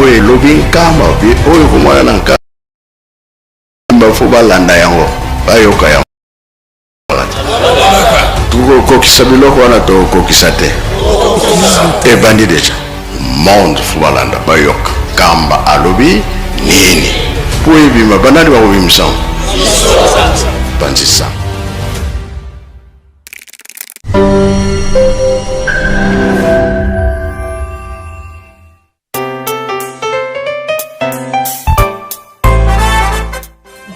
oye lobi nkamba oyo komwana na nkamba fo balanda yango bayoka yango tukokokisa biloko wana tokokisa te ebandi deja monde fo balanda bayoka kamba alobi nini po ebima banani bakobimisa banzisa.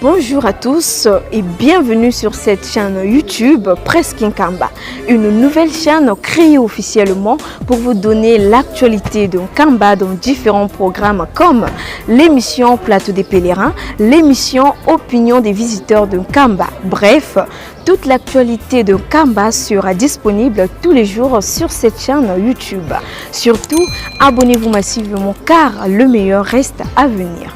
Bonjour à tous et bienvenue sur cette chaîne YouTube Presque Nkamba, une nouvelle chaîne créée officiellement pour vous donner l'actualité de Nkamba dans différents programmes comme l'émission Plateau des pèlerins, l'émission Opinion des visiteurs de Nkamba. Bref, toute l'actualité de Nkamba sera disponible tous les jours sur cette chaîne YouTube. Surtout, abonnez-vous massivement car le meilleur reste à venir.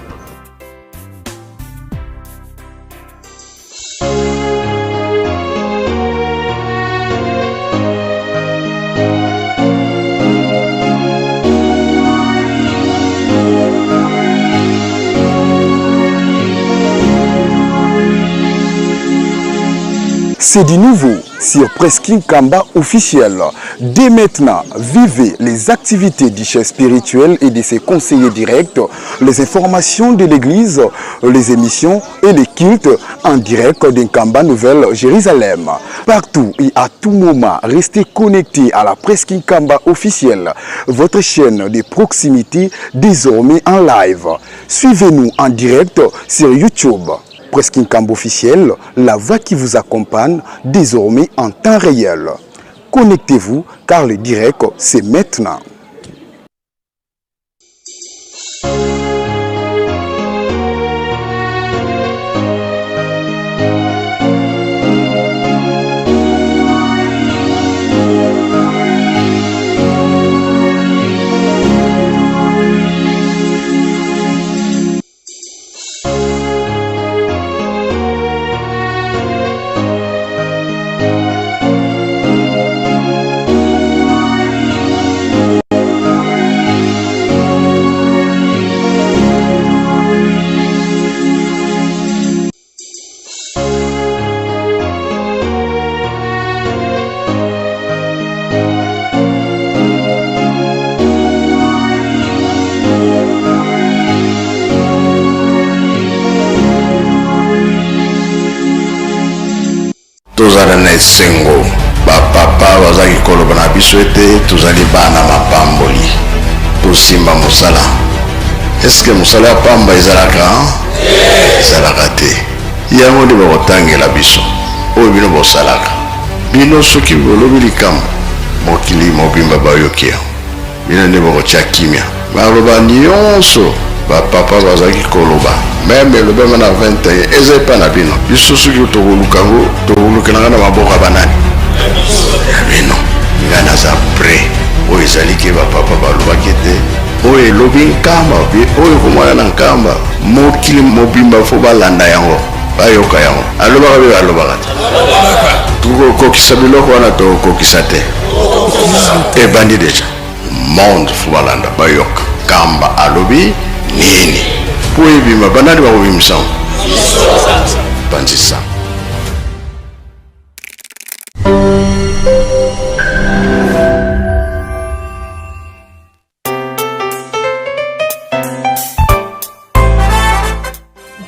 C'est du nouveau sur Presque Nkamba officiel. Dès maintenant, vivez les activités du chef spirituel et de ses conseillers directs, les informations de l'église, les émissions et les cultes en direct d'Nkamba Nouvelle Jérusalem. Partout et à tout moment, restez connectés à la Presque Nkamba officielle, votre chaîne de proximité désormais en live. Suivez-nous en direct sur YouTube. Presque Nkamba officiel, la voix qui vous accompagne désormais en temps réel. Connectez-vous car le direct c'est maintenant. Tozala na esengo bapapa bazaki koloba na biso ete tozali bana mapamboli tosimba mosala. Eske mosala ya pamba ezalaka ezalaka te yango nde bakotangela biso oyo bino bosalaka bino soki bolobi likambo mokili mobimba bayoki yango bino nde bakotya kimia baloba nyonso bapapa bazaki koloba meme elobema na 21 eza epa na bino biso soki tokolukango tokolukelanga na maboka banani ya bino nga naza pre oyo ezali ke bapapa balobaki ete oyo elobi nkamba oyo komwana na nkamba mokili mobimba fo balanda yango bayoka yango alobaka be balobaka te tukokokisa biloko wana tokokisa te ebandi deja monde fo balanda bayoka kamba alobi nini po ebima banani bakobimisa banzisa.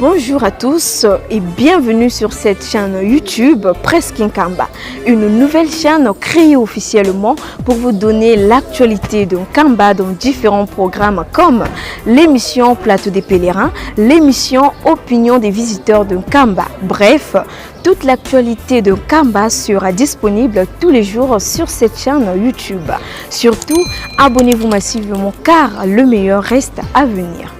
Bonjour à tous et bienvenue sur cette chaîne YouTube Presque Nkamba, une nouvelle chaîne créée officiellement pour vous donner l'actualité de Nkamba dans différents programmes comme l'émission Plateau des pèlerins, l'émission Opinion des visiteurs de Nkamba. Bref, toute l'actualité de Nkamba sera disponible tous les jours sur cette chaîne YouTube. Surtout, abonnez-vous massivement car le meilleur reste à venir.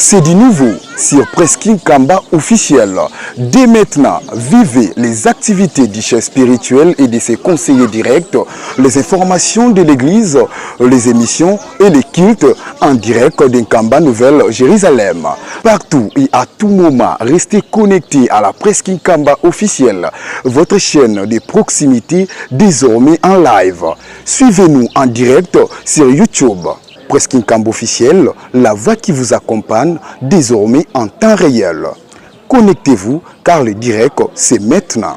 C'est du nouveau sur Presqu'île Kamba officiel. Dès maintenant, vivez les activités du chef spirituel et de ses conseillers directs, les informations de l'église, les émissions et les cultes en direct d'Inkamba Nouvelle-Jérusalem. Partout et à tout moment, restez connectés à la Presqu'île Kamba officielle, votre chaîne de proximité désormais en live. Suivez-nous en direct sur YouTube. Presqu'île Kamba officiel, la voix qui vous accompagne désormais en temps réel. Connectez-vous car le direct c'est maintenant.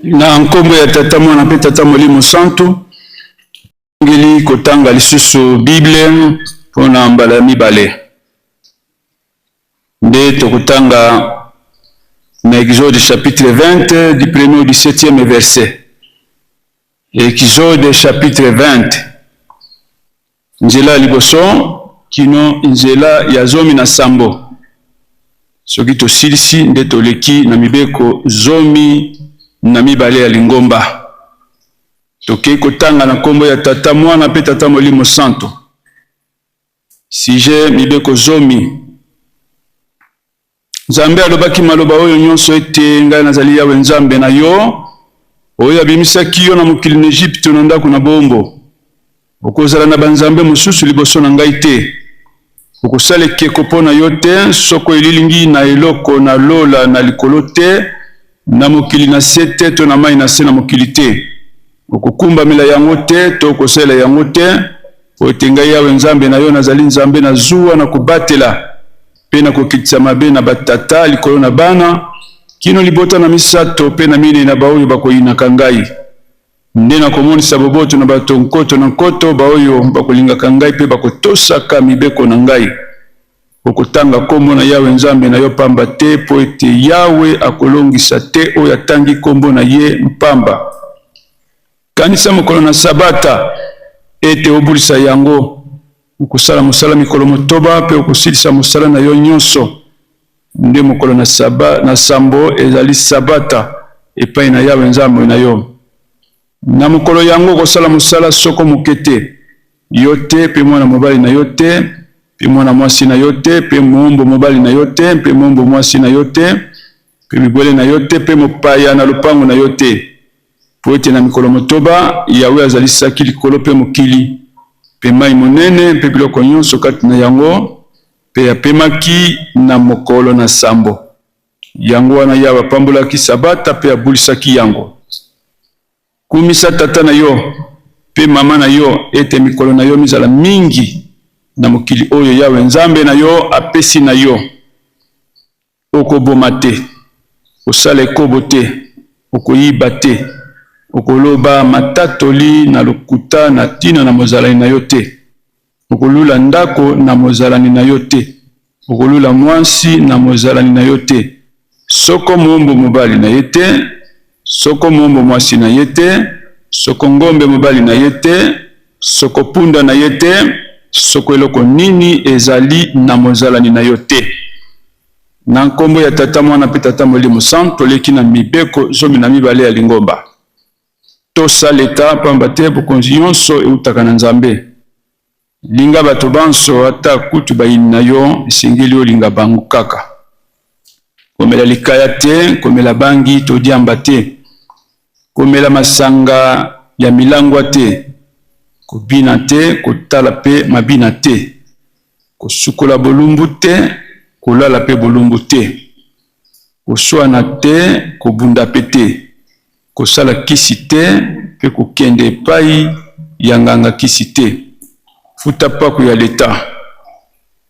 Na nkombo ya tata mwana pe tata molimo santo ngeli kotanga lisusu Bible pona mbala mibale nde tokotanga na Exode chapitre 20 du 1er au 17e verset. Exode chapitre 20 nzela liboso kino nzela ya zomi na sambo soki tosilisi nde toleki na mibeko zomi na mibale ya lingomba. Toke kotanga na kombo ya tata mwana pe tata molimo santo. Sije mibeko zomi. Nzambe alobaki maloba oyo nyonso ete ngai nazali yawe nzambe na yo oyo abimisaki yo na mokili na Egypte na ndako na bombo. Okozala na banzambe mosusu liboso na ngai te. Okosala ekeko mpo na yo te soko elilingi na eloko na lola na likolo te na mokili na se te to na mai na se na mokili te. Okukumbamela yango te to okosala yango te po ete ngai yawe nzambe na yo nazali nzambe na zuwa na kobatela pe na kokitisa mabe na batata likolo na bana kino libota na misato pe na mine na baoyo bakoyinaka ngai. Nde na komonisa boboto na bato nkoto na nkoto baoyo bakolingaka ngai pe bakotosaka mibeko na ngai. Okotanga kombo na yawe nzambe na yo pamba te po ete yawe akolongisa te oyo atangi kombo na ye mpamba. Kanisa mokolo na sabata ete obulisa yango okosala mosala mikolo motoba pe okosilisa mosala na yo nyonso. Nde mokolo na sambo ezali sabata epai na yawe nzambe na yo. Na mokolo yango okosala mosala soko mokete yo te pe mwana mobali na yo te pe mwana mwasi na yo te pe mombo mobali na yo te pe mombo mwasi na yo te pe mibwele na yo te pe mopaya na lupango na yo te. Po ete na mikolo motoba yawe azalisaki likolo pe mokili pe mai monene pe biloko nyonso kati na yango pe apemaki na mokolo na sambo. Yango wana yawe apambolaki sabata pe abulisaki yango. Kumisa tata na yo pe mama na yo ete mikolo na yo mizala mingi na mokili oyo yawe nzambe na yo apesi na yo. Okoboma te, osala ekobo te, okoyiba te, okoloba matatoli na lokuta na tina na mozalani na yo te, okolula ndako na mozalani na yo te, okolula mwasi na mozalani na yo te, soko mombo mobali na ye te, soko mombo mwasi na ye te, soko ngombe mobali na ye te, soko punda na ye te, soko eloko nini ezali na mozalani na yo te. Na nkombo ya tata mwana pe tata molimo santo leki na mibeko zomi na mibale ya lingomba. Tosaleta pamba te bokonzi nyonso eutaka na Nzambe. linga bato banso ata kutu bayini na yo esengeli olinga bango kaka. Komela likaya te, komela bangi todiamba te, komela masanga ya milangwa te, kobina te, kotala pe mabina te, kosukola bolumbu te, kolala pe bolumbu te, koswana te, kobunda pe te, kosala kisi te, pe kokende epai ya nganga kisi te, futa paku ya leta,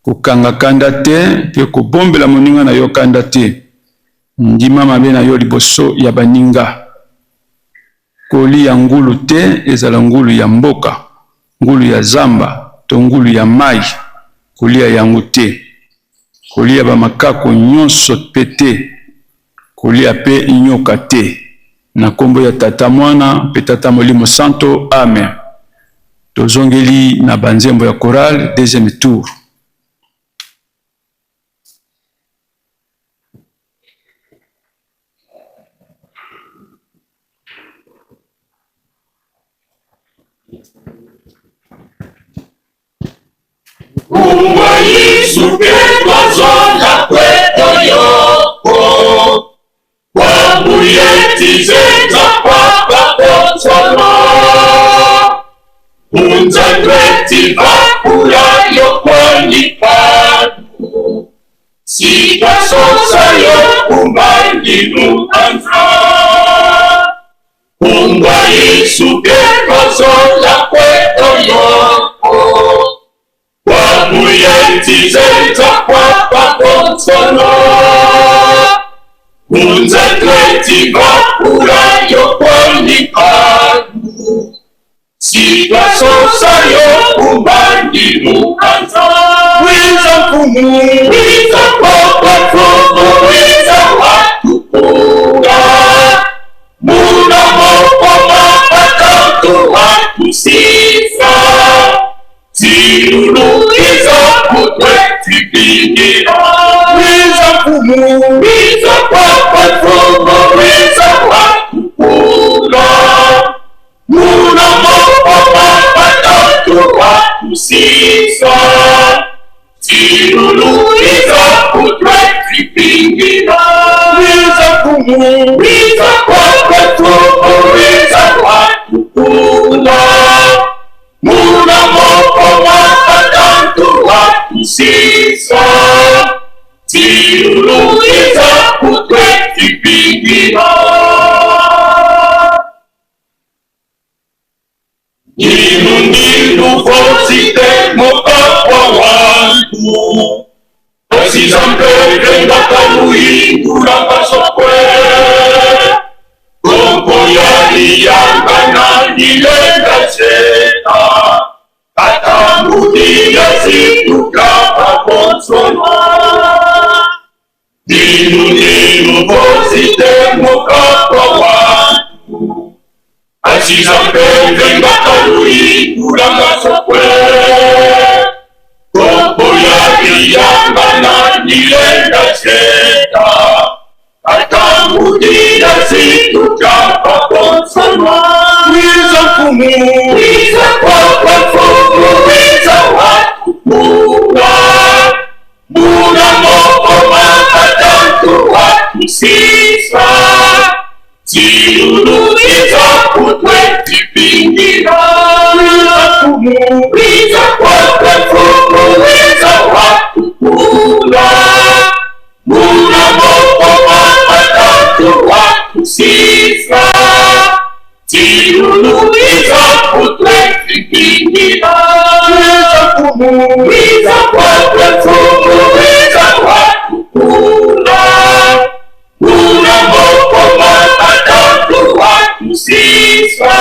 kokanga kanda te, pe kobombela moninga na yo kanda te, ndima mabe na yo liboso ya baninga, koli ya ngulu te, ezala ngulu ya mboka, ngulu ya zamba, to ngulu ya mai, kolia yango te, kolia bamakako nyonso pe te, kolia pe nyoka te, na kombo ya tata mwana pe tata molimo santo, amen. Tozongeli na banzembo ya chorale, deuxième tour. Zonga kweto yoko Wabuyeti zenza papa kotono Unza kweti bakula yokoni panu Sika sosa yokumandinu anza Ungwa isuke zonga kweto yoko Wabuyeti zenza papa kotono Unza kweti bakula yokoni panu Sika sosa yokumandinu anza Wiza fumu, wiza papa fumu, wiza watu kura Muna mopo mapatatu watu sisa Tirulu iza kutweti bingira Wiza fumu, wiza papa fumu, wiza watu kura Muna mopo mapatatu watu sisa Tirulu iza kutweti bingira Wiza fumu, wiza papa fumu, wiza watu kura Muna mopo mapatatu watu sisa Tirulu iza kutweti bingira Ninu ninu fosite mokapwa wangu Osizampe ngatalu indula kasokwe Kompo yali yangana nilenga seta Katamudi yazituka pakonsono Ninu ninu fosite mokapwa wangu Asizampe ngatalu indula kasokwe Kompo yali yangana nilenga seta Katamudi yazituka pakonsono Wiza fumu, wiza papa fumu, wiza watu kura Muna mopo mapatatu watu sisa Tirulu iza kutweti bingira Wiza fumu, wiza papa fumu, wiza watu kura Muna mopo mapatatu watu sisa Tirulu iza kutweti bingira Wiza fumu, wiza papa fumu, wiza watu kura Muna mopo mapatatu watu sisa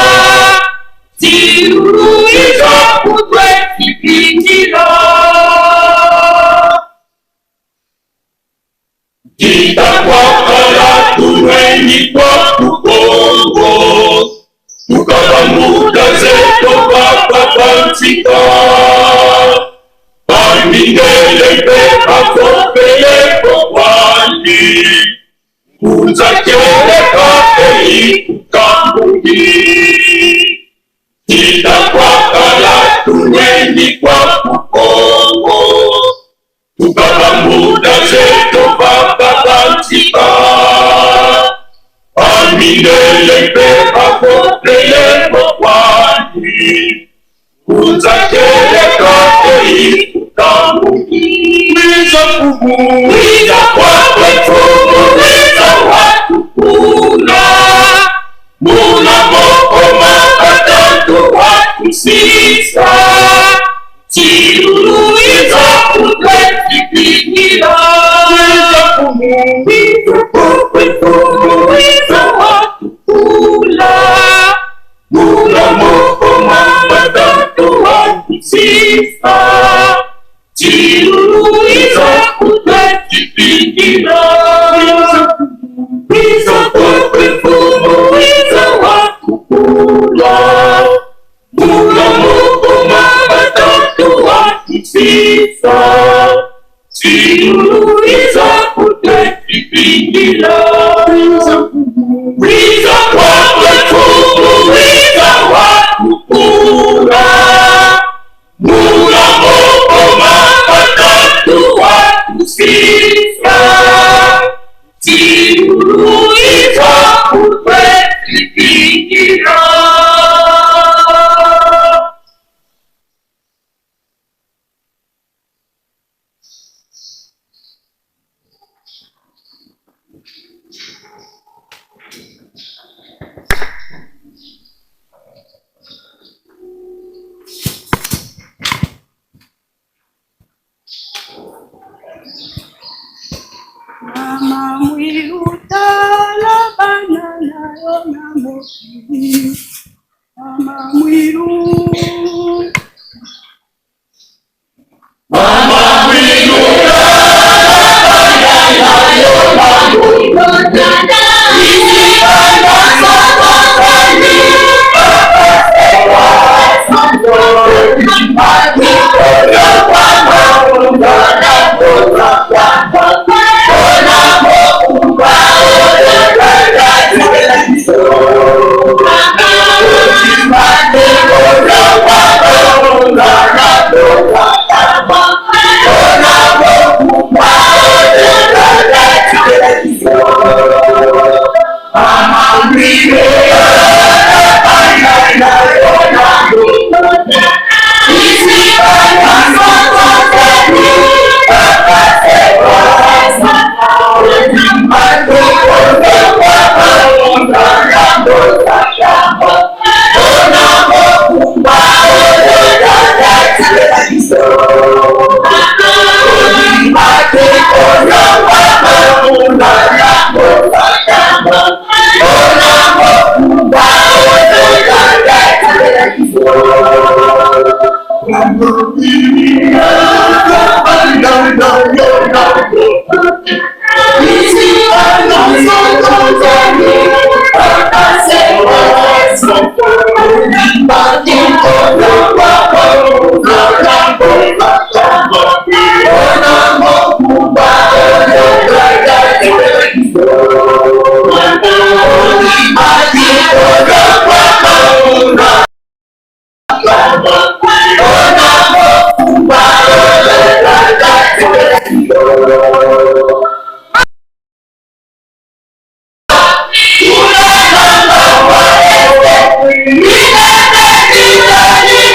Tirulu iza kutweti bingira Kitakwakala tuweni kwa kukongo Tukaba muda zeto baba pansika Pamingele pepa kopele kopani Unza kele kapeli kukambuki Kitakwakala tuweni kwa pele pokwani Uzakeleka tamu Wiza fumu Wiza kwa wetumu Wiza watu kuna Muna moko makatatu watu sisa Chiruru wiza kutweti pingira Wiza fumu Wiza kwa wetumu Wiza watu kuna Muna moko makatatu watu sisa Chiruru wiza kutweti pingira Wiza kwa wetumu Wiza watu kuna Muna moko makatatu watu sisa Chiruru wiza kutweti pingira Wiza kwa wetumu Wiza watu kuna Muna moko makatatu watu sisa Chiruru wiza kutweti pingira Mama mwilutala banana yona moki Mama mwilu Mama mwilutala banana yona moki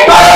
Mama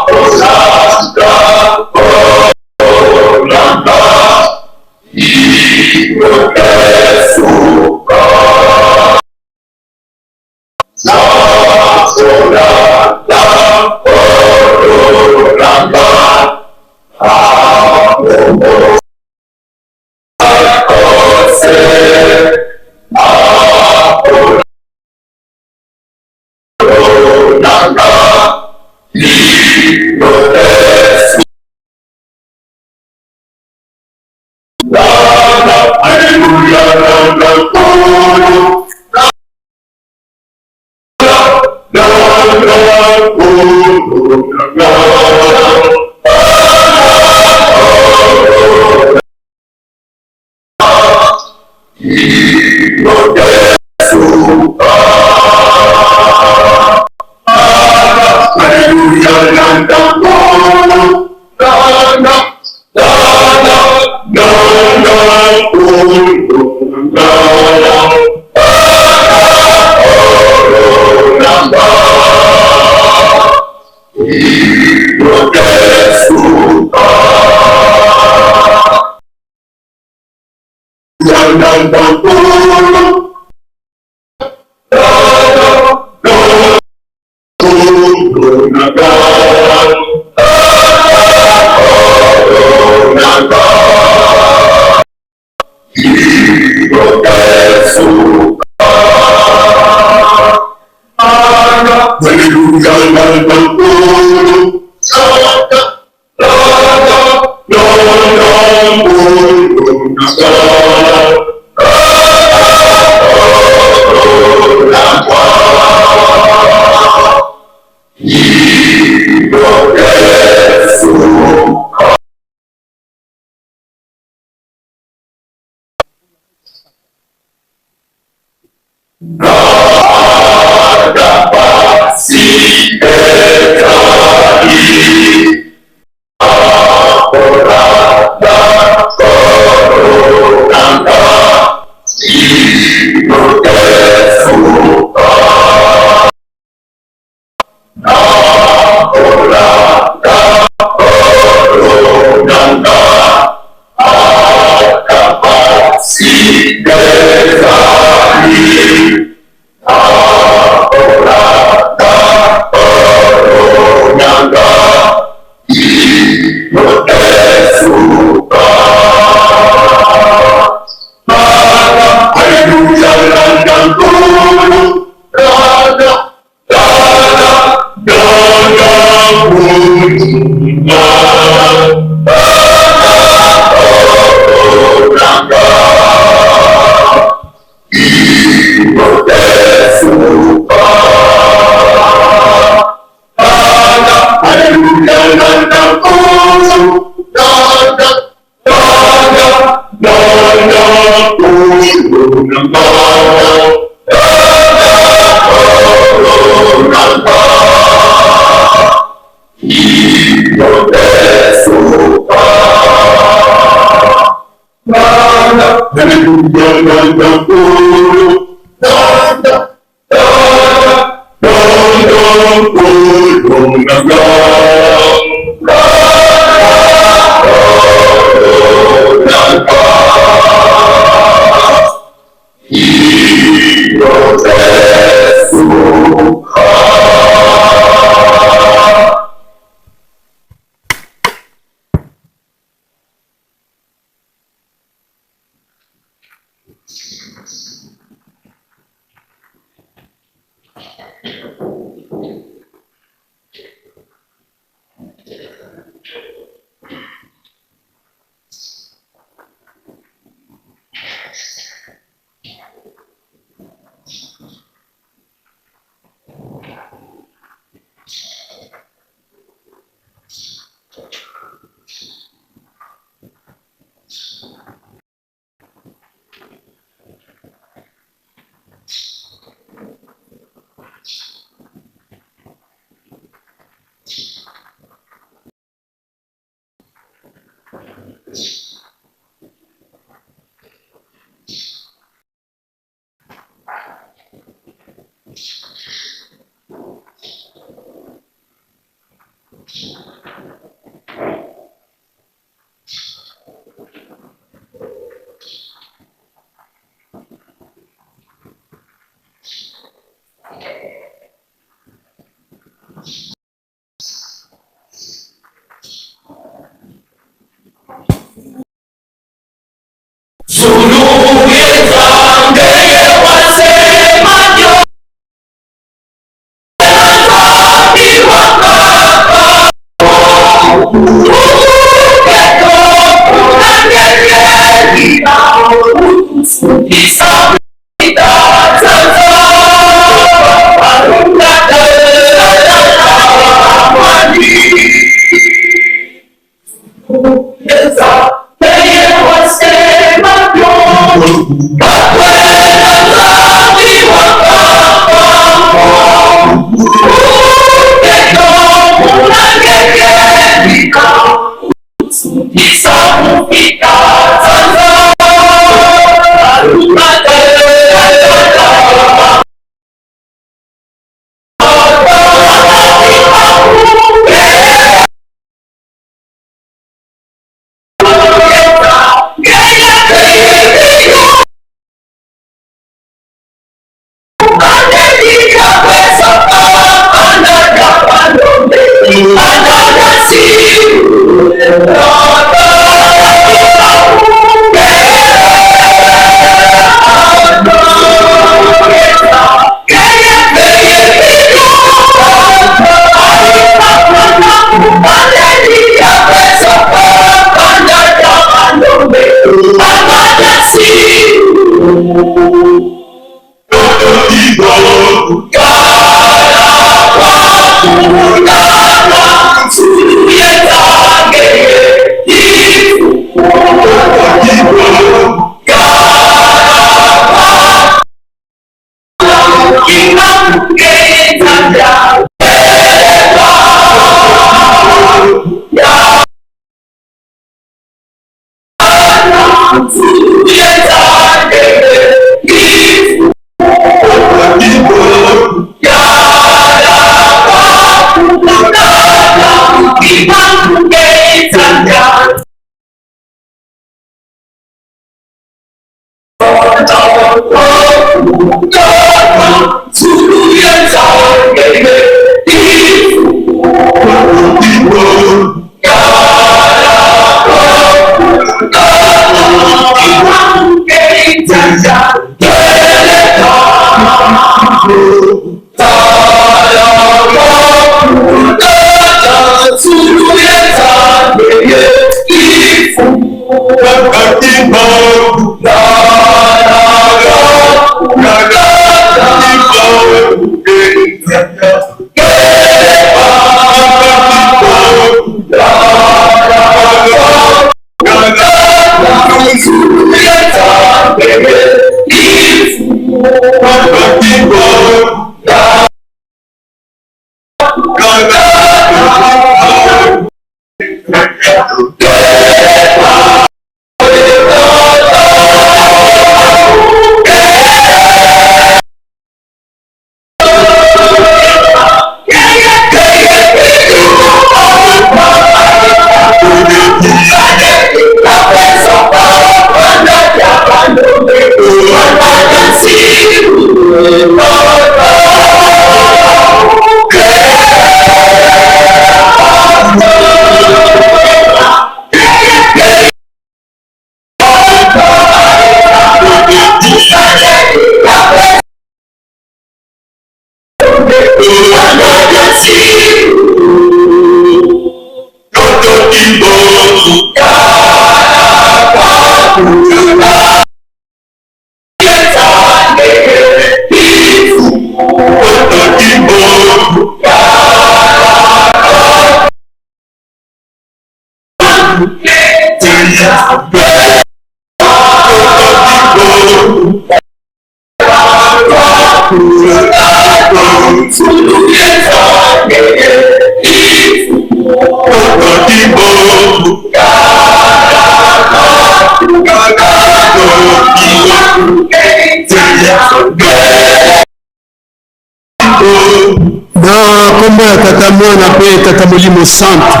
Kombo ya tata mwana pe tata molimo centre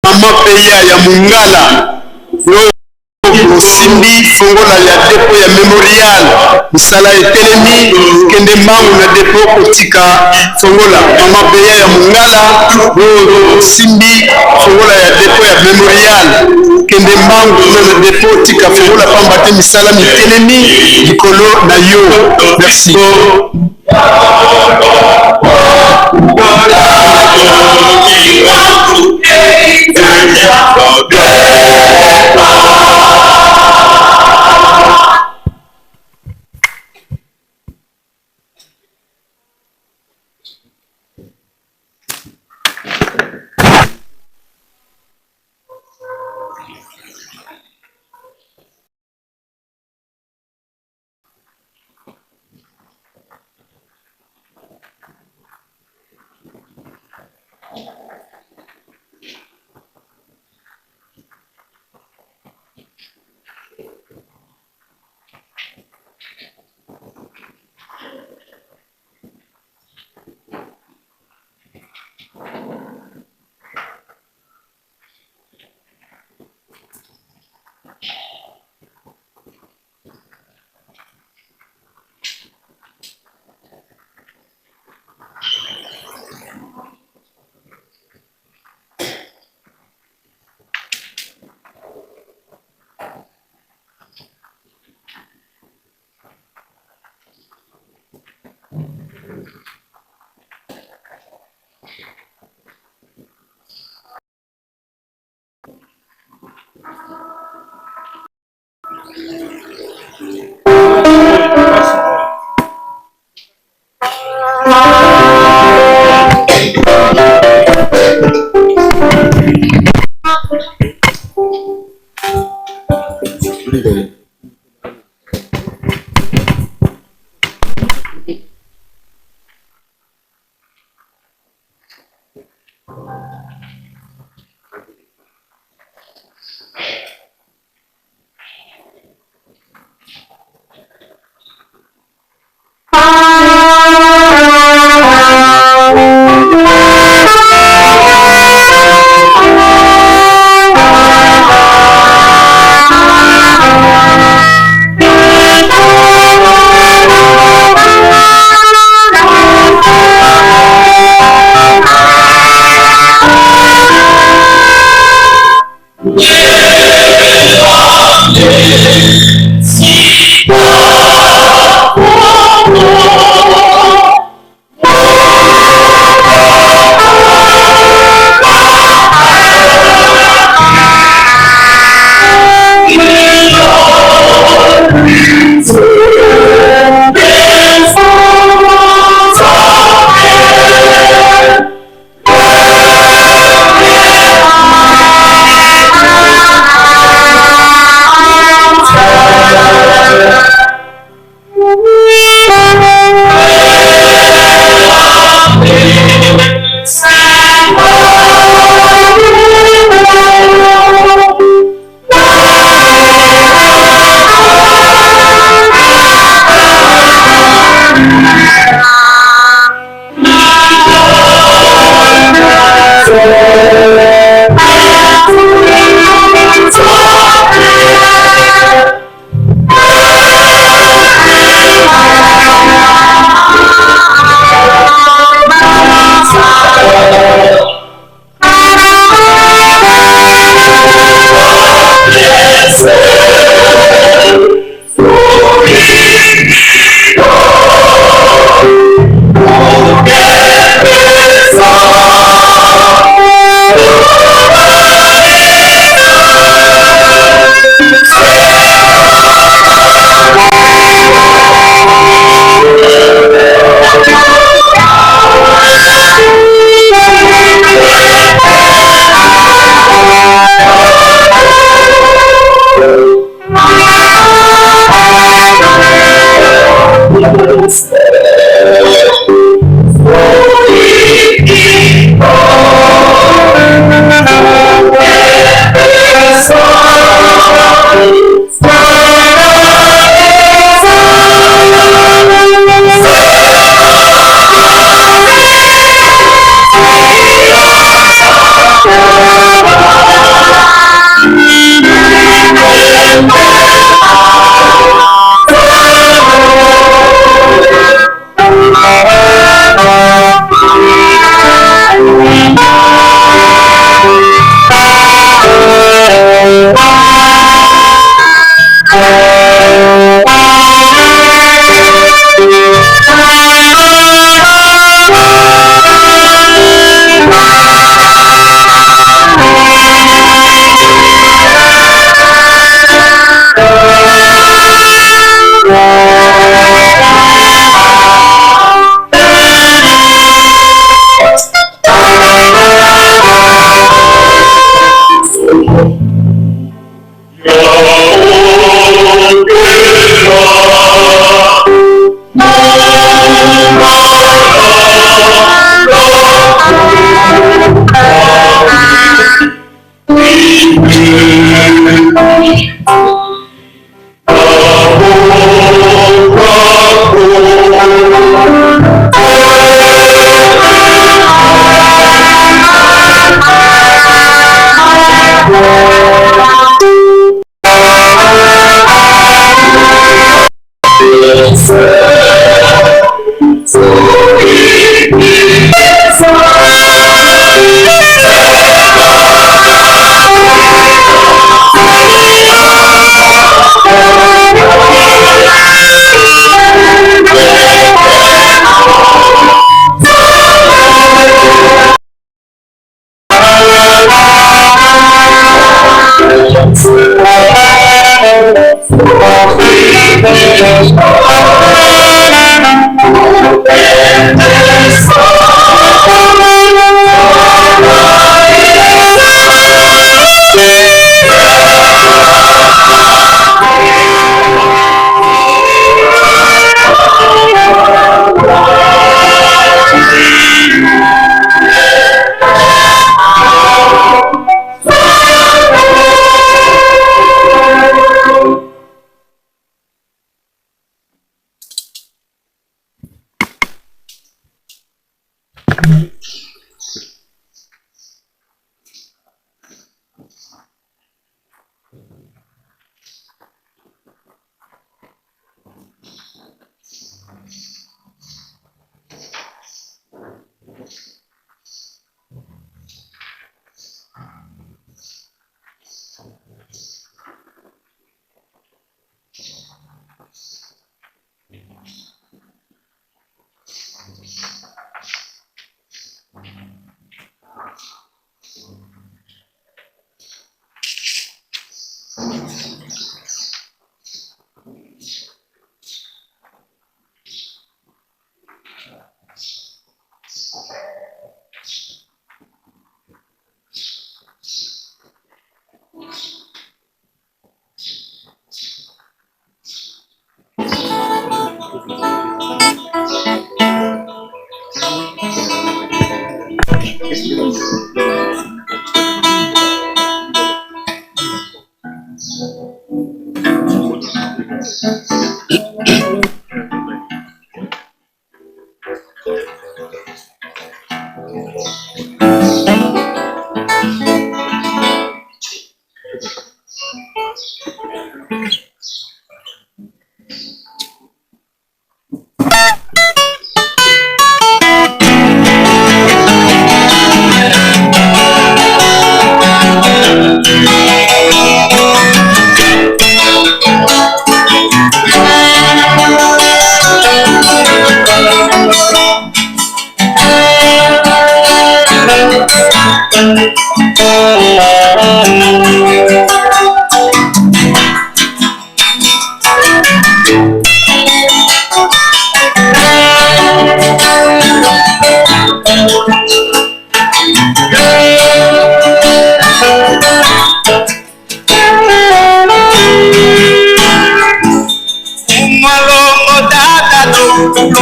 mama peya ya mungala osimbi fongola ya depo ya memorial misala etelemi kende mbangu na depo kotika fongola mama peya ya mungala osimbi fongola ya depo ya memorial kende mbangu na depo tika fongola pamba te misala mitelemi likolo na yo. Merci.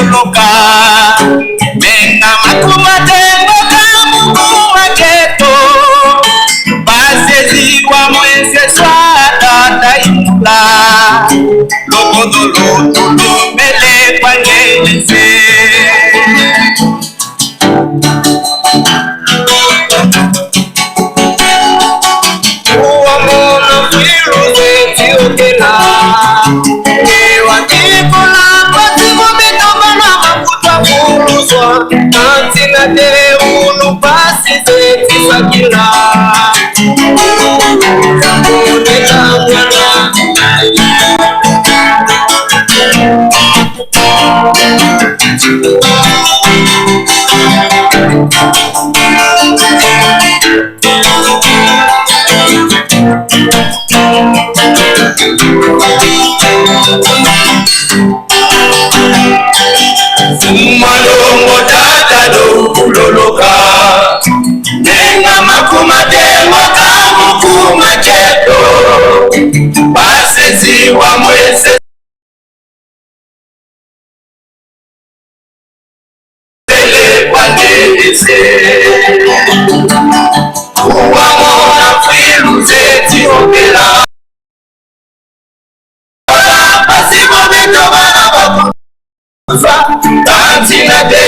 loloka benga makumatengo kamukuwa keto basezi wa mwese swata taimula lokodolo tutumbele pangelise uwamono firuze tiokela ewa kikola pasimu mitobana makuta kuruswa nantina tere unu pasi zeti sakila kamoneka mwana malongo tata do kuloloka nenga makumatemo kamukuma cheto basezi wa mwese ele pandelise uwamona firuze tiopela Tantina de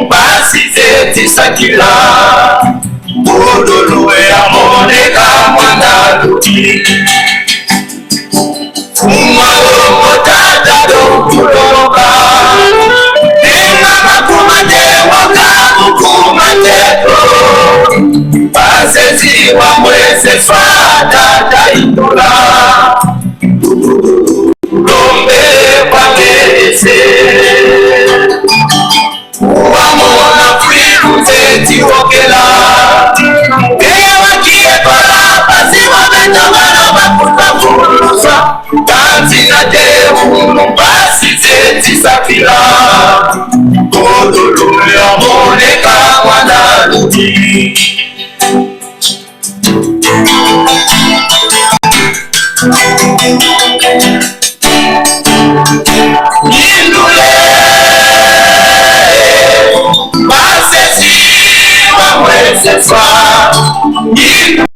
basi sakila Budulu ya moneka mwana luti Umalo tata do kuloka Nena makumate waka mukumate Basezi wa mwese swata taitola Lombe pagelese Uwamona firuze tiokela Ewa kietola pasiwa betamana bakuta fulusa Tantina devu basi zeti safila Kodulu ya moneka wana luti Indule basezi wa mwese swa Indule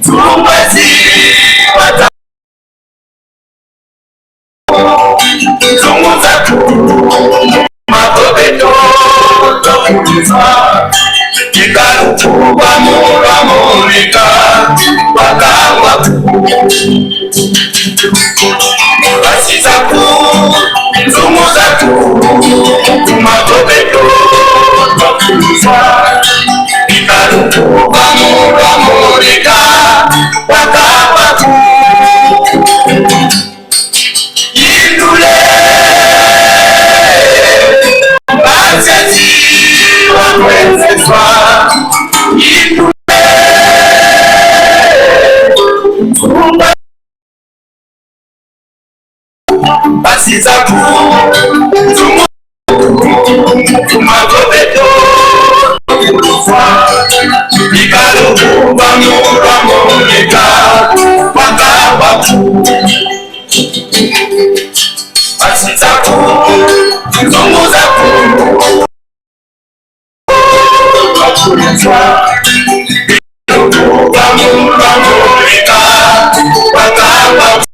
tumwezi wata Tumuza makobeto Tumuza Ikalukuwa mura morika Wakawa Basizaku Tumuzaku Makobeto Tumuza Ikalukuwa mura morika Wakawa Indule Basezi wa mwese swa Indule Basizaku Tumagobeto Ikaluku Bamura Monika Wakawaku Basizaku Tumuzaku Ikaluku Bamura Monika Wakawaku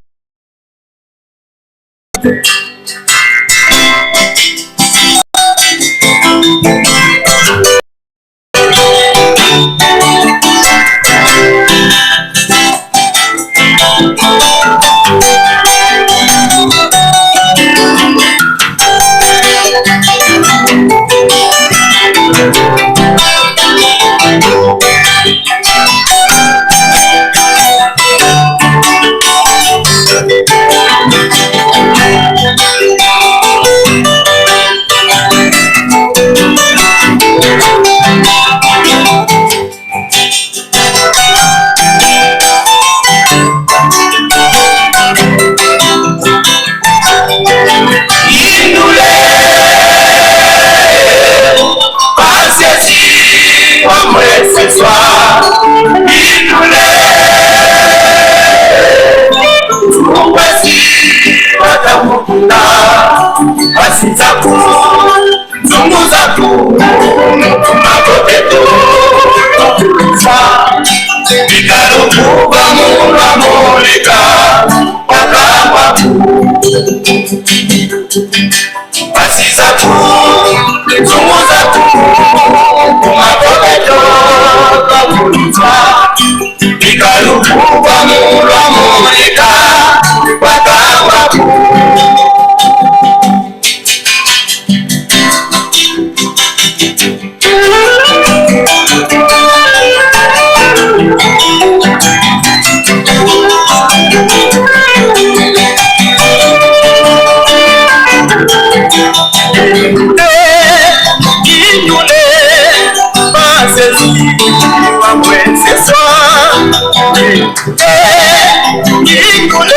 Ikule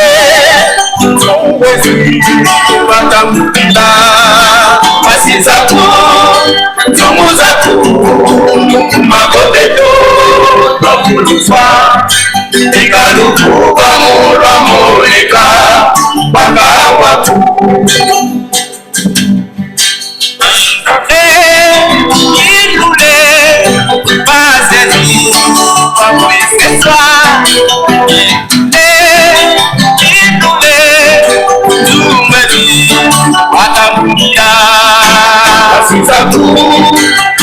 Tungwezi Watamukila Pasi zako Ntumu zako Makoteto Tokulufa Ikalufu Kamura Moreka Baka wapu Ikule Paseni Wamweseswa Watamukia Pasi zatu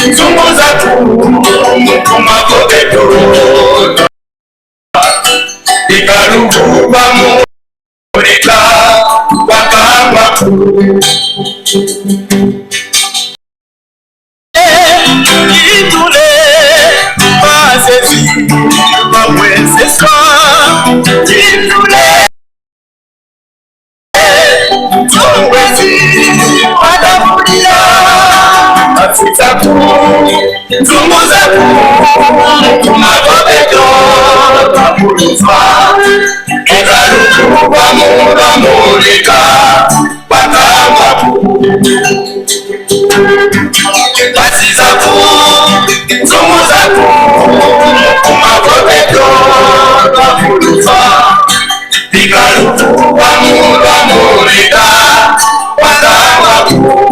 Ntumu zatu Kumakoteto Ikalufu Bamureka Wakangwaku Itule Pasesi Wamweseswa Itule Tungwezi Watamukia Pasi zatu Ntumu zatu Kumakoteto Tokulufa Ikalufu Bamura Moreka Wakangwaku Pasi zako Ntumu zako Kumakoteto Tokulufa Ikalufu Bamura Moreka Wakangwaku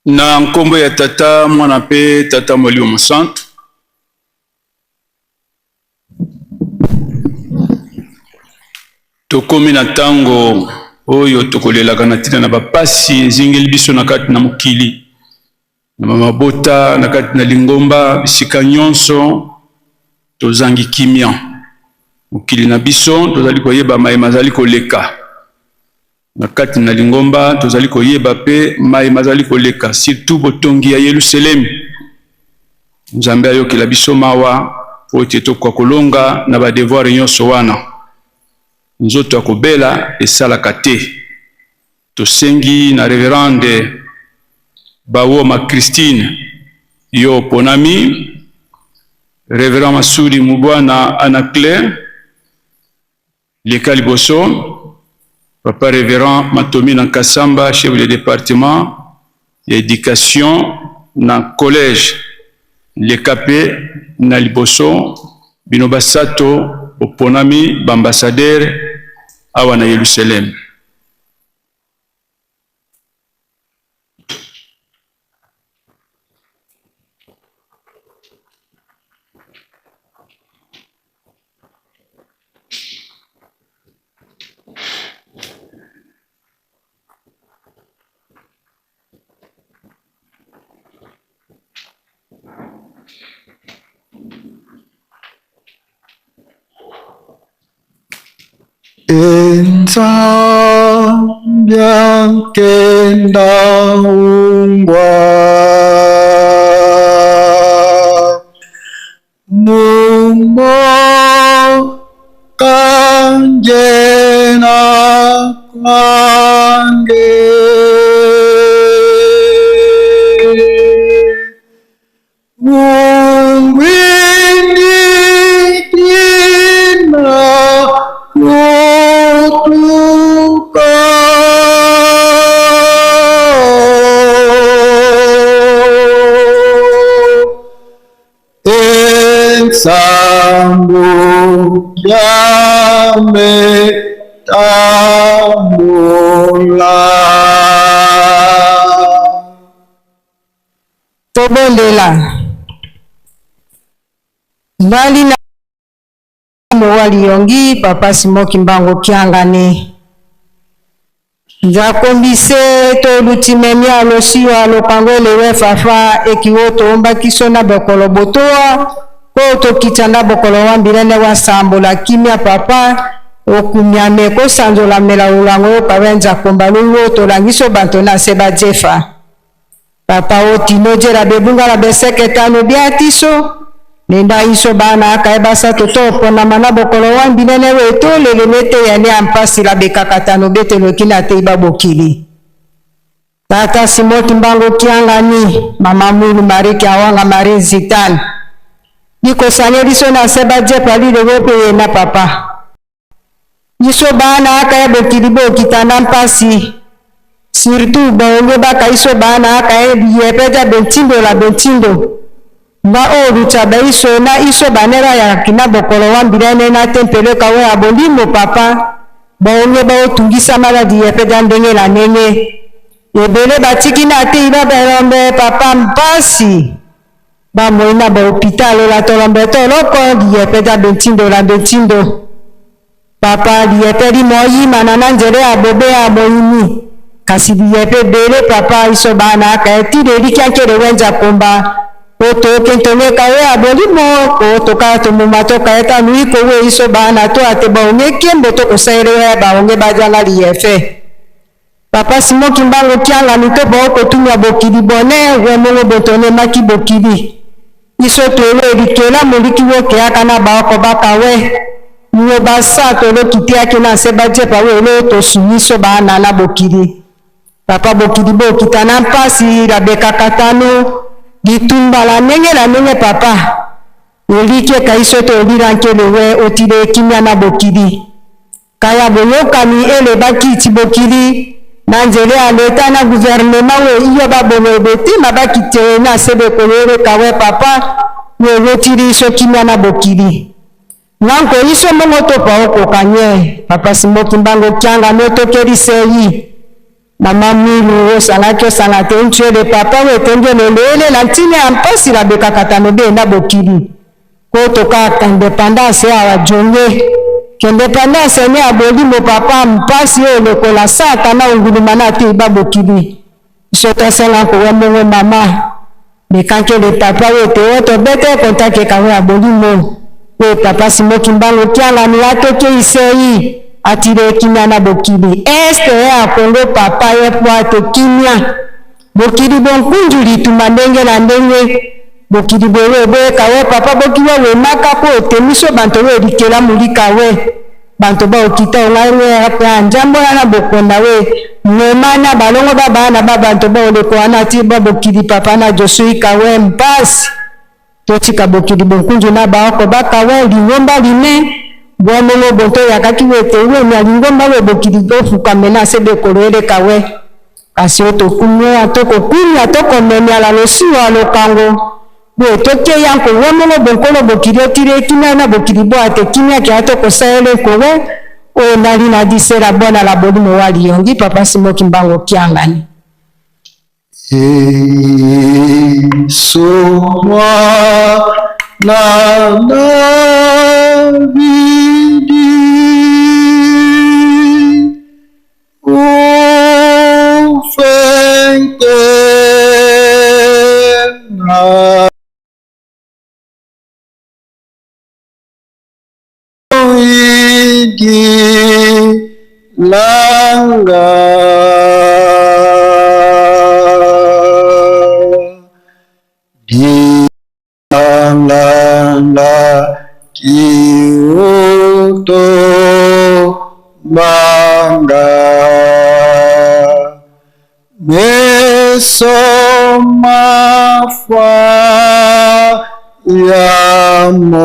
na nkombo ya tata mwana pe tata molimo mosantu. Tokomi na tango oyo tokolelaka na tina na bapasi ezingeli biso na kati na mokili na mabota na kati na lingomba bisika nyonso tozangi kimia. Mokili na biso tozali koyeba mai mazali koleka na kati na lingomba tozali koyeba pe mai mazali koleka surtout botongi ya Yerusalem. Nzambe ayokela biso mawa po ete tokwa kolonga na ba devoir nyonso wana. Nzoto akobela esalaka te. Tosengi na reverende Bawoma Christine yo ponami, Reverend Masudi Mubwana Anaclaire Leka Liboso, Papa Reverend Matomi Nankasamba, chef du département d'éducation na collège Lekape na Liboso, Binobasato Oponami Bambassadeur awa na Yerusalem. Enzambia kenda ungwa Mumbo kanjena kwange Sambu yame tamula Tobondela Mbali na mwali yongi Papa Simoki Mbango Kiangane Nzakombise to lutimemia alosio alopangwele wefafa ekiwoto omba kisona bokolo botoa Koto kitanda bokolo wambirene wa sambola kimia papa okumiame ko sanzola mela ulango pawenza kombaluwo to langiso bantona seba jefa papa otino jera bebunga la beseketano biatiso nenda iso bana akaebasa toto pona mana bokolo wambirene weto lelemete yani ampasi la bekakatano bete lokina teiba bokili Tata Simoti Mbango Kiangani mama Mulu Mariki awanga Marizitani Niko sanye liso na seba jepa li lewepe na papa. Niso bana aka ya bokilibo kitana mpasi. Surtout baonge baka iso bana aka ya yepeja bentindo la bentindo. Ba o ruchaba iso na iso banera ya kina bokolo wambirane na tempele kawe abondimo papa. Baonge ba otungisa mala di yepeja ndenge la nenge. Yebele batiki na te iba berombe papa mpasi. Ba moina ba hôpital la tolombeto loko diepeda bentindo la bentindo papa diepedi moyi manana njere abobe aboyini kasi diepe bele papa iso bana ka etide likiankere wenja komba oto kentone kawe abolimo oto ka to mumato ka eta nui ko we iso bana to ateba onge kembo to kosaire ba onge bajala liefe Papa Simoki Mbango Kianga nito ba ko tunya bokidi bone we mo botone maki bokidi iso tole dikela moliki woke akana ba ko bakawe niwo basa tole kitia kina seba jepa we lo to sumiso ba na bokidi papa bokidi bo kitana mpasi rabeka katano ditumba la nenge papa olike kaiso to liranke lewe otile kimya na bokidi kaya boyoka ni ele bakiti bokidi nanzele aleta na gouvernement we iyo babone beti mabakite na sebe kolere kawe papa we wotiri so kimya na bokidi nanko iso mongo to pa oko kanye Papa Simoki Mbango Kianga noto keri seyi Mama Milu osalaki salate ntue de papa wetenge lelele la ntine ampasi la bekakatano de na bokili. Ko toka indépendance ya wajonge. Indépendance ni aboli mo papa mpasi ole ko la sata na ungulumana te babokili. Sota sala ko wemongo mama. Bekanke le papa wete oto bete kontake kawe aboli mo. We papa Simoki Mbango tianga ni atoke isei. Atire kimia na bokili. Este ya kongo papa ye poate kimia. Bokili bonkunju litumandenge na ndenge. Bokili bewe kawe papa bokiwa we maka po temiso banto we dikela mulika we. Banto ba okita ongawe hapa njambo na bokonda we. Nemana balongo baba na baba banto ba ole ko anati ba bokili papa na Josui kawe mpasi. Totika bokili bonkunju na baako bakawe lingomba lime. Bwamelo bonto yakaki wete uwe na lingomba we bokili dofu kamena sebe koroele kawe. Kasi oto kumwe atoko kuri atoko mene ala losiwa alokango. We toke yanko wamelo bonkolo bokili otire kimia na bokili bo ate kimia ki atoko saele kowe. O nali na disera bona la bodi mo wali yongi papa Simoki Mbango kiangani. Soa na vidi ufente na igi langa la kiuto manga mesoma fa ya mona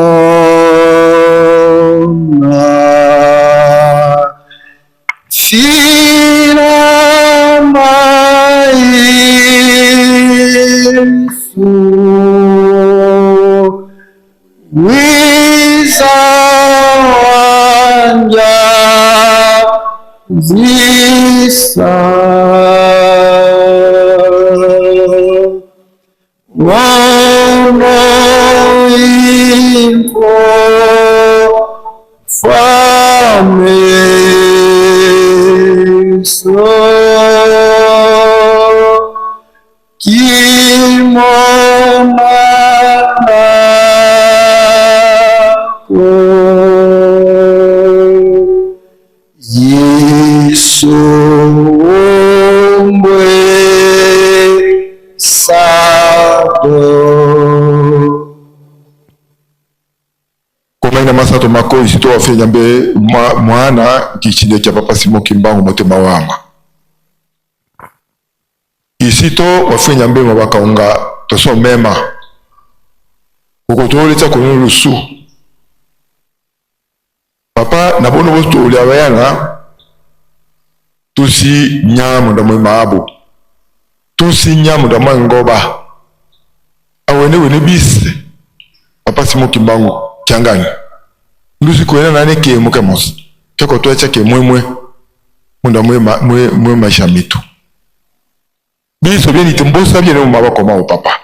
fina maifu Wisanja Zisa Wano info Fameso Kimona Komaina masato mako isito wafenya mbe mwana kichinde cha papa Simoki Mbango motema wanga. Isito wafenya mbe mabaka unga toso mema. Ukotoleta kunulusu. Papa nabono bosto uliawayana tusi nyamu da mwema abu. Tusi nyamu da mwangoba. Awene wene bise. Papa Simoki Mbango kiangani. Ndusi kuwena nane ke muke mosi. Keko tuwecha ke mwe munda mwe maisha mitu. Biso bieni tembosa bieni umabako mao papa.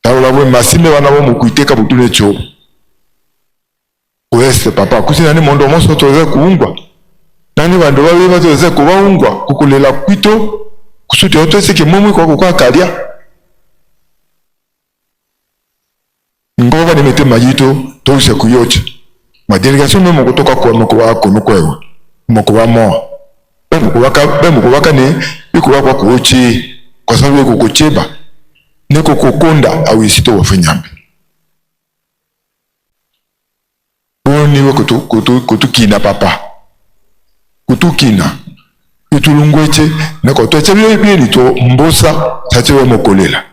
Tarola mwe masime wanabo mukuiteka butune chobo. Uweste papa kusi nani mondo moso tuweze kuungwa. Nani bandu wawe tuweze kuwaungwa. Kukulela kwito. Kusuti otwese ke mwe kwa kukua kalia. Ngoba nimete majito tose kuyocha. Ma delegation memo kutoka kwa mkoa wako mkwewe. Mkoa mo. Bemu kuwaka ni ikuwa kwa kuochi kwa sababu kukucheba. Niko kukonda au isito wafinyambi. Niwe kutukina papa. Kutukina. Itulungweche neko tuache bile lito mbosa tachewe mokolela.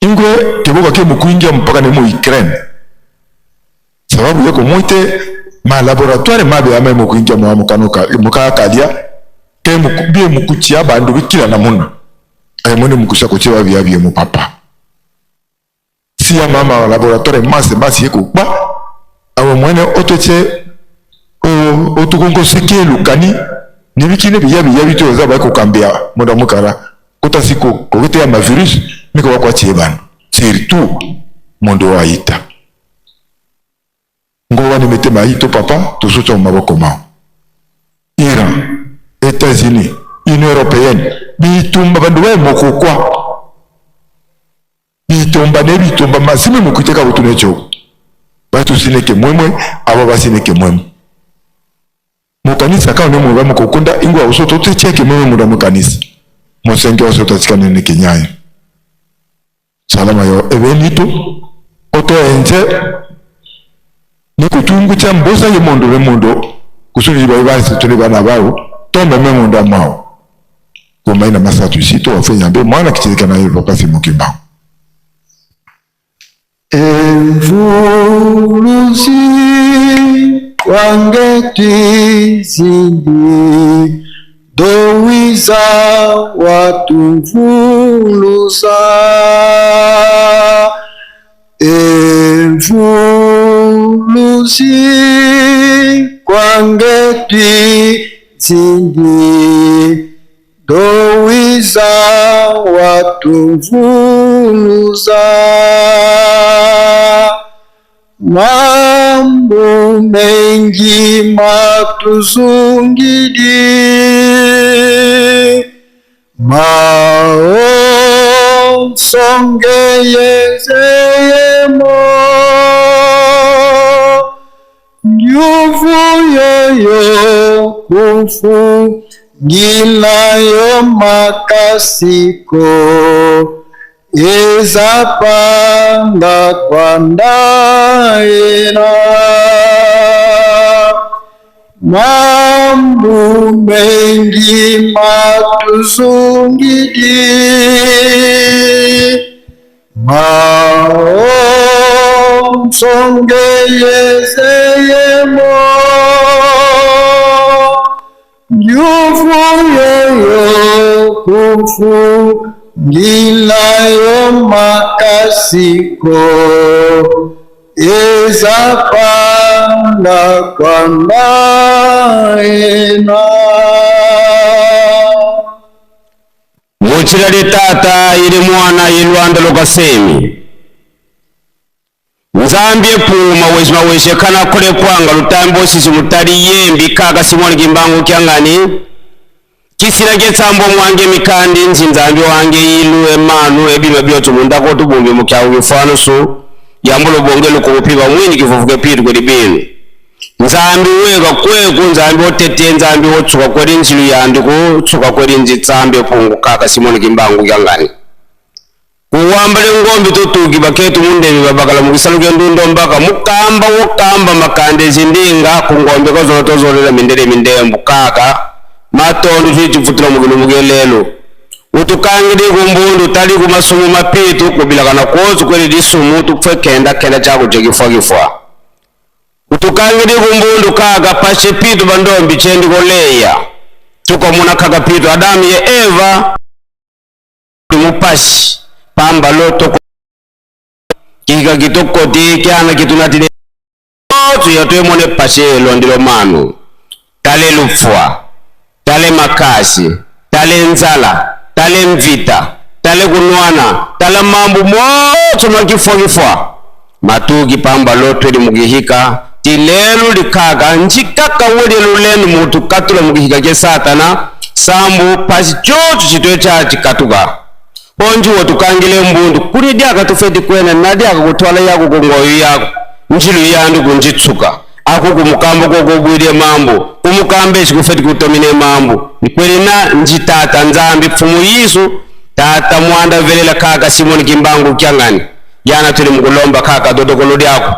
Ingwe teboka ke mukuingia mpaka nemo Ukraine. Sababu yako mwite ma laboratoire mabe ame mukuingia muka kalia ke mukubie mukuchia bandu bikila namuna. Aye mwene mukusha kuchewa bia mu papa. Si ya mama laboratoire masi yeko kwa awe mwene otoche otukongo seke lukani Nibikine biya bito za ba ko kambia moda mukara kota siko ko ya ma virus miko wakwa chebana surtout mondo waita ngo wani mete maito papa to soto maboko mao Iran États-Unis Union européenne bitumba bandu wa mokokwa bitumba ne bitumba masime mukuteka butunecho batu sineke mwemwe abo basineke mwemwe mukanisa kana mu ba mukokunda ingwa usoto tucheke mwemwe muda mukanisa musenge usoto tsikane kinyayo salama yo ebenito oto enje ni kutungu cha mbosa ye mondo kusuri basi tuli bana bao tombe memondo amao kwa ina masatu sito wafanya mbe mwana kichirika na hivyo kasi mukimba Evolusi wangeti zindi dowiza watumvulusa Evolusi wangeti zindi dowiza watumvulusa mambo mengi matuzungidi mao songeyezeyemo nyuvu yoyo kufu ngilayo makasiko ezapanga kwandaena mambo mengi matuzungidi mao msongeyezeyemo nyuvu yoyo kufu ngilayo makasiko ezapanga kwandaena Muchira tata ili mwana yilwanda lokasemi Nzambye puma wezima weshekana kule kwanga lutambo sisi mutali yembi kaka simoni kimbangu kyangani kisira getsambo mwange mikandi nzinzambye wange ilu emanu ebime byoto mundako tubumbi mukyawu bifano so yambulo bongelo kupiba mwini kifufuke pitu kwe libinu nzambi wega kweku nzambi otete nzambi otsuka kweli nzilu yandiku tsuka kweli nzitsambe pungu kaka simoni kimbangu kyangani kuwambale ngombi tutuki baketu mundebi babakala mukisaluke ndundo mbaka mukamba wokamba makande zindinga kungombe kozolotozolera mindembu kaka matondo chichifutira mugino mugelelo utukangide kumbundu tali kumasumu mapitu kubilakana kozu kweli disumu tukfe kenda chako chekifwa utukangide kumbundu kaka pashe pitu bandombi chendi koleya tuko muna kaka pitu Adamu ye Eva mupashi pamba loto kika kitokoti kyana kitunatile otu yatuye mone pashe londilo manu tale lufwa tale makasi tale nzala tale mvita tale kunwana tale mambu moto makifwa matuki pamba loto ili mugihika tilelu likaka njikaka wele lulenu mutu katula mugihika ke satana sambu pasi chocho chitoe chachi katuka onju wotukangile mbundu kuri diaka tufeti kwene na diaka kutwala yako kungoyo yako njilu yandu kunjitsuka aku kumukambo kogobwire mambo kumukambe chikufeti kutomine mambo nikweli na njitata nzambi fumu yisu tata mwanda velela kaka simoni kimbangu kyangani yana tuli mkulomba kaka dodokolo yako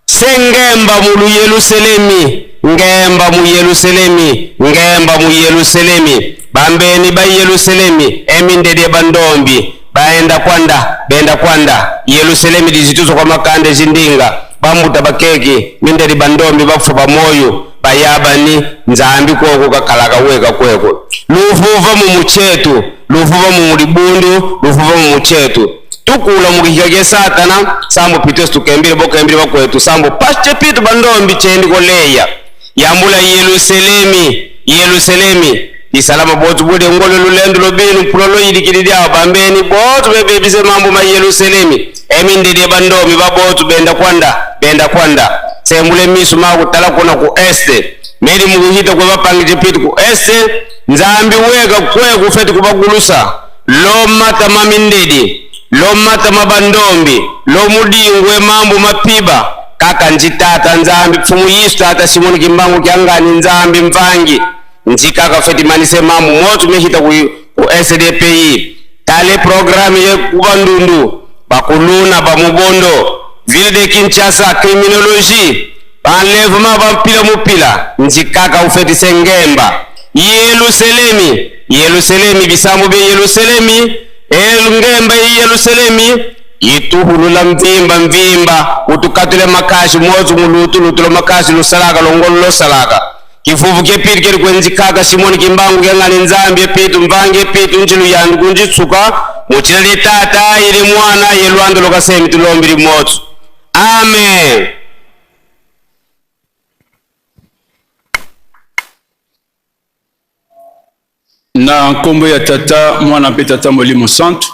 sengemba mulu Yerusalemi ngemba mu Yerusalemi ngemba mu Yerusalemi bambeni ba Yerusalemi emindede bandombi baenda kwanda Yerusalemi dizituzo kwa makande zindinga bamuta bakeki mindede bandombi bafu bamoyo bayabani nzambi koko kakalaka weka kweko luvuva mu muchetu luvuva mu libundu luvuva mu muchetu tukula mukihage satana sambo pitos tukembire bokembire bakwetu sambo pache pitu bandombi chendi koleya yambula Yerusalemi Yerusalemi isalama botu bude ngolo lulendo lobinu pulolo yidikiridi abambeni botu bebebise mambo ma Yerusalemi emindidi bandomi babotu benda kwanda sembule misu maku tala kuna ku este meri mukuhita kwa bapangije pitu ku este nzambi wega kwe kufeti kubagulusa lo mata mamindidi lo mata mabandombi lo mudingwe mambo mapiba kaka njitata nzambi fumu yisu tata simoni kimbangu kiangani nzambi mvangi njikaka feti manise mambo motu mehita ku SDPI tale programu ye kubandundu bakuluna bamubondo ville de Kinshasa criminologie enlèvement bampila mupila njikaka ufeti sengemba Yerusalemi bisambu be Yerusalemi ngemba Yerusalemi ituhulula mvimba utukatule makashi mozu mulutu makashi lusalaka longolo salaka kifuvu kepiri keri kwenzikaka simoni kimbangu kengani nzambi epitu mvange epitu njilu yandu kunjitsuka muchina li tata ili mwana yelwando lokasemi tulombili motu amen. Na nkombo ya tata mwana pe tata Molimo Santu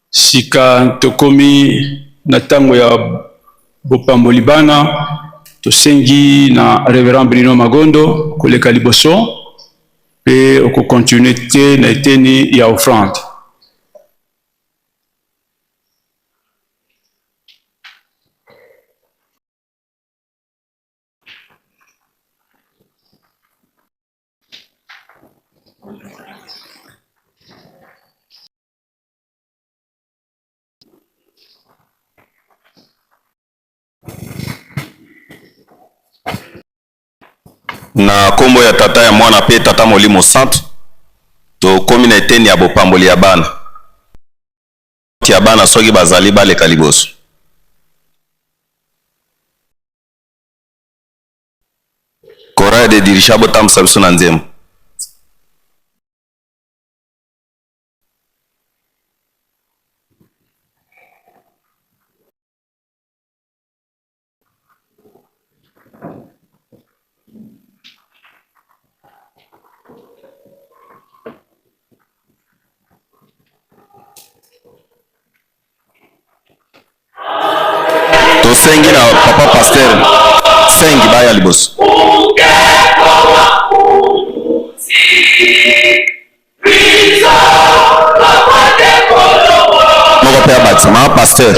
sika tokomi na tango ya bopamboli bana tosengi na Reverend Bruno Magondo koleka liboso pe oko continuité na eteni ya offrande. Na kombo ya tata ya mwana pe tata Molimo Santu to komi na eteni ya bopamboli ya bana soki bazali baleka liboso. Kora de dirisha botambusa biso na nzembo. Sengi na papa pasteur sengi baya liboso moko pe abatima pasteur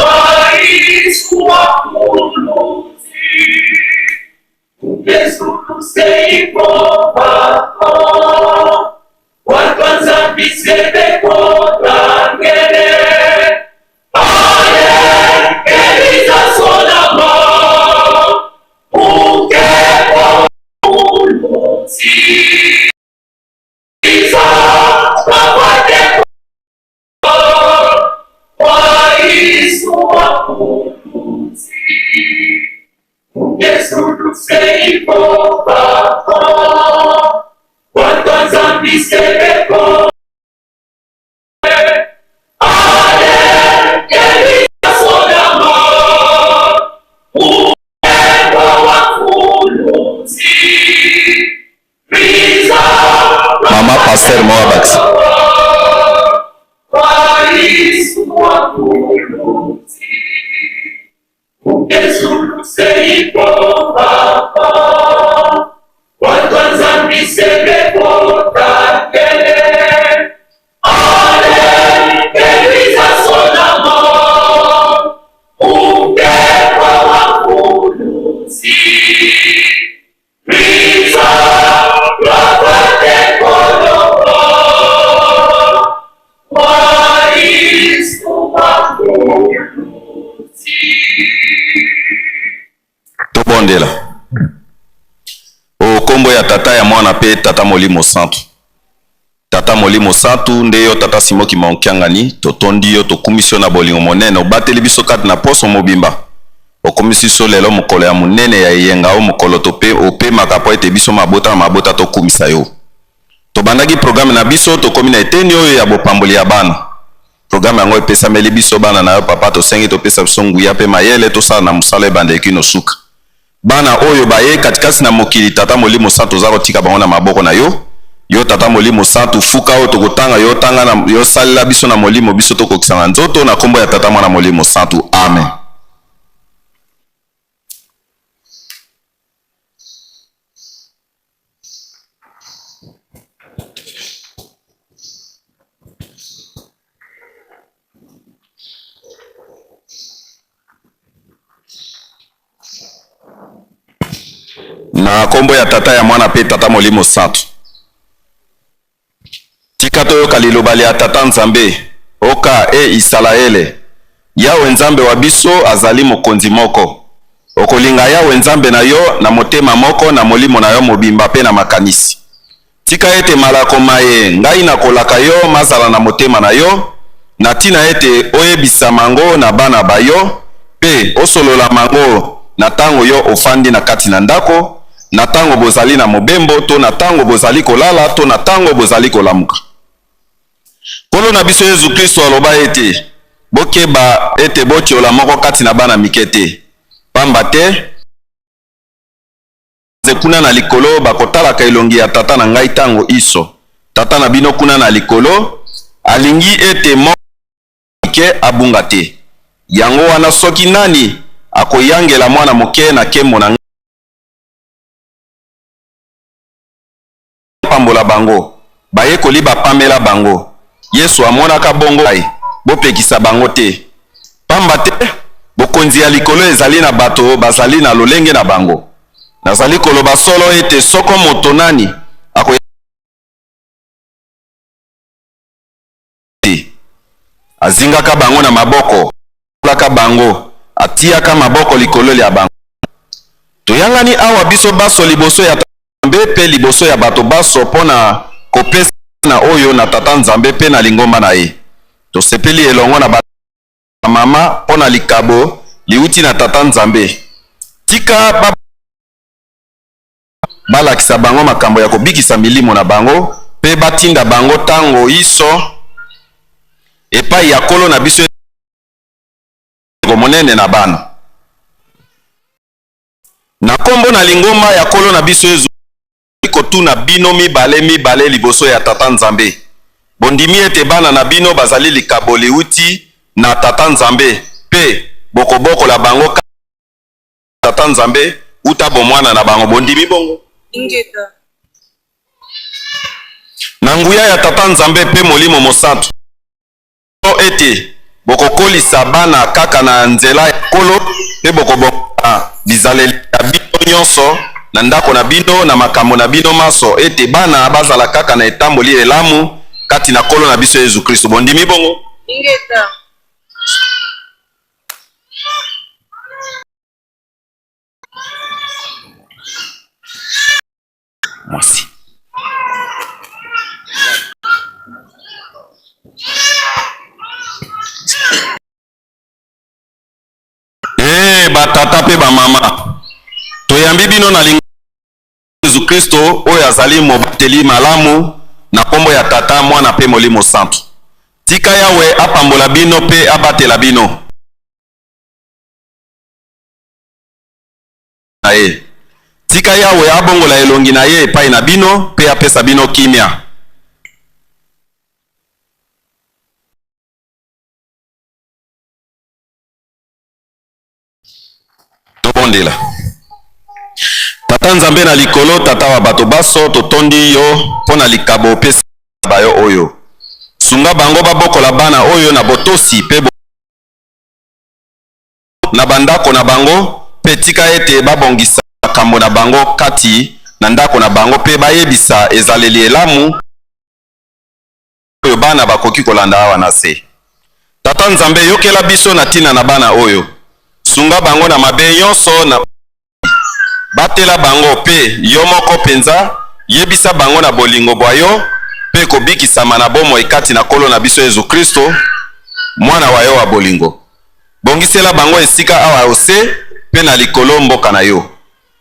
Mama pasteur Moabati tobondela o kombo ya tata ya mwana pe tata Molimo Santu. Tata Molimo Santu nde yo tata Simoki Monkiangani totondi yo tokumisio na bolingo monene obateli biso kati na poso mobimba okomisi so lelo mokolo ya munene ya yenga o mokolo tope opemaka po ete biso mabota tokumisa yo. Tobandaki programme na biso tokomi na eteni oyo ya bopamboli ya bana. Programme yango epesameli biso bana na yo papa tosengi topesa biso nguya pe mayele tosala na mosala ebandeki no suka. bana oyo baye katikasi na mokili tata molimo santu oza kotika bango na maboko na yo. Yo tata molimo santu fuka oyo tokotanga yo tanga na yo salela biso na molimo biso tokokisanga nzoto na kombo ya tata mwana molimo santu. Amen. Na kombo ya tata ya mwana pe tata molimo santu. Tika toyoka liloba ya tata nzambe oka Isalaele. Yawe nzambe wa biso azali mokonzi moko. Okolinga yawe nzambe na yo na motema moko na molimo na yo mobimba pe na makanisi. Tika ete malako maye ngai na kolaka yo mazala na motema na yo. Na tina ete oyebisa mango na bana bayo pe osolola mango na tango yo ofandi na kati na ndako. Na tango bozali na mobembo to na tango bozali kolala to na tango bozali kolamuka. Kolo na biso Yesu Kristo aloba ete bokeba ete botiola moko kati na bana mikete. Pamba te zekuna na likolo bakotalaka elongi ya tata na ngai tango iso. Tata na bino kuna na likolo alingi ete moko ke abunga te. Yango wana soki nani akoyangela mwana moke na kembo na pambola bango baye koliba pamela bango. Yesu amonaka bongo ai bopekisa bango te. Pamba te bokonzi ya likolo ezali na bato bazali na lolenge na bango. Nazali koloba solo ete soko moto nani akoya azingaka bango na maboko laka bango atiaka maboko likolo ya bango. Toyangani awa biso baso liboso ya nzambe pe liboso ya bato baso pona kopesa na oyo na tata nzambe pe na lingomba na ye. Tosepeli elongo na mama pona likabo liuti na tata nzambe. Tika balakisa bango makambo ya kobikisa milimo na bango pe batinda bango tango iso epai ya kolo na biso monene na bana. Na kombo na lingomba ya kolo na biso Yesu kotuna bino mibale liboso ya tata nzambe. Bondimi ete bana na bino bazali likabo liuti na tata nzambe pe bokoboko la bango tata nzambe uta bomwana na bango. Bondimi bongo ingeta na nguya ya tata nzambe pe molimo mosantu ete bokokolisa bana kaka na nzela ya kolo pe bokoboka bizaleli ya bino nyonso na ndako na bino na makambo na bino maso ete bana bazala kaka na etamboli elamu kati na kolo na biso Yesu Kristo. Bondimi bongo ingeta mwasi batata pe bamama toyambi bino na linga Yesu Kristo oyo azali mobateli malamu na kombo ya tata mwana pe molimo santu. Tika yawe apambola bino pe abatela bino na ye. Tika yawe abongola elongi na ye epai na bino pe apesa bino kimia. Tobondela tata nzambe na likolo tata wa bato baso totondi yo pona likabo opesa bayo oyo. Sunga bango babokola bana oyo na botosi pe na bandako na bango pe tika ete babongisa makambo na bango kati na ndako na bango pe bayebisa ezaleli elamu oyo bana bakoki kolanda awa na se. Tata nzambe yokela biso na tina na bana oyo. Sunga bango na mabe nyonso na batela bango pe yo moko penza yebisa bango na bolingo bwayo pe kobikisama na bomo ekati na kolo na biso Yesu Kristo mwana wa yo wa bolingo. Bongisela bango esika awa ose pe na likolo mboka na yo.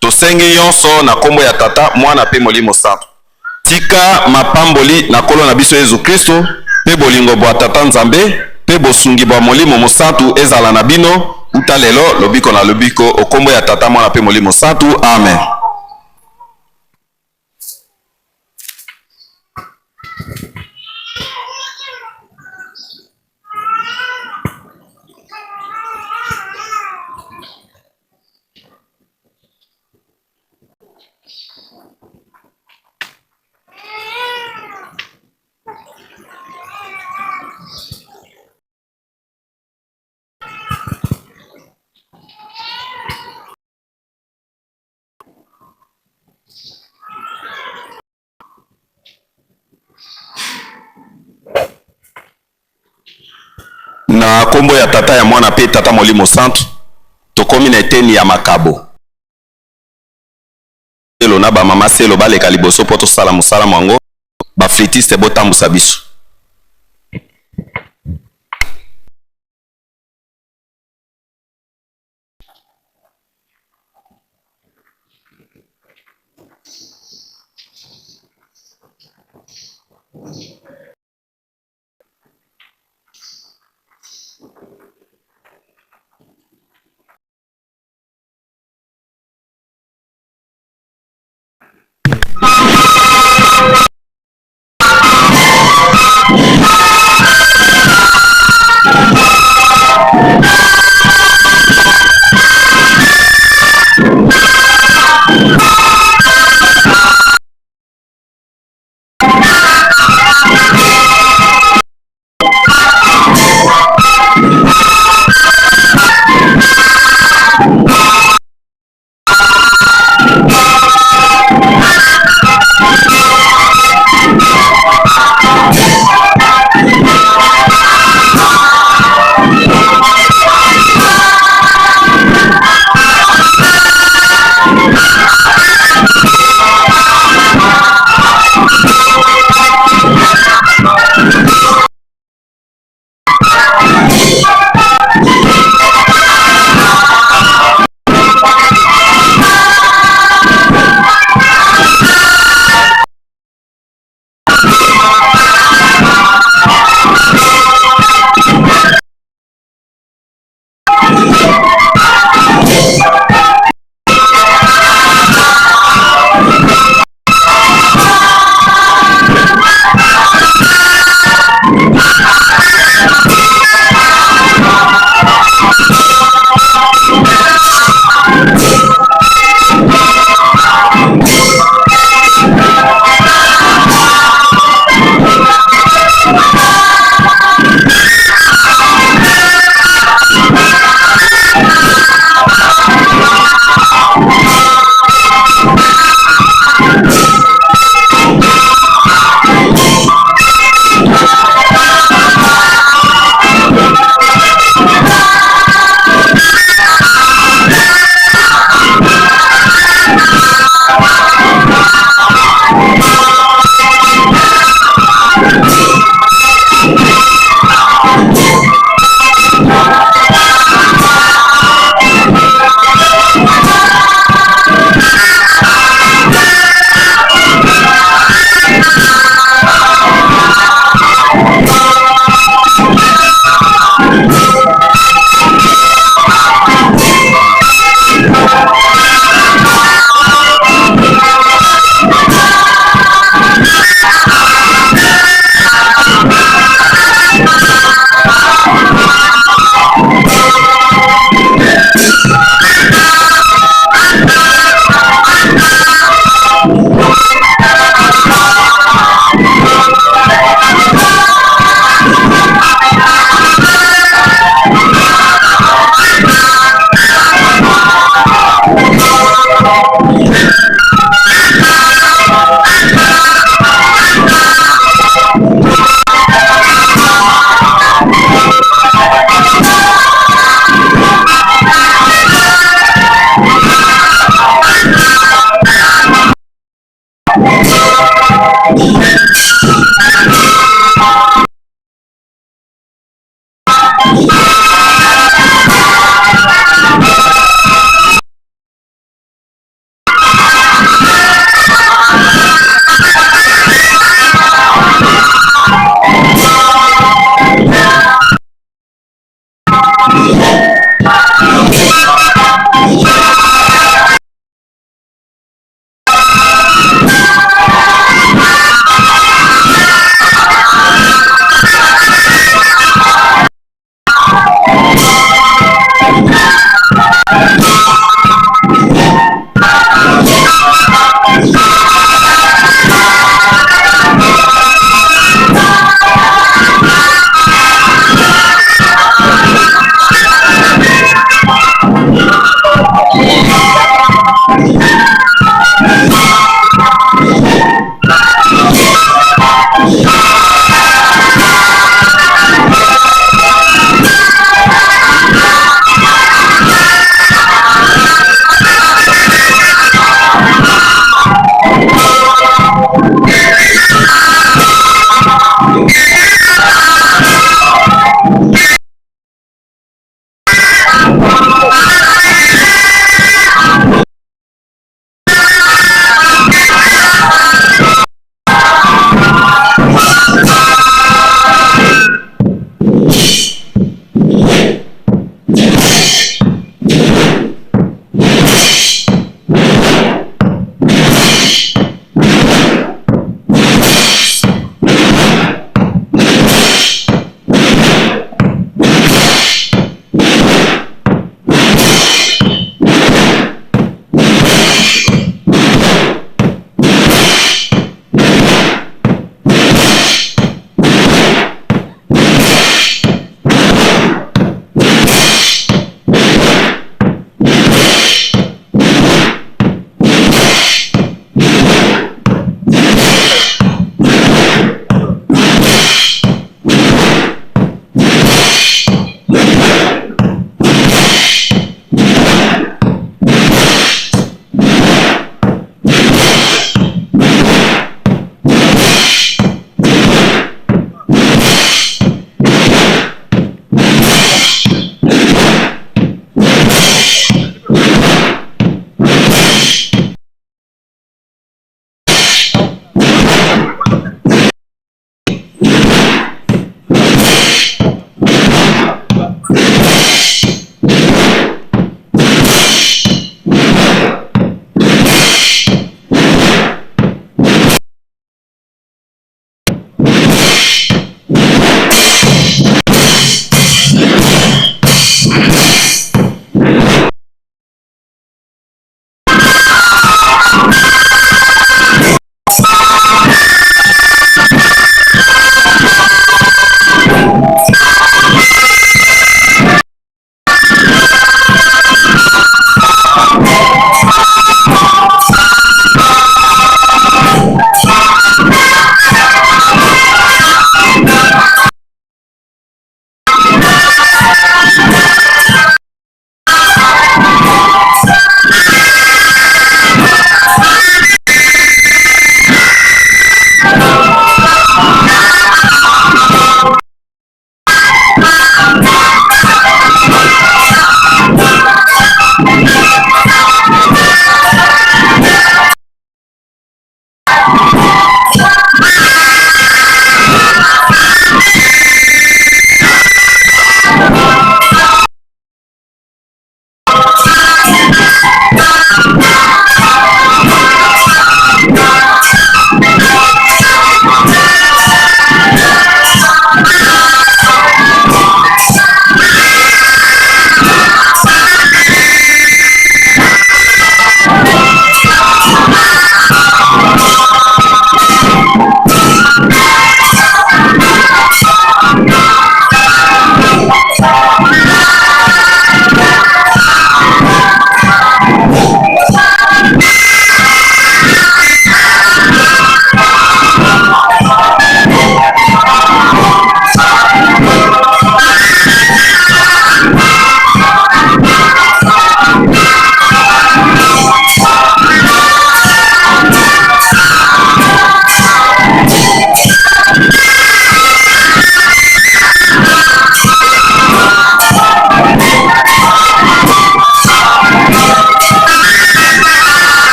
Tosengi nyonso na kombo ya tata mwana pe molimo santu. Tika mapamboli na kolo na biso Yesu Kristo pe bolingo bwa tata nzambe pe bosungi bwa molimo mosantu ezala na bino uta lelo lobiko na lobiko okombo ya tata mwana pe molimo santu amen. Na kombo ya tata ya mwana pe tata molimo santu tokomi na eteni ya makabo elo na ba mama selo baleka liboso po tosala mosala mwango ba flitiste botambusa biso.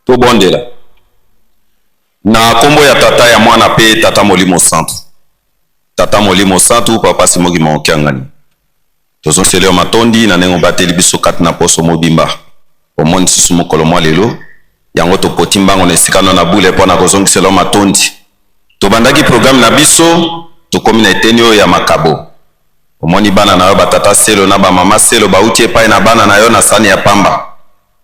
tobondela na kombo ya tata ya mwana pe tata Molimo Santu. Tata Molimo Santu papa Simoki Maokiangani. Tozonseleo matondi na nengo bateli biso kati na poso mobimba. Omoni susu mokolo mwa lelo yango topoti mbango na esika na bule pona kozongiselo matondi. Tobandaki programme na biso tokomi na eteni oyo ya makabo. Omoni bana na yo batata selo na ba mama selo bauti epai na bana na yo na sani ya pamba.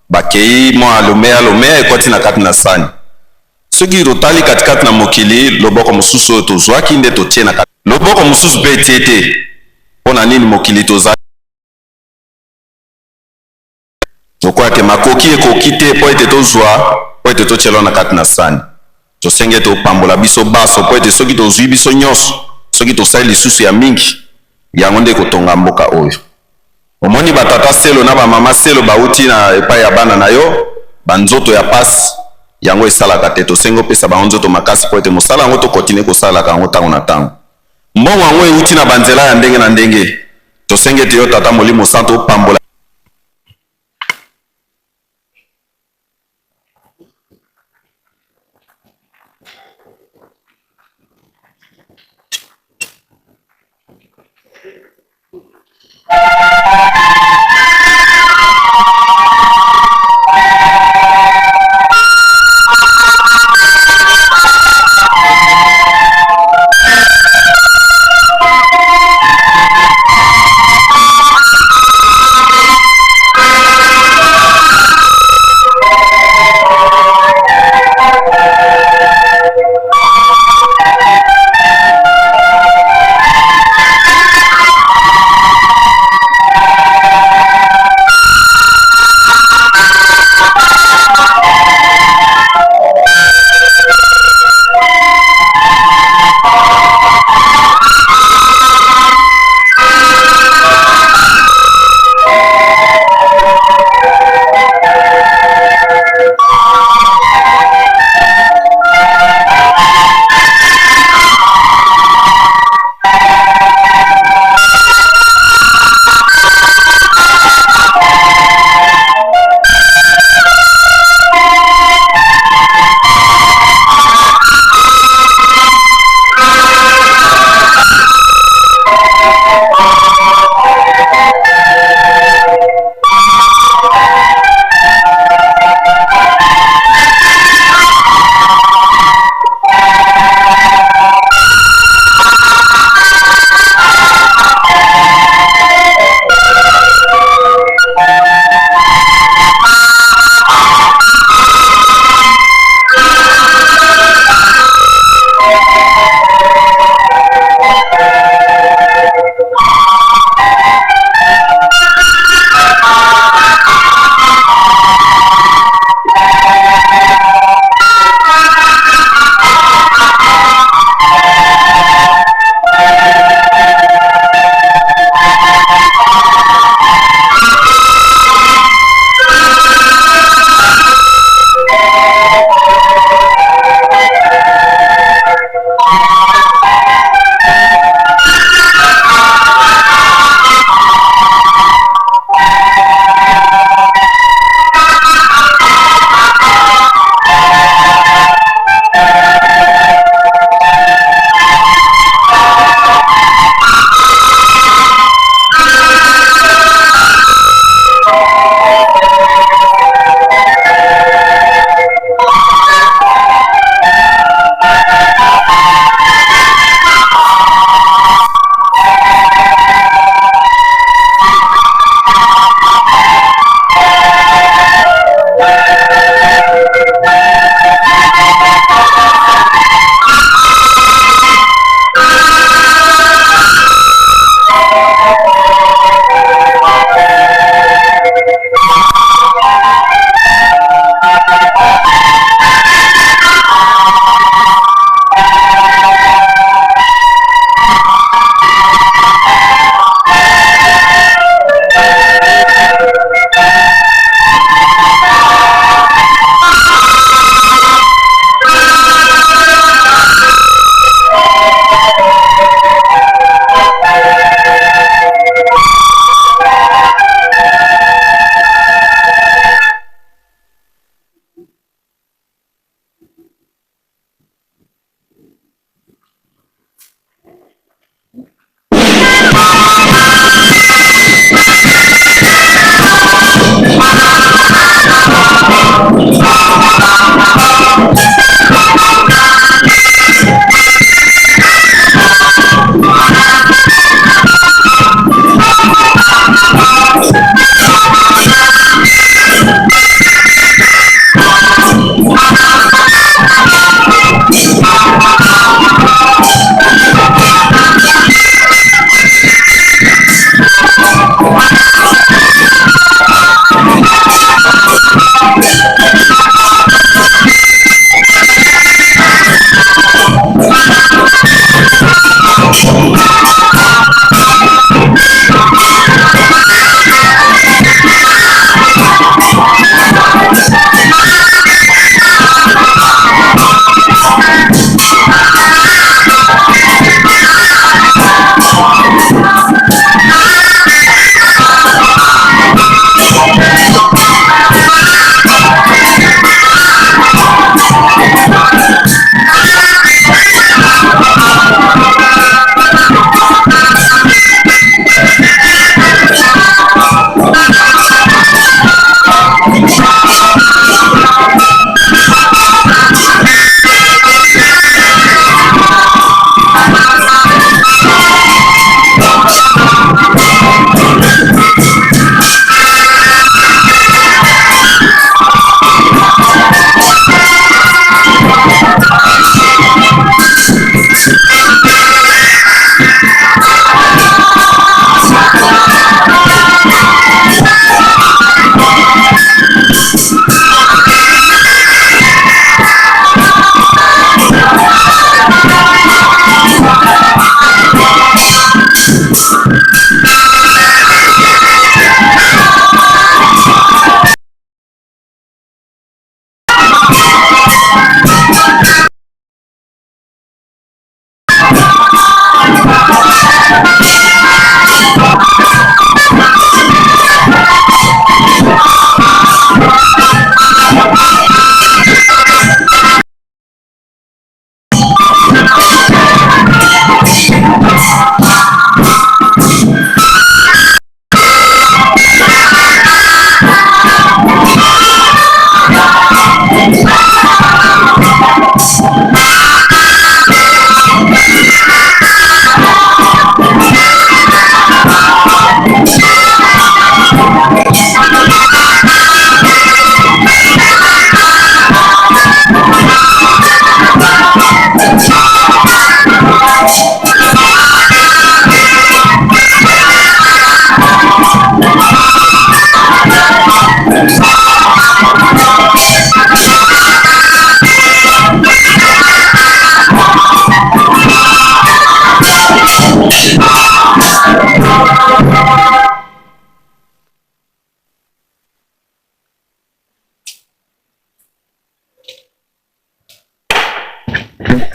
Bakei mwa alomea ekoti na kati na sani. Soki rotali katikati na mokili loboko mususu oyo tozwaki nde totie na kati. Loboko mususu pe etie te. Pona nini mokili tozali. Tokwake makoki ekoki te po ete tozwa po ete totielo na kati na sani. Tosenge topambola biso baso po ete soki tozwi biso nyonso soki tosali lisusu ya mingi yango nde kotonga mboka oyo. Omoni batata selo na ba mama selo bauti na epai ya bana na yo banzoto ya pasi yango esalaka te tosengo pesa ba nzoto makasi po ete mosala yango to continue kosala kango tango na tango. Mbongo yango euti na banzela ya ndenge na ndenge tosenge te yo tata Molimo Santu pambola.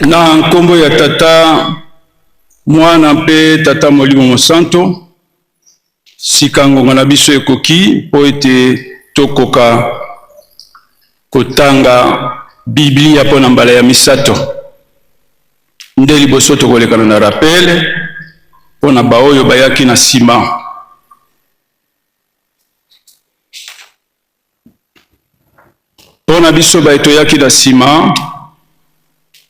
Na nkombo ya tata mwana mpe tata molimo mosanto sika ngonga na biso ekoki po ete tokoka kotanga biblia mpo na mbala ya misato nde liboso tokolekana na rappel mpo na baoyo bayaki na nsima. Mpo na biso baye toyaki na nsima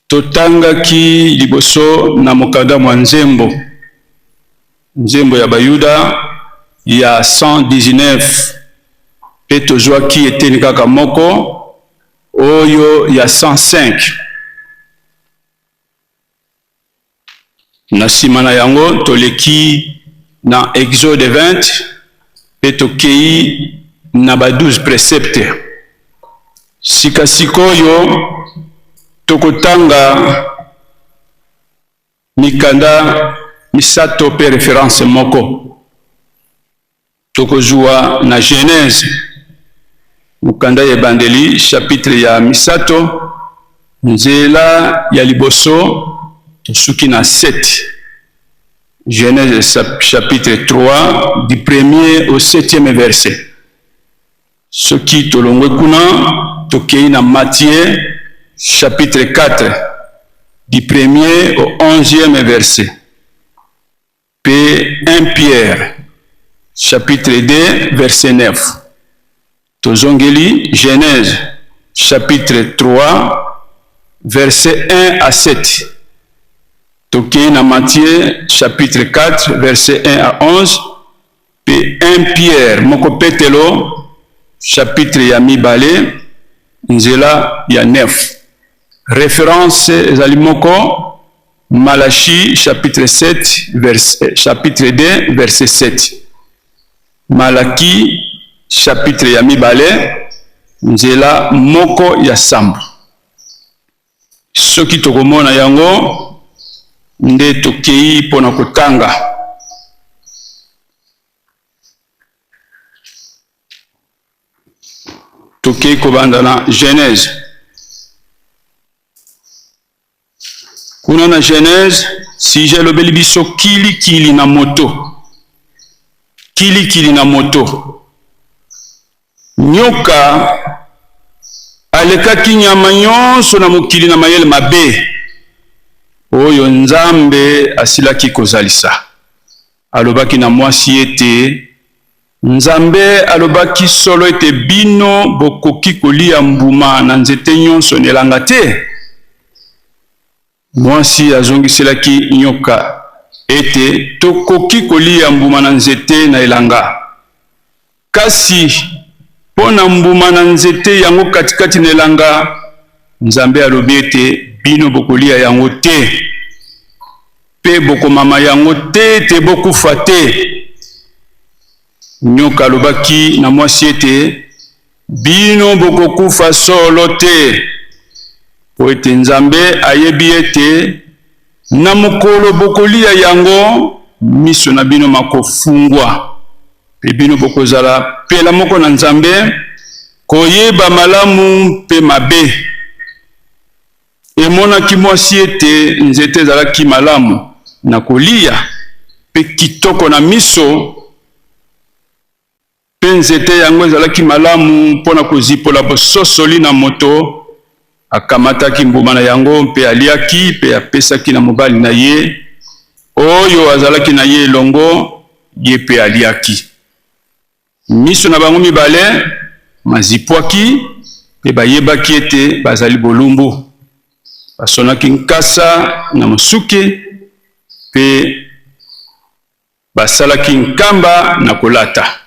totangaki liboso na mokanda mwa nzembo ya bayuda ya 119 pe tozwaki eteni kaka moko oyo ya 105. Na nsima na yango toleki na Exode 20 pe tokei na ba 12 préceptes. Sikasikoyo tokotanga mikanda misato pe référence moko. Tokozwa na Genèse mukanda ya bandeli chapitre ya misato nzela ya liboso tosuki na 7. Genèse chapitre 3 du 1er au 7e verset. Soki tolongwe kuna tokei na Matthieu chapitre 4 du 1er au 11e verset. P 1 Pierre chapitre 2 verset 9. Tozongeli Genèse chapitre 3 verset 1 à 7. Tokei na Matthieu chapitre 4 verset 1 à 11. P 1 Pierre moko petelo chapitre ya mibale nzela ya 9. Référence ezali moko Malachie chapitre 7 chapitre 2 verset 7. Malaki chapitre ya mibale nzela moko ya sambo. Soki tokomona yango nde tokei pona kotanga. Tokei kobanda na Genèse. Kuna na Genèse si jalobeli biso kili kili na moto. Kili kili na moto. Nyoka alekaki nyama nyonso na mokili na mayele mabe. Oyo Nzambe asilaki kozalisa. Alobaki na mwasi ete Nzambe alobaki solo ete bino bokoki kolia mbuma na nzete nyonso nelanga te. Mwasi azongiselaki nyoka ete tokoki kolia mbuma na nzete na elanga. Kasi pona mbuma na nzete yango katikati na elanga, Nzambe alobi ete bino bokolia yango te. Pe bokomama yango te bokufa te. Nyoka alobaki na mwasi ete bino bokokufa solo te. Po ete Nzambe ayebi ete na mokolo bokolia yango, miso na bino makofungwa. Pe bino bokozala pela moko na Nzambe, koyeba malamu pe mabe. Emonaki mwasi ete nzete ezalaki malamu na kolia, pe kitoko na miso, pe nzete yango ezalaki malamu mpona kozipola bososoli na moto. Akamataki mbuma na yango mpe aliaki, pe apesaki na mobali na ye oyo azalaki na ye elongo, ye pe aliaki. Miso na bango mibale mazipwaki, pe bayebaki ete bazali bolumbu. Basonaki nkasa na mosuke, pe basalaki nkamba na kolata.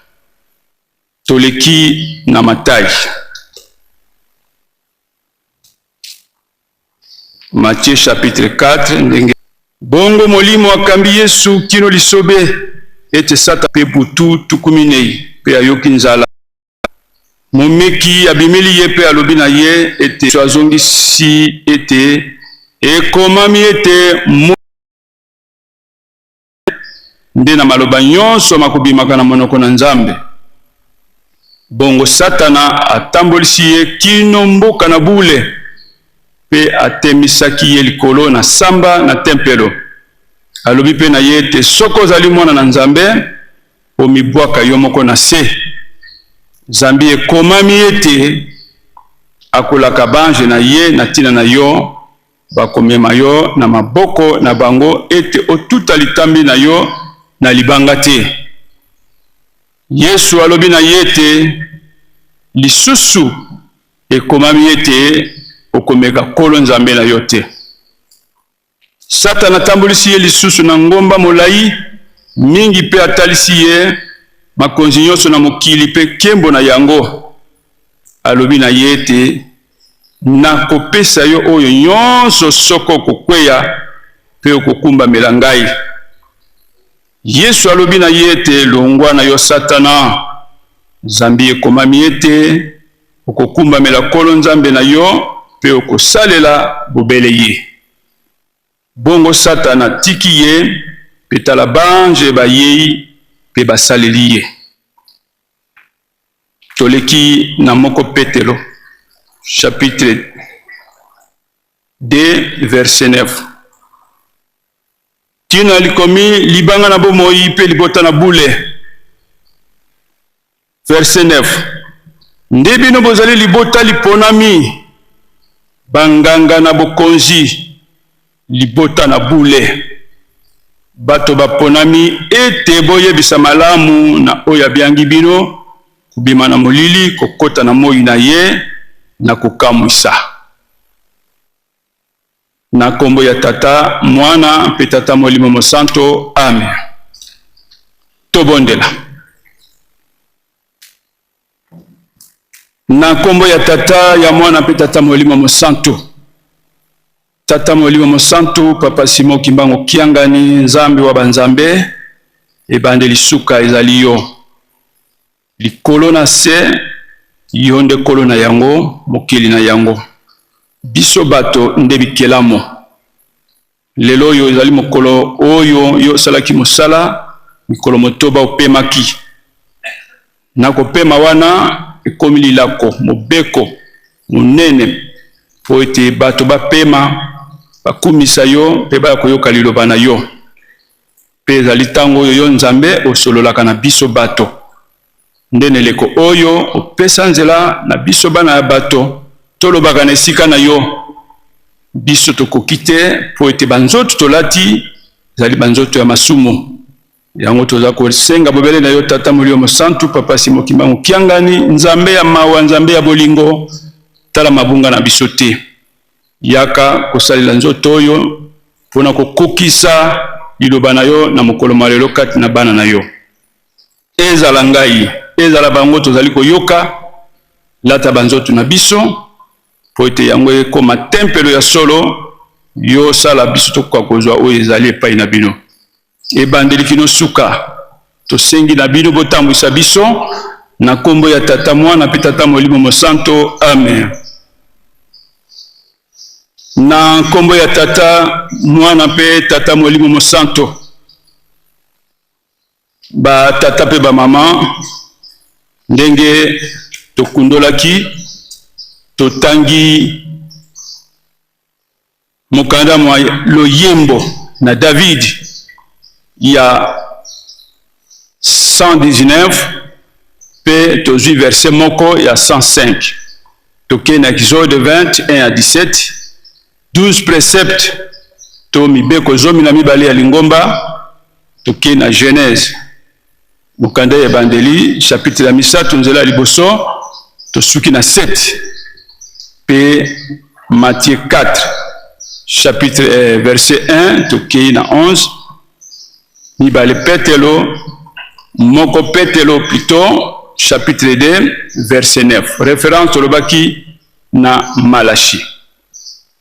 Toleki na Matayi. Matthieu chapitre 4 ndenge. Bongo molimo akambi Yesu kino lisobe ete sata pe butu tukuminei pe ayoki nzala. Momeki abimeli ye pe alobi na ye ete azongisi ete ekomami ete nde na maloba nyonso makobimaka na monoko na Nzambe. Bongo Satana atambolisi ye kino mboka na bule, pe atemisaki ye likolo na samba na tempelo. Alobi pe na ye ete soko ozali mwana na Nzambe, omibwaka yo moko na se. Nzambe ekomami ete akolaka bange na ye na tina na yo, bakomema yo na maboko na bango ete otuta litambi na yo na libanga te. Yesu alobi na ye ete lisusu ekomami ete okomeka kolo Nzambe na yo te. Satana tambulisi ye lisusu na ngomba molai mingi, pe atalisi ye makonzi nyonso na mokili pe kembo na yango. Alobi na ye ete nakopesa yo oyo nyonso soko okokweya pe okokumbamela ngai. Yesu alobi na ye ete longwa na yo Satana, Nzambe ekomami ete okokumbamela kolo Nzambe na yo pe okosalela bobele ye. Bongo Satana tiki ye, pe tala bange bayei pe basaleli ye. Toleki na moko Petelo chapitre 2 verset 9. Tina likomi libanga na bomoi pe libota na bule. Verset 9. Nde bino bozali libota liponami, banganga na bokonzi libota na bule. Bato baponami ete boyebisa malamu na oyo abiangi bino, kubima na molili, kokota na moi na ye, na kokamwisa. Na kombo ya Tata, Mwana, pe Tata Molimo Mosanto. Amen. Tobondela. Na kombo ya Tata, ya Mwana, pe Tata Molimo Mosanto. Tata Molimo Mosanto, Papa Simon Kimbango Kiangani, Nzambe wa banzambe, ebande lisuka ezali yo. Likolo na se, yonde kolo na yango, mokili na yango. Biso bato nde bikelamo. Lelo yo ezali mokolo oyo yo salaki mosala, mikolo motoba opemaki. Nako pema wana ekomi lilako, mobeko, monene, po ete bato bapema, bakumisa yo mpe bakoyoka liloba na yo mpe ezali ntango oyo yo nzambe osololaka na biso bato nde na eleko oyo opesa nzela na biso bana ya bato tolobaka na esika na yo biso tokoki te mpo ete banzoto tolati ezali banzoto ya masumu yango toza kosenga bobele na yo tata molimo mosantu papa simoki mbangu kiangani nzambe ya mawa nzambe ya bolingo tala mabunga na biso te yaka kosalela nzoto oyo mpona kokokisa liloba na yo na mokolo malelo kati na bana na yo ezala ngai ezala bango tozali koyoka lata banzoto na biso po ete yango ekoma tempelo ya solo yo sala biso tokoka kozwa oyo ezali epai na bino ebandeli kino suka tosengi na bino botambwisa biso na kombo ya tata mwana mpe tata molimo mosanto amen. Na kombo ya tata mwana mpe tata molimo mosanto ba tata pe ba mama ndenge tokundolaki totangi mokanda mwa loyembo na David ya 119 pe tozwi verset moko ya 105 toke na Exode 21 à 17 12 préceptes to mibeko zomi na mibale ya lingomba toke na Genèse mokanda ya bandeli chapitre ya misato nzela ya liboso tosuki na 7 pe Matthieu 4 chapitre verset 1 toke na 11 mibale petelo moko petelo plutôt chapitre 2 verset 9 référence tolobaki na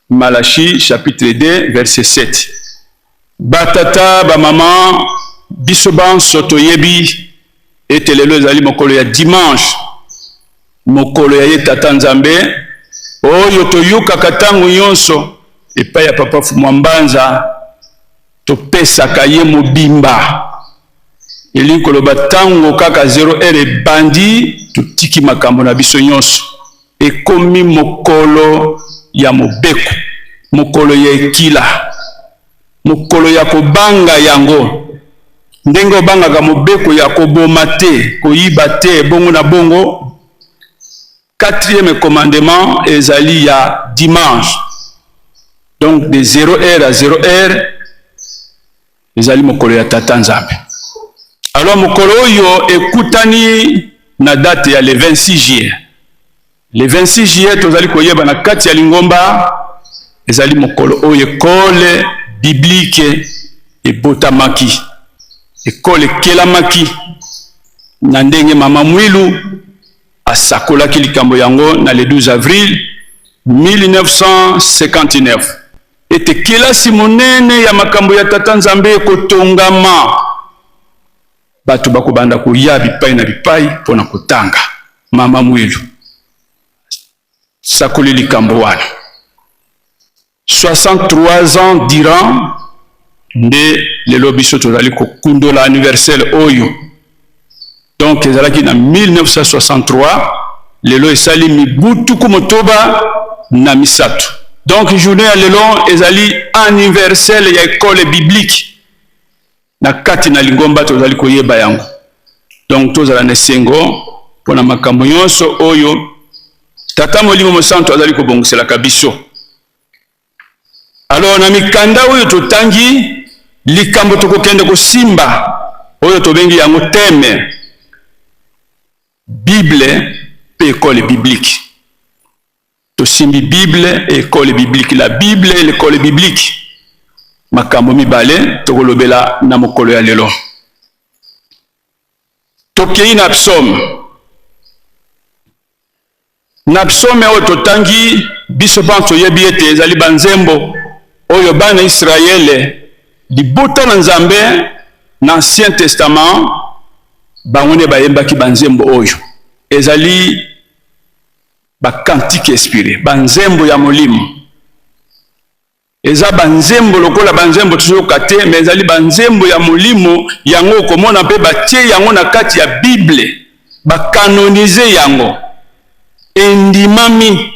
Malachi chapitre 2 verset 7 batata ba mama biso banso toyebi ete lelo ezali mokolo ya dimanche mokolo ya ye tata nzambe oyo toyokaka ntango nyonso epai ya papa Fumwambanza topesaka ye mobimba elingi koloba ntango kaka 0 ebandi totiki makambo na biso nyonso ekomi mokolo ya mobeko mokolo ya ekila mokolo ya kobanga yango ndenge obangaka mobeko ya koboma te koyiba te bongo na bongo 4e commandement ezali ya dimanche donc de 0h à 0h ezali mokolo ya tata nzambe alors mokolo oyo ekutani na date ya le 26 juillet le 26 juillet tozali koyeba na kati ya lingomba ezali mokolo oyo ekole biblique ebotamaki ekole ekelamaki na ndenge mama mwilu asakolaki likambo yango na le 12 avril 1959 ete kelasi monene ya makambo ya tata nzambe ekotongama bato bakobanda koya bipai na bipai mpona kotanga mama mwilu sakoli likambo wana 63 ans durant nde lelo biso tozali kokundola anniversaire oyo donc ezalaki na 1963 lelo esali mibutuku motoba na misato donc journée ya lelo ezali anniversaire ya école biblique na kati na lingomba tozali koyeba yango donc tozala na esengo mpona makambo nyonso oyo tata molimo mosantu azali kobongiselaka biso alors na mikanda oyo totangi likambo tokokende kosimba oyo tobengi yango teme Bible pe école biblique tosimbi Bible et école biblique la Bible et l'école biblique makambo mibale tokolobela na mokolo ya lelo tokei na psaume oyo totangi biso mpa toyebi ete ezali banzembo oyo bana Israele libota na nzambe na Ancien Testament bango nde bayembaki banzembo oyo ezali bakantike inspiré banzembo ya molimo eza banzembo lokola banzembo tozoyoka te mais ezali banzembo ya molimo yango okomona mpe batie yango na kati ya Bible bakanonize yango endimami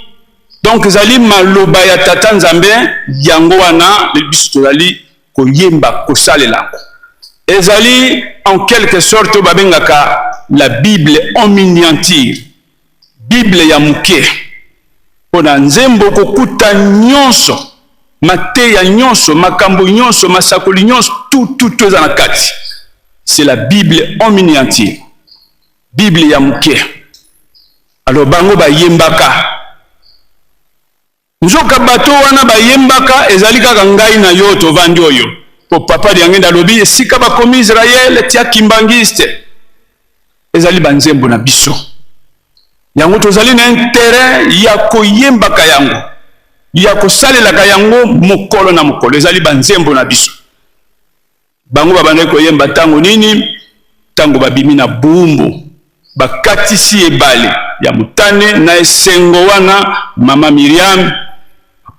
Donc ezali maloba ya tata nzambe yango wana biso tozali koyemba kosalela. Ezali en quelque sorte babengaka la Bible en miniature. Bible ya muke. Pona nzembo kokuta nyonso, mateya nyonso, makambo nyonso, masakoli nyonso, tout eza na kati. C'est la Bible en miniature. Bible ya muke. Alors bango ba yembaka. Nzoka bato wana ba yembaka ezali kaka ngai na yo tovandi oyo. Po papa di angenda lobi esika bakomi Israel tia kimbangiste. Ezali banzembo na biso. Yango tozali na intérêt ya koyembaka yango. Ya kosalelaka yango mokolo na mokolo. Ezali banzembo na biso. Bango babandaki koyemba tango nini? Tango babimi na bumbu. Bakatisi ebale ya mutane na esengo wana mama Miriam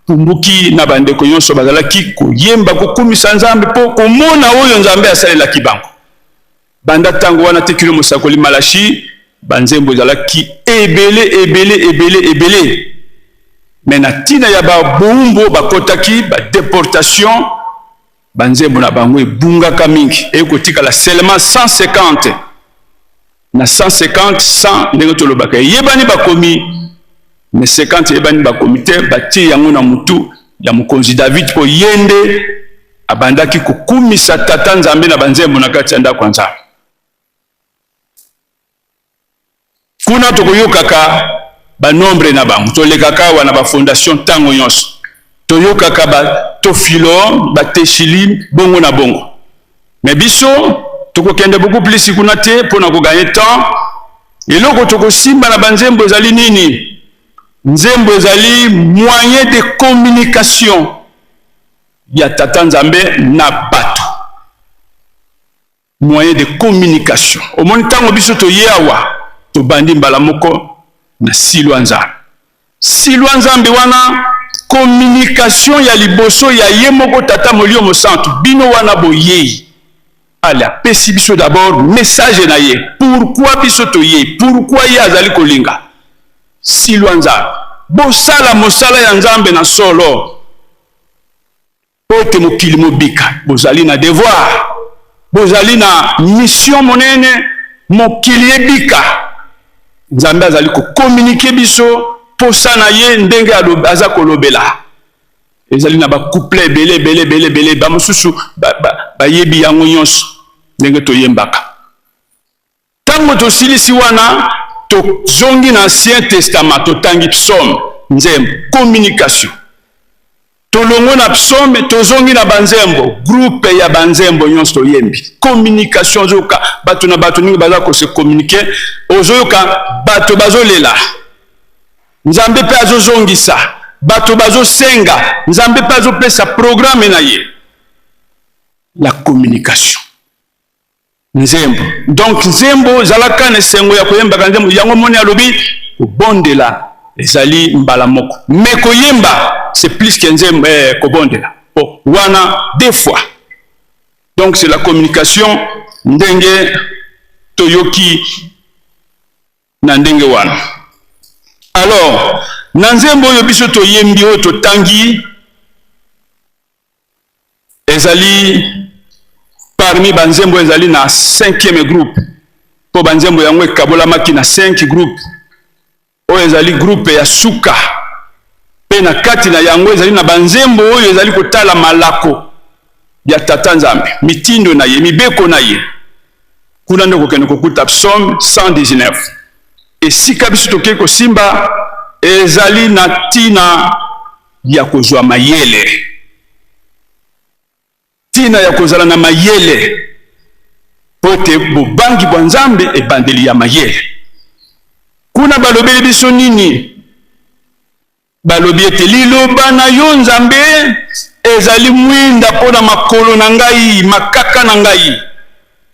kumbuki na bandeko nyonso bazalaki koyemba kokumisa nzambe po komona oyo nzambe asalelaki bango. Banda tango wana tekilo mosakoli Malachi banzembo ezalaki ebele. Mais na tina ya babumbu bakotaki ba déportation banzembo na bango ebungaka mingi ekotikala seulement 150 na 150 100 ndenge tolobaka yebani bakomi mais 50 yebani bakomi te bati yango na mutu ya mokonzi David po yende abandaki kokumisa tata nzambe na banzembo na kati ya ndako ya Nzambe. Kuna tokoyokaka ba nombre na bango tolekaka wana ba fondation tango nyonso toyokaka ba Tofilo ba Teshili bongo na bongo. Mais biso tokokende beaucoup plus kuna te pona ko gagner temps eloko tokosimba na banzembo ezali nini? Nzembo ezali moyen de communication ya tata nzambe na bato. Moyen de communication. Au moins tango biso toyewa to bandi mbala moko na silwa nzambe. Silwa nzambe wana communication ya liboso ya ye moko tata molio mosantu bino wana boyei. Allez, apesi biso d'abord message na ye. Pourquoi biso toye? Pourquoi ye azali kolinga? Silwa nzambe. Bosala mosala ya nzambe na solo. Pote mokili mobika. Bozali na devoir. Bozali na mission monene. Mokili ebika. Nzambe azali ko communiquer biso. Posa na ye ndenge aza kolobela. Ezali na ba couple bele ba mosusu ba yebi yango nyonso ndenge toyembaka. Tango tosilisi wana to zongi na Ancien Testament to tangi psaume nzembo communication. To longo na psaume to zongi na banzembo groupe ya banzembo nyonso toyembi. Communication zoka bato na bato ningi baza ko se communiquer ozoyoka bato bazolela. Nzambe pe azozongisa bato bazo senga nzambe pe azopesa programme na ye. La communication nzembo. Donc nzembo zalaka na sengo ya koyemba nzembo yango moni alobi kobondela ezali mbala moko. Mais koyemba c'est plus que nzembo kobondela. Oh, wana deux fois. Donc c'est la communication ndenge toyoki na ndenge wana. Alors na nzembo oyo biso toyembi oyo totangi ezali parmi banzembo ezali na 5e groupe po banzembo yango ekabolamaki na 5 groupe oyo ezali groupe ya suka pe na kati na yango ezali na banzembo oyo ezali kotala malako ya tata nzambe mitindo na ye mibeko na ye kuna nde kokende kokuta psaume 119 esika biso tokei kosimba ezali na tina ya kozwa mayele. Tina ya kozala na mayele. Pote bobangi bwa nzambe ebandeli ya mayele. Kuna balobeli biso nini? Balobi ete liloba na yo nzambe ezali mwinda pona makolo na ngai, makaka na ngai.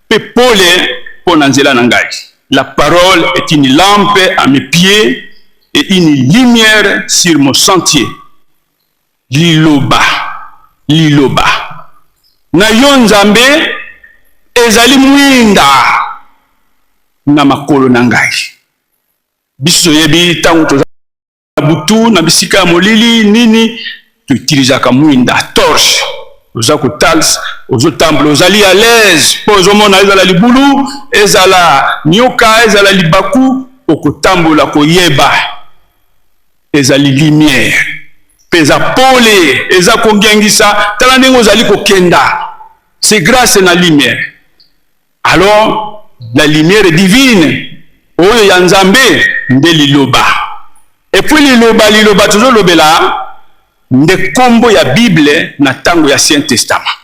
Pe pole pona nzela na ngai. La parole est une lampe à mes pieds et une lumière sur mon sentier. Liloba. Na yo nzambe ezali mwinda na makolo na ngai. Biso yebi tango toza butu na bisika ya molili nini tuutilisaka mwinda torche oza kotalisa ozotambola ozali à l'aise mpo ozomona ezala libulu ezala nyoka ezala libaku okotambola koyeba ezali lumière mpe eza pole eza kongengisa tala ndenge ozali kokenda c'est grâce na lumière. Alors la lumière divine oyo ya nzambe nde liloba et puis liloba tozolobela nde kombo ya Bible na tango ya Ancien Testament.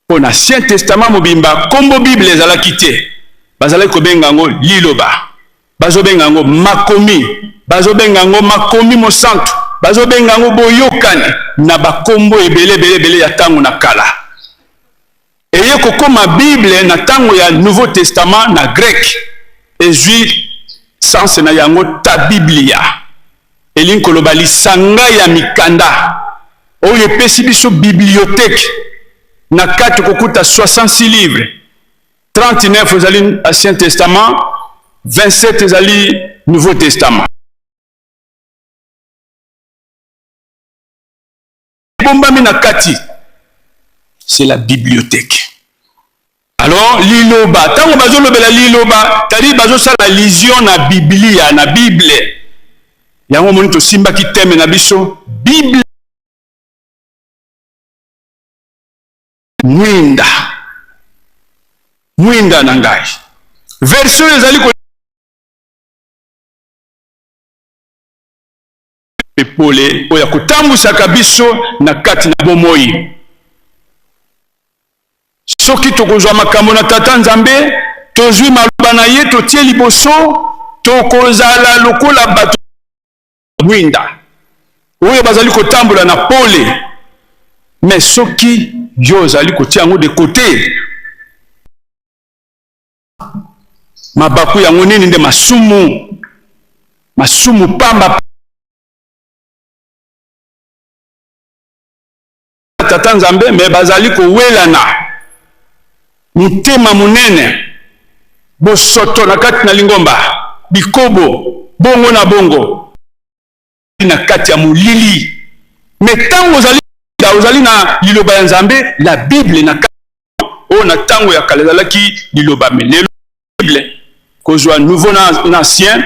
Pour l'Ancien Testament mobimba kombo Bible ezalaki te bazalaki kobenga ngo liloba bazobenga ngo makomi bazobenga ngo makomi mosantu bazobenga ngo boyokani na bakombo ebele ya tango na kala eye kokoma Bible na tango ya Nouveau Testament na grec ezwi sens na yango ta Biblia elingi koloba lisanga ya mikanda oyo epesi biso bibliothèque na kati kokuta 66 livres 39 ezali Ancien Testament 27 ezali Nouveau Testament. Bombami na kati c'est la bibliothèque. Alors liloba tango bazolobela liloba tali bazosala lision na Biblia na Bible yango moni tosimbaki teme na biso Bible mwinda na ngai version ezali ko epole oya kotambusaka biso na kati na bomoi soki tokozwa makambo na tata nzambe tozwi maloba na ye totie liboso tokozala lokola bato mwinda oyo bazali kotambola na pole mais soki yo ozali kotia yango de côté mabaku yango nini nde masumu pamba tata nzambe me bazali kowelana mutema munene bosoto na kati na lingomba bikobo bongo na bongo na kati ya mulili me tango ozali na liloba ya nzambe la Bible na kati o na tango ya kala ezalaki liloba me lelo Bible kozwa nouveau na ancien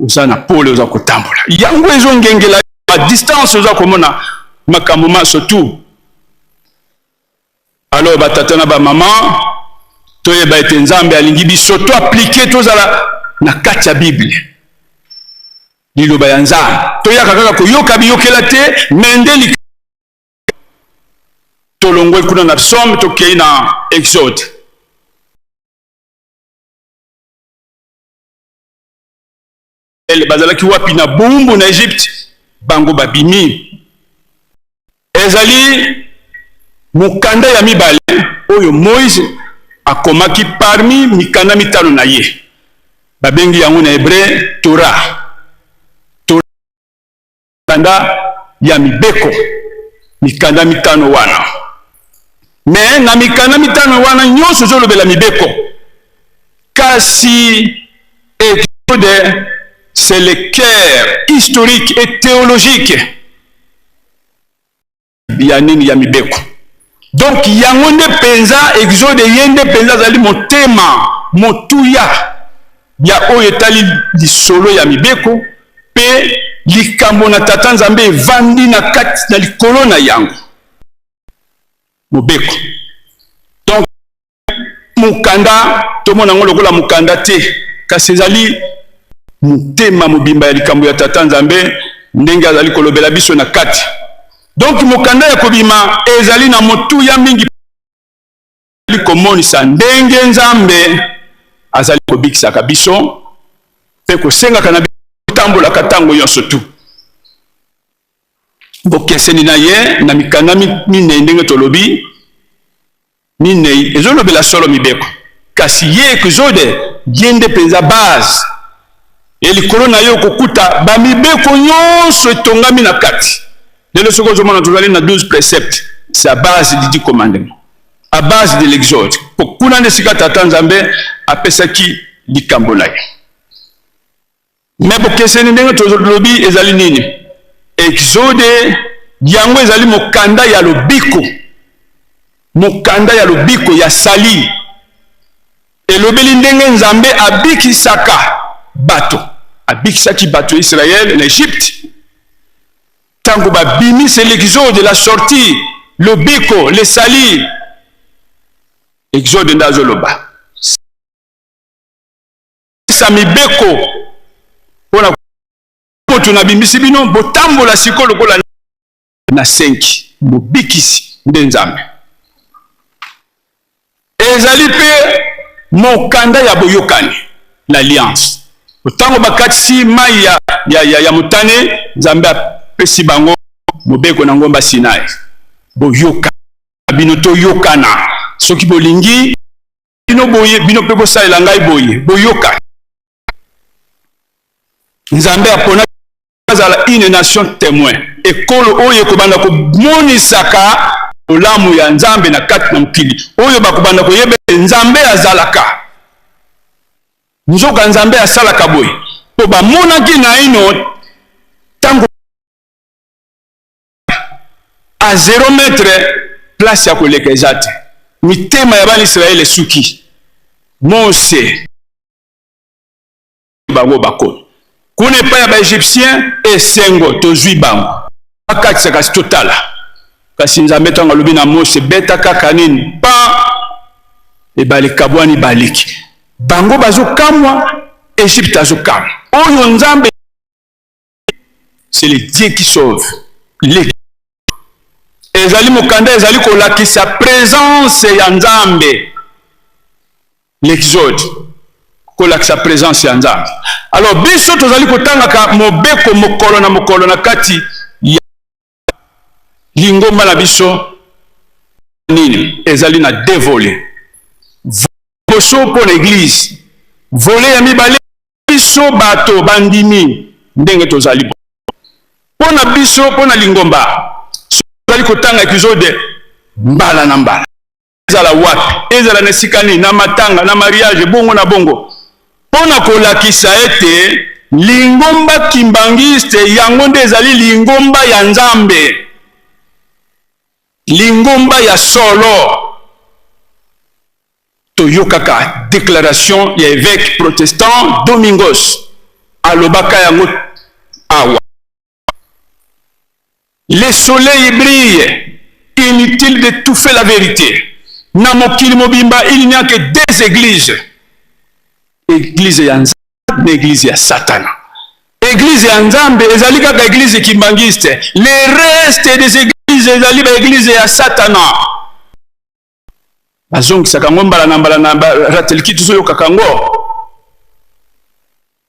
oza na pole oza kotambola yango ezongengela a distance oza komona makambo maso tu. Alors batata na ba maman toyeba ete nzambe alingi biso to appliquer tozala na kati ya Bible liloba ya nzambe toyaka kaka koyoka biyokela te mende tolongwe kuna na Psaume tokei na Exode ele bazalaki wapi na bumbu na Egypte bango babimi ezali mukanda ya mibale oyo Moïse akomaki parmi mikanda mitano na ye babengi yango na hébreu Torah mikanda ya mibeko mikanda mitano wana mais na mikanda mitano wana nyonso zolobela mibeko kasi Exode c'est le cœur historique et théologique ya nini ya mibeko. Donc yango nde penza Exode yende penza zali motema motuya ya oyo etali lisolo ya mibeko pe likambo na tata nzambe evandi na kati na likolo na yango mobeko. Donc mukanda tomona ngo lokola mukanda te kasi ezali motema mobimba ya likambo ya tata nzambe ndenge azali kolobela biso na kati. Donc mukanda ya kobima ezali na motuya mingi komonisa ndenge nzambe azali kobikisaka biso pe kosengaka na tambola katango yonso tu bokeseni na ye na mikanda minei ndenge tolobi minei ezolobela solo mibeko kasi ye Exode yende penza base elikolo na yo kokuta bamibeko nyonso etongami na kati. Lelo soko ozomona tozali na 12 préceptes c'est à base du 10 commandements à base de l'exode pokuna nde sika tata nzambe apesaki likambo na ye mais bokeseni ndenge tolobi ezali nini exode yango ezali mokanda ya lobiko ya sali elobeli ndenge nzambe abikisaka bato abikisaki bato ya Israël na Égypte tango babimi c'est l'exode la sortie lobiko le sali exode ndazoloba sa mibeko pona moto na bimisi bino botambola sikolo kola na 5 bobikisi nde nzambe ezali pe mokanda ya boyokani l'alliance otango bakatisi mai ya mutane nzambe apesi bango mobeko na ngomba Sinai boyoka bino toyokana soki bolingi bino boye bino pe bosalela ngai boye boyoka nzambe apona azala une nation témoin ekolo oyo kobanda komonisaka olamu ya nzambe na kati na mokili oyo bakobanda koyeba nzambe azalaka nzoka nzambe asalaka boye po bamonaki na ino tango a 0 metre place ya koleka eza te mitema ya bana Israele esuki Mose bango bakolo kuna epai ya baegyptien esengo tozwi bango bakatisa kasi totala kasi nzambe ntango alobi na Mose beta kaka nini pa ebale kabwani baleki bango bazokamwa Égypte azokamwa oyo nzambe c'est le Dieu qui sauve ezali mokanda ezali kolakisa présence ya nzambe l'exode kolakisa présence ya nzambe alors biso tozali kotangaka mobeko mokolo na kati ya lingomba na biso nini ezali na dévolé boso pour l'église volé ya mibale biso bato bandimi ndenge tozali pona biso pona lingomba tozali kotanga épisode mbala na mbala ezala wapi ezala na sikani na matanga na mariage bongo na bongo pona kolakisa ete lingomba kimbangiste yango nde ezali lingomba ya nzambe lingomba ya solo toyokaka déclaration ya évêque protestant Domingos alobaka yango awa le soleil brille inutile d'étouffer la vérité na mokili mobimba il n'y a que 2 églises église ya nzambe na église ya satana église ya nzambe ezali kaka église kimbangiste le reste des églises ezali ba église ya satana bazongisaka ngo mbala na rateliki tuzoyokaka ngo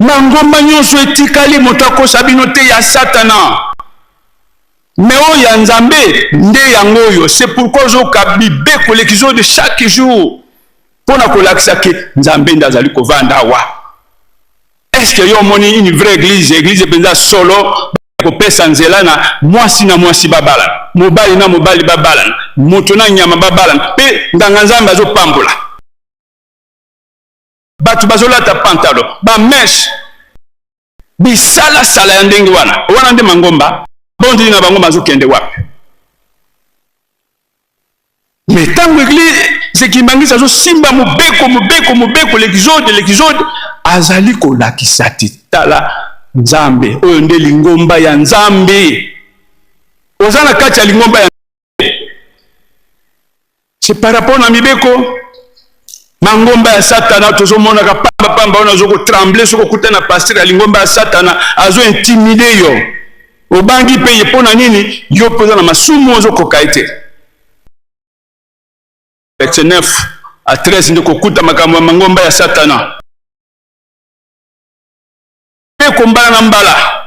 na ngomba nyonso etikali moto akosa bino te ya satana mais oyo ya nzambe nde yango oyo c'est pourquoi ozoka bibeko l'exode de chaque jour pona kolakisa ke nzambe nde azali kovanda awa est-ce que yo moni une vraie église penza solo kopesa nzela na mwasi babalana mobali na mobali babalana moto na nyama babalana pe nganga nzambe azopambola bato bazolata pantalo bameshe bisalasala ya ndenge wana nde mangomba bondi na bango bazokende wapi mais tango église kimbangisa azosimba mobeko l'exode azali kolakisa te tala nzambe oyo nde lingomba ya nzambe oza na kati ya lingomba ya nzambe c'est par rapport na mibeko mangomba ya satana tozomonaka pamba wana azokotremble soko kuta na pasteur ya lingomba ya satana azo intimide yo obangi pe yepona nini yo poza na masumu ozokoka ete verset 9 à 13 ndeko kuta makambo ya mangomba ya satana kombala na mbala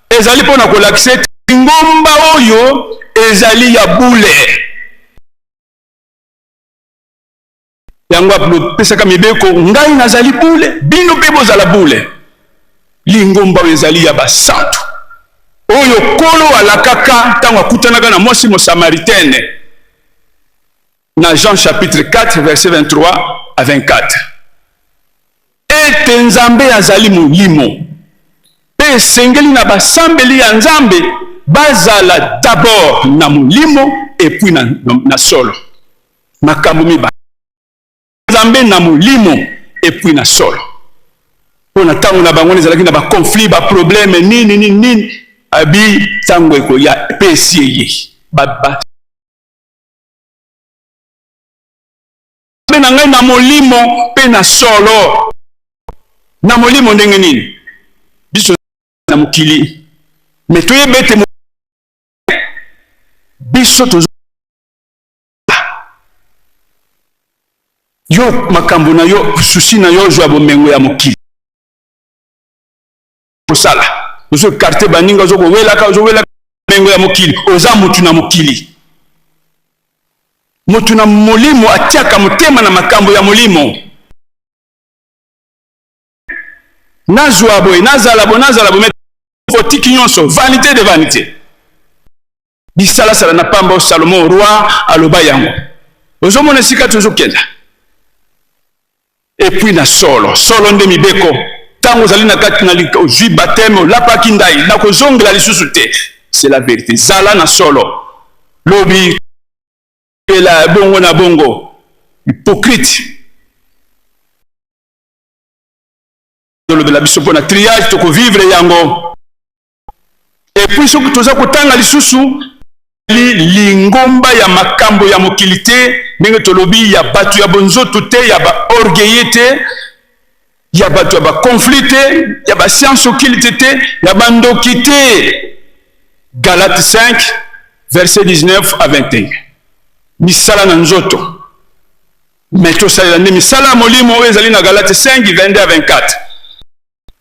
ezali pona kolakisa ete lingomba oyo ezali ya bule yango apesaka mibeko ngai nazali bule bino mpe bozala bule lingomba oyo ezali ya basantu oyo kolo alakaka ntango akutanaka na mwasi mosamaritaine na Jean chapitre 4 verset 23 à 24 ete nzambe azali molimo pe sengeli na basambeli ya nzambe bazala d'abord na molimo et puis na solo makambo mibale nzambe na molimo et puis na solo pona tango na bango ezalaki na ba conflit ba problème nini abi tango eko ya pesiye ba na ngai na molimo pe na solo na molimo ndenge nini biso na mokili mais toyebete biso tozo yo makambo na yo susi na yo jwa bomengo ya mokili posala ozo carte baninga ozo wela mengo ya mokili oza mutu na mokili mutu na molimo atiaka motema na makambo ya molimo nazwa boye nazala bo fotiki nyonso vanité de vanité bisalasala na pamba Salomo roi aloba yango ozomona esika tozokenda et puis na solo nde mibeko tango ozali na kati na ozwi baptême olapaki ndai na kozongela lisusu te c'est la vérité zala na solo lobi ela bongo na bongo hypocrite lobela biso mpona triage tokovivre yango et puis soki toza kotanga lisusu lingomba ya makambo ya mokili te ndenge tolobi ya bato ya bonzoto te ya baorgueille te ya bato ya baconflit te ya basianse okilite te ya bandoki te. Galate 5 verset 19 à 21 misala na nzoto mais tosalela nde misala ya molimo oyo ezali na Galate 5 22 à 24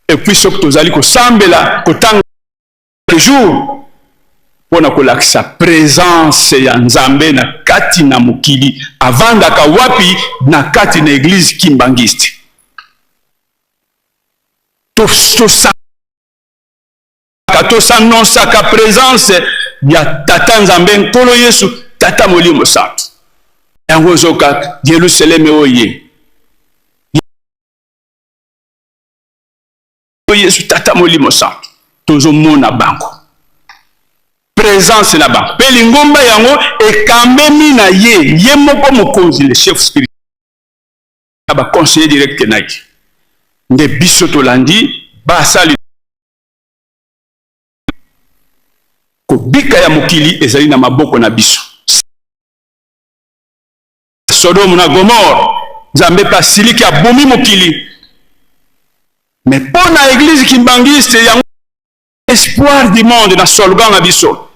et puis soki tozali kosambela kotanga le jour pona kolakisa présence ya nzambe na kati na mokili avandaka wapi na kati na église kimbangiste tosannonsaka présence ya tata nzambe nkolo yesu tata molimo santo yango ozoka Yerusaleme oye yesu tata molimo santo tozomona bango présence na bango mpe lingomba yango ekambemi na ye moko mokonzi le chef spirituel na baconseiller direct na ye nde biso tolandi basali kobika ya mokili ezali na maboko na biso. Sodome na Gomorre nzambe mpe asiliki abomi mokili mais mpo na église kimbangiste yango espoir du monde na slogan na biso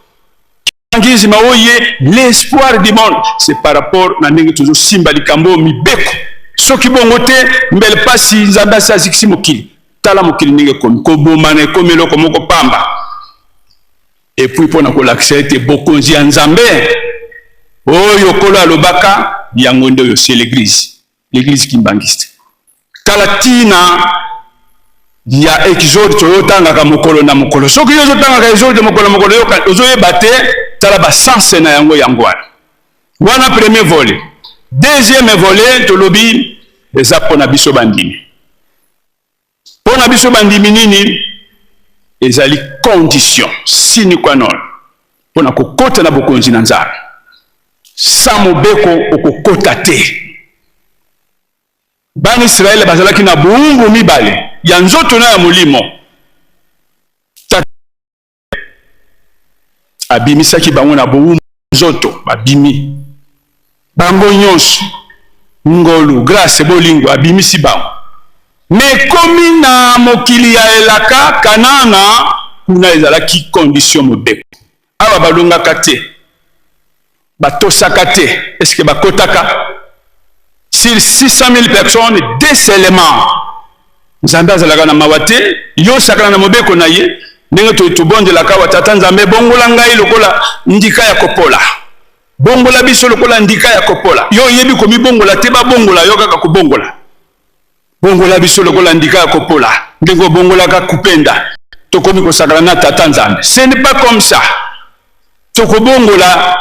kimbangiste maoye l'espoir du monde c'est par rapport na ndenge tozosimba likambo mibeko soki bongo te mbele pasi nzambe asazikisi mokili tala mokili ndenge komi kobomana ekomi eloko moko pamba et puis pona kolakisa ete bokonzi ya nzambe oyo kolo alobaka yango nde oyo c'est l'église kimbangiste kala tina ya exode toyotangaka mokolo na mokolo soki yo ozotangaka exode mokolo mokolo ozoyeba te tala basanse na yango wana premier volet. Deuxième volet tolobi eza mpona biso bandimi nini ezali condition sine qua non mpona kokota na bokonzi na nzambe sa mobeko okokota te. Bani Israele bazalaki na buungu mibale ya nzoto na ya molimo abimisaki bango na buungu nzoto babimi bango nyonso ngolu grâce bolingo abimisi bango mais komi na mokili ya elaka Kanana kuna ezalaki condition mobeko awa balongaka te batosaka te est-ce que bakotaka sur 600 000 personnes décellement nzambe azalaka na mawa te yosakana na mobeko na ye ndenge tobondelaka wa tata nzambe bongola ngai lokola ndika ya kopola bongola biso lokola ndika ya kopola yo yebi komi bongola te babongola yo kaka kobongola bongola biso lokola ndika ya kopola ndenge bongolaka kupenda tokomi kosakana na tata nzambe ce n'est pas comme ça tokobongola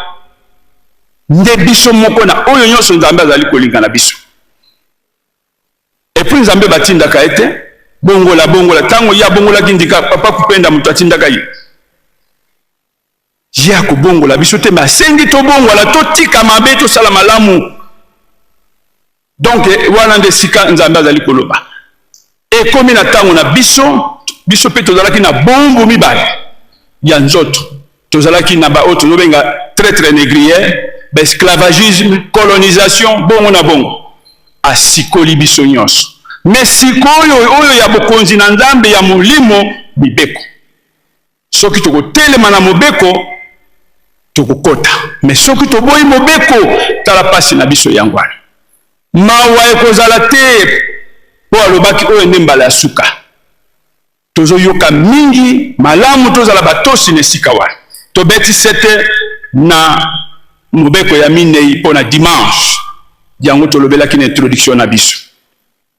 nde biso moko na oyo nyonso nzambe azali kolinga na biso et puis nzambe batindaka ete bongola tango ya bongola kindika papa kupenda mutu atindaka ye ya kobongola biso te ma sengi to bongola to tika mabe to sala malamu. Donc wana nde sika nzambe azali koloba e komi na tango na biso pe tozalaki na bongo mibale ya nzoto, tozalaki na ba oto nobenga traître négrier, ba esclavagisme, colonisation, bongo na bongo asikoli biso nyonso. Mais sikoyo oyo ya bokonzi na nzambe ya molimo bibeko, soki tokotelema na mobeko tokokota, mais soki toboyi mobeko tala pasi na biso yangwana mawa ekozala te po alobaki oyo nde mbala ya suka. Tozoyoka mingi malamu tozala batosi na esika wana. Tobeti sete na mobeko ya minei mpo na dimanche yango tolobelaki na introduction na biso.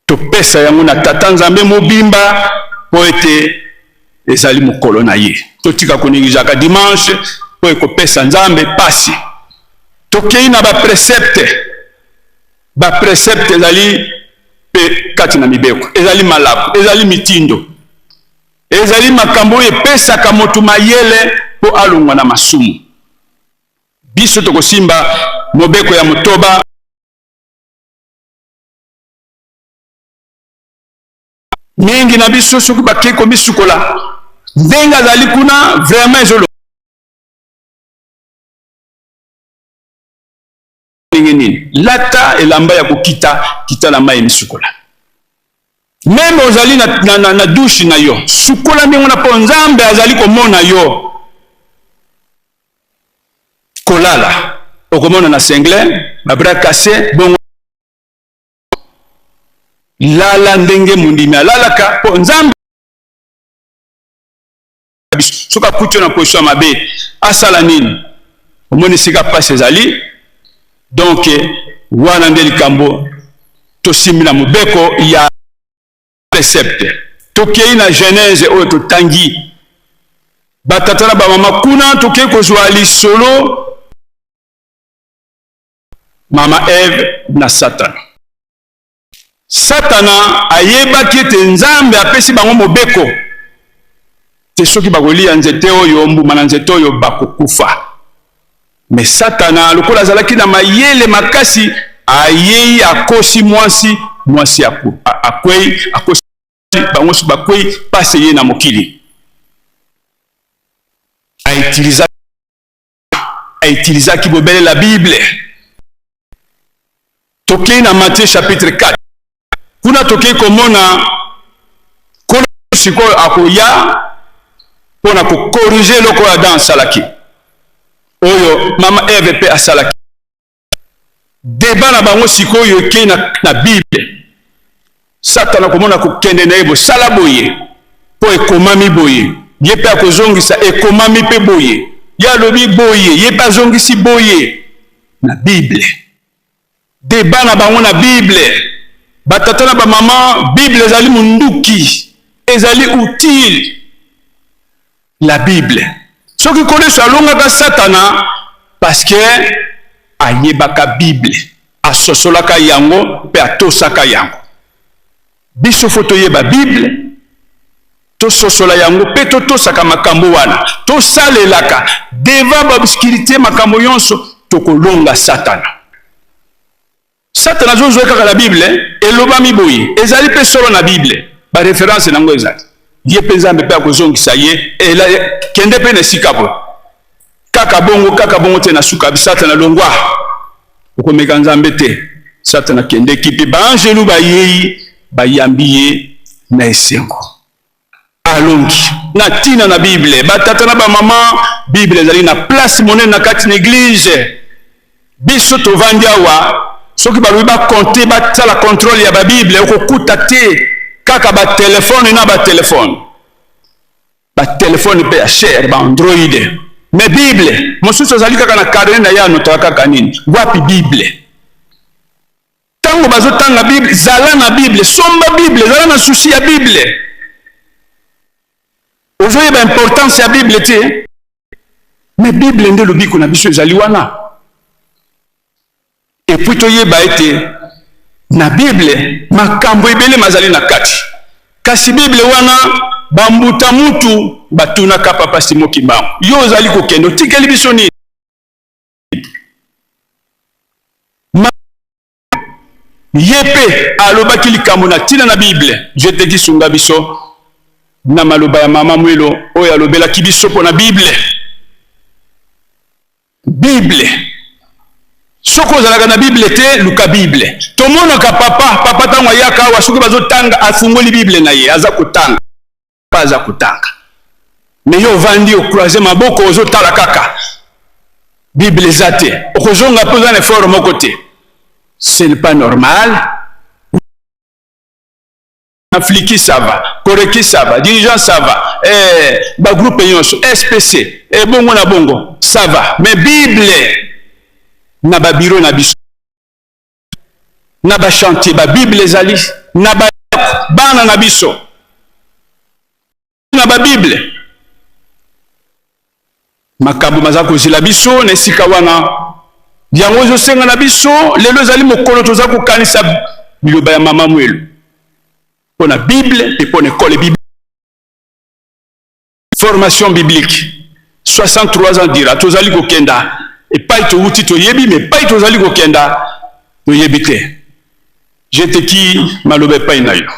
Topesa yango na tata nzambe mobimba po ete ezali mokolo na ye. Totika koningizaka dimanche po ekopesa nzambe pasi. Tokei na ba precepte ezali pe kati na mibeko, ezali malamu, ezali mitindo, ezali makambo epesaka motu mayele po alongwa na masumu. Biso tokosimba mobeko ya motoba mingi na biso soki bakeko misukola ndenge azali kuna vraiment ezolo lata elamba ya kokita la mai misukola. Même ozali na douche na yo sukola ndenge na po nzambe azali komona yo kolala okomona na sengle babra cassé bongo lala ndenge mundimi alalaka po nzambe soka kutyo na position mabe asala nini omoni sika passe ezali. Donc wana nde likambo tosimbi na mobeko ya précepte. Tokei na Genèse oyo totangi batata na bamama kuna tokei kozwa lisolo mama Eve na Satana. Satana ayebaki ete nzambe apesi bango mobeko te soki bakolia nzete oyo mbuma na nzete oyo bakokufa. Mais Satana lokola azalaki na mayele makasi ayei akosi mwasi akwei akosi bango bakwei pase ye na mokili aitilizaki bobele la Bible. Tokei na Matthieu chapitre 4 kuna tokei komona kola sikoyo akoya pona kokorige loko ya Adam asalaki oyo mama Eve pe asalaki. Deba na bango sikoyo ekei na Bible. Satana komona kokende na ebo sala boye po ekomami boye ye pe akozongisa ekomami pe boye ya lobi boye ye pe azongisi boye na Bible. Deba na bango na Bible batata na bamama Bible ezali munduki ezali utile la Bible. Soki koleso alongaka Satana parce que ayebaka Bible asosolaka yango pe atosaka yango. Biso foto yeba Bible tososola yango pe totosaka makambo wana tosalelaka devant babskirité makambo yonso tokolonga Satana. Satana zozo kaka la Bible elobami boye ezali pe solo na Bible ba référence nango ezali ye pe nzambe pe akozongisa ye ela kende pe na sikapo kaka bongo te na suka Satana longwa okomeka nzambe te. Satana kende kipi ba angelu ba yei ba yambiye na esengo alongi na tina na Bible batata na ba mama Bible ezali na place monene na kati na église. Biso tovandi awa soki balobi ba compter ba tala contrôle ya ba Bible okokuta te kaka ba téléphone na ba téléphone pe ya cher ba Android. Mais Bible mosusu azali kaka na carnet na ya notaka kaka nini wapi Bible. Tango bazotanga Bible zala na Bible somba Bible zala na souci ya Bible ozoyeba importance ya Bible te. Mais Bible nde lobiko na biso ezali wana. Et puis toyeba ete na Bible makambo ebele mazali na kati kasi Bible wana bambuta mutu batunaka papa Simon Kimbangu yo ozali kokende otikeli biso nini yepe alobaki likambo na tina na Bible je te kisunga biso na maloba ya mama Mwelo oyo alobelaki biso po na Bible soko ozalaka na Bible te luka Bible tomonaka papa tango ayaka awa soki bazotanga afungoli Bible na ye aza kotanga pa aza kotanga me yo ovandi okroise maboko ozotala kaka Bible eza te okozonga mpe oza na effort moko te ce n'est pas normal. Afrique ça va, Corée ça va, dirigeant ça va, groupe Yonso, SPC, bongo na bongo, ça va. Mais Bible, na ba bureau na biso, na ba chantier, ba Bible ezali, na ba bana na biso, na ba Bible. Makambo mazako zila biso, nesika wana. Yango zo senga na biso lelo ezali mokolo toza kokanisa biloba ya mama Mwelo pona Bible et pona école biblique formation biblique 63 ans dira tozali kokenda et pas to wuti to yebi mais pas tozali kokenda to yebite jete ki malobe pa inayo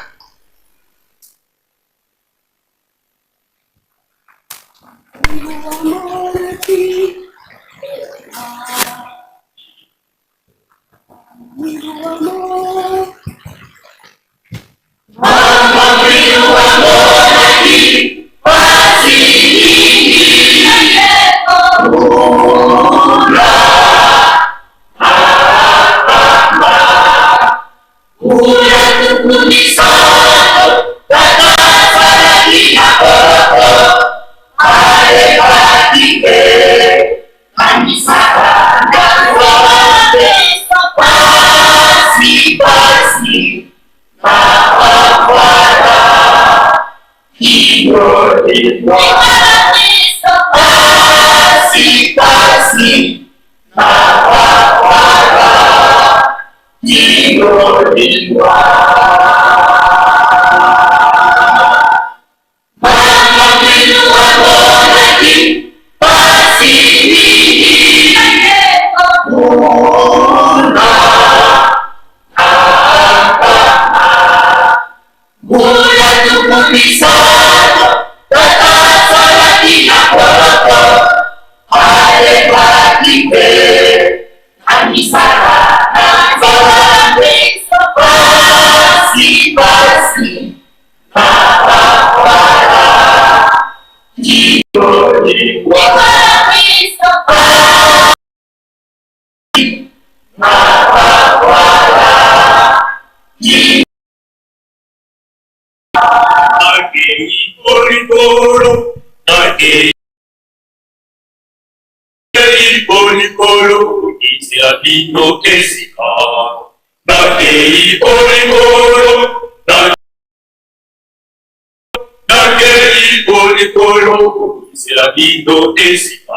c'est la vie d'Otesipa.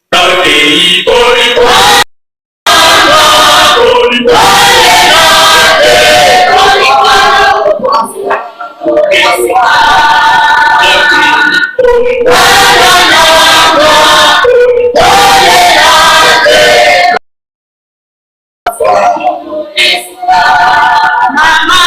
Takei Polipolo. Mama,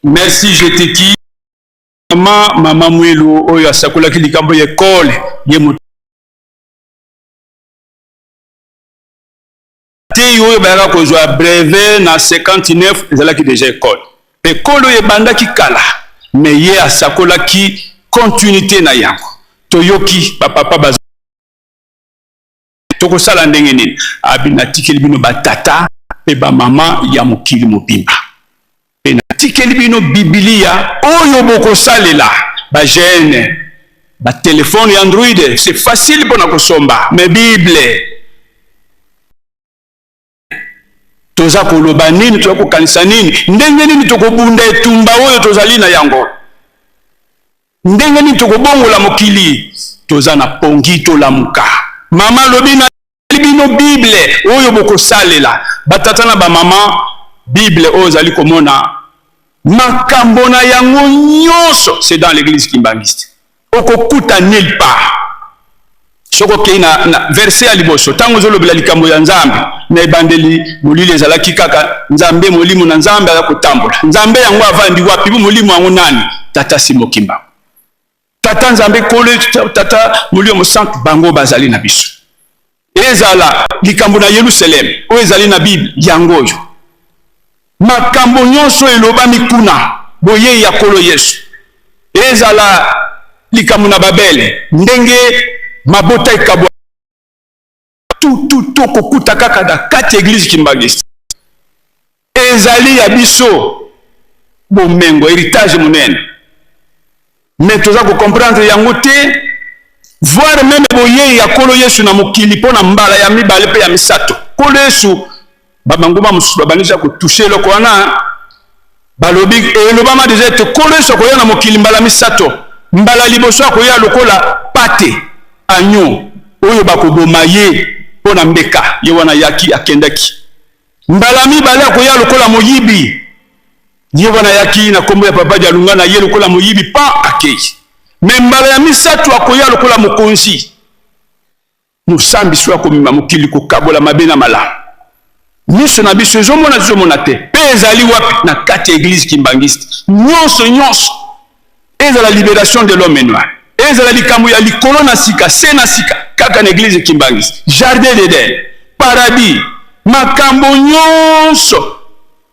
Merci, je te dis. Maman Mouelo, oyo asakola ki likambo ya école, ye moto. Te oyo bayaka kozwa brevet na 59 ezalaki déjà école. École oyo ebandaki kala, mais ye asakola ki continuité na yango. Toyoki papa baza. Tokosala ndenge nini? Abinatikeli bino batata pe ba mama ya mokili mobimba. Tikeli bino Biblia oyo bokosalela ba jeune ba téléphone ya Android c'est facile pour nakosomba mais Bible toza koloba nini toza kokanisa nini ndenge nini tokobunda etumba oyo tozali na yango ndenge nini tokobongola mokili toza na pongi tolamuka mama lobina bino Bible oyo bokosalela batata na ba mama Bible oyo zali komona makambo na yango nyonso c'est dans l'église kimbangiste okokuta nulle part soko kei na verset ya liboso tango zolobela likambo ya nzambe na ebandeli molili ezalaki kaka nzambe molimo na nzambe akakotambola nzambe yango avandi wapi molimo yango nani tata Simon Kimbangu tata nzambe kole tata molimo centre bango bazali na biso ezala likambo na Yerusalem o ezali na Bible yango oyo makambo nyonso elobami kuna boye ya kolo Yesu ezala likambo na Babele ndenge mabota ekabwa tout kokuta kaka da kati église kimbangiste ezali ya biso bomengo héritage monene mais toza ko comprendre yango te voir même boye ya kolo Yesu na mokili pona mbala ya mibale pe ya misato kolo Yesu babangoma mususu babanisa ko toucher loko wana balobi elobama déjà te kolo so ko ya na mokili mbala misato mbala liboso ko ya lokola pate anyo oyo bakoboma ye pona mbeka ye wana yaki akendaki mbala mibale ko ya lokola moyibi ye wana yaki na kombo ya papa jalunga na ye lokola moyibi pa akei mais mbala ya misato ko ya lokola mokonzi musambi so ko mima mokili ko kabola mabena mala miso na biso ezomona te pe ezali wapi na kati église kimbangiste nyonso ezala libération de l'homme noir ezala likambo ya likolo na sika se na sika kaka na église kimbangiste jardin d'Éden paradis makambo nyonso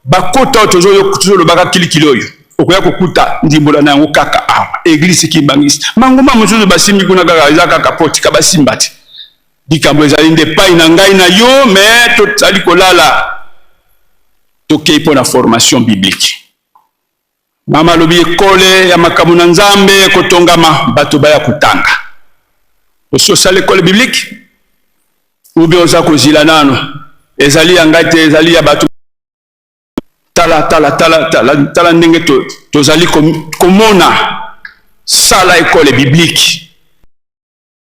bakota tozolobaka kilikili oyo okoya kokuta ndimbola na yango kaka awa église kimbangiste mangoma mosusu basimbi kuna kaka eza kaka poti ka basimba te likambo ezali nde pai na ngai na yo mais tozali kolala tokei mpo na formation biblique mama lobi ekole ya makambo na nzambe kotongama bato baya kotanga ososala ekole biblique ube oza kozila nano ezali ya ngai te ezali ya bato tala ndenge tozali komona sala ekole biblique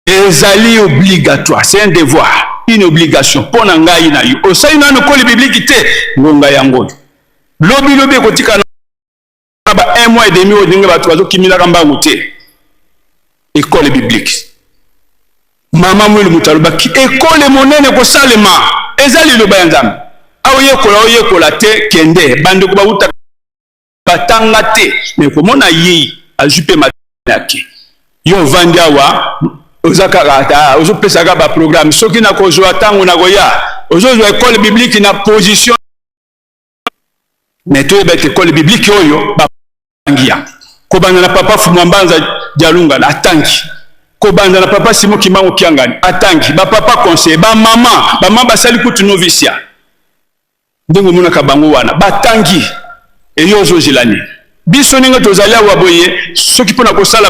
ezali obligatoire, c'est un devoir, une obligation pour ngai na yo osali nano ekole biblique te ngonga yango lobi kotika na ba 1 mois et demi odinga bato bazokimilaka mbangu te école biblique mama mwelu mutalobaki école monene kosalema ezali liloba ya nzambe aoyekola te kende bandeko bauta batanga te mais komona ye ajupe mataki yo vandi awa ozakaka ozopesaka ba programme soki na kozwa tango na goya ozozwa école biblique na position mais to ebete école biblique oyo bangia kobanda na papa Fumambanza Jalunga na atangi kobanda na papa Simon Kimbangu Kiangani atangi ba papa conseil ba mama basali kutu novicia ndenge mona kabango wana batangi eyozo zilani biso ninga tozali awa boye soki pona kosala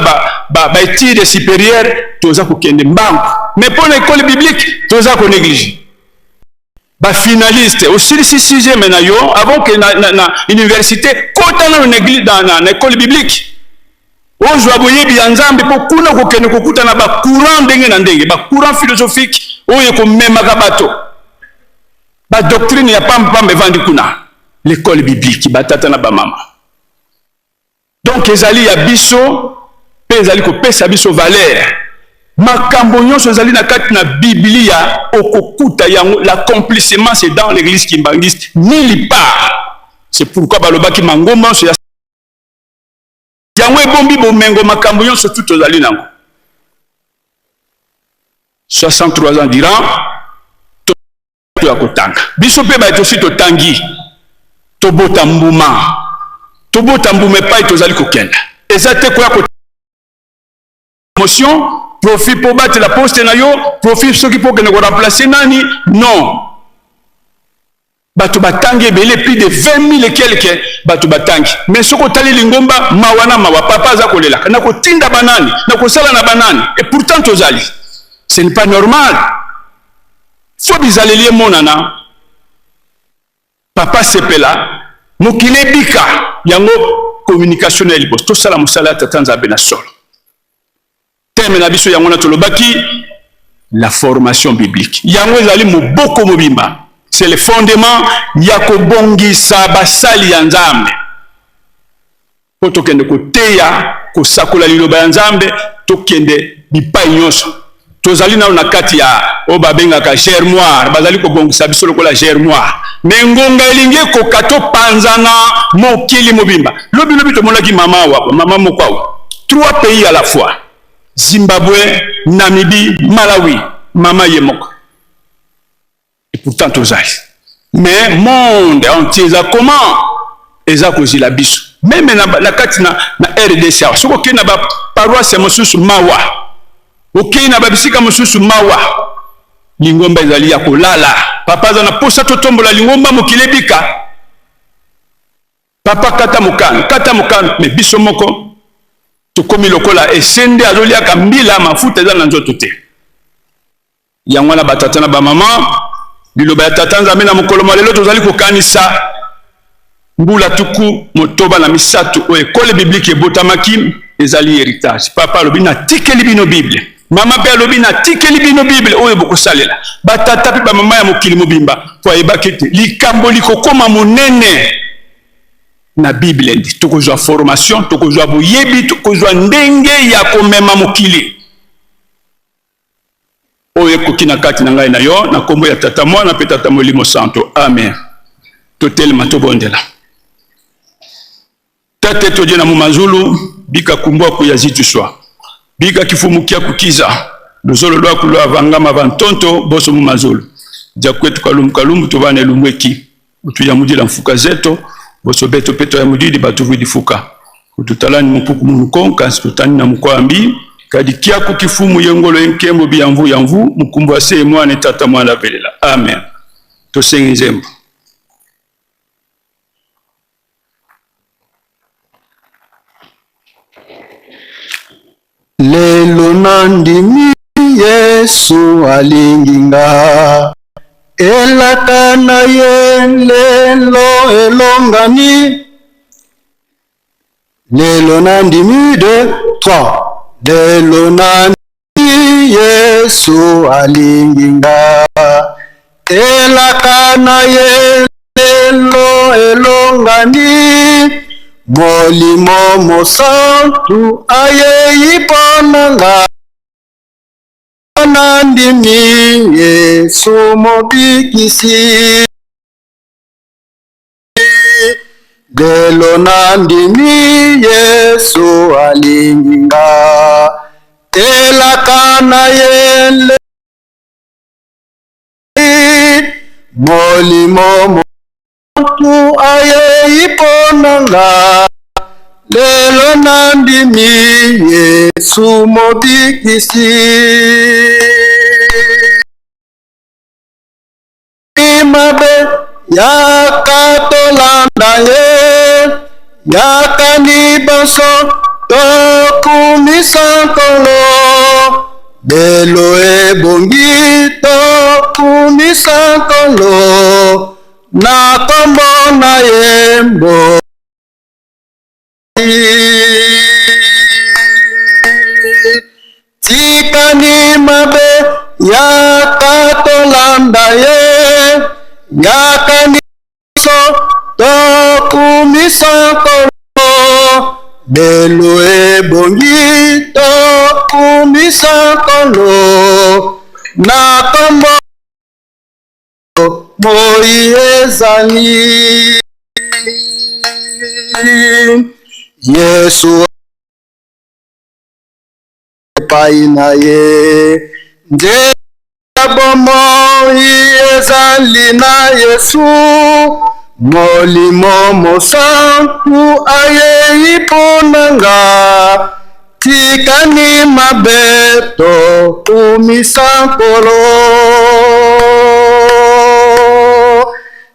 ba études supérieures toza kokende mbangu mais pona école biblique toza ko négliger ba finaliste aussi 6e na yo avant que na université kota na église na école biblique ozwa boye bi nzambe po kuna kokende kokuta na ba courant ndenge na ndenge ba courant philosophique oyo ko memaka bato ba doctrine ya pamba vandi kuna l'école biblique batata na ba mama. Donc ezali ya biso pe ezali ko pesa biso valeur. Makambo nyonso ezali na kati na Biblia okokuta yango, l'accomplissement c'est dans l'église kimbangiste nulle part. C'est pourquoi balobaki mangomba so ya yango ebombi bomengo makambo nyonso tout ezali nango. 63 ans d'Iran to ya kotanga. Biso pe ba etosi to tangi. To bota mbuma. To bota mbume pa etozali kokenda. Ezate ko ya ko promotion, profit pour battre la poste na yo, profit ceux qui pour que ne remplacer nani, non. Batu batangi ebele plus de 20 000 et quelques batu batangi. Mais ce ko tali lingomba mawana mawa papa za kolela. Na ko tinda banani, na ko sala na banani et pourtant tozali. Ce n'est pas normal. Faut bizalelier monana. Papa sepela, mokile bika yango communication na libos. To sala musala tatanza bena solo. Thème na biso yango na tolobaki la formation biblique. Yango ezali moboko mobimba. C'est le fondement ya kobongisa basali ya Nzambe. Po tokende koteya kosakola liloba ya Nzambe tokende bipai nyonso. Tozali na kati ya obabengaka germoire, bazali kobongisa biso lokola germoire. Mais ngonga elingi kokato panzana mokili mobimba. Lobi tomonaki mama mokwa. 3 pays à la fois. Zimbabwe, Namibie, Malawi, mama yemoko. Et pourtant tozali. Mais monde entier za comment eza kozila biso. Même na kati na RDC. Soko ke na ba paroisse mosusu mawa. Ok na ba bisika mosusu mawa. Lingomba ezali ya kolala. Papa za na posa to tombola lingomba mokilebika. Papa kata mukana, mais biso moko tokomi lokola esende azolia kambila mafuta eza na nzoto te. Yango na batata na ba mama biloba ya tata Nzambe na mokolo malelo tozali kokanisa mbula tuku motoba na misatu o ekole biblique ebotamaki ezali héritage. Papa alobi na tikeli bino Bible. Mama pe alobi na tikeli bino Bible oyo bokosalela. Batata pe ba mama ya mokili mobimba po ebakete likambo likokoma monene na Bible ndi tokozwa formation, tokozwa boyebi, tokozwa ndenge ya komema mokili. Oye kokina kati na ngai na yo na kombo ya tata mwana pe tata molimo santo. Amen. Totelema tobondela. Tate toje na mumazulu bika kumbwa kuyazitu swa. Bika kifumukia kukiza. Dozolo lwa kulwa vangama vantonto boso mumazulu. Jakwetu kalumbu tobane lumweki. Utuyamudila mfuka zeto. Boso beto peto ya mudidi batu vidi fuka. Ututalani mpuku mnukonka, situtani na mkwambi. Kadi kiaku kifumu yengolo enkembo yamvu, mkumbu ase mwane tata mwana belela. Amen. Tosengi zembo. Lelo nandimi Yesu alinginga. Elakana ye lelo elongani. Lelo nandimi 2, 3. Lelo nandimi Yesu alinginga. Elakana ye lelo elongani. Molimo mosantu aye iponanga. Nandimi Yesu mobikisi. Lelo nandimi Yesu alinginga. Elakana yele molimo mosantu aye iponanga. Lelo nandimi Yesu mobikisi. Imabe yakatolanda ye yakanibaso tokumisa nkolo. Lelo ebongi tokumisa nkolo na kombo na yembo. Tikani mabe yakatolanda ye yakaniso tokumisa nkolo lelo ebongi tokumisa nkolo na kombo moi ezali Yesu epai na ye nzela bomoi ezali na Yesu molimo mosantu ayei mponanga tikani mabe tokumisa nkolo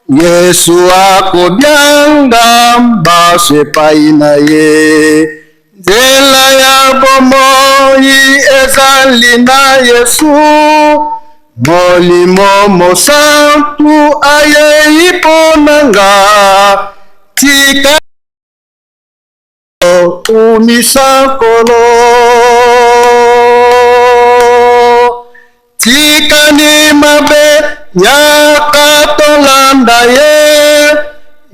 Yesu akobyanga mbaso epai na ye nzela ya bomoi ezali na Yesu molimo mosantu ayei mponanga tika tokumisa nkolo tikani mabe yakatolanda ye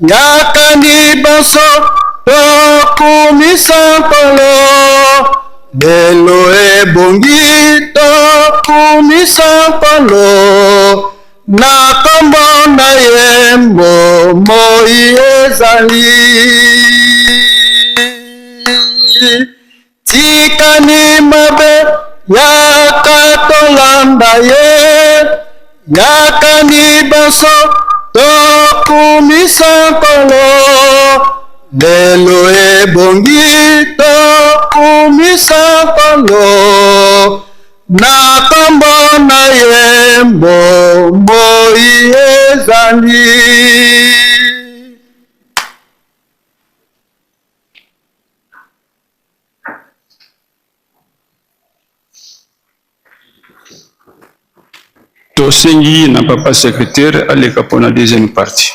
yakani baso tokumisa nkolo lelo ebongi tokumisa nkolo na kombo na ye moi ezali tikani mabe yakatolanda ye yakani baso tokumisa nkolo lelo ebongi tokumisa nkolo na kombo na ye moi ezali tosengi na papa secrétaire aleka pona deuxième partie.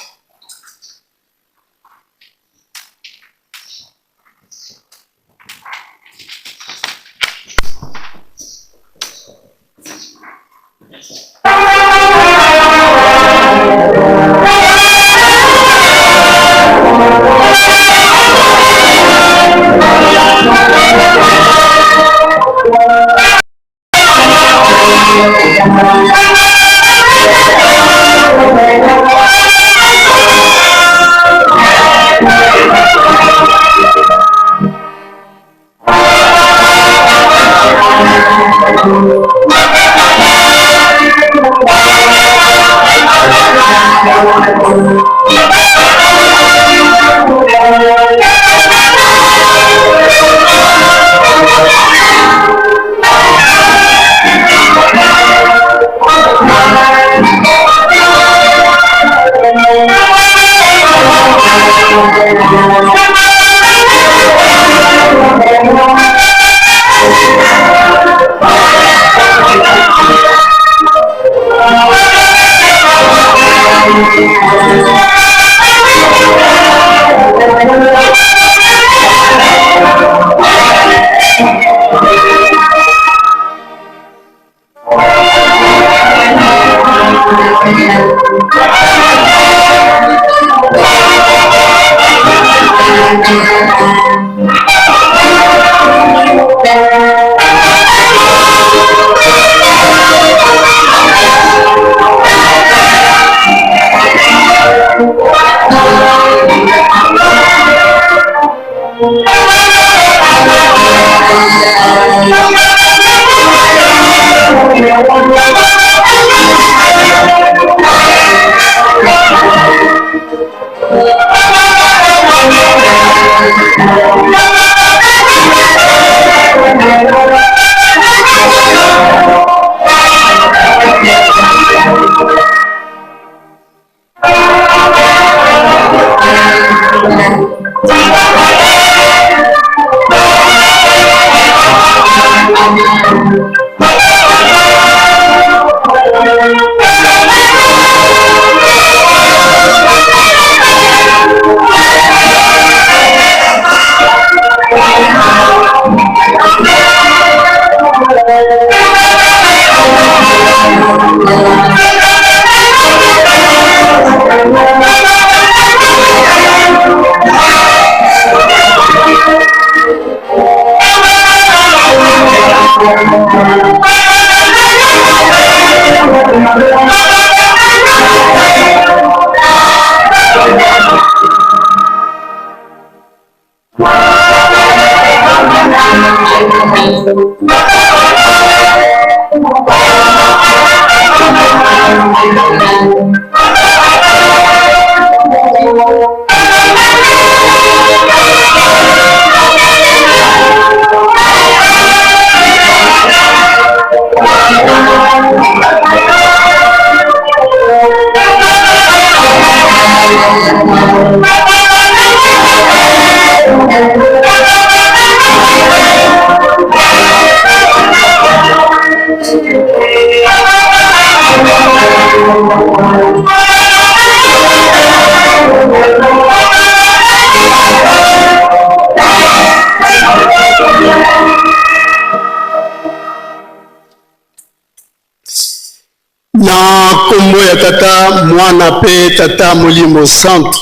kombo ya tata mwana pe tata molimo santo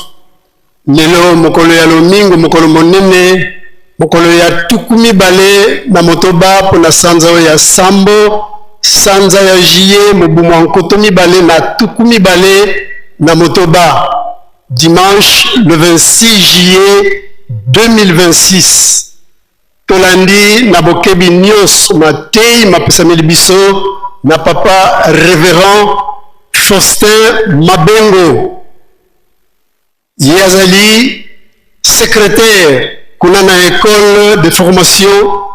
lelo mokolo ya lomingo mokolo monene mokolo ya tukumi bale na motoba pona sanza ya sambo sanza ya jiye mobumu ankoto mibale na tukumi bale na motoba dimanche le 26 juillet 2026 tolandi na bokebi nyos matei mapesameli biso na papa révérend Faustin Mabengo yazali secrétaire kuna na école de formation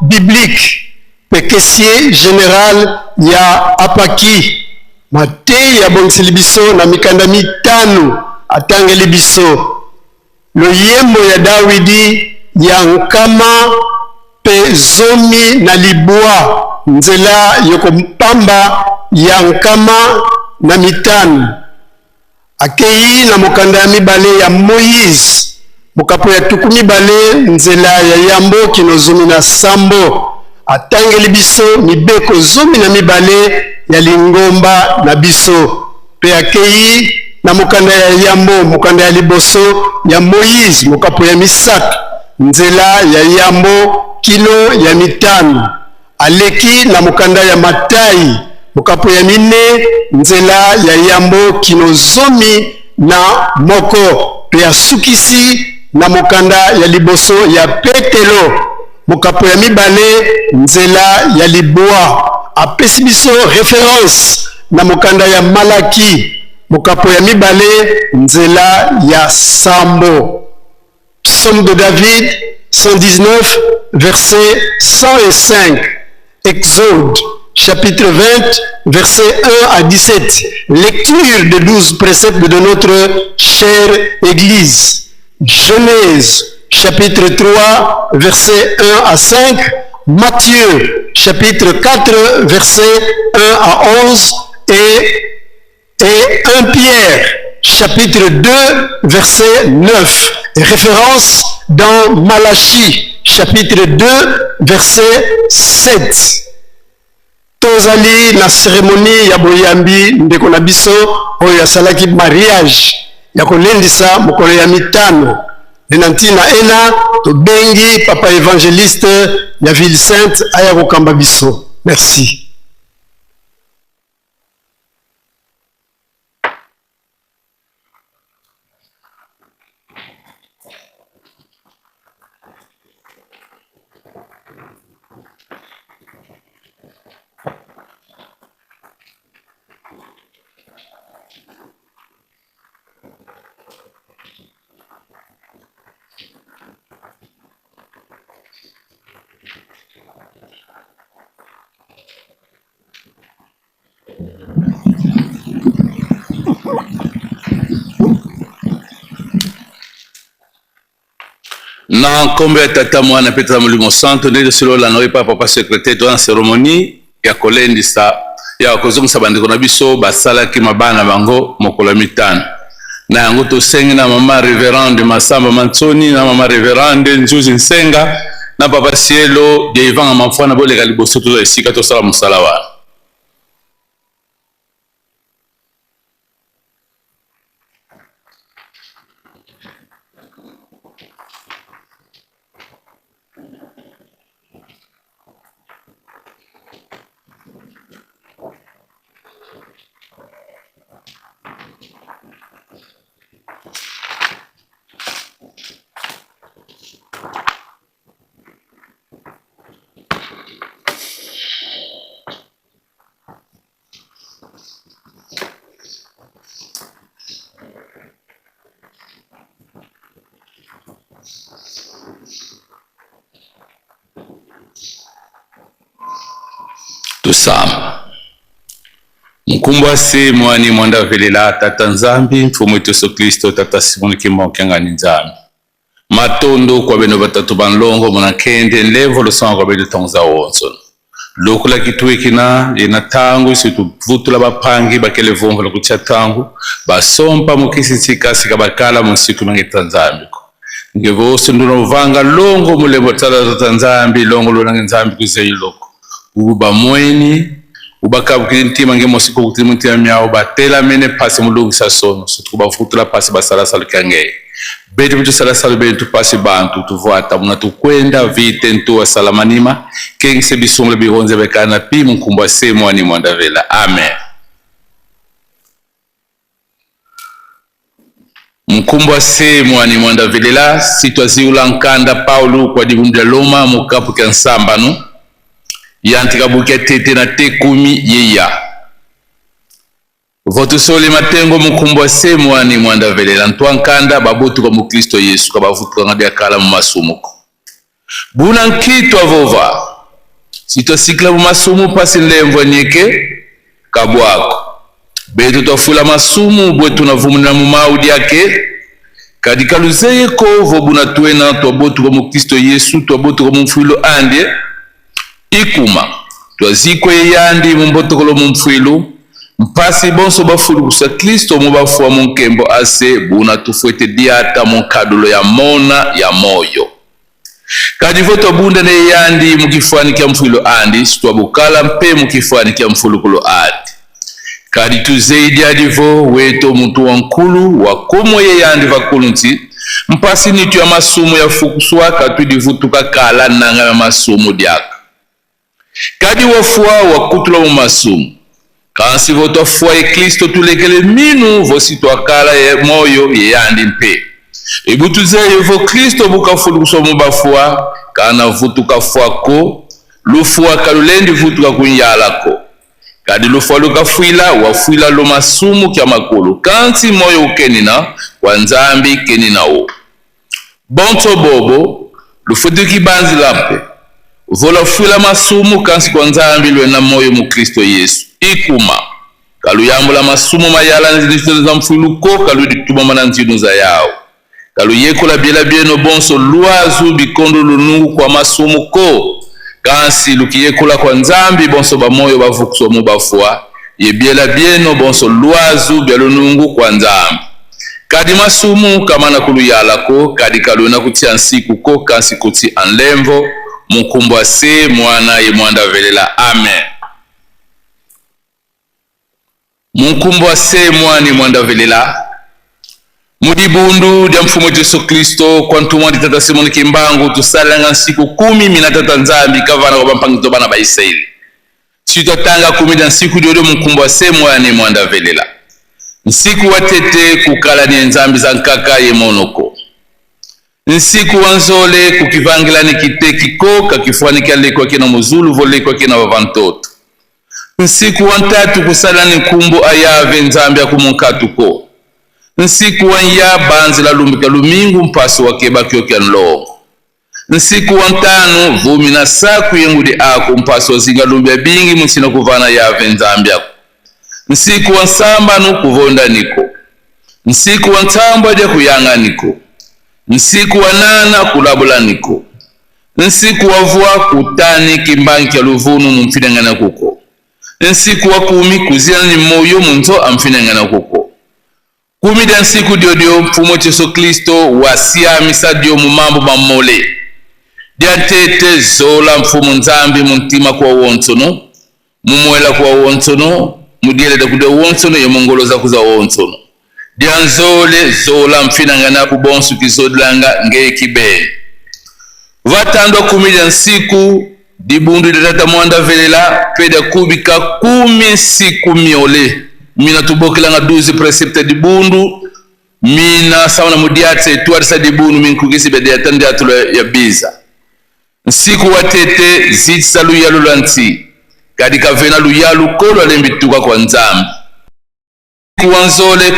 biblique pekesier général ya apaki matei ya bongseli biso na mikanda mitano atangeli biso loyembo ya Dawidi ya nkama pe zomi na libwa nzela yoko mpamba ya nkama na mitano akei na mokanda ya mibale ya Moïse mokapo ya tuku mibale nzela ya yambo kino zomi na sambo atangeli biso mibeko zomi na mibale ya lingomba na biso pe akei na mokanda ya yambo mokanda ya liboso ya Moïse mokapo ya misato nzela ya yambo kilo ya mitano aleki na mokanda ya Matai mokapo ya mine nzela ya yambo kino zomi na moko pe asukisi na mokanda ya liboso ya Petelo mokapo ya mibale nzela ya libwa apesi biso référence na mokanda ya Malaki mokapo ya mibale nzela ya sambo. Psaume de David 119 verset 105. Exode chapitre 20 verset 1 à 17. Lecture des 12 préceptes de notre chère Église. Genèse chapitre 3 verset 1 à 5. Matthieu chapitre 4 verset 1 à 11 et 1 Pierre chapitre 2 verset 9. Référence dans Malachie chapitre 2 verset 7. Tozali na cérémonie ya boyambi ndeko na biso oyo asalaki mariage ya kolendisa mokolo ya mitano nenantina ena tobengi papa évangéliste ya Ville Sainte aya kokamba biso. Merci. Na nkombo ya tata mwana pe tata molimo santo nde solo la noye papa secrétaire to na cérémonie ya kolendisa ya kozongisa bandeko na biso basalaki mabana bango mokolo ya mitano na yango tosengi na mama révérende Masamba Mansoni na mama révérende Nzuzi Nsenga na papa Cielo de Ivanga Mafwana boleka liboso to esika tosala mosala wana. Tusama mkumbwasi mwani mwanda velela tata nzambi mfumu wetu Yesu Kristo tata Simoni Kimba Kengani nzambi matondo kwa beno batatu banlongo monakende nlevo losanga kwa beno tonza wonso lokula kitwekina ina tangu situ vutula bapangi bakele vomva lokucha tangu basompa mukisi tsikasi kabakala musiku mangeta nzambi ngevoso nduno vanga longo mulembo tala tata nzambi longo lona nzambi kuzeyiloko uba mweni ubakabukile ntima nge mosiko kuti muntima myao batela mene pasi mulungisa sono so tukuba futula pasi basala salu kange beti mutu sala salu beti tu pasi bantu tuvuata muna tukwenda vite ntuwa salamanima kengi se bisumle bihonze bekana pi mkumbwa semu wani mwandavela. Amen. Mkumbwa semu wani mwandavela situazi ulankanda Paulo kwa dibundia loma mukapu kansambanu yantika bukia tete na tekumi yeya votu sole matengo mkumbwa semu wani mwandavela ntuankanda babutu kwa mukristo Yesu kabavutu kwa ngabia kala mmasumuko buna nkitu avova sito sikla masumu pasi nlemvo nyeke kabwako betu tofula masumu bwetu na vumuna mumaudi yake kadika luzeye kovo buna tuena tuabotu kwa mukristo Yesu tuabotu kwa mfuilo ande ikuma tuazikwe yandi mumboto kolo mumfuilo mpasi bonso bafulu kusa Kristo mubafuwa munkembo ase buna tufuete diata munkadulo ya mona ya moyo kadi voto bunda ne yandi mukifani kia mfuilo andi situabukala mpe mukifani kia mfuilo kulo andi kadi tuzeidi adivo weto mtu wankulu wakomo ye yandi vakulu nti mpasi nitu ya masumu ya fukuswa katu divutu kakala nanga ya masumu diaka kadi wafua wakutula mu masumu kansi voto fua ye Kristo tulekele minu vositu akala ye moyo ye yandi mpe ibutuze yevo Kristo bukafulu kusomu bafua kana vutu kafuako lufua kalulendi vutu kakunyalako kadi lufua lukafuila wafuila lo masumu kia makulu kansi moyo ukenina kwa nzambi kenina o bonto bobo lufutu kibanzi lampe vola fuila masumu kansi kwa nzambi lwena moyo mu Kristo Yesu ikuma kaluyambula masumu mayala nzilizo mfuluko kaludituma mananzinu za yao kaluyekola biela bieno bonso luazu bikondo lunungu kwa masumu ko kansi lukiyekola kwa nzambi bonso bamoyo bavukuswa mubafua ye biela bieno bonso luazu bialunungu kwa nzambi kadi masumu kamana kuluyala ko kadi kaluna kutia nsiku ko kansi kuti anlemvo mukumbwa se mwana ye mwanda velela. Amen. Mukumbwa se mwani mwanda velela mudibundu dia mfumo Yesu Kristo kwa ntumwa di tata Simoni Kimbangu tusalanga nsiku 10 minatata nzambi kavana kwa bampangito bana ba Israeli sitotanga 10 dan siku diodo mukumbwa se mwani mwanda velela nsiku watete kukala ni nzambi za nkaka ye monoko nsiku wanzole kukivangila ni kiteki koka kifwani kale kwa kina muzulu vole kwa kina wavantoto nsiku wantatu kusala ni kumbu ayave nzambi ya kumunkatu ko nsiku wanya banzi la lumbika lumingu mpasi wakeba kiokia nlongo nsiku wantanu vumi na saku yengudi ako mpasi wazinga lumbia bingi msina kuvana yave nzambi yako nsiku wansamba nukuvonda niko nsiku wantamba dia kuyanga niko nsiku wanana kulabula niko nsiku wavua kutani kimbangi kia luvunu mumfinangana kuko nsiku wa 10 kuzina ni moyo munzo amfinangana kuko 10 dan siku dio mfumo Yesu Kristo wasia misa dio mumambo mamole diantete zola mfumo nzambi muntima kwa wonsono mumwela kwa wonsono mudiele da kude wonsono yomongoloza kuza wonsono dianzole zola mfinangana kubonsu kizodlanga nge kibe vatandwa 10 dan siku dibundu data mwanda velela peda kubika 10 siku miole mina tubokela nga 12 precepte dibundu mina sauna mudiate tuarisa dibundu minkugisi bede atande atulo ya biza nsiku watete zitsa luyalu lanti kadika vena luyalu kolo alembituka kwa nzambi kuwanzole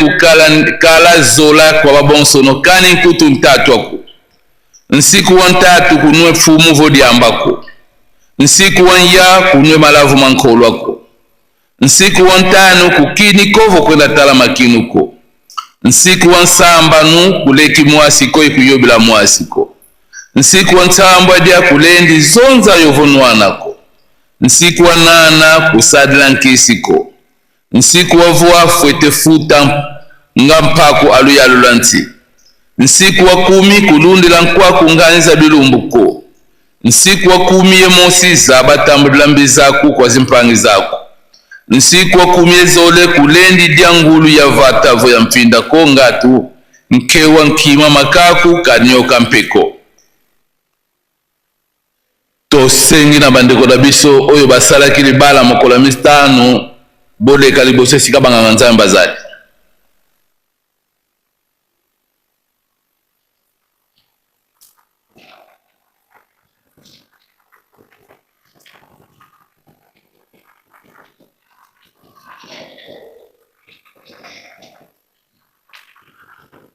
kala zola kwa babonsono kani nkutu ntatu ako nsiku wantatu kunwe fumu vodi ambako nsiku wanya kunwe malavu mankolo ako nsiku wantanu kukini kovo kwenda tala makinuko nsiku wansambanu kuleki mwasiko ikuyobila mwasiko nsiku wansambwa dia kulendi zonza yovonwanako nsiku wanana kusadila nkisiko nsiku wavua fwete futa nga mpako aluyalulanti nsiku wa 10 kulundila nkwaku nganiza bilumbuko nsiku wa 10 ye mosi zabatambulila mbi zaku kwa zimpangi zaku nsiku wa kumyezole kulendi diangulu ya vatavo ya mpinda kongatu nkewa nkima makaku kanyoka mpeko tosengi na bandeko na biso oyo basalaki libala mokola mitano boleka liboso esika banganga nzambe bazali.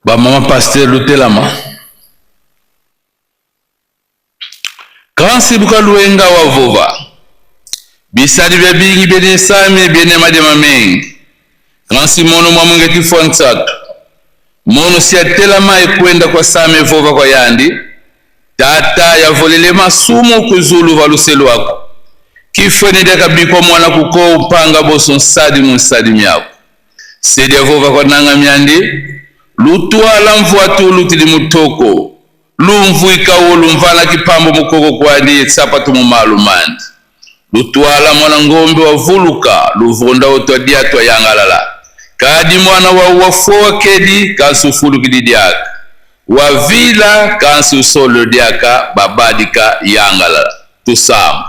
Ba mama pasteur Lutelama kansi buka luenga wa vova bisadi bya bingi bene sami bene madema mengi kansi mono mwa mungeti fonsak mono siatelama ekwenda kwa same vova kwa yandi tata ya volele masumu kuzulu valuselu wako kifweni deka biko mwana kuko upanga boso nsadi munsadi myako sedi ya vova kwa nanga myandi lutwala mvuatu lutili mutoko lumvu ikawo lumvala kipambo mukoko kwani sapatu mumalumandi lutwala mwana ngombe wa vuluka luvonda otwadia twa yangalala kadi mwana wa wafoa kedi kansu fulu kididiaka wavila kansu solo diaka babadika yangalala tusamu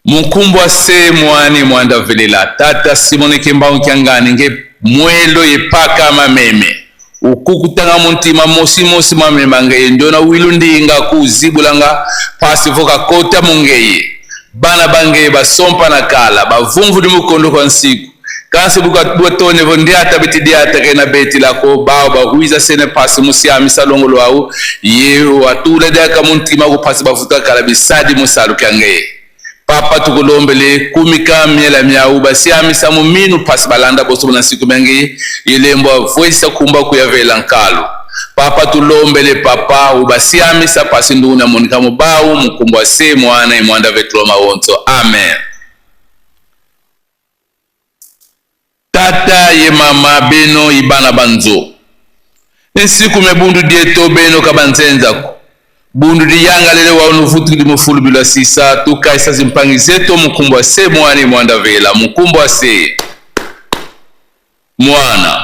mukumbwa se mwani mwanda velela tata simone kimbao kiangani nge mwelo yepaka mameme ukukutanga muntima mosi mosi mamema ngeye ndona wilu ndinga kuzibulanga pasi voka kota mungeye bana bangeye basompa na kala bavumvu di mukondo kwa nsiku kansi buka tone vondiata betidiata kena beti lako bao bahuiza sene pasi musiami salongolo au ye watula daka muntima kupasi bafuta kala bisadi musalu kangeye papa tukulombele kumika miela miau basi amisa muminu pasi balanda boso na siku mengi ilembo voisa kumba kuyavela nkalo papa tulombele papa ubasi amisa pasi nduna monika mubau mukumbwa se mwana imwanda vetlo mawonto amen. Tata ye mama beno ibana banzo nsiku mebundu dieto beno kabanzenzako bundu di yanga lele wa unufutu di mufulu bila sisa tuka isa zimpangi zeto mukumbwa se mwani mwanda vela mukumbwa se mwana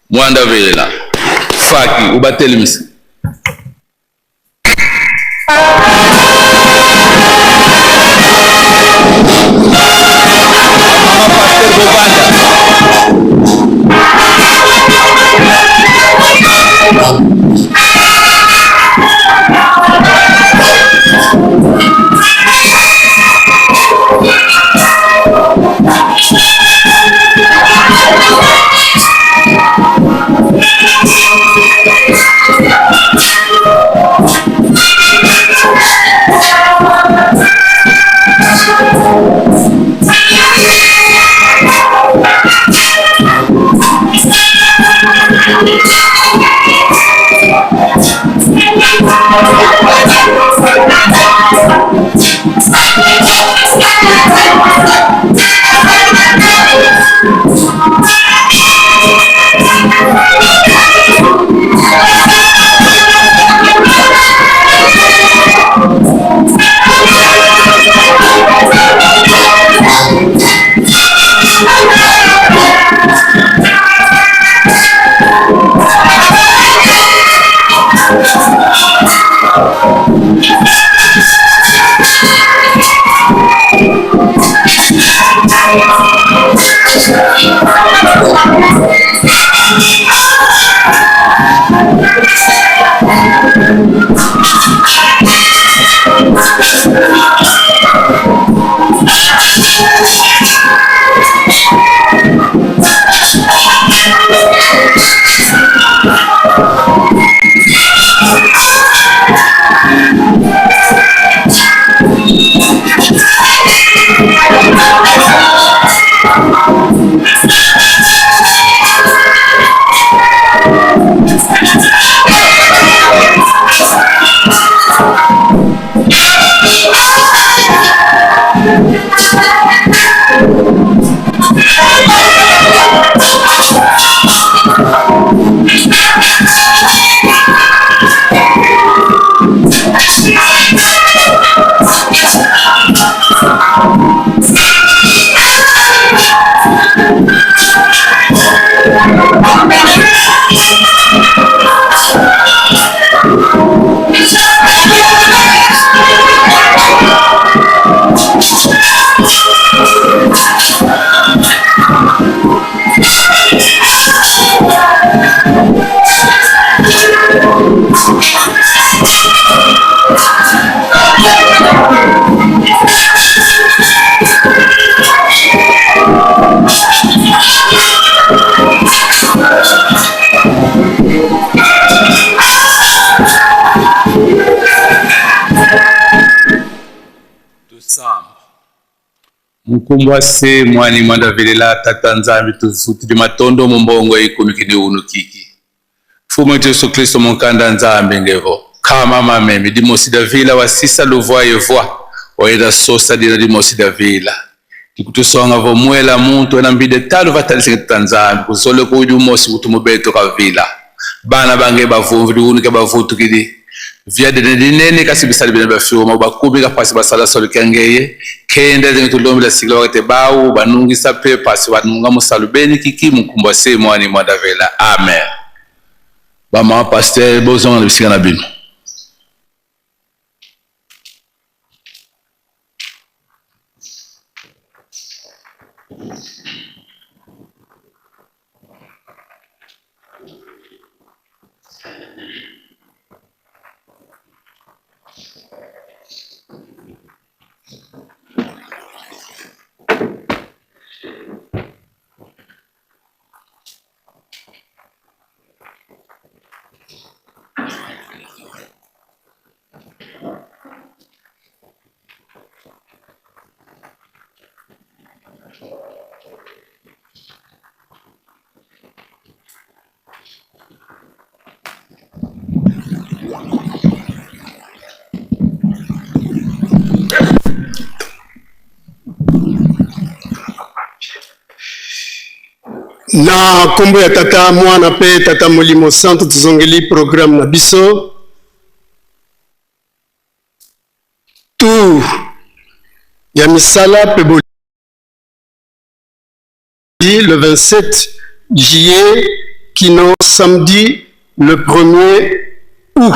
mwanda vela faki ubateli misi Mkumbwase mwani mwandavilela tata nzambi tufutile matondo mumbongo ikumikini unu kiki. Fumu yetu Yesu Kristo mukanda nzambi ngevo. Kama mamemi dimosi davila wasisa luvwa yevwa. Oeda sosa dina dimosi davila. Kikutusonga vo mwela muntu ena mbide talu vatalise kitanzambi. Kusole kuju mosi kutumubeto kavila. Bana bange bavumvili unike bavutu kidi. Via de nene kasi bisali bina bafuma bakubi ka pasi basala solo kangeye kende zengi tulombi la sigla wakati bau banungi sape pasi wanunga musalubeni kiki mkumbwase mwani mwadavela. Amen. Bama pasteur bozonga bisika na bino. Na kombo ya tata mwana pe tata molimo santo tuzongeli programme na biso tout ya misala pe le 27 juillet kino samedi le 1er août.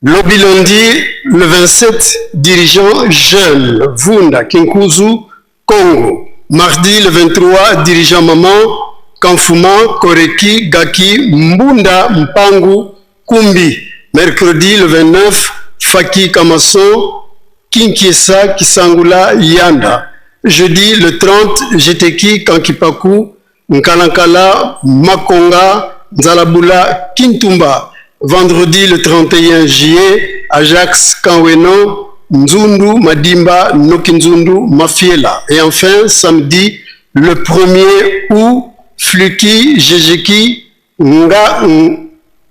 Lobby lundi le 27 dirigeant jeune Vunda Kinkuzu Congo. Mardi le 23, dirigeant Maman, Kanfuma, Koreki, Gaki, Mbunda, Mpangu, Kumbi. Mercredi le 29, Faki Kamaso, Kinkiesa, Kisangula, Yanda. Jeudi le 30, Jeteki, Kankipaku, Nkalankala, Makonga, Nzalabula, Kintumba. Vendredi le 31 juillet, Ajax, Kanweno, Nzundu, Madimba, Nokinzundu, Mafiela. Et enfin, samedi, le 1er août, Fluki, Jejeki, Nga,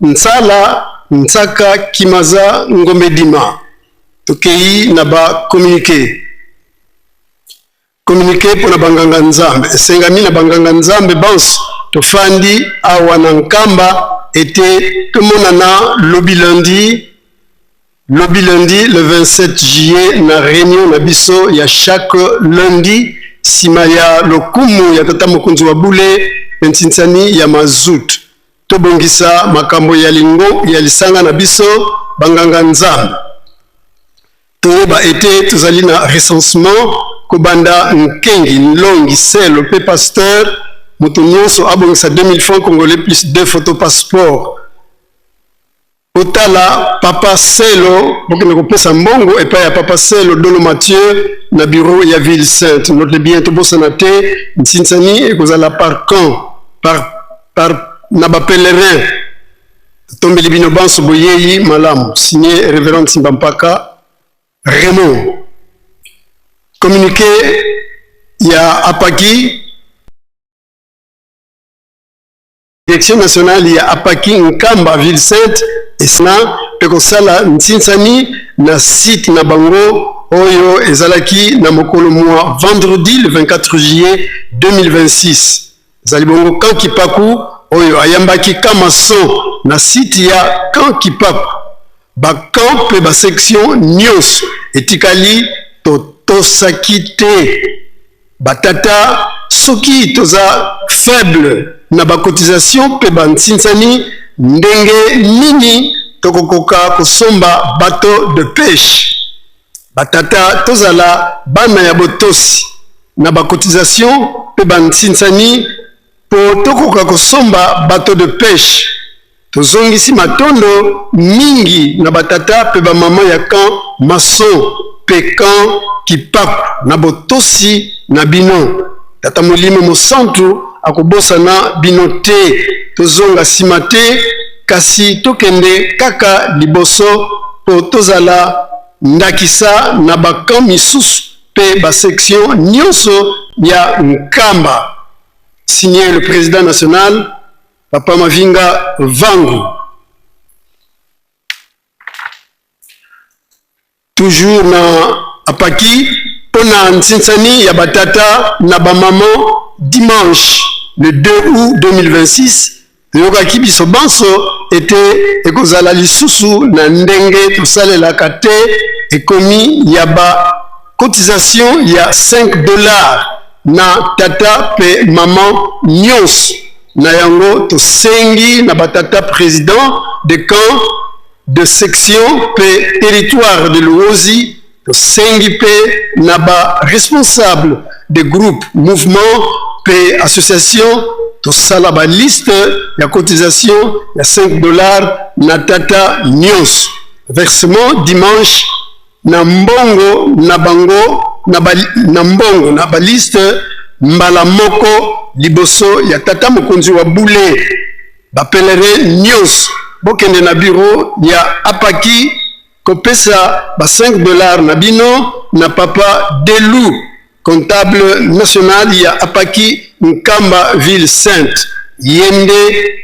Nsala, Nsaka, Kimaza, Ngomedima. Tokei naba communiqué. Communiqué pour la Banganga Nzambe. Sengami na Banganga Nzambe Bans, Tofandi, Awanankamba, était tout le monde lobby lundi. Lobby lundi, le 27 juillet, na réunion na biso, ya chaque lundi, simaya lokumu ya tata mokunzi wa bule, pensinsani ya mazut. Tobongisa makambo ya lingo, ya lisanga na biso, Banganga Nzambe. Toyeba ete, tozali na recensement, kobanda nkengi, nlongi, selo, pe pasteur, motonionso abongisa 2000 francs congolais plus 2 photos passeport. Otala Papa Selo, bokene kopesa mbongo epa ya Papa Selo Dolo Mathieu na bureau ya Ville Sainte. Notre bien to bosanate nsinsani ekozala par camp par naba pèlerin. Tombeli bino banso boyeyi malamu signé révérend Simbampaka Raymond. Communiqué ya Apaki Direction nationale ya Apaki Nkamba Ville Sainte. Esna pekosala nsinsani na site na bango oyo ezalaki na mokolo mwa vendredi le 24 juillet 2026. Zali bongo Kankipaku oyo ayambaki Kamaso na site ya Kankipaku. Ba camp pe ba section nyos etikali totosaki te. Batata soki toza faible na ba cotisation pe ba nsinsani ndenge nini tokokoka kosomba bateau de pêche. Batata tozala bana ya botosi na ba cotisation pe bansinsani po tokoka kosomba bateau de pêche. Tozongisi matondo mingi na batata pe ba mama ya kan maso pe kan Kipaku na botosi na bino. Tata Molimo Mosantu akobosa na bino te. Tozonga simate kasi tokende kaka liboso po tozala ndakisa na bakan misusu pe ba section nyonso ya Nkamba. Signé le président national Papa Mavinga Vangu. Toujours na apaki pona ntsinsani ya batata na bamamo dimanche le 2 août 2026 yoka kibiso banso était ekozala lisusu na ndenge tosalelaka te ekomi ya ba cotisation ya $5 na tata pe maman nyonso na yango tosengi na batata président de camp de section pe territoire de Luozi tosengi pe na ba responsable de groupe mouvement pe association tosala ba liste ya cotisation ya $5 na tata nyonso. Versement dimanche na mbongo na bango na mbongo na ba liste mbala moko liboso ya tata mokonzi wa Bule ba pèlerin nyonso bokende na bureau ya apaki kopesa ba $5 na bino na papa Delu comptable national ya apaki Nkamba ville sainte yende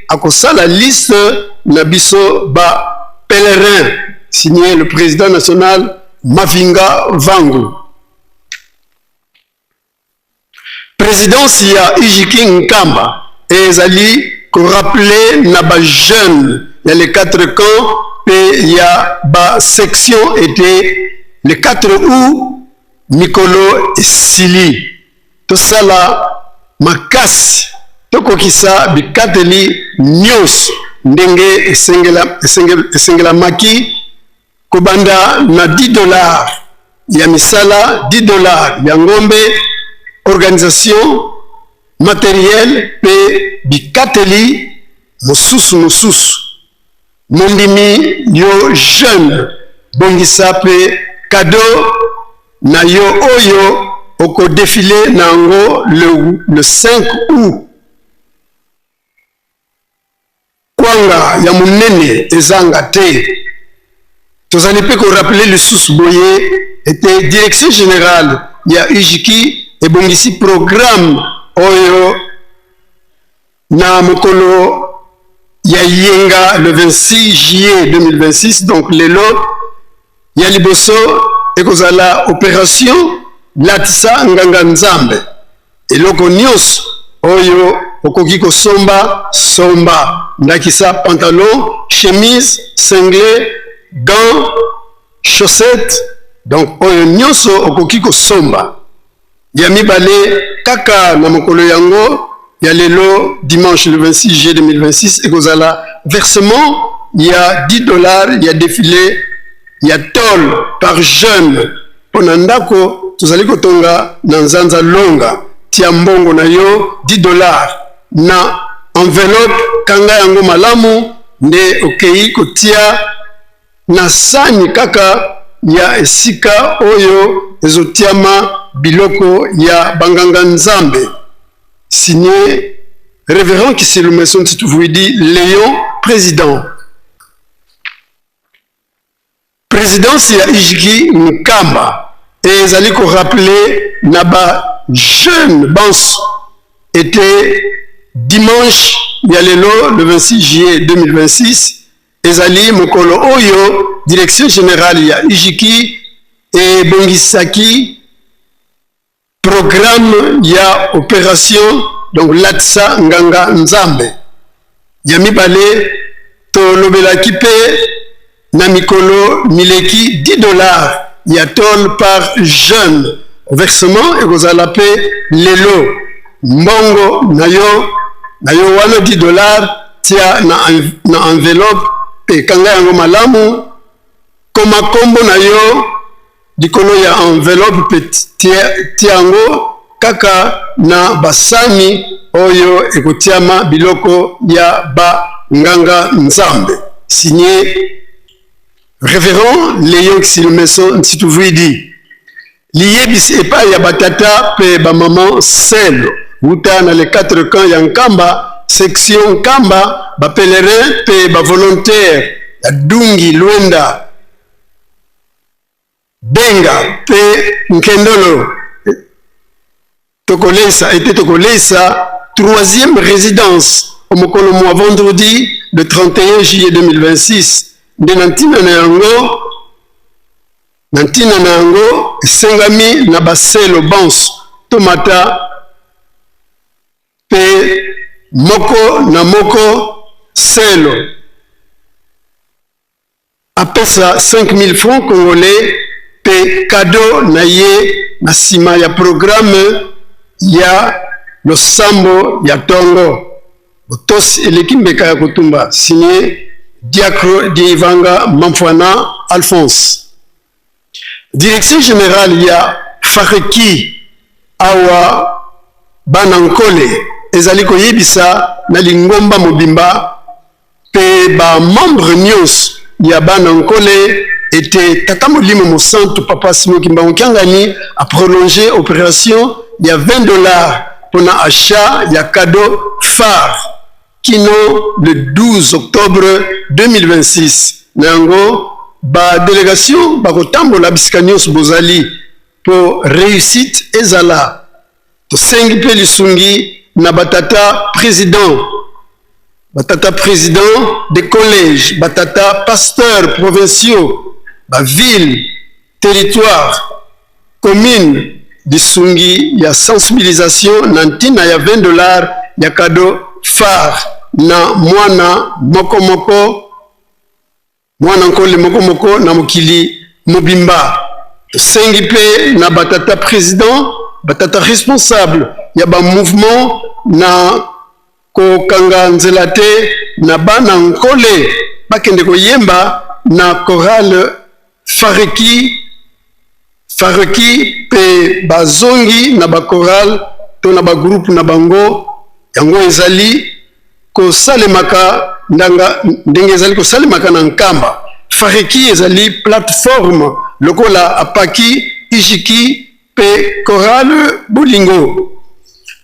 akosala liste na biso ba pèlerin. Signé le président national Mavinga Vangu. Présidence ya Ijiki Nkamba ezali ko rappeler na ba jeune ya les 4 camps pe ya ba section était le 4 août mikolo esili tosala makasi tokokisa bikateli nyonso ndenge esengela maki kobanda na $10 ya misala, $10 ya ngombe, organisation matériel pe bikateli mosusu mondimi yo jeune bongisa pe cadeau na yo oyo oko défilé nango le 5 août. Kwanga ya munene ezanga te. Tozali pe ko rappeler le sous-boye était direction générale ya Ijiki et bongisi programme oyo na mokolo ya yenga le 26 juillet 2026 donc lelo ya liboso ekozala opération latisa nganga nzambe eloko nyonso oyo okoki kosomba somba ndakisa pantalon, chemise, singlet, gants, chaussettes donc oyo nyonso okoki kosomba ya mibale kaka na mokolo yango ya lelo dimanche le 26 juillet 2026 ekozala versement ya $10 ya défilé ya tol par jeune pona ndako tozali kotonga na nzanza longa tia mbongo na yo $10 na enveloppe kanga yango malamu nde okei kotia na sani kaka ya esika oyo ezotiama biloko ya banganga nzambe. Signé révérend Kiselumeso Ntitouvuidi Léon, président. Présidence ya Ijiki Nkamba ezali ko rappeler na ba jeune banso était dimanche ya lelo le 26 juillet 2026 ezali mokolo oyo direction générale ya Ijiki et bongisaki programme ya opération donc latsa nganga nzambe ya mibale to lobelaki pe na mikolo mileki $10 ya tol par jeune versement ekozala pe lelo mbongo na yo wana $10 tia na enveloppe pe kanga yango malamu koma kombo na yo likolo ya enveloppe pe tia yango kaka na basani oyo ekotiama biloko ya ba nganga nzambe. Signé révérend Léon Kiselumeso Ntitouvuidi. Liyebisi epa ya batata pe ba maman sel uta na les 4 camps ya Nkamba section Nkamba ba pèlerin pe ba volontaire ya Dungi Luenda Benga pe Nkendolo Tokolesa était Tokolesa, 3e résidence au mokolo mois vendredi le 31 juillet 2026 de Nantina na yango esengami na baselo banso tomata pe moko na moko selo apesa 5000 francs congolais pe cadeau na ye na sima ya programme ya losambo ya tongo botosi eleki mbeka ya kotumba signé Diacre Divanga Mamfwana Alphonse. Direction générale ya Fareki awa banankole ezali koyebisa na lingomba mobimba pe ba membre nyonso ya banankole était Tata Molimo Mosantu Papa Simoki Mbangu Kiangani a prolongé opération il y a $20 pour l'achat il y a cadeau phare kino le 12 octobre 2026 nango ba délégation ba kotambola bisikanyos bozali pour réussite ezala to sengi pe lisungi na batata président des collèges batata pasteurs provinciaux ba ville territoire commune bisungi ya sensibilisation nantina ya $20 ya cadeau phare na mwana mokomoko mwana nkole mokomoko na mokili mobimba sengi pe na batata président batata responsable ya ba mouvement na kokanga nzela te na bana nkole bakende koyemba na chorale Fareki pe bazongi na ba chorale to na ba groupe na bango yango ezali ko salemaka ndenge ezali ko salemaka na nkamba. Fareki ezali plateforme lokola apaki ijiki pe chorale bolingo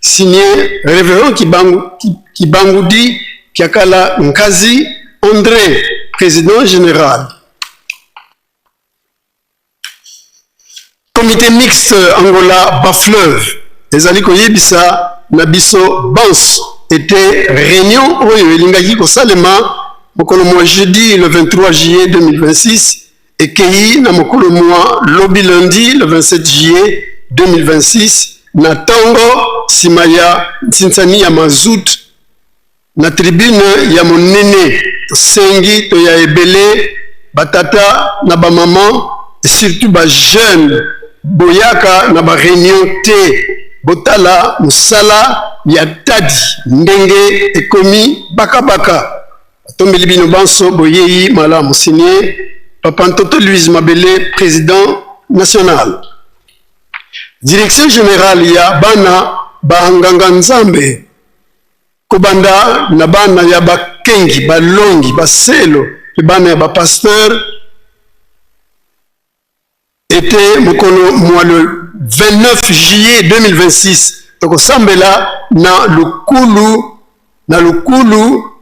signé révérend Kibangudi Kiakala Nkazi André président général. Comité mixte Angola Bas-Fleuve ezali koyebisa na biso Bans était réunion oyo elingaki kosalema mokolo mois jeudi le 23 juillet 2026 et kei na mokolo mois lobi lundi le 27 juillet 2026 na tongo simaya tsinsani ya mazout na tribune ya monene sengi to ya ebele batata na ba maman et surtout ba jeune boyaka na ba réunion te botala musala ya tadi ndenge ekomi baka tombeli bino banso boyeyi malamu signé Papa Ntoto Louise Mabele président national. Direction générale ya bana banganga nzambe kobanda na bana ya bakengi balongi baselo bana ya bapasteur était mokolo mois le 29 juillet 2026 tokosambela na lukulu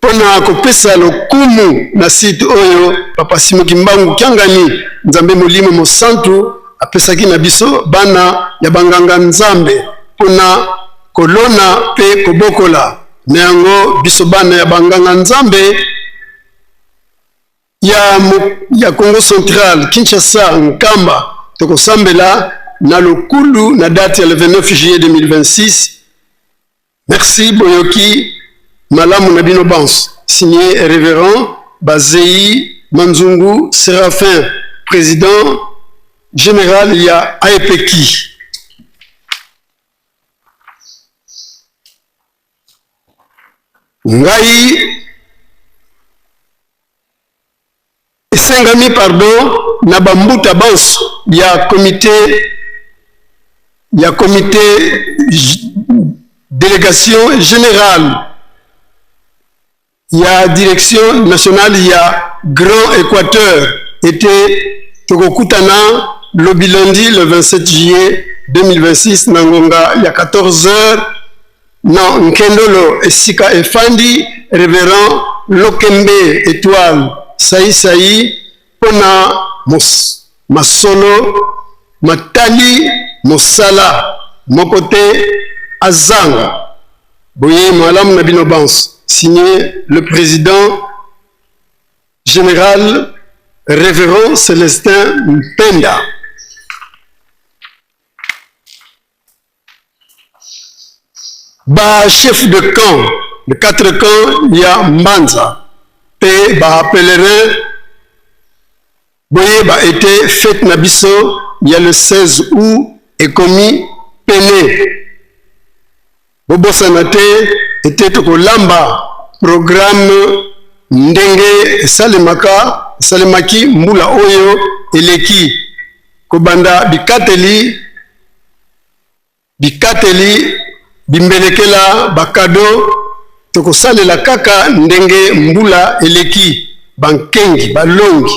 pona kopesa lokumu na site oyo Papa Simoki Mbangu Kiangani Nzambe Molimo Mosantu apesaki na biso bana ya banganga nzambe pona kolona pe kobokola na yango biso bana ya banganga nzambe ya Congo Central Kinshasa Nkamba tokosambela na lokulu na date le 29 juillet 2026. Merci Boyoki Malamu Nabino Bans signé révérend Bazei Manzungu Séraphin président général ya AEPEKI. Ngai esengami pardon na bambuta bans ya comité délégation générale ya direction nationale ya Grand Équateur était tokokutana lobi lundi le 27 juillet 2026 na ngonga ya 14h na Nkendolo esika efandi révérend Lokembe Étoile Saï pona masolo matali mosala mokote azanga boye malam nabino bans signé le président général révérend Célestin Mpenda. Ba chef de camp, de 4 camps, il y a Mbanza. Et ba pèlerin, boye ba été fête nabiso, il y a le 16 août, et commis Péné. Bobo Sanate était au Lamba, programme Ndenge Salemaki Mbula Oyo Eleki. Kobanda Bikateli Bimbelekela Bakado Toko Salela Kaka Ndenge Mbula Eleki Bankengi Balongi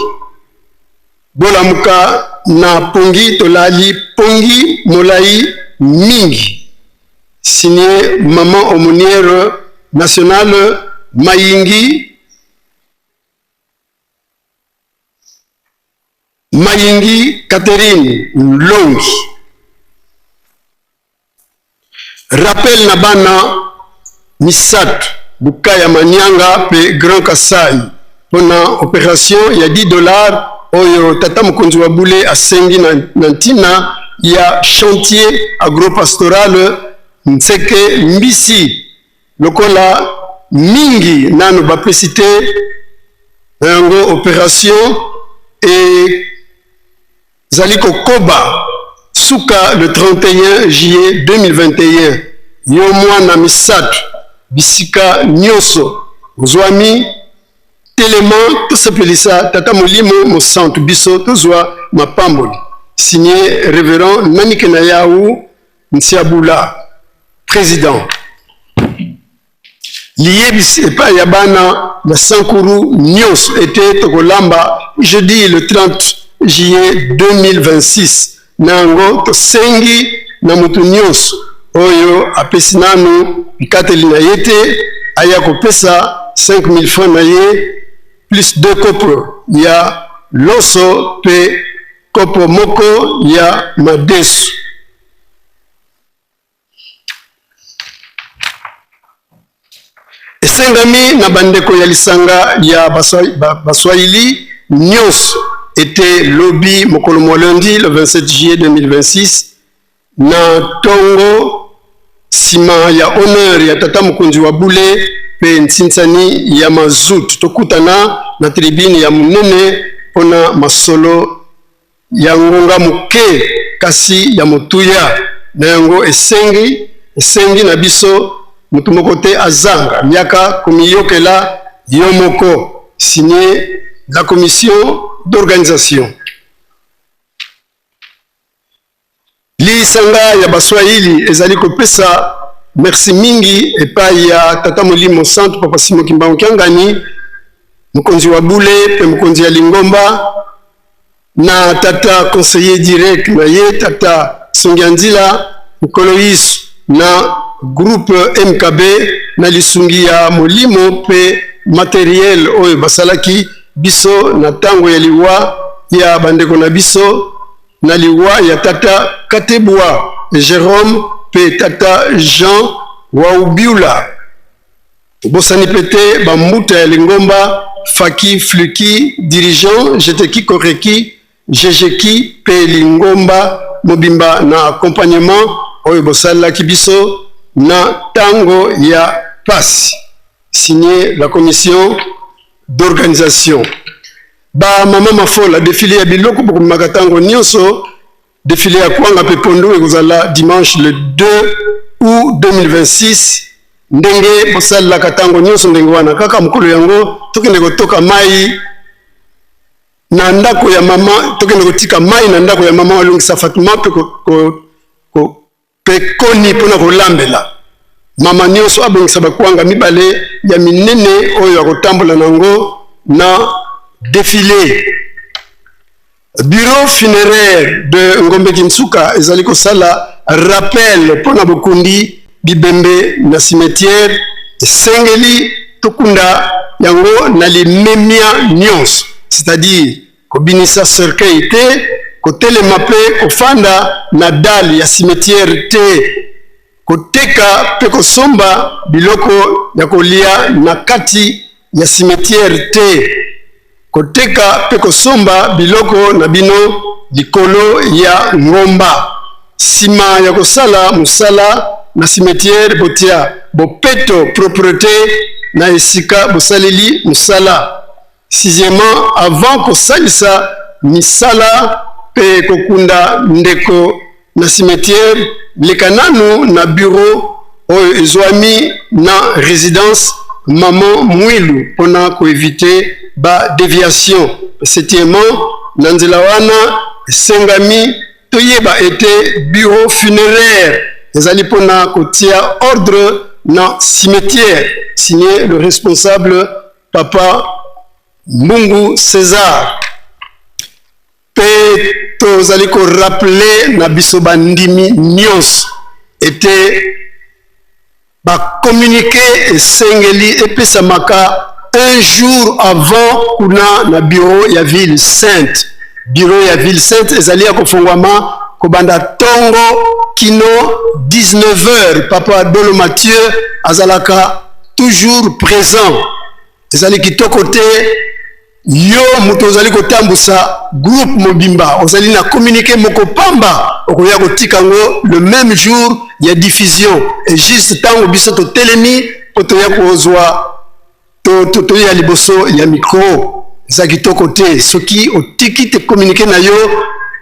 Bolamuka na Pongi Tolali Pongi Molai Mingi. Signé Maman Aumônière Nationale Mayingi Catherine Longi. Rappel Nabana Misat Bukaya Manyanga pe Grand Kasai. Pendant opération, il y a $10. Oyo Tata Mokonzi wa Bule à Sengi Nantina. Il y a chantier agropastoral Nseke Mbisi. Lokola Mingi Nano Bapesite. Nango opération et Zaliko Koba Souka le 31 juillet 2021. Yomwa na Misat Bisika Nyoso Zouami Télément tout sepelisa Tata Molimo Mosantu Biso Tozwa Mapamboli. Signé révérend Nanike Nayaou Nsiabula président. Lié Bisepa Yabana la Sankuru Nyos était Togolamba jeudi le 30 juillet 2026. Nango Tosengi Namutu Nyos Oyo Apesinanu Pikateli na yete Ayako Pesa 5000 francs na ye plus 2 kopro. Il y a Loso Pe Kopo Moko, il y a Madesu. Esengami na bandeko ya lisanga ya Baswahili Nyos était lobby mokolo lundi le 27 juillet 2026 na tongo sima ya honneur ya Tata Mokonzi wa Bule pe Ntsinsani ya Mazut tokutana na tribune ya munene pona masolo ya ngonga muke kasi ya motuya na yango esengi na biso mutu moko te azanga miaka komiyokela yomoko. Signé la commission d'organisation. Lisanga ya Baswahili ezali kopesa merci mingi epai ya Tata Molimo Santu Papa Simon Kimbangu Kiangani mokonzi wa Bule pe mokonzi ya Lingomba na Tata conseiller direct na ye Tata Songianzila Mkoloisu na groupe MKB na lisungi ya Molimo pe matériel oyo basalaki biso na tango ya liwa ya bandeko na biso na liwa ya Tata Katebwa Jérôme pe Tata Jean Waubiula bosani pete bambuta ya Lingomba Faki Fluki dirigeant Jeteki Koreki Jejeki pe Lingomba mobimba na accompagnement oyo bosalaki biso na tango ya pasi. Signé la commission d'organisation. Ba mama mafola défilé ya biloko pour magatango nyonso défilé ya kwanga pe pondo ekozala dimanche le 2 août 2026 ndenge bosala katango nyonso ndenge wana kaka mukolo yango tokende kotoka mai na ndako ya mama tokende kotika mai na ndako ya mama walongisa Fatuma pe koni pona kolambela mama nyonso abongisa bakwanga mibale ya minene oyo akotambola nango na défilé. Bureau funéraire de Ngombe Kinsuka ezali kosala rappel pona bokundi bibembe na cimetière sengeli tokunda yango na limemia nyonso, c'est-à-dire kobinisa cercueil te, kotelema pe kofanda na dali ya cimetière te, koteka pe kosomba biloko ya kolia na kati ya cimetière te, koteka pe kosomba biloko na bino likolo ya ngomba. Sima ya kosala musala na cimetière botia bopeto propreté na esika bosaleli musala. Sixièmement, avant kosalisa misala pe kokunda ndeko na cimetière, lekananu na bureau oyo ezwami na résidence maman mwilu pona ko éviter ba déviation. Septièmement, na nzela wana sengami toyeba ete bureau funéraire ezali pona kotia ordre na cimetière, signé le responsable Papa Mungu César. Pe tozali ko rappeler na biso bandimi nyonso ete ba communiquer esengeli epesamaka un jour avant kuna na bureau ya ville sainte. Bureau ya ville sainte ezali ya kofungwama kobanda tongo kino 19h. Papa Dolo Mathieu azalaka toujours présent. Ezali kitoko te yo muto ozali kotambusa groupe mobimba ozali na communiquer moko pamba okoya kotikango le même jour ya diffusion et juste tango biso to telemi poto ya kozwa to ya liboso ya micro za kitoko te soki otiki te communiquer na yo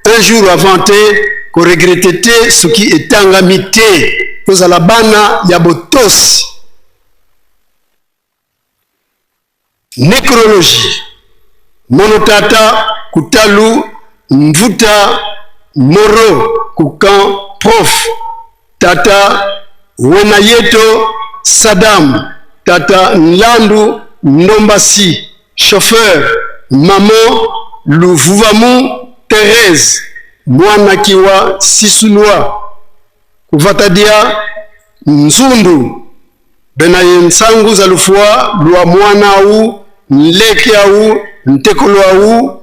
un jour avant te ko regretter te soki etangami te kozala bana ya botosi. Nécrologie. Monotata Kutalu Mvuta Moro Kukan Prof. Tata Wenayeto Sadam. Tata Nlandu Nombasi chauffeur. Maman Luvuvamu Thérèse Mwanakiwa Sisulwa Kuvatadia Nzundu Benayensangu Zalufua Lua Mwanau Nleke au Ntekolo au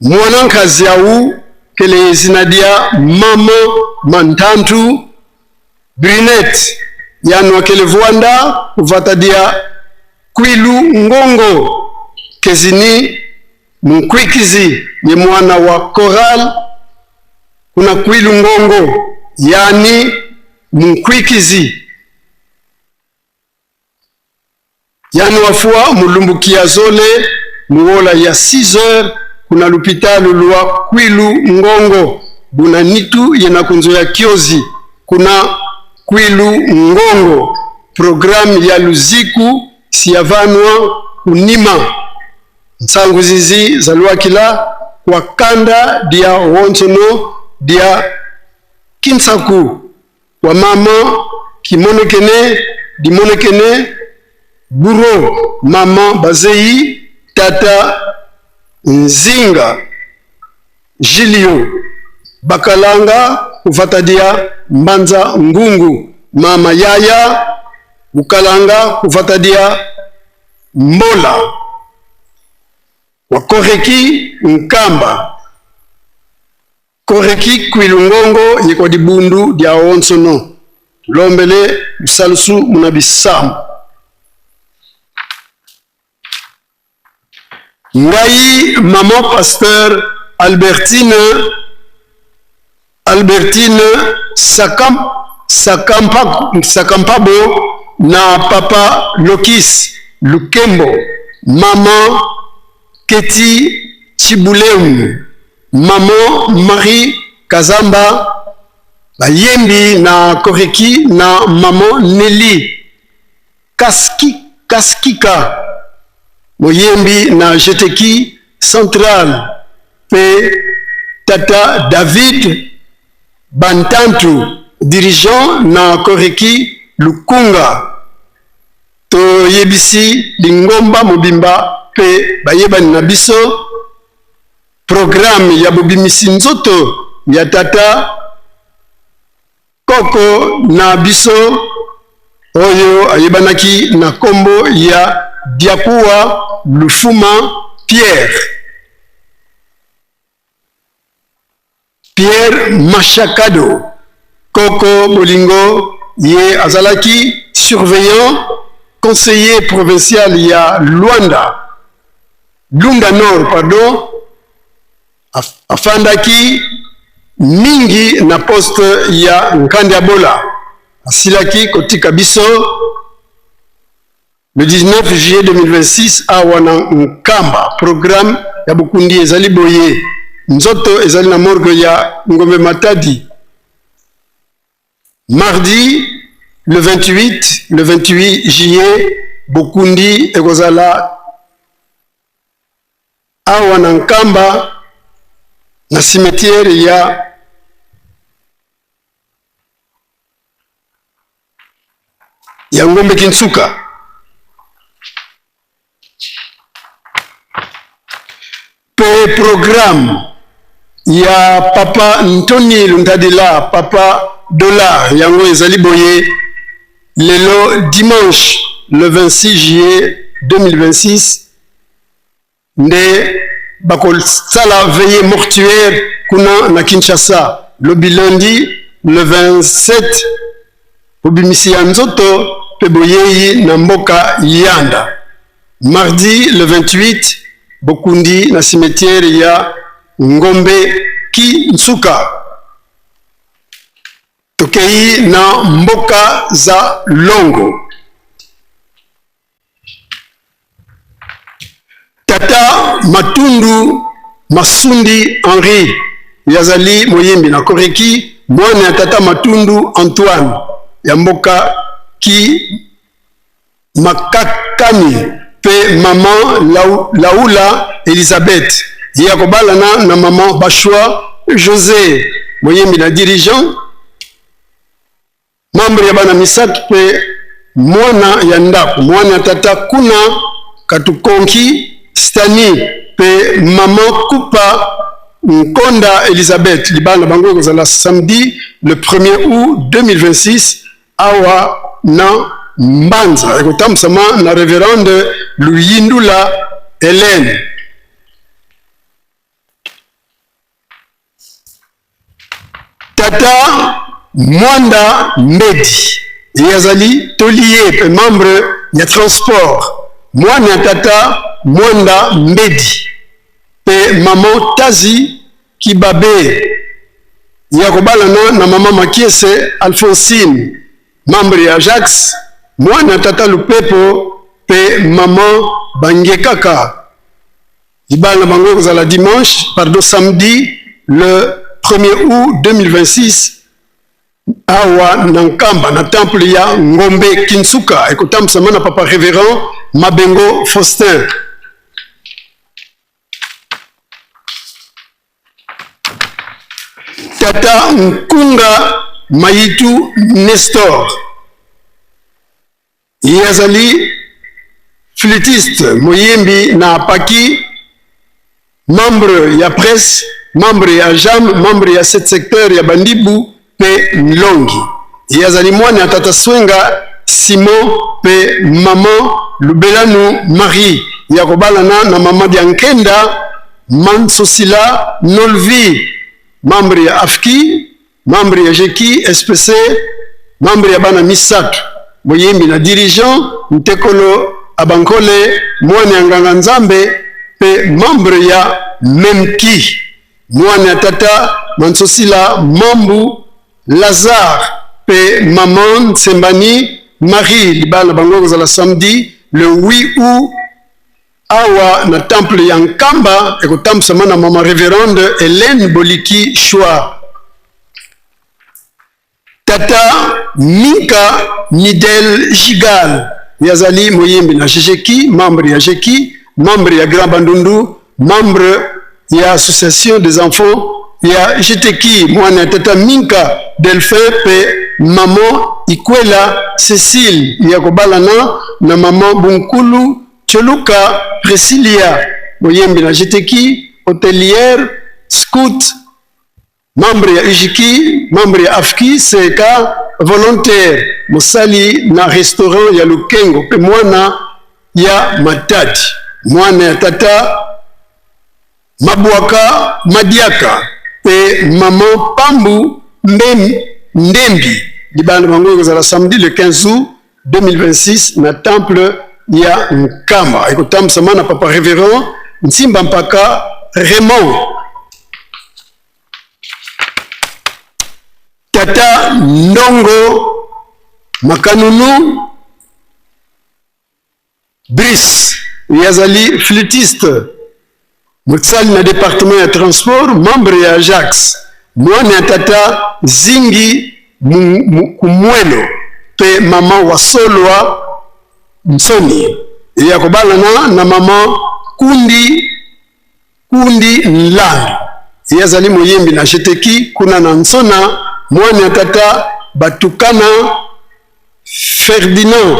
Mwanankazi au Kele zinadia Mama Mantantu Brunette Yanwa Kele Vuanda Kuvatadia Kwilu Ngongo Kezini Mkwikizi ni mwana wa Koral. Kuna Kwilu Ngongo yani Mkwikizi yani wafua mulumbukia zole muola ya 6h. Kuna lupitalu lwa Kwilu Ngongo buna nitu yena kunzo ya kiozi. Kuna Kwilu Ngongo programu ya luziku siyavanwa kunima nsangu zizi za luakila kwa kanda dia wonsono dia kinsaku wa mama kimonekene dimonekene buro mama bazei tata Nzinga Jilio Bakalanga kufatadia Mbanza Ngungu mama Yaya Bukalanga kufatadia Mbola Wakoreki Nkamba Koreki Kwilu Ngongo yeko dibundu dia onsono lombele usalusu munabisamu ngai maman pasteur Albertine Sakampabo na papa Lokis Lukembo, maman Keti Chibuleu, maman Marie Kazamba Bayembi na Koreki na maman Nelly Kaskika Moyembi na Jeteki Central pe tata David Bantantu dirigeant na Koreki Lukunga to yebisi lingomba mobimba pe bayebani na biso programme ya bobimisi nzoto ya tata Koko na biso oyo ayebanaki na kombo ya Diakuwa Lufuma Pierre Pierre Machakado Koko Bolingo ye azalaki surveillant conseiller provincial ya Luanda Lunga Nord pardon afandaki mingi na poste ya Nkandiabola asilaki kotika biso le 19 juillet 2026 awa na Nkamba programme ya Bukundi ezali boye nzoto ezali na morgue ya Ngombe Matadi mardi le 28 juillet Bukundi ekozala awa na Nkamba na cimetière ya Ngombe Kinsuka. Pe programme ya Papa Ntoni Lundadila Papa Dollar yango ezali boye lelo dimanche le 26 juillet 2026 nde bakosala veillée mortuaire kuna na Kinshasa lobi lundi le 27 obimisi ya nzoto pe boyeyi na mboka Yanda mardi le 28 Bokundi na cimetière ya Ngombe Kinsuka tokei na mboka za Longo. Tata Matundu Masundi Henri yazali moyembi na koreki mwana ya Tata Matundu Antoine ya mboka ki Makakani pe maman Laula Elisabeth ya kobalana na maman Bashwa José moyembi na dirigeant membre ya bana misatu pe mwana ya ndako mwana ya Tata Kuna Katukonki Stani pe maman Kupa Nkonda Elisabeth libana bango kozala samedi le 1er août 2026 awa na Mbanza ekotamsama na révérende Luyindula Hélène. Tata Mwanda Mbedi yazali tolier pe membre ya transport mwana ya Tata Mwanda Mbedi pe maman Tazi Kibabe ya kobalana na mama Makiese Alphonsine membre ya Ajax mwana Tata Lupepo pe maman Bangekaka ibala bango kozala dimanche pardon samedi le 1er août 2026 awa na Nkamba na temple ya Ngombe Kinsuka ekotamsama na papa révérend Mabengo Faustin. Tata Nkunga Mayitu Nestor yazali flûtiste moyembi na Paki membre ya presse membre ya JAM membre ya 7 secteur ya Bandibu pe Nlongi yazali mwana ya Tata Swenga Simon pe maman Lubelanu Marie ya kobalana na mama Diankenda Mansosila Nolvi membre ya AFKI membre ya JEKI SPC membre ya bana misatu boyembi na dirigeant Ntekolo Abankole mwana ya Nganga Nzambe pe membre ya Memki mwana ya Tata Mansosila Mambu Lazare pe maman Sembani Marie libala bango kozala samedi le 8 août awa na temple ya Nkamba ekotamsama na mama révérende Hélène Boliki Chua. Tata Minka Nidel Jigal yazali moyembi na JEKI membre ya JEKI membre ya Grand Bandundu membre ya association des enfants ya JTK mwana ya Tata Minka Delphin pe maman Ikwela Cécile ya kobalana na maman Bunkulu Choluka Priscilia moyembi na JTK hôtelière scout membre ya UJIKI membre ya AFKI CK volontaire mosali na restaurant ya Lukengo pe mwana ya Matadi mwana ya Tata Mabwaka Madiaka pe maman Pambu Ndembi libanda bango kozala samedi le 15 août 2026 na temple ya Nkamba ekotambisama na papa révérend Nsimba Mpaka Raymond. Tata Ndongo Makanunu Brice yazali flûtiste motsali na département ya transport membre ya Ajax mwana ya tata Zingi Kumwelo pe mama Wasolwa Msoni ya kobalana na mama Kundi Nlangi yazali moyembi na Jeteki kuna na Nsona mwana ya tata Batukana Ferdinand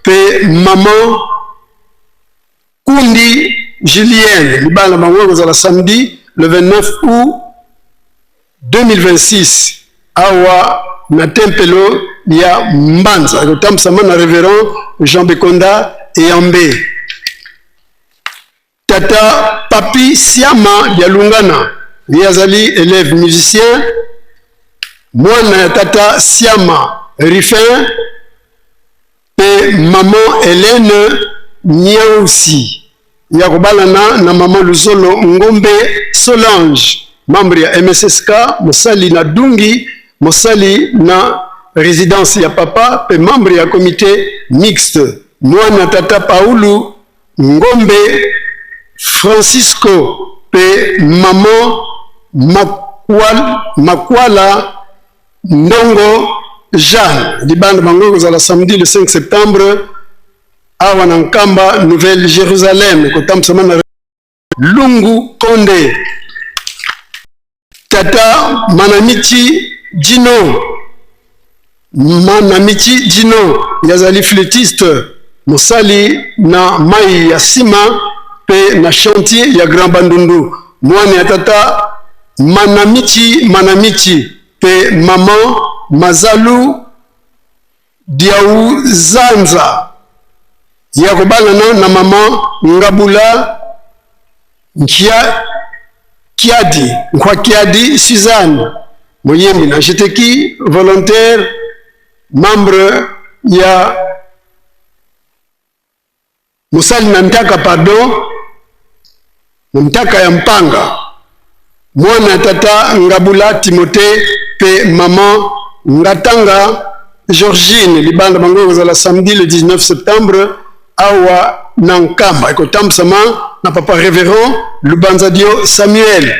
pe mama Kundi Julienne libala bango za la samedi le 29 août 2026 awa na tempelo ya Mbanza ekotambisama na révérend Jean Bekonda Eyambe. Tata Papi Siama ya Lungana yazali élève musicien mwana ya tata Siama Rifin pe maman Hélène Nyausi ya kobalana na maman Luzolo Ngombe Solange membre ya MSSK mosali na Dungi mosali na résidence ya papa pe membre ya comité mixte mwana tata Paulu Ngombe Francisco pe maman Makwala Ndongo Jeanne libanda bango kozala samedi le 5 septembre awa na Nkamba Nouvelle Jérusalem kotambisama na Lungu Konde. Tata Manamichi Dino yazali flûtiste mosali na mai ya sima pe na chantier ya Grand Bandundu mwana ya tata Manamichi pe maman Mazalu Diau Zanza ya kobalana na maman Ngabula Kiadi Suzanne moyembi na Jeteki volontaire membre ya musali na Ntaka pardon na Ntaka ya Mpanga mwana tata Ngabula Timothée pe maman Ngatanga Georgine libanda bango kozala samedi le 19 septembre awa na Nkamba ekotambisama na papa révérend Lubanzadio Samuel.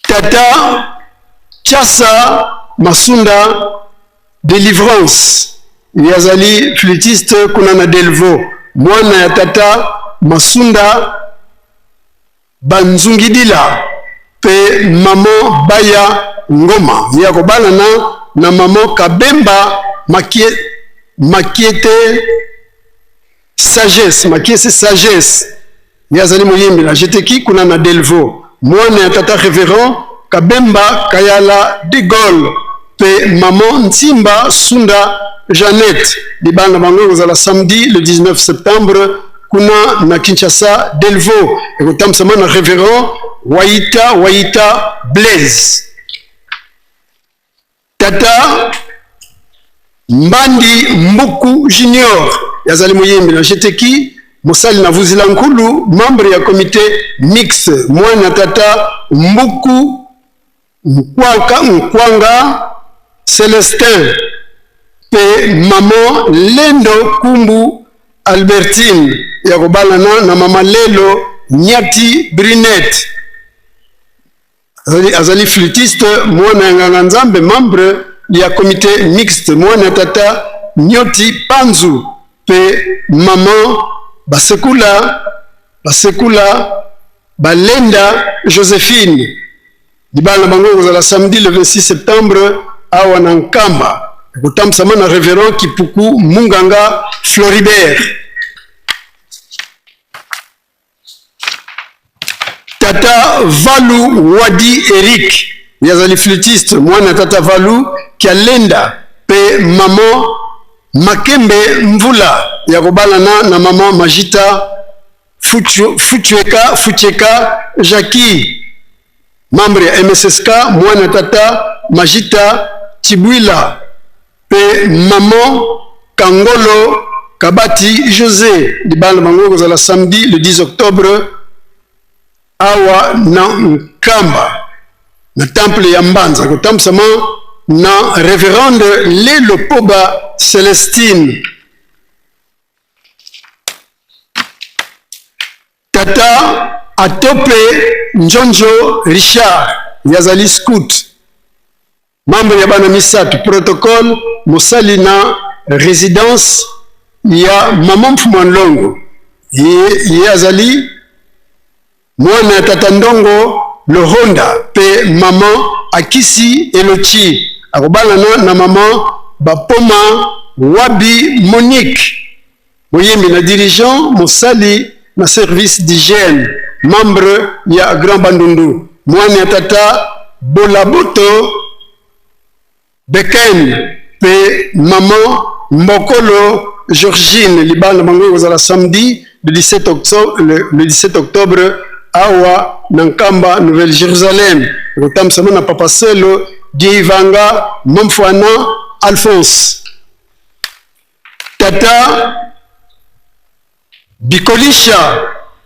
Tata Chassa Masunda Délivrance yazali flûtiste kuna na Delvo mwana ya tata Masunda Banzungidila pe maman Baya Ngoma ya kobalana na maman Kabemba Makiete Sagesse yazali moyembi na Jeteki kuna na Delvo mwana ya tata révérend Kabemba Kayala de Gaulle pe maman Ntimba Sunda Jeannette libanda bango kozala samedi le 19 septembre kuna na Kinshasa Delvo ekotambisama na révérend Waita Blaise. Tata Mbandi Mbuku Junior yazali moyembi na Jeteki mosali na Vuzila Nkulu membre ya comité mixte mwana tata Mbuku Nkwanga Celestin pe maman Lendo Kumbu Albertine ya kobalana na mama Lelo Nyati Brinette azali flûtiste mwana ya Nganga Nzambe membre ya comité mixte mwana tata Nyoti Panzu pe maman Basekula Balenda Joséphine libala bango kozala samedi le 26 septembre awa na Nkamba ekotambisama na révérend Kipuku Munganga Floribert. Tata Valu Wadi Eric yazali flûtiste mwana tata Valu Kialenda pe maman Makembe Mvula ya kobalana na maman Majita Fucheka Jackie, membre ya MSSK, mwana tata Majita Chibwila, pe maman Kangolo Kabati José, libanda bango za la samedi le 10 octobre awa na Nkamba na temple ya Mbanza kotamsama na révérende Lelo Poba Celestine. Tata Atope Njonjo Richard yazali scout, membre ya bana misatu, protocole mosali na résidence ya Maman Mfumanlongo. Ye azali mwana tata Ndongo Lohonda pe maman Akisi Elochi akobala na maman Bapoma Wabi Monique, moyembi na dirigeant mosali na service d'hygiène, membre ya Grand Bandundu, mwana ya tata Bolaboto Beken pe maman Mbokolo Georgine libanda bango za la samedi le 17 octobre awa Nankamba Nouvelle-Jérusalem kotamsama na papa Selo Diivanga Momfwana Alphonse. Tata Bikolisha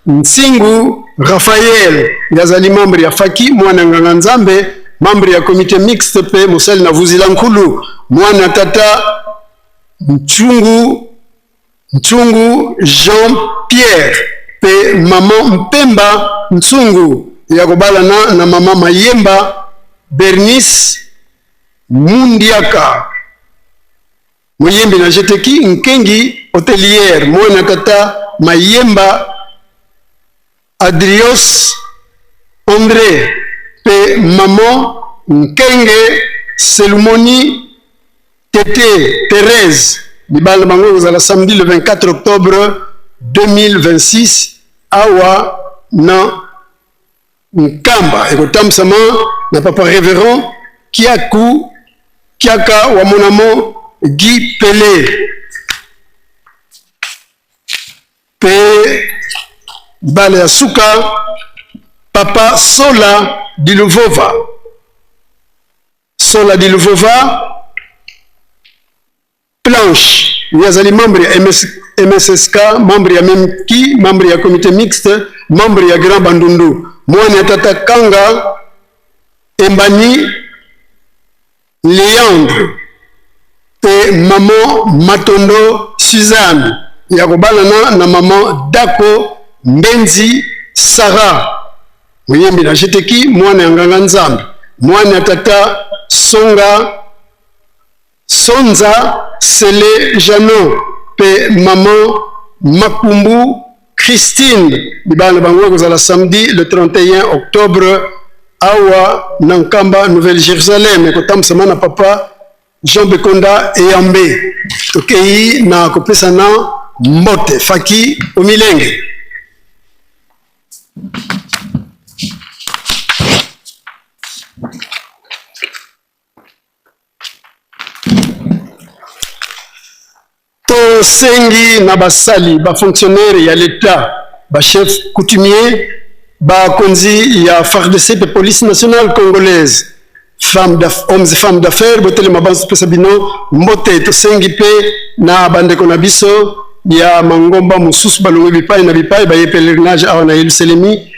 Nsingu Raphaël yazali membre ya Faki, mwana nganga Nzambe, membre ya comité mixte pe mosali na Vuzila Nkulu, mwana tata Mchungu Jean-Pierre pe maman Mpemba Nsungu ya kobala na mama Mayemba Bernice Mundiaka, moyembi na jeteki Nkengi hôtelière, mwana tata Mayemba Adrios André pe maman Nkenge Selumoni Tété Thérèse libanda bango za la samedi le 24 octobre 2026 awa na Nkamba ekotamsama na papa révérend Kiaka wa monamo Guy Pelé pe bale ya suka papa Sola Diluvova Planche yazali membre ya MSSK, membre ya MEMKI, membre ya comité mixte, membre ya Grand Bandundu, mwana tata Kanga Embani Leandre pe maman Matondo Suzanne ya kobala na maman Dako Mbenzi Sarah, moyembi na jeteki mwana ya nganga Nzambe, mwana tata Sonza Sele Jano pe maman Makumbu Christine libanda bango za la samedi le 31 octobre awa Nankamba Nouvelle-Jérusalem ekotamsama na papa Jean Bekonda Eyambe. Tokei na kopesa na mbote Faki Omilenge. Sengi na basali ba fonctionnaire ya l'État, ba chef coutumier, ba konzi ya FARDC pe police nationale congolaise, hommes et femmes d'affaires, botele mabanzo pesa bino mbote to sengi pe na bandeko na biso ya mangomba mususu balongo bipai na bipai ba ye pèlerinage awa na Yerusalemi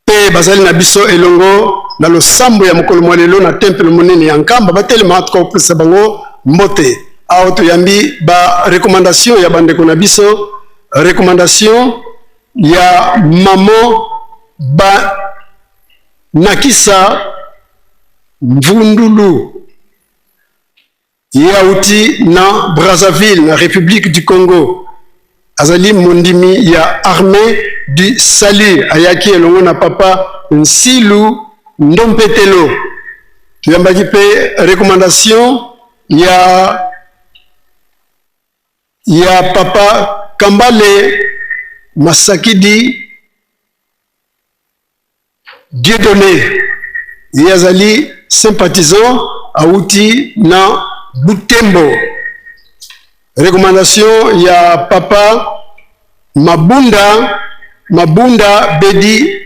pe bazali na biso elongo na losambo ya mokolo mwa lelo na temple monene ya Nkamba batele matko pesa bango mbote. Auto yambi ba recommandation ya bandeko na biso, recommandation ya maman ba Nakisa Mvundulu yauti na Brazzaville na République du Congo, azali mondimi ya armée du salut ayaki elongo na papa Nsilu Ndompetelo. Tuyambaki pe recommandation ya papa Kambale Masakidi Dieudonné, yazali sympathisant auti na Butembo. Recommandation ya papa Mabunda Mabunda Bedi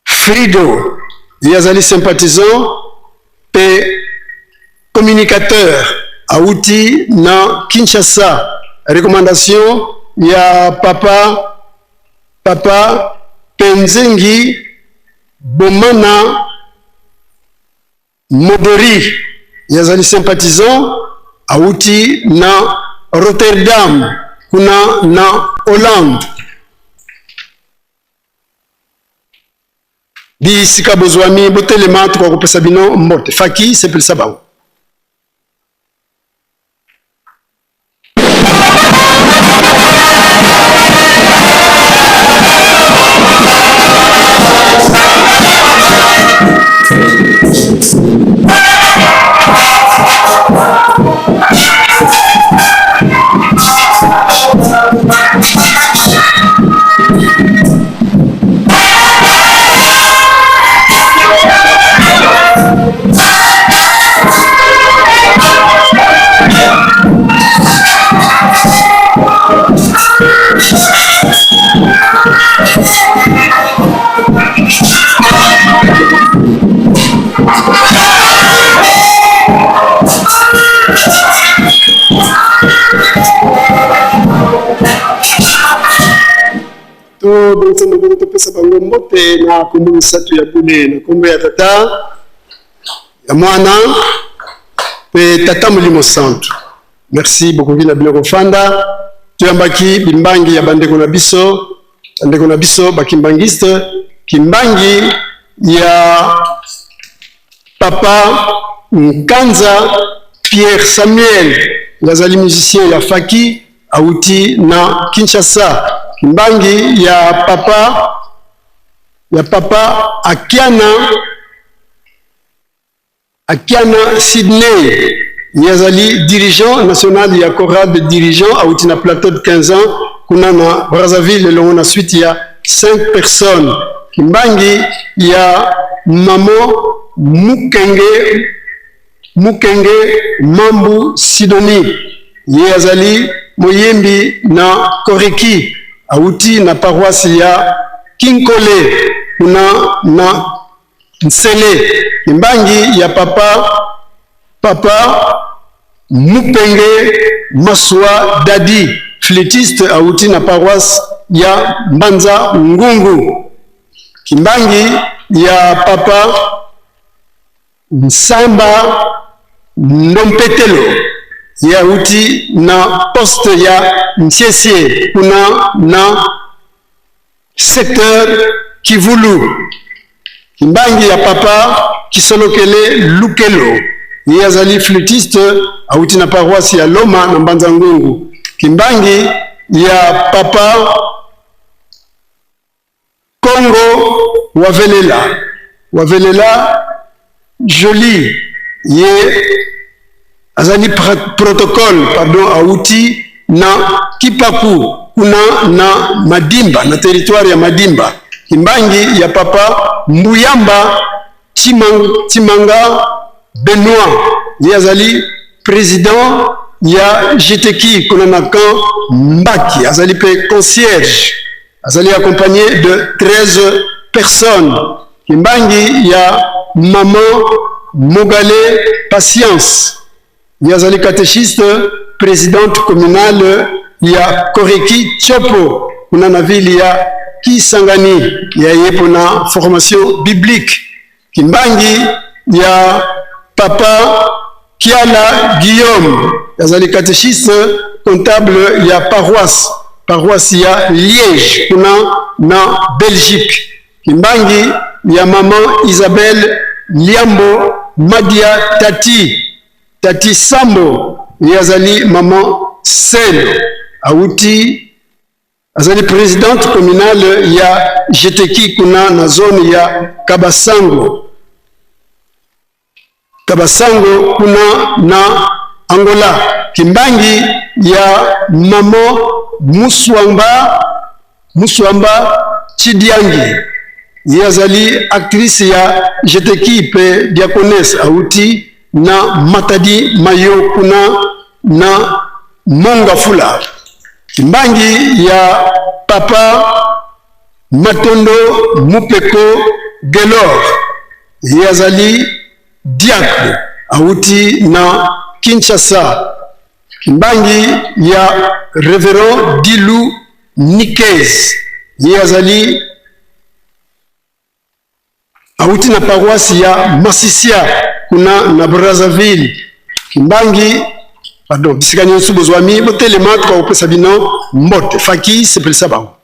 Frido yazali sympathisant pe communicateur auti na Kinshasa. Recommandation ya papa Penzengi Bomana Modori yazali sympathisant auti na Rotterdam kuna na Hollande. Di sika bozwami botelema tukwa kupesa bino mbote faki sepelisa bango. Pesa bango mbote na kumbu satu ya bule na kumbu ya tata ya mwana pe tata Molimo Santu. Merci beaucoup na biloko fanda tuyambaki bimbangi ya bandeko na biso bakimbangiste kimbangi ya papa Nkanza Pierre Samuel yazali musicien ya Faki auti na Kinshasa. Kimbangi ya papa Akiana Sydney yazali dirigeant national ya chorale de dirigeants auti na plateau de 15 ans kuna na Brazzaville longo na suite ya 5 personnes. Kimbangi ya mamo Mukenge Mambu Sidoni yazali moyembi na Koreki auti na paroisse ya Kinkole kuna na Nsele. Kimbangi ya papa Mupenge Maswa Dadi flûtiste auti na paroisse ya Mbanza Ngungu. Kimbangi ya papa Nsamba Ndompetelo ya uti na poste ya Nsiesie kuna na secteur Kivulu. Kimbangi ya papa Kisolokele Lukelo yazali flûtiste auti na paroisse ya Loma na Mbanza Ngungu. Kimbangi ya papa Kongo Wavelela Joli ye azali protocole auti na Kipaku kuna na Madimba na territoire ya Madimba. Kimbangi ya papa Mbuyamba Chimanga Benoît ye azali président ya JTK kuna na camp Mbaki azali pe concierge azali accompagné de 13 personnes. Kimbangi ya maman Mogale Patience yazali catéchiste présidente communale ya Koreki Chopo kuna na ville ya Kisangani ya yepo na formation biblique. Kimbangi ya papa Kiala Guillaume yazali catéchiste comptable ya paroisse ya Liège kuna na Belgique. Kimbangi ya maman Isabelle Liambo Madia Tati Sambo yazali maman Sel auti azali présidente communale ya JTK kuna na zone ya Kabasango kuna na Angola. Kimbangi ya maman Muswamba Chidiangi yazali actrice ya JTK pe diaconesse auti na Matadi Mayo kuna na Monga Fula. Kimbangi ya Papa Matondo Mupeko Gelor yazali diacre auti na Kinshasa. Kimbangi ya Reverend Dilu Nikez yazali auti na paroisse ya Masisia kuna na Brazzaville. Kimbangi pardon bisikani nsu bozwami botelema kwa upesa bino mbote faki sepelisa bango.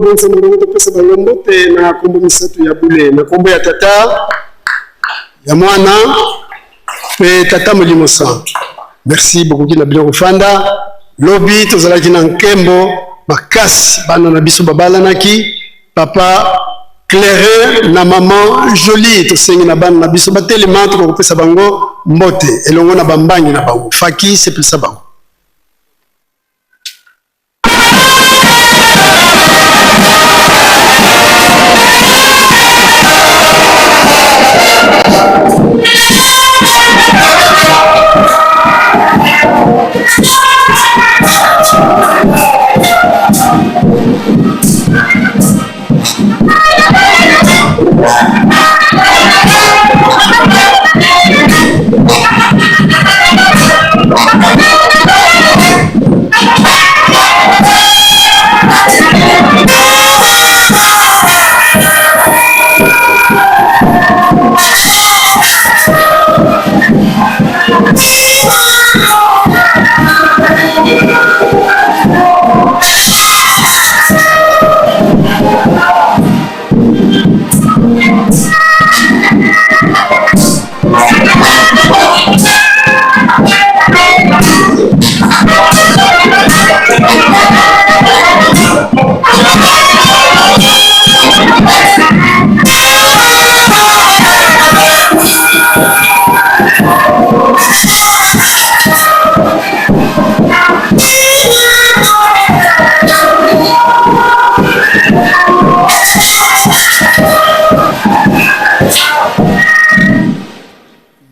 Bonsa mwangu topesa balombo te na kombo misatu ya bule na kombo ya tata ya mwana pe tata Molimo Santu. Merci beaucoup kina bino kufanda lobi tozalaki na nkembo makasi bana na biso babalanaki papa Claire na maman Jolie tosengi na bana na biso batelema tokopesa bango mbote elongo na bambangi na bango faki sepelisa bango.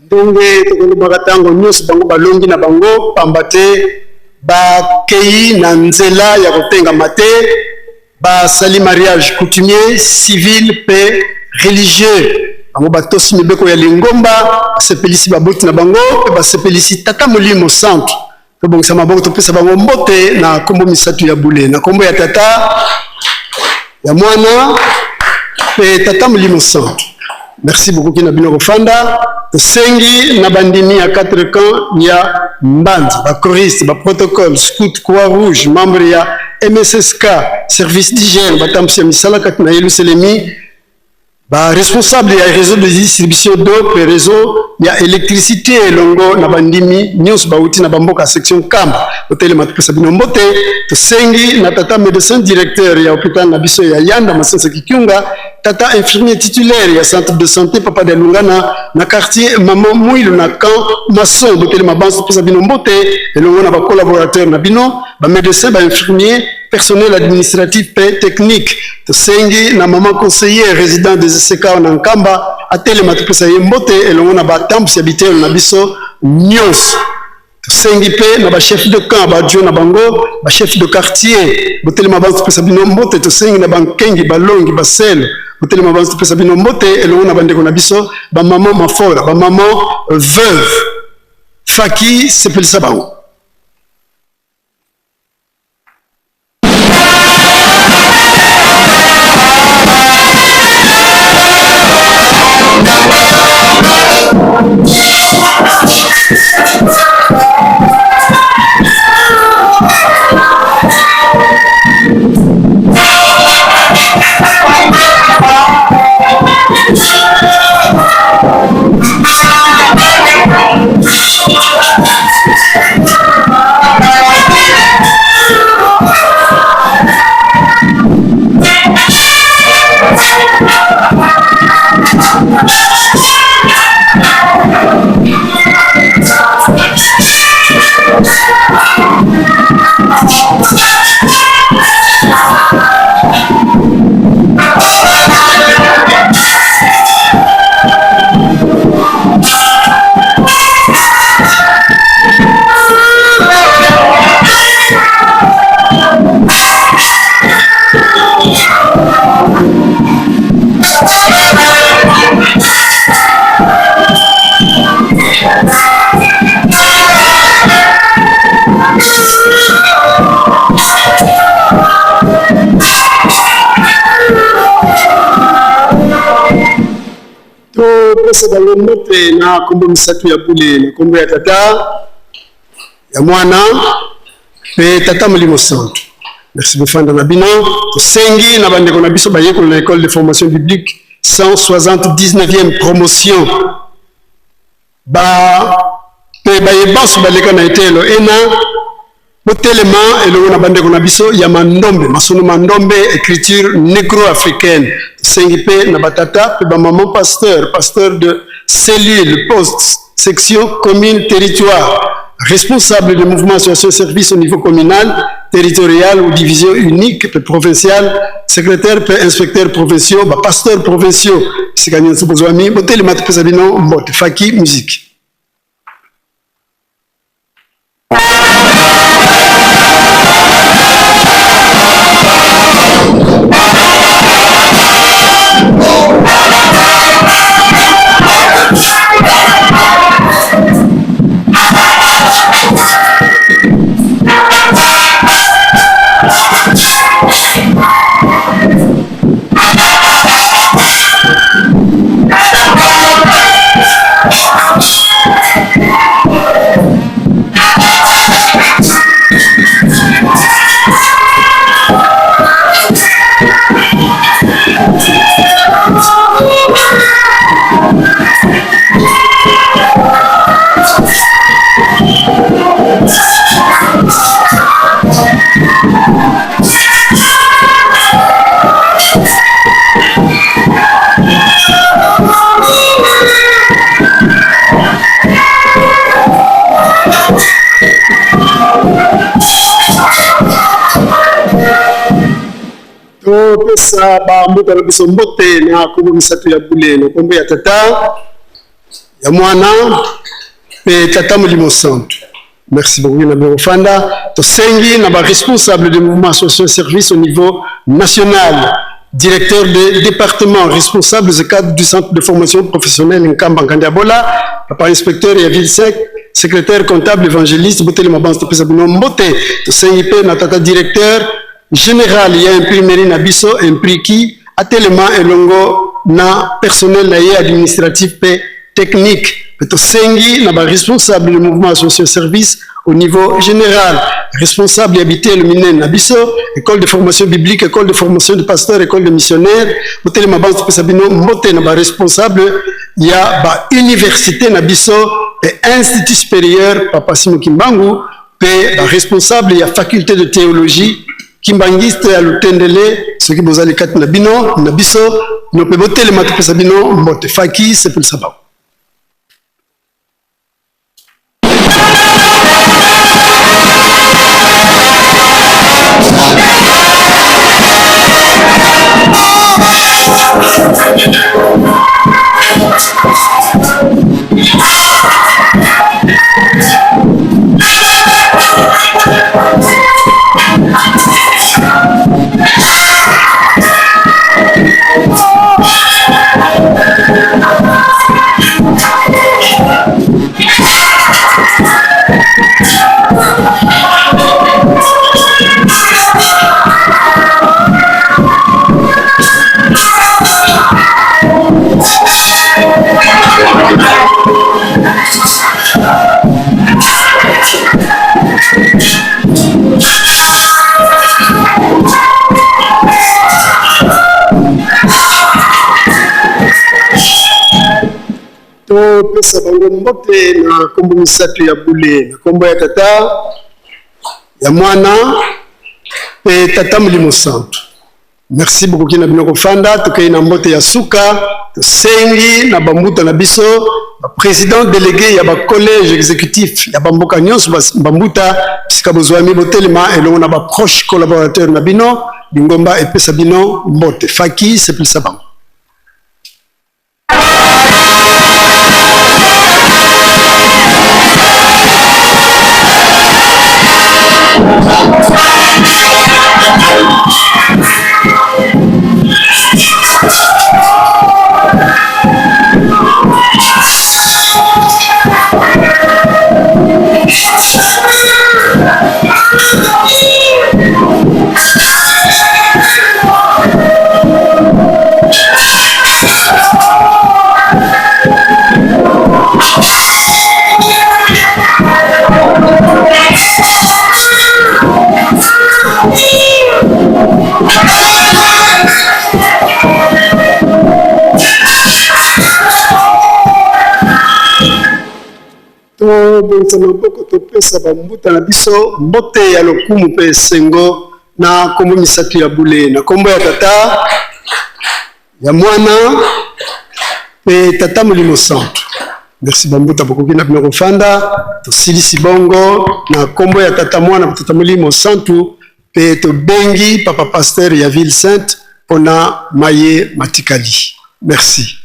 Ndonge tokolo bakatango nyos bango balongi na bango pambate ba kei na nzela ya kotenga mate ba sali mariage coutumier civil pe religieux bango batosi mibeko ya lingomba sepelisi baboti na bango pe basepelisi tata Molimo Santu to bongisa maboko topesa bango mbote na kombo misatu ya bule na kombo ya tata ya mwana pe tata Molimo Santu. Merci beaucoup kina bino kofanda sengi na bandimi ya 4 camps ya mbandi ba choriste ba protocole scout croix rouge membre ya MSSK service d'hygiène batamsi ya misala kati na Yerusalemi ba responsable ya réseau de distribution d'eau pe réseau ya électricité longo na bandimi nyos bauti na bamboka section Kamba hôtel matpesa bino mbote to sengi na tata médecin directeur ya hôpital na biso ya Yanda Masensa Kikyunga tata infirmier titulaire ya centre de santé Papa de Lungana na quartier Maman Mouilo na camp Mason hôtel mabanso pesa bino mbote elongo na ba collaborateur na bino ba médecin ba infirmier personnel administratif et technique to sengi na maman conseiller résident des SK na Nkamba atele matupesa yembote elongo na batambusi habité na biso nyos to sengi pe na ba chef de camp ba adjoint na bango ba chef de quartier botele mabanzo pesa bino mbote to sengi na bankengi balongi basel botele mabanzo pesa bino mbote elongo na bandeko na biso ba maman mafora ba maman veuve faki sepelisa bango. Pesa bango mbote na kombo misatu ya bule na kombo ya tata ya mwana pe tata Molimo Santu. Merci bofanda na bino tosengi na bandeko na biso bayekolo na école de formation biblique 179e promotion ba pe bayebanso baleka na etelo ena botelema elongo na bandeko na biso ya mandombe masono mandombe écriture négro-africaine sengi pe na batata pe ba maman pasteur de cellule poste section commune territoire responsable de mouvement association service au niveau communal territorial ou division unique pe provincial secrétaire pe inspecteur provinciaux ba pasteur provinciaux sikanyo sobozwami botelema pesa bino mbote faki musique. Pesa ba mbote na biso mbote na kombo misatu ya bule na kombo ya tata ya mwana pe tata Molimo Santu. Merci beaucoup na bofanda tosengi na ba responsable de mouvement association service au niveau national, directeur de département, responsable des cadres du centre de formation professionnelle Nkamba Ngandiabola, papa inspecteur ya ville sec, secrétaire comptable évangéliste botele mabanza pesa bino mbote tosengi pe na tata directeur général, il y a imprimerie na biso impriki atelema elongo na personnel na ye administratif pe technique peto sengi na ba responsable du mouvement association service au niveau général, responsable habité le minen na biso école de formation biblique, école de formation de pasteur, école de missionnaire atelema banza pesa bino mbote na ba responsable il y a ba université na biso et institut supérieur papa Simo Kimbangu pe ba responsable il y a faculté de théologie Kimbangiste ya lutendele soki bozali kati na bino na biso no pe botele matopesa bino mbote faki sepul sabao. Pesa bango mbote na kombo misatu ya bule na kombo ya tata ya mwana pe tata Molimo Santu. Merci beaucoup kina bino kofanda tokei na mbote ya suka sengi na bambuta na biso président délégué ya ba collège exécutif ya bamboka nyonso bambuta sika bozwami botelema elongo na ba proche collaborateur na bino Lingomba epesa bino mbote faki sepelisa bango. Bonzama boko topesa bambuta na biso mbote ya lokumu pe sengo na kombo misatu ya bule na kombo ya tata ya mwana pe tata Molimo Santu. Merci bambuta bokoki na bino kofanda tosilisi bongo na kombo ya tata mwana tata Molimo Santu pe tobengi papa pasteur ya Ville Sainte pona maye matikali. Merci.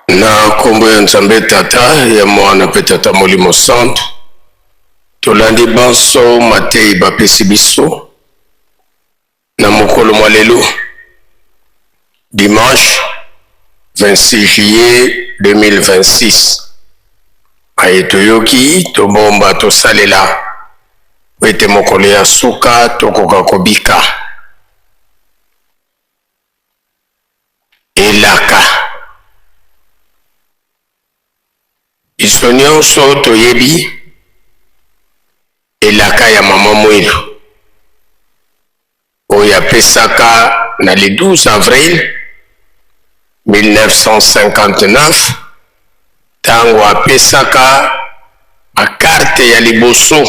Na kombo ya Nzambe tata ya mwana pe tata Molimo Santu tolandi banso matei bapesi biso na mokolo mwa lelo dimanche 26 juillet 2026 aye toyoki tobomba tosalela ete mokolo ya suka tokoka kobika elaka biso nyonso toyebi elaka ya mama Mwilu oyo apesaka na le 12 avril 1959 tango apesaka bakarte ya liboso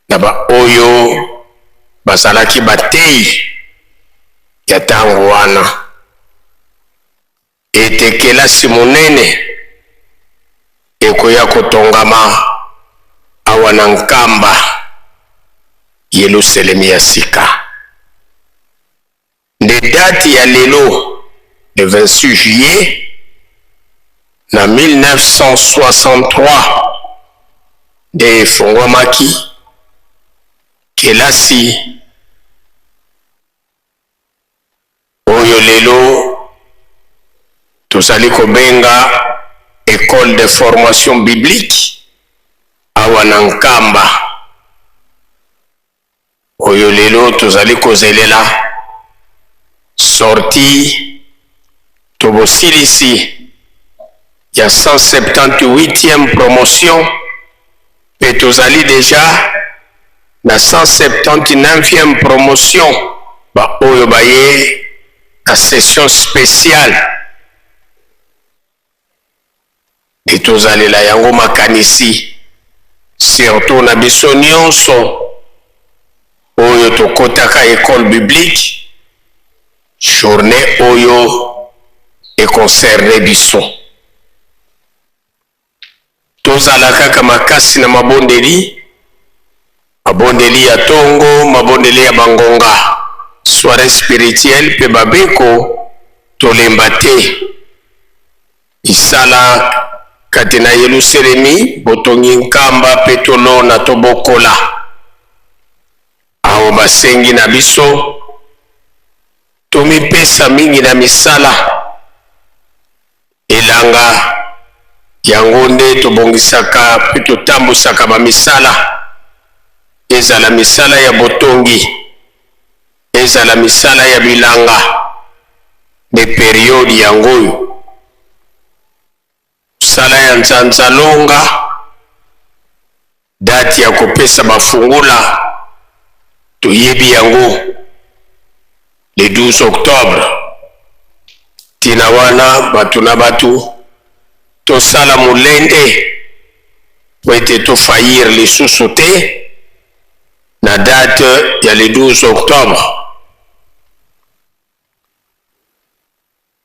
na baoyo bazalaki batei ya tango wana ete kelasi monene ekoya kotongama awa na nkamba Yerusalemu ya sika. Nde dati ya lelo le 26 juillet na 1963 nde efungwamaki kelasi oyo lelo tozali kobenga École de formation biblique awa na nkamba oyo lelo tozali kozelela sorti tobosilisi ya 178e promotion pe tozali deja na 179e promotion ba oyo baye na session spéciale et tozalela yango makanisi surtout na biso nyonso oyo tokotaka école biblique journée oyo ekonserne biso tozala kaka makasi na mabondeli ya tongo mabondeli ya bangonga soirée spirituelle pe babeko tolemba te isala kati na Yelusalemi botongi nkamba pe tolona tobokola aho basengi na biso tomipesa mingi na misala elanga yango nde tobongisaka pe totambusaka bamisala ezala misala ya botongi ezala misala ya bilanga de periode yango sala ya nzanzalonga dati ya kopesa bafungula toyebi yango le 12 octobre tina wana batu na batu tosala molende po ete tofayir lisusu te na date ya le 12 octobre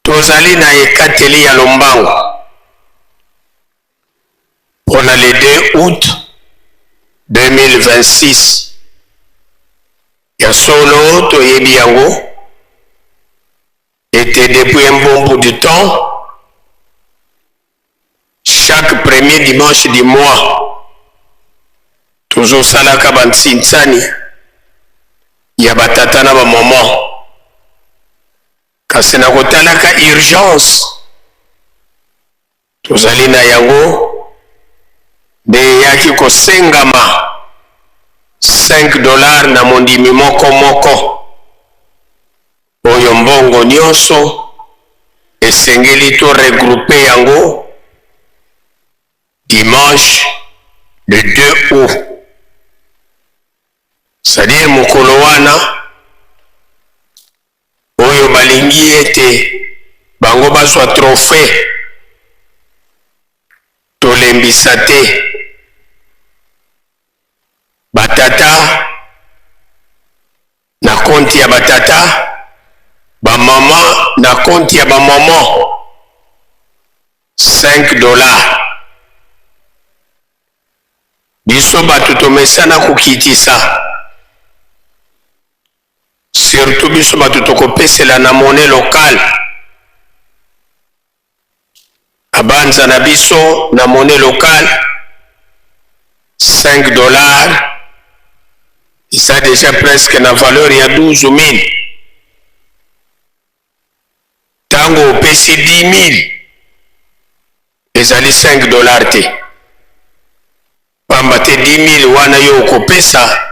tozali na ekateli ya lombango pona le 2 août 2026 ya solo toyebi yango ete depuis un bon bout de temps chaque premier dimanche du mois tozosalaka bantsinsani ya batata na bamama kasi na kotalaka urgence tozali na yango nde yaki kosengama $5 na mondimi moko moko oyo mbongo nyonso esengeli to regroupe yango dimanche le 2 août c'est-à-dire mokolo wana oyo balingi ete bango bazwa trophée tolembisa te batata na konti ya batata bamama na konti ya bamama $5 biso batu tomesana kokitisa surtout biso batu tokopesela na monnaie locale abanza na biso na monnaie locale $5 ça déjà presque na valeur ya 12 000 tango opesi 10 000 ezali $5 te pamba te 10 000 wana yo okopesa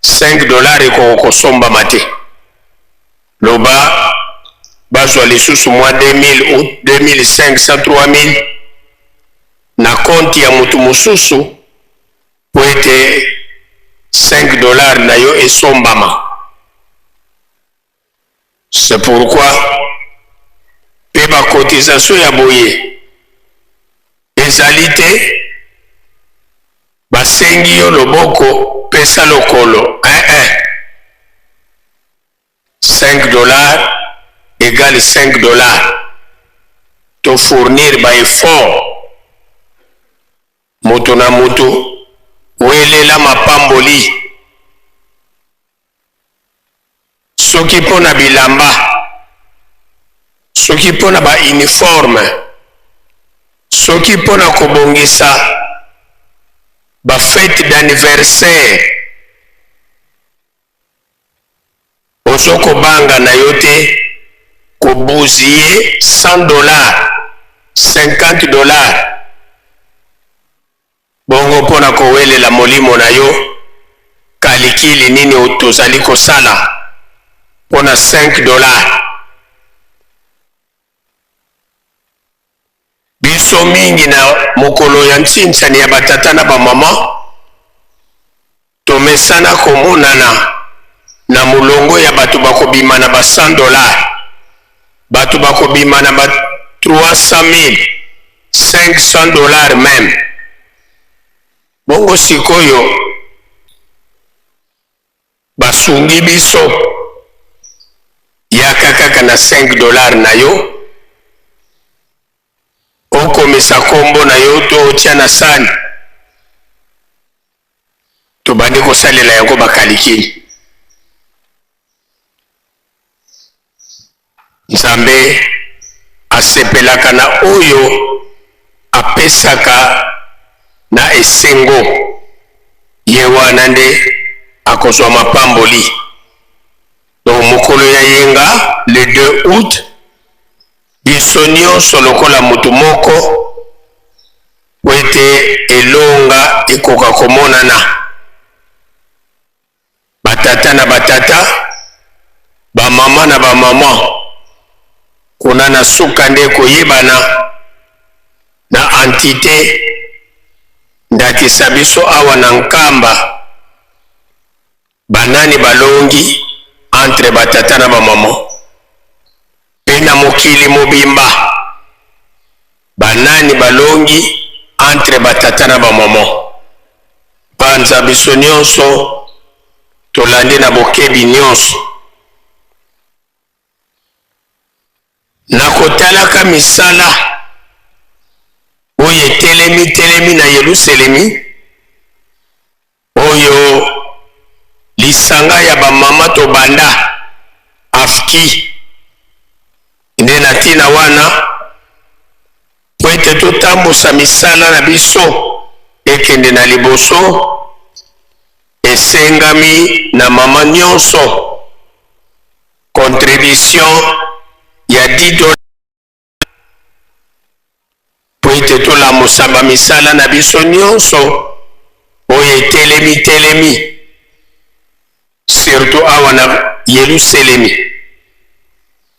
$5 ekokosombama te loba bazwa lisusu mwa 2000 ou 2500 3000 na konti ya mutu mosusu po ete $5 na yo esombama. C'est pourquoi pe ba cotisation ya boye ezali te basengi yo loboko pesa lokolo $5 égale $5 to fournir ba effort moto na moto welela mapamboli soki pona bilamba soki pona ba uniforme soki pona kobongisa ba fête d'anniversaire osoko banga na yote kobuzie $100 $50 bongo pona kowelela molimo na yo kalikili nini otozali kosala pona $5 biso mingi na mokolo ya ntsintsani ya batata na bamama tomesana komonana na mulongo ya bato bakobima na ba $100 bato bakobima na ba 300 000 $500 même bongo sikoyo basungi biso yaka kaka na $5 na yo okomisa kombo na yo to otia na sani tobandi kosalela yango bakalikili nzambe asepelaka na oyo apesaka na esengo ye wana nde akozwa mapamboli. Donc mokolo ya yenga le 2 août biso nyonso lokola mutu moko wete elonga ekoka komonana. Batata na batata, bamama na bamama, kuna na suka nde koyebana na entité ndakisa biso awa na nkamba banani balongi entre batata na bamama, pe na mokili mobimba banani balongi entre batata na bamama. Panza biso nyonso tolandi na bokebi nyonso. Na kotalaka misala oyo telemi na Yerusalemi, oyo lisanga ya bamama to banda afiki nde na tina wana po ete totambusa misala na biso ekende na liboso. Esengami na mama nyonso contribution ya $10 po ete tolamusa bamisala na biso nyonso oyo etelemi surtout awa na Yerusalemi.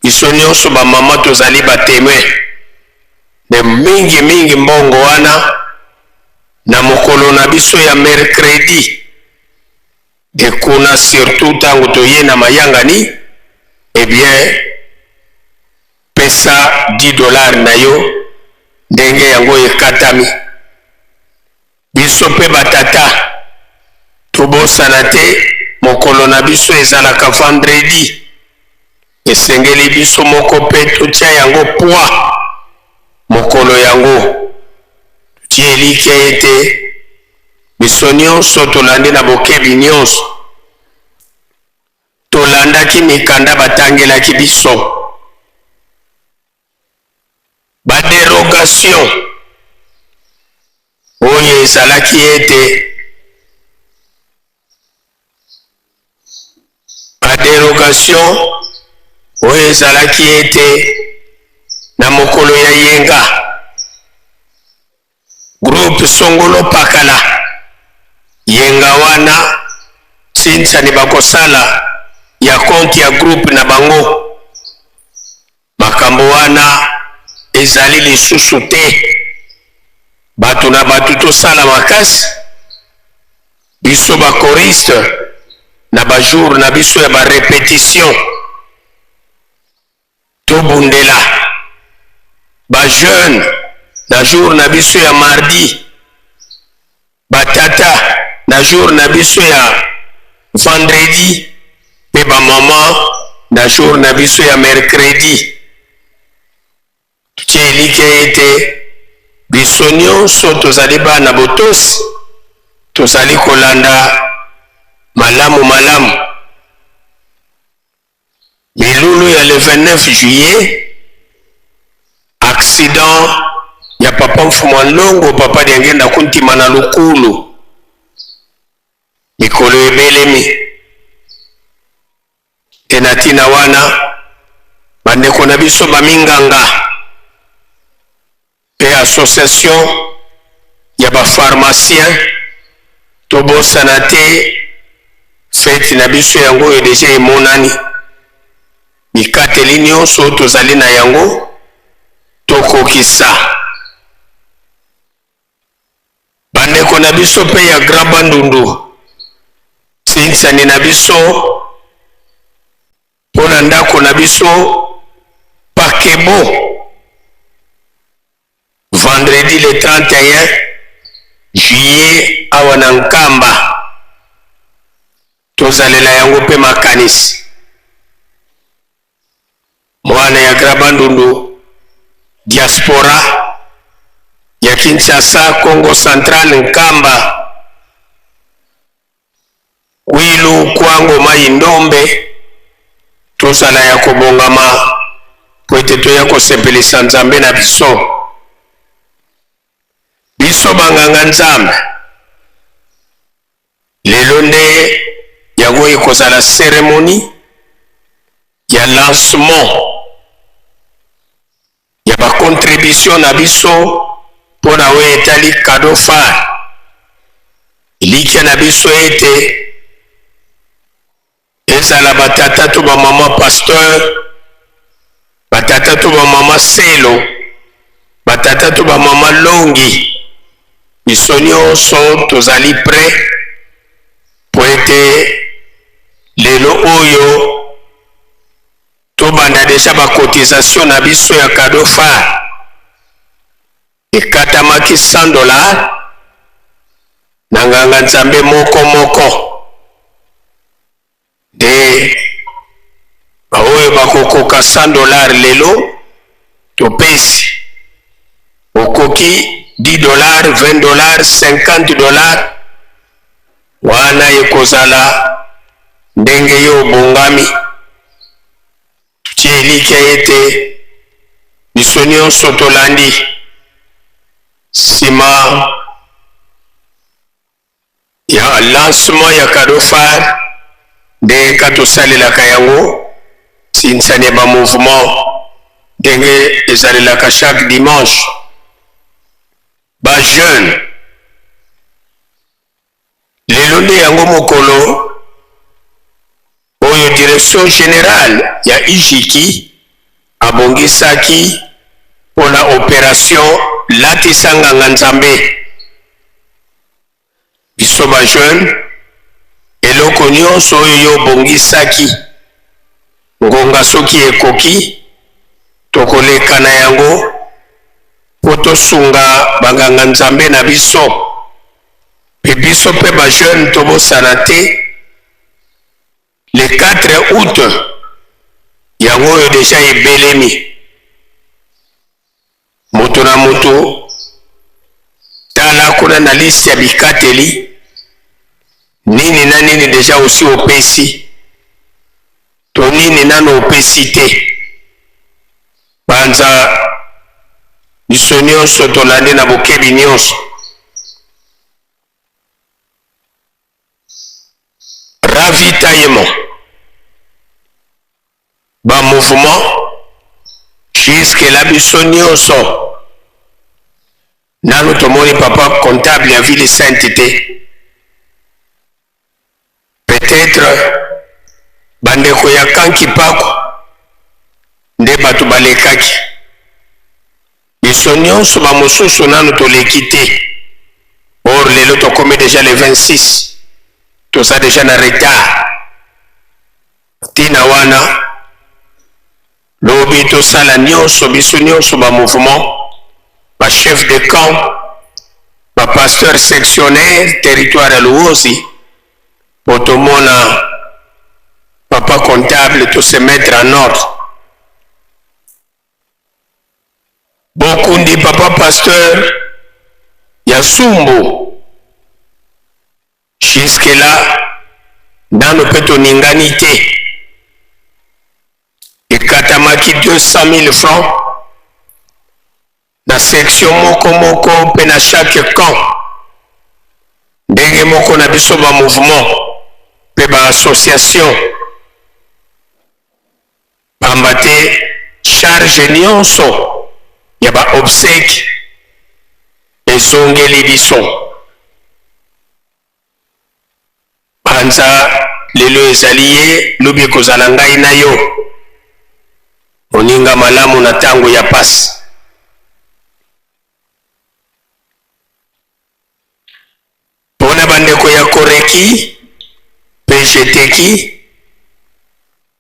Biso nyonso bamama tozali batemoin de mingi mbongo wana na mokolo na biso ya mercredi. De kuna surtout tango toye na mayangani, eh bien pesa $10 na yo ndenge yango ekatami. Biso pe batata tobosana te, mokolo na biso ezalaka vendredi, esengeli biso moko pe totia yango poids mokolo yango. Totie elike ete biso nyonso tolandi na bokebi nyonso, tolandaki mikanda batangelaki biso. Baderogation oyo ezalaki ete na mokolo ya yenga groupe Songolo Pakala yenga wana sintsani bakosala ya konti ya groupe na bango. Makambo wana ezali lisusu te, batu na batu tosala makasi. Biso ba choriste na ba jour na biso ya ba répétition tobundela. Ba jeune na jour na biso ya mardi, batata na jour na biso ya vendredi, pe ba mama na jour na biso ya mercredi. Tutie elike ete biso nyonso tozali bana botosi, tozali kolanda malamu. Milulu ya le 29 juillet, accident ya papa Mfumwanlongo, papa diangenda kuntima na lukulu. Mikolo ebelemi tenatina wana bandeko na biso baminganga pe association ya ba pharmacien tobosana te. Feti na biso yango e deja emonani, mikateli nyonso tozali na yango tokokisa. Bandeko na biso pe ya Grand Bandundu sinsani na biso pona ndako na biso Pakebo vendredi le 31 juillet awa na Nkamba tozalela yango pe makanisi. Mwana ya Grand Bandundu diaspora ya Kinshasa, Congo Central, Nkamba, Wilu, Kwango, Maindombe, tozala ya kobongama po ete toya kosepelisa Nzambe na biso. biso banganga nzambe lelo nde yango ekozala cérémonie ya lancement ya bacontribution na biso mpona oyo etali cadeau phare elikya na biso ete ezala batata to bamama pasteur batata to bamama selo batata to bamama longi biso nyonso tozali prêt po ete lelo oyo tobanda deja bacotisation na biso ya cadeau phare ekatamaki $100 na nganga nzambe moko nde baoyo bakokoka $100 lelo topesi okoki $10, $20, $50 wana ekozala ndenge yo obongami tutie elikya ete biso nyonso tolandi nsima ya lancement ya cadeau phare nde ka tosalelaka yango sinsani ya bamouvement ndenge ezalelaka chaque dimanche bajeune lelo nde yango mokolo oyo direction générale ya ijiki abongisaki mpona opération latisa nganga nzambe biso bajeune eloko nyonso oyo yo obongisaki ngonga soki ekoki tokoleka na yango mpo tosunga banganga nzambe na biso mpe biso mpe bajeune tobosana te le 4 août yango oyo deja ebelemi moto na moto tala kuna na liste ya bikateli nini na nini deja osi opesi to nini nano opesi te banza biso nyonso tolandi na bokebi nyonso ravitaillement bamouvement jusque la biso nyonso nano tomoni papa comptable ya ville sainte te peut-être bandeko ya kanki pako nde bato balekaki biso nyonso bamosusu nano toleki te or lelo tokomi déjà le 26 toza déjà na retard tina wana lobi tosala nyonso biso nyonso bamouvement bachef de camp bapasteur sectionnaire territoire ya luozi po tomona papa comptable to se mettre en ordre bokundi papa pasteur ya sumbu jusque là nano mpe toningani te ekatamaki 200 000 francs na section moko mpe na chaque camp ndenge moko na biso bamouvement mpe baassociation pamba te charge nyonso ya baobsèque ezongeli biso panza lelo ezali ye lobi ekozala ngai na yo moninga malamu na ntango ya pasi mpona bandeko ya koreki mpe jeteki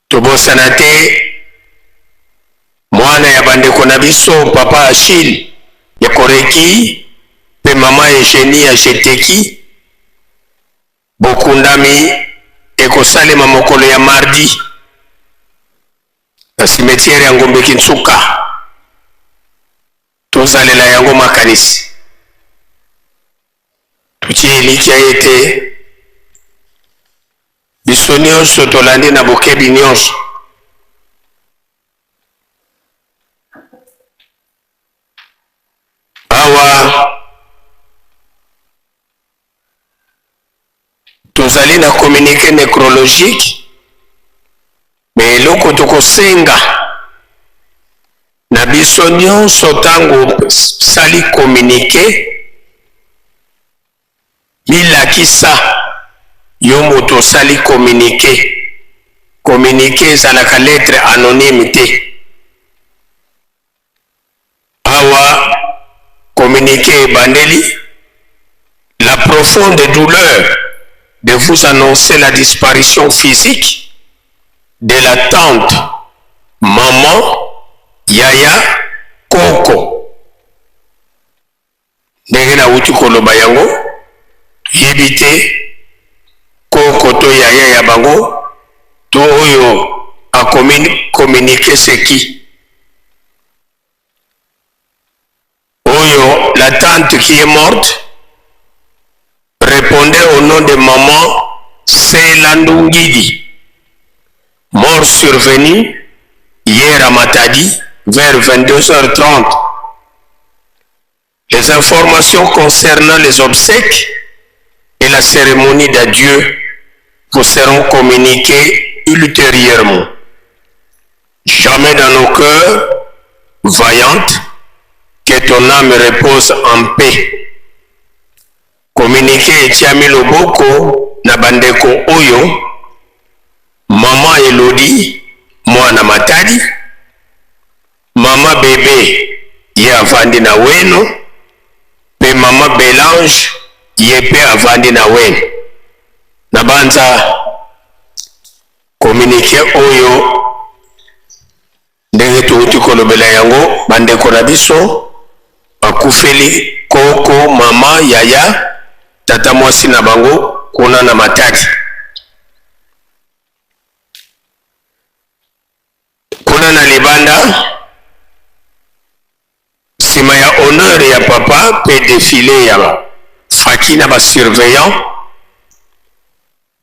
tobosana te mwana ya bandeko na biso papa Achille ya koreki mpe mama Eugénie ya jeteki bokundami ekosalema mokolo ya mardi na cimetière ya Ngombe Kintsuka tozalela yango makanisi tutie elikya ete biso nyonso tolandi na bokebi nyonso awa tozali na communiqué nécrologique me eloko tokosenga na biso nyonso ntango sali communiqué milakisa yo moto osali communiqué ezalaka lettre anonyme te. Awa communiqué ebandeli la profonde douleur de vous annoncer la disparition physique de la tante, maman, Yaya, Koko. Ndenge na uti koloba yango, yebite Koko to Yaya ya bango, to oyo a communiqué c'est qui? Oyo, la tante qui est morte, répondait au nom de maman Selandungidi, mort survenu hier à Matadi vers 22h30. Les informations concernant les obsèques et la cérémonie d'adieu vous seront communiquées ultérieurement. Jamais dans nos cœurs, vaillante, que ton âme repose en paix. Communiqué etiami loboko na bandeko oyo mama Elodi mwana Matadi, mama bebe ye avandi na weno pe mama Belange ye pe avandi na weno. Na banza communiqué oyo ndenge tuuti kolobela yango bandeko na biso bakufeli Koko, mama, Yaya, tata mwasi na bango kuna na Matadi. Kuna na libanda sima ya honneur ya papa pe défilé ya faki na ba surveillant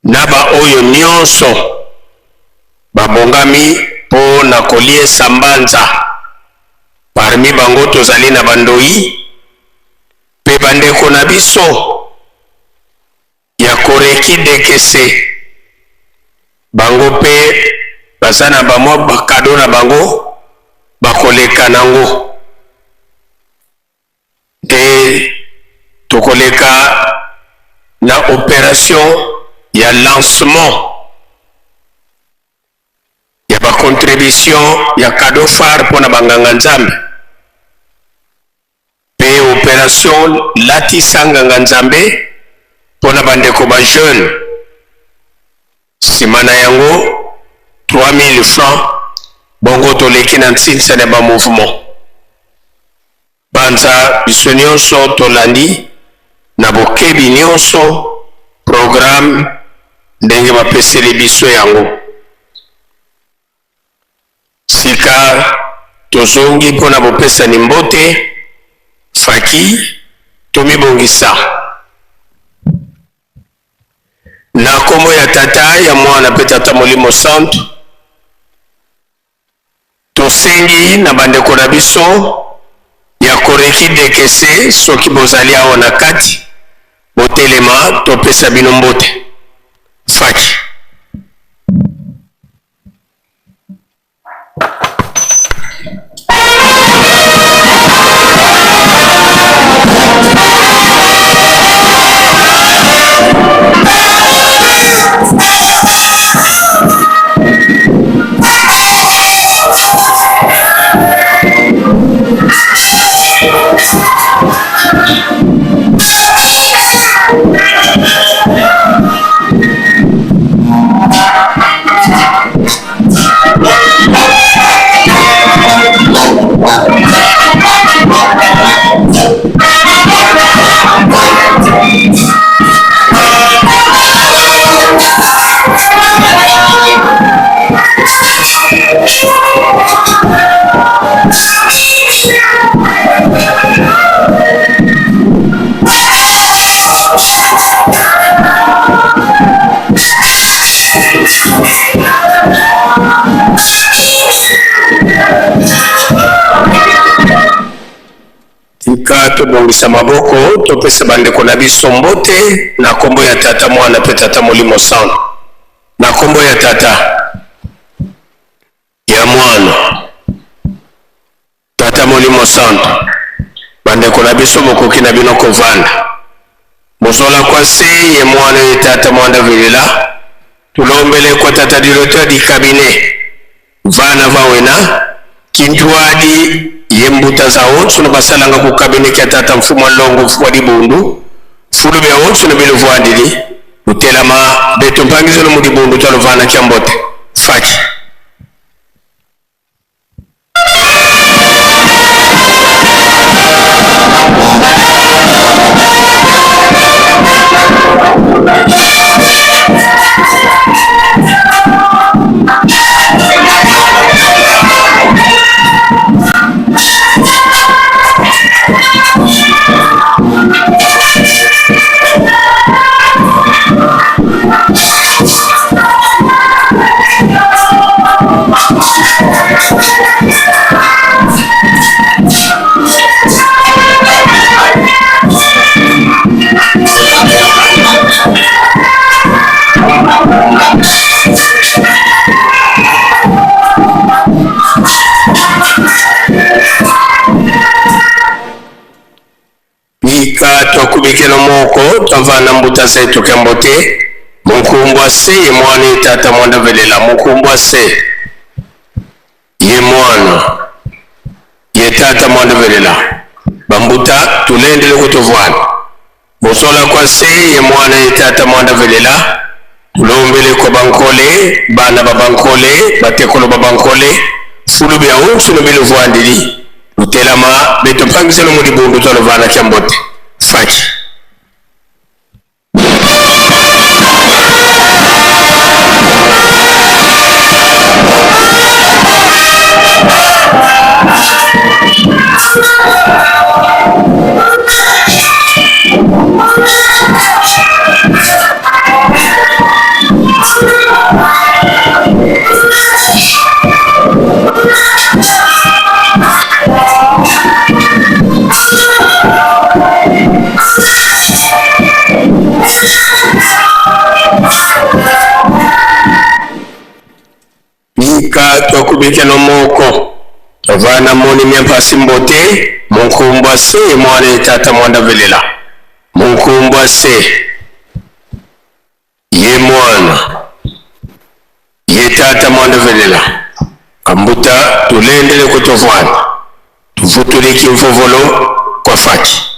na ba oyo nyonso babongami po na kolie sambanza. Parmi bango tozali na bandoi pe bandeko na biso ya koreki dekese bango pe baza na bamwa bakado na bango bakoleka nango te tokoleka na opération ya lancement ya bacontribution ya cadeau phare pona banganga nzambe pe opération latisa nganga nzambe pona bandeko ba jeune simana yango 3000 francs bongo toleki na ntinsa na ba mouvement banza biso nyonso tolandi na bokebi nyonso programme ndenge bapeseli biso yango. Sika tozongi mpona bopesani mbote faki tomibongisa na komo ya tata ya mwana pe tata Molimo Santo tosengi na bandeko na biso ya koreki dekese soki bozali awa na kati botelema topesa bino mbote faki. tobongisa maboko topesa bandeko na biso mbote na kombo ya tata mwana pe tata molimo santo na kombo ya tata ya mwana tata molimo santo bandeko na biso bokoki na bino kovanda mozola kwa se ye mwana ye tata mwanda vilela tulombele kwa tata directeur di cabinet vana vawena kintuadi yembuta zawo tsuno basalanga ku cabinet kya tata mfumo longo fwa di bundu fulu bya wo tsuno bile vwandili utelama beto mpangizo no mudi bundu talo vana kya mbote faki tokubikela moko tavana mbuta zetu kembote mukumbwa se ye mwana ye tata mwanda velela mukumbwa se ye mwana ye tata mwanda velela bambuta tulendele kutovwana musola kwa se ye mwana ye tata mwanda velela tulombele kwa bankole bana babankole batekolo babankole fulu bya unsu no bile vwandili utelama beto pangiselo mudi bundu tolo vana kembote faki tokubike no moko vana moni myempasi mbote munkumbwa se mwana tata mwanda velela munkumbwa se ye mwana ye tata mwanda velela kambuta tulendele kutovwana tuvutuliki mfovolo kwa faki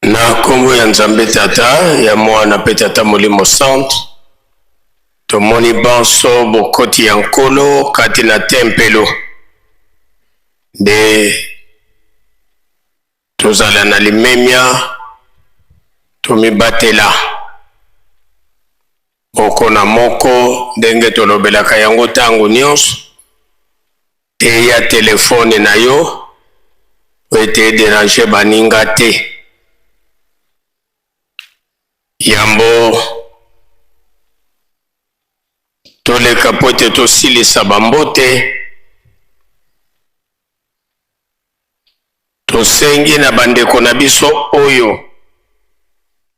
Na kombo ya Nzambe Tata ya mwana pe Tata Molimo Centre tomoni banso bokoti ya nkolo kati na tempelo de tozala na limemia tomibatela moko na moko ndenge tolobelaka yango ntango nyonso eya telefone na yo ete déranger baninga te yambo toleka po ete tosilisa bambote tosengi na bandeko na biso oyo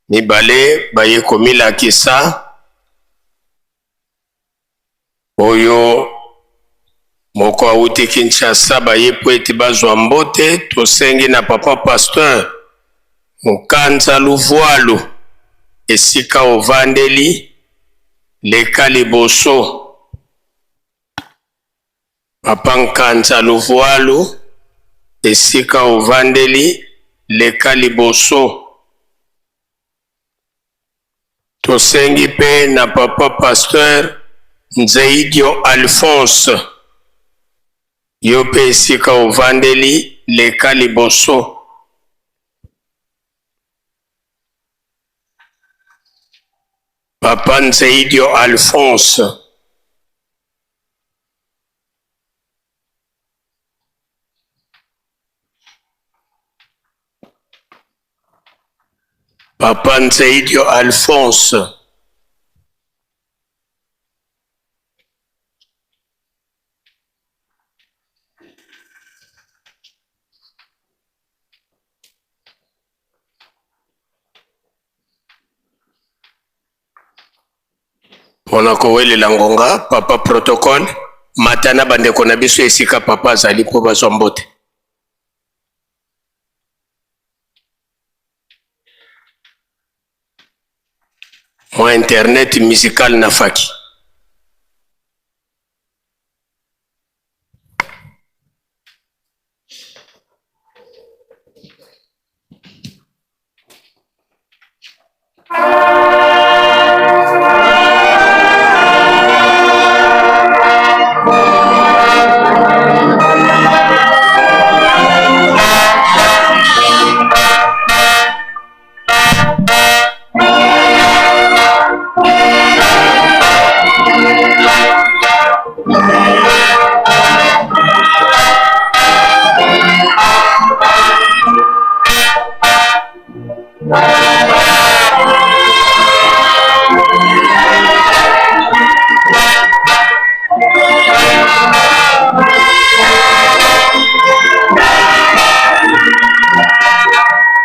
mibale baye komilakisa oyo moko awuti Kinshasa baye po ete bazwa mbote tosengi na papa pasteur Mukanza Luvwalu esika ovandeli leka liboso papa Nkanza Luvwalu esika ovandeli leka liboso tosengi pe na papa pasteur Nzeidio Alphonse yo pe esika ovandeli leka liboso papa Nzeidio Alphonse papa Nzeidio Alphonse pona kowelela ngonga papa protocole matana bandeko na biso esika papa azali po bazwa mbote mwa internet musical na faki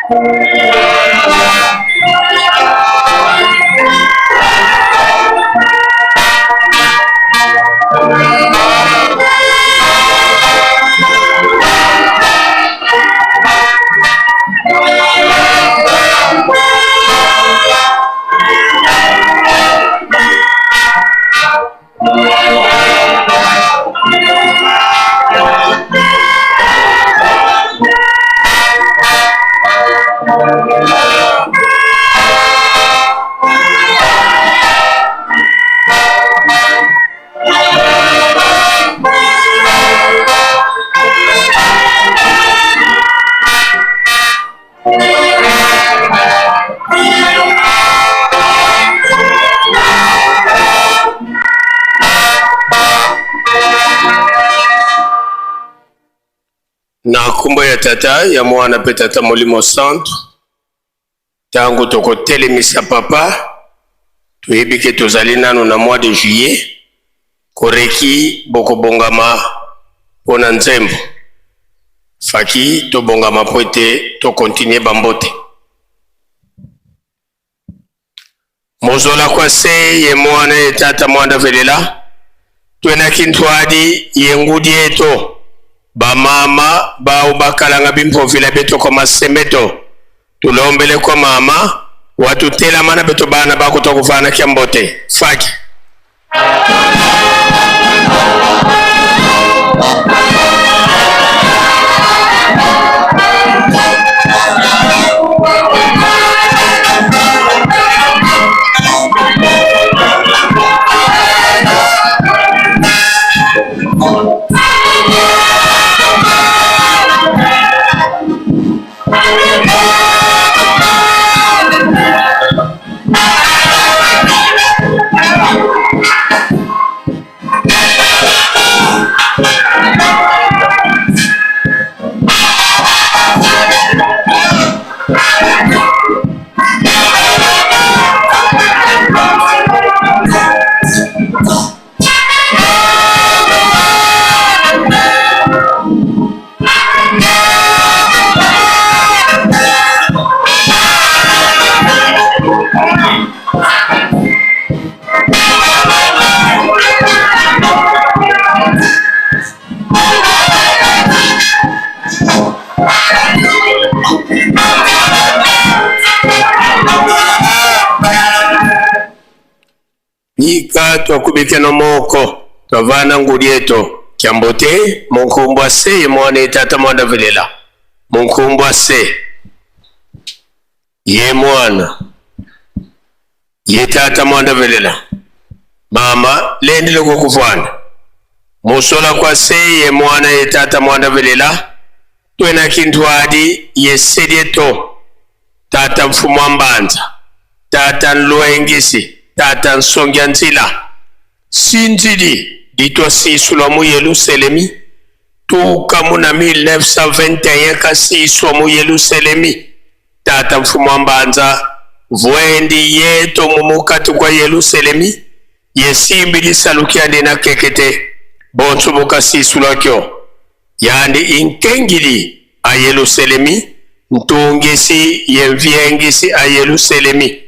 Na kumbo ya tata ya mwana pe tata Molimo Centre tango toko telemisa papa tuyebike tozali nano na mois de juillet koreki boko bongama pona nzembo faki to bongama poete to continue bambote mozola kwa se ye mwana ye tata mwanda velela tuena kintwadi ye ngudi eto ba mama ba ubakalanga bimpovila beto kwa masemeto tulombele kwa mama watu tela mana beto bana bako tokufana kiambote faki Nika twakubike no moko twavana ngulieto kiambote munkumbwa se mwana tata mwanda velela munkumbwa se ye mwana ye tata mwanda velela mama lendi loko kufwana musola kwa se ye mwana ye tata mwanda velela twena kintwadi ye sedieto tata mfumo mbanza tata nluengisi tata nsongya nzila sinzili ditwa sisula mu Yerusalemi tuka muna 1921 kasiswa mu Yerusalemi tata mfumo mbanza vwendi yeto mumukati kwa Yerusalemi yesimbi lisalukiande na kekete bonso bukasisula kyo yandi inkengili a Yerusalemi ntungisi yenvyengisi a Yerusalemi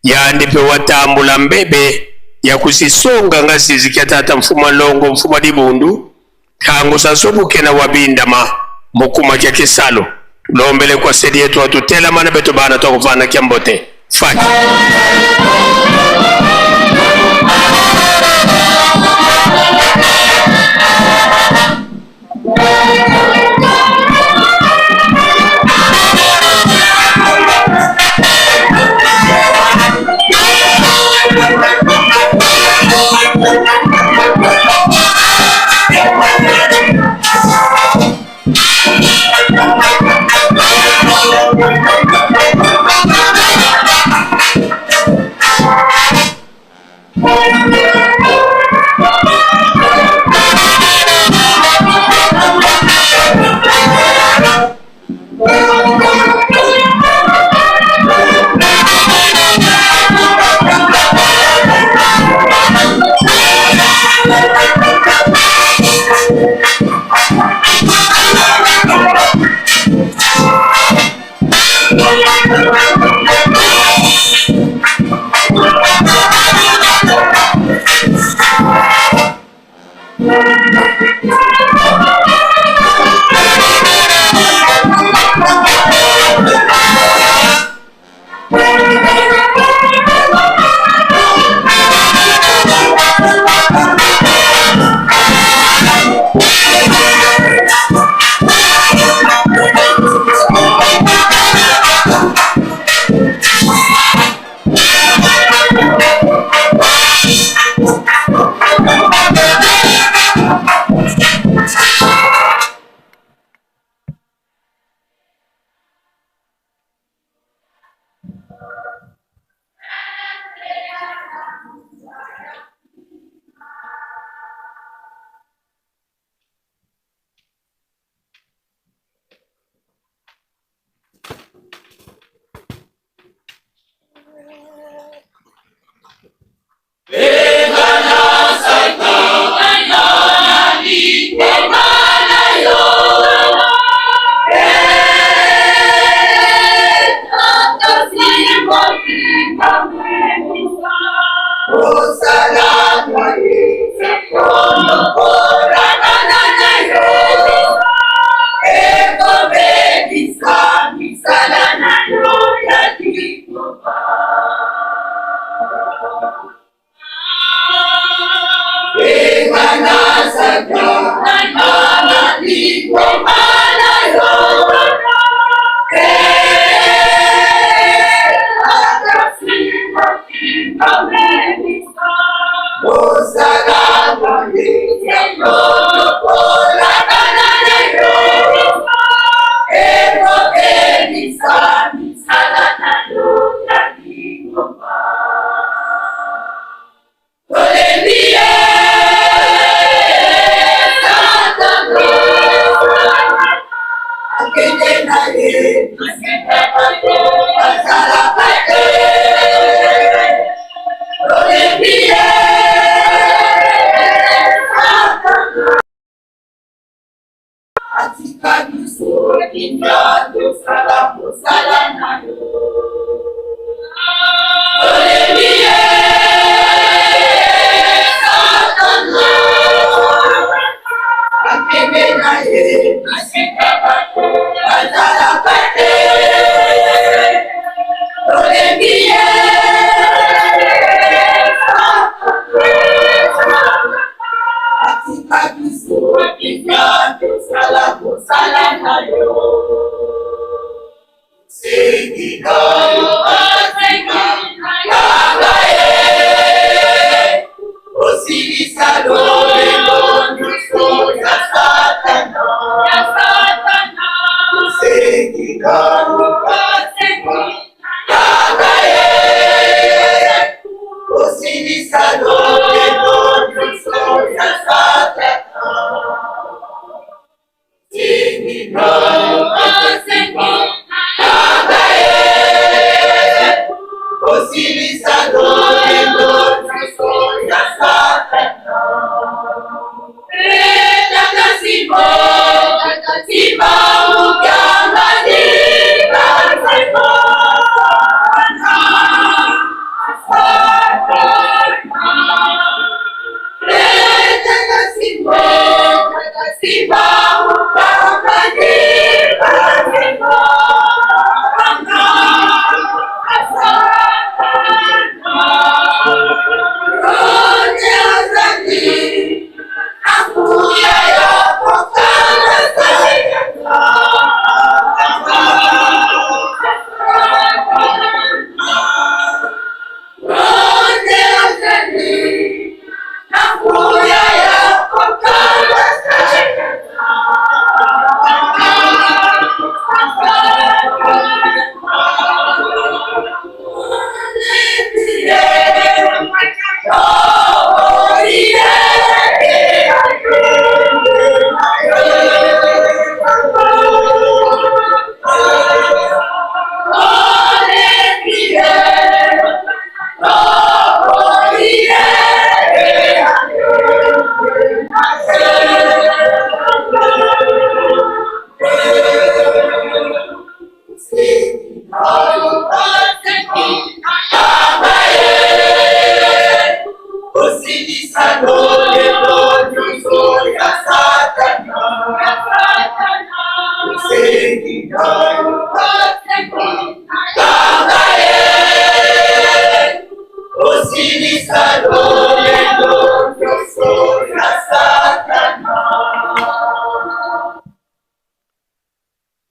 yandi pe watambula mbebe ya kusisonga ngasizi kia tata mfuma longo mfuma dibundu kangu sasobuke na wabindama mukuma kia kisalo tulombele kwa sedi yetu watutela mana beto bana tokufana kia mbote faki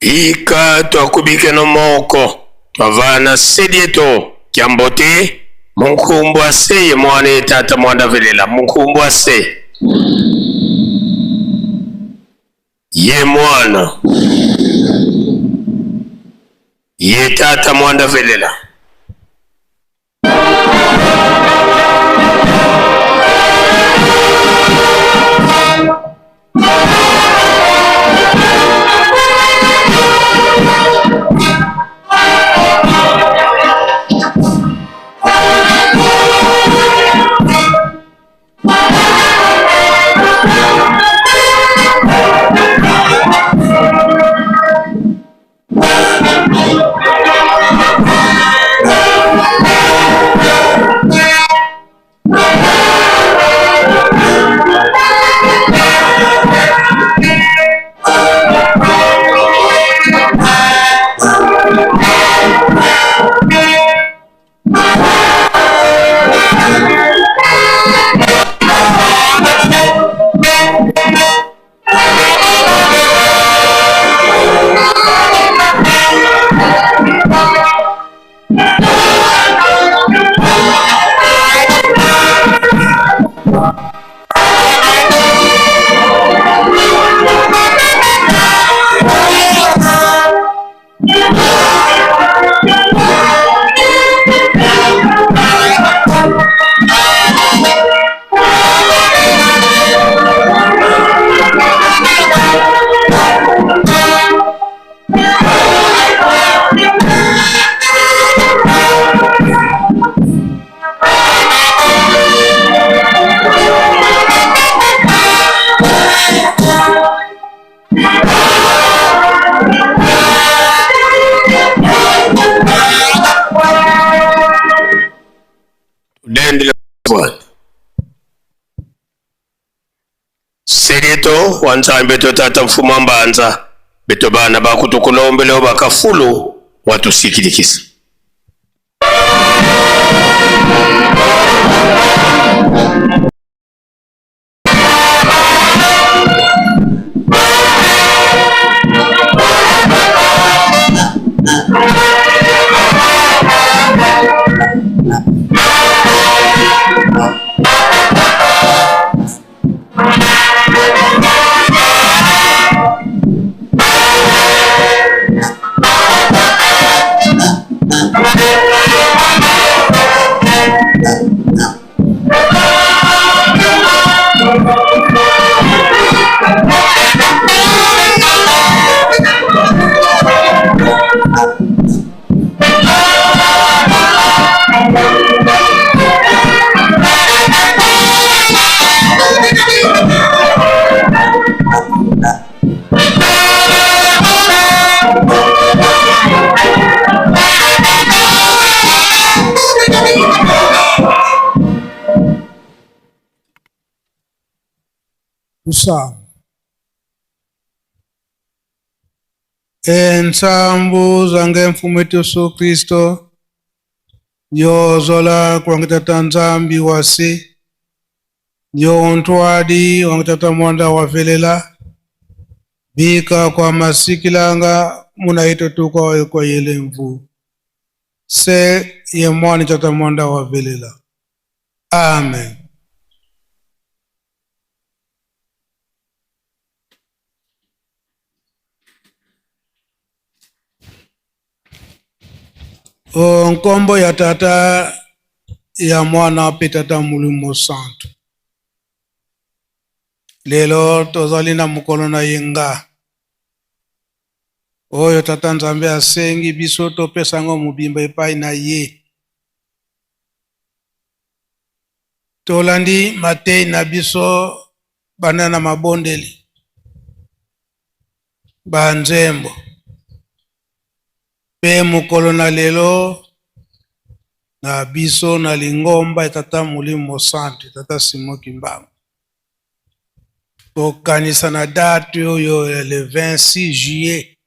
Ika twakubike no moko twavana sedieto kyambote munkumbu ase ye mwane tata mwanda velela munkumbu ase ye mwana ye tata mwanda velela Sedieto wanza beto tata mfuma mbanza beto bana bakutukulombele bakafulu watusikilikisa Usamu. Ensambu zange mfumu wetu Yesu Kristo yozola kwangitata nzambi wasi yontwadi wangitata mwanda wavelela bika kwa masikilanga munaito tuko kwa yele mvu se ye mwani tata mwanda wavelela. Amen. Nkombo ya tata ya mwana pe tata mulimo santo. Lelo tozali na mukolo na yenga. Oyo tata nzambe asengi biso topesango mubimba epai na ye. Tolandi matei na biso banana mabondeli. Banzembo. Pe mukolo na lelo na biso na lingomba tata mulimo santo tata Simon Kimbangu. Tokanisa na date oyo le 26 juillet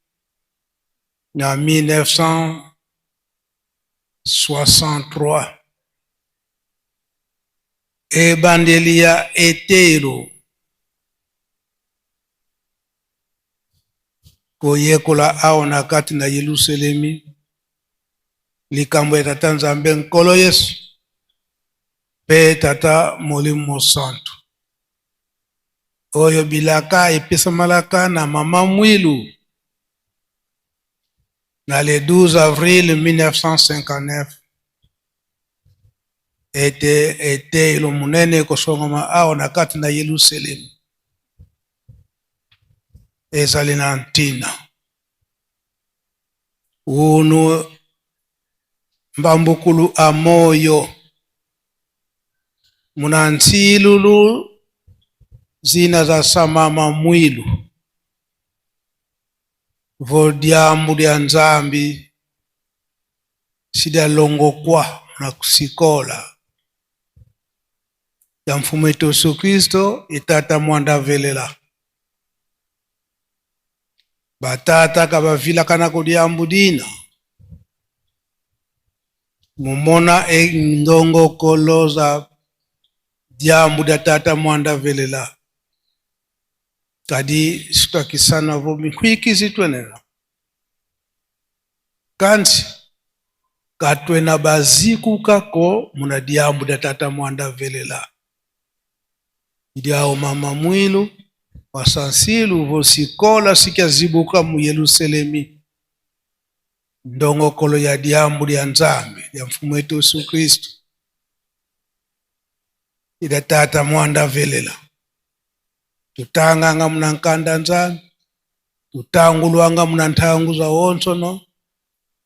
na 1963. Ebandeli ya etero koyekola awo na kati na Yerusalemi likambo ya tata nzambe nkolo Yesu pe tata mulimo santo oyo bilaka epesa malaka na mama mwilu na le 12 avril 1959 ete ilo munene kosongoma awo na kati na Yerusalemi ezali na ntina unu mbambukulu amoyo muna nsilulu zina za samama mwilu vodiambu dia nzambi sida longo kwa na kusikola ya mfumu wetu Yesu Kristo itata mwanda velela batata kabavila kana kodiambu dina mumona ndongo koloza diambu da tata mwanda velela kadi sitakisana vomi kwiki zitwenera kansi katwena baziku kako muna diambu da tata mwanda velela idiao mama mwilu wasansilu vosikola sikia zibuka mu Yerusalemi ndongo kolo ya diambu ya nzambe ya mfumu wetu Yesu Kristo ida tata mwanda velela tutanganga muna nkanda nzambe tutangulwanga muna ntanguza wonsono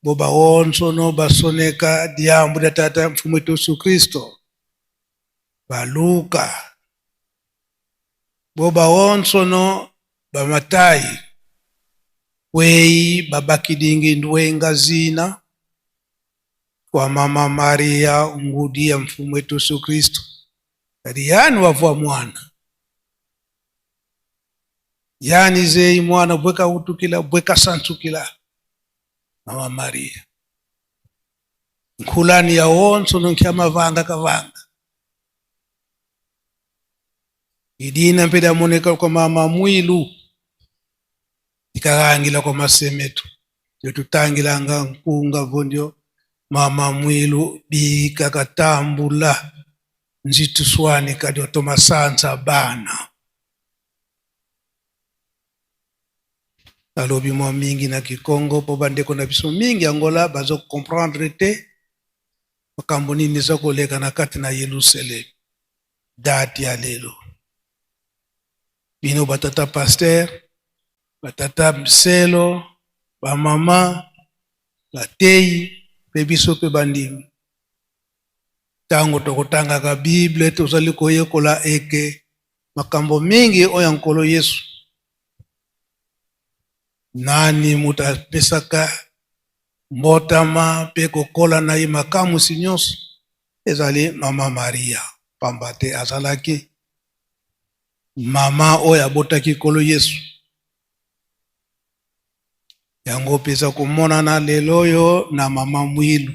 boba wonsono basoneka diambu ya tata mfumu wetu Yesu Kristo baluka boba wonsono bamatai wei babakidingi ndwenga zina kwa mama Maria ngudi ya mfumu wetu Yesu Kristo kadi yani wavua mwana yani zei mwana bweka utukila bweka santukila mama Maria nkulani ya wonsono nkiama vanga kavanga idina mpeda moneka kwa mama mwilu ikagangila kwa masemetu yotutangilanga nkunga vondio mama mwilu bikakatambula nzitu swani kadi otomasanza bana alobi mwa mingi na Kikongo po bandeko na biso mingi Angola bazo comprendre te makambo nini eza koleka na kati na Yerusalem date ya lelo. Bino batata pasteur, batata mselo, bamama, bateyi, pe biso pe bandimi. Tango tokotangaka Bible tozali koyekola eke makambo mingi oyo nkolo Yesu nani mutu apesaka mbotama pe kokola na ye makamusi nyonso ezali mama Maria, pamba te azalaki mama oyo abotaki nkolo Yesu. Yango pesa kumonana lelo oyo na mama mwilu.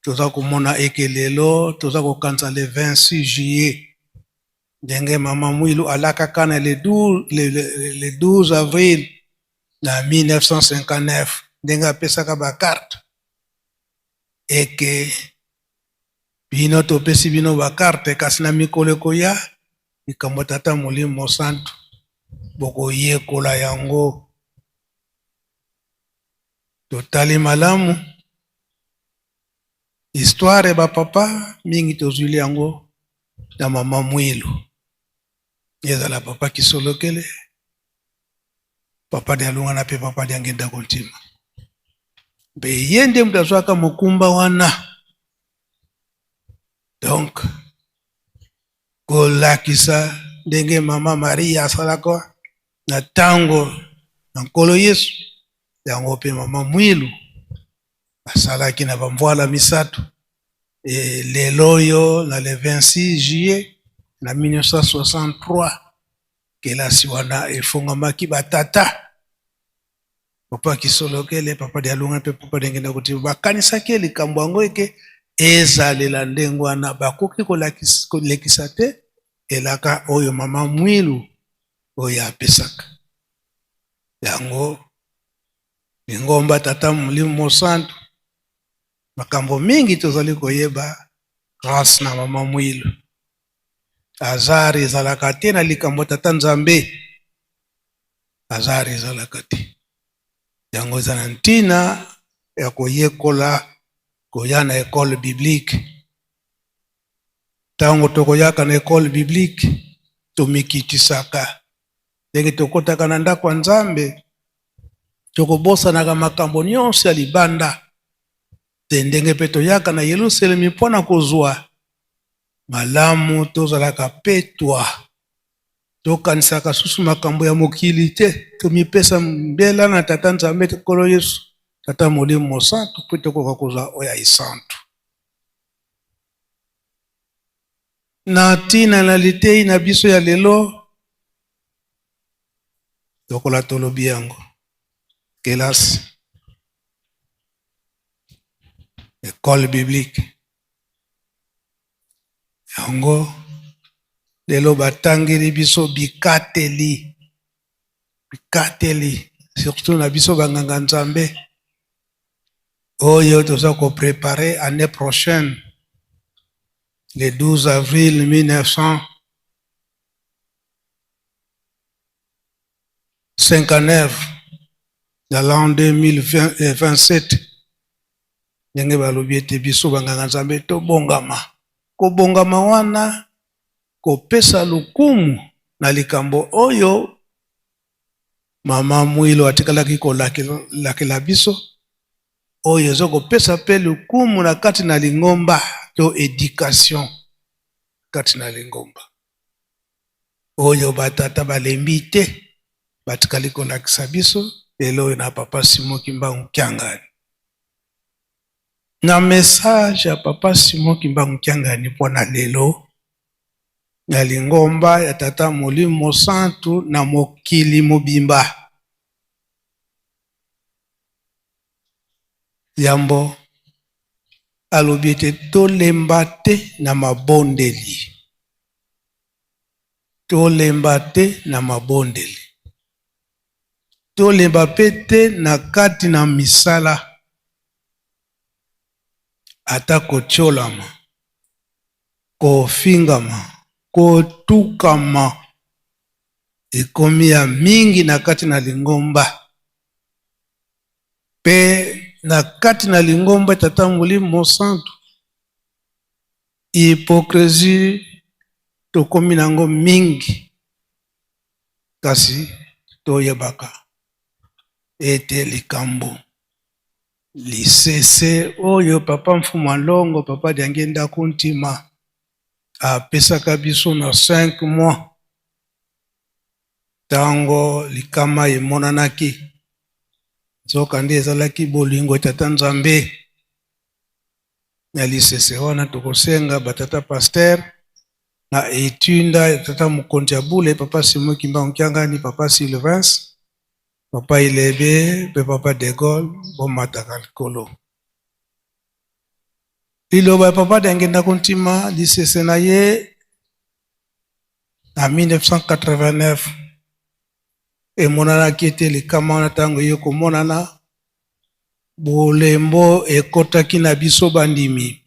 Toza kumona eke lelo toza kokanza le 26 juillet. Ndenge mama mwilu alakaka na le 12 avril na 1959 ndenge apesaka ba carte eke bino topesi bino ba carte kasi na mikolo koya likambo tata Molimo Santu bokoyekola yango. Totali malamu histoire ba papa mingi tozwili yango na mama mwilu. Ezala papa Kisolokele, papa de alungana pe papa de angenda kontima. Be yende mtazwaka mukumba wana. Donc kolakisa ndenge mama Maria asalaka na tango na nkolo Yesu yango pe mama mwilu asalaki na bamvoala misato lelo oyo na le 26 juillet na 1963 kelasi wana efongamaki batata papa Kisolokele, papa de alunga pe papa de ngenda kotima bakanisaki likambo yango eke ezalela ndenge wana bakoki kolekisa te elaka oyo mama mwilu oyo apesaka yango. Ngomba tata Molimo Santu makambo mingi tozali koyeba grâce na mama mwilu. Azari ezalaka te na likambo tata Nzambe, azari ezalaka te. Yango eza na ntina ya koyekola koya na école biblique. Tango tokoyaka na école biblique tomikitisaka ndenge tokotaka na ndako ya Nzambe tokobosanaka makambo nyonso ya libanda te ndenge pe toyaka na Yerusalemi mpona kozwa malamu tozalaka petwa tokanisaka susu makambo ya mokili te tomipesa mbela na tata Nzambe nkolo Yesu tata Molimo Santu po tokoka kozwa oyo isantu. Na tina na litei na biso ya lelo tokola tolobi yango kelasi école biblique yango lelo batangeli biso bikateli surtout na biso banganga Nzambe oyo toza ko préparer année prochaine le 12 avril 1959 dans l'an 2027 ndenge balobi ete biso banganga Nzambe tobongama. Kobongama wana kopesa lukumu na likambo oyo mama mwilu atikalaki kolakela biso oyo ezo kopesa pe lukumu na kati na lingomba to éducation kati na lingomba oyo batata balembi te batikali kolakisa biso lelo na papa Simon Kimbangu Kyangani. Na message ya papa Simon Kimbangu Kyangani mpona lelo na lingomba ya tata Molimo Santu na mokili mobimba. Yambo alobi ete tolemba te na mabondeli. Tolemba te na mabondeli. Tolemba pe te na kati na misala. Ata kocholama, kofingama, kotukama, ekomi ya mingi na kati na lingomba pe na kati na lingomba tata Molimo Mosantu hypocrisie tokomi nango mingi kasi toyebaka ete likambo lisese oyo papa Mfumu Alongo papa Diange Ndaku Ntima apesaka biso na 5 mois tango likama emonanaki nzoka nde ezalaki bolingo tata Nzambe na lisese wana tokosenga batata Pasteur na etunda tata mokonzi ya bule papa Simon Kimbangu Kiangani papa Sylvens papa Ilebe pe papa De Gaulle bomataka likolo liloba ya papa Diange Ndaku Ntima lisese na ye na 1989 emonanaki ete likama wana ntango ye komonana bolembo ekotaki na biso bandimi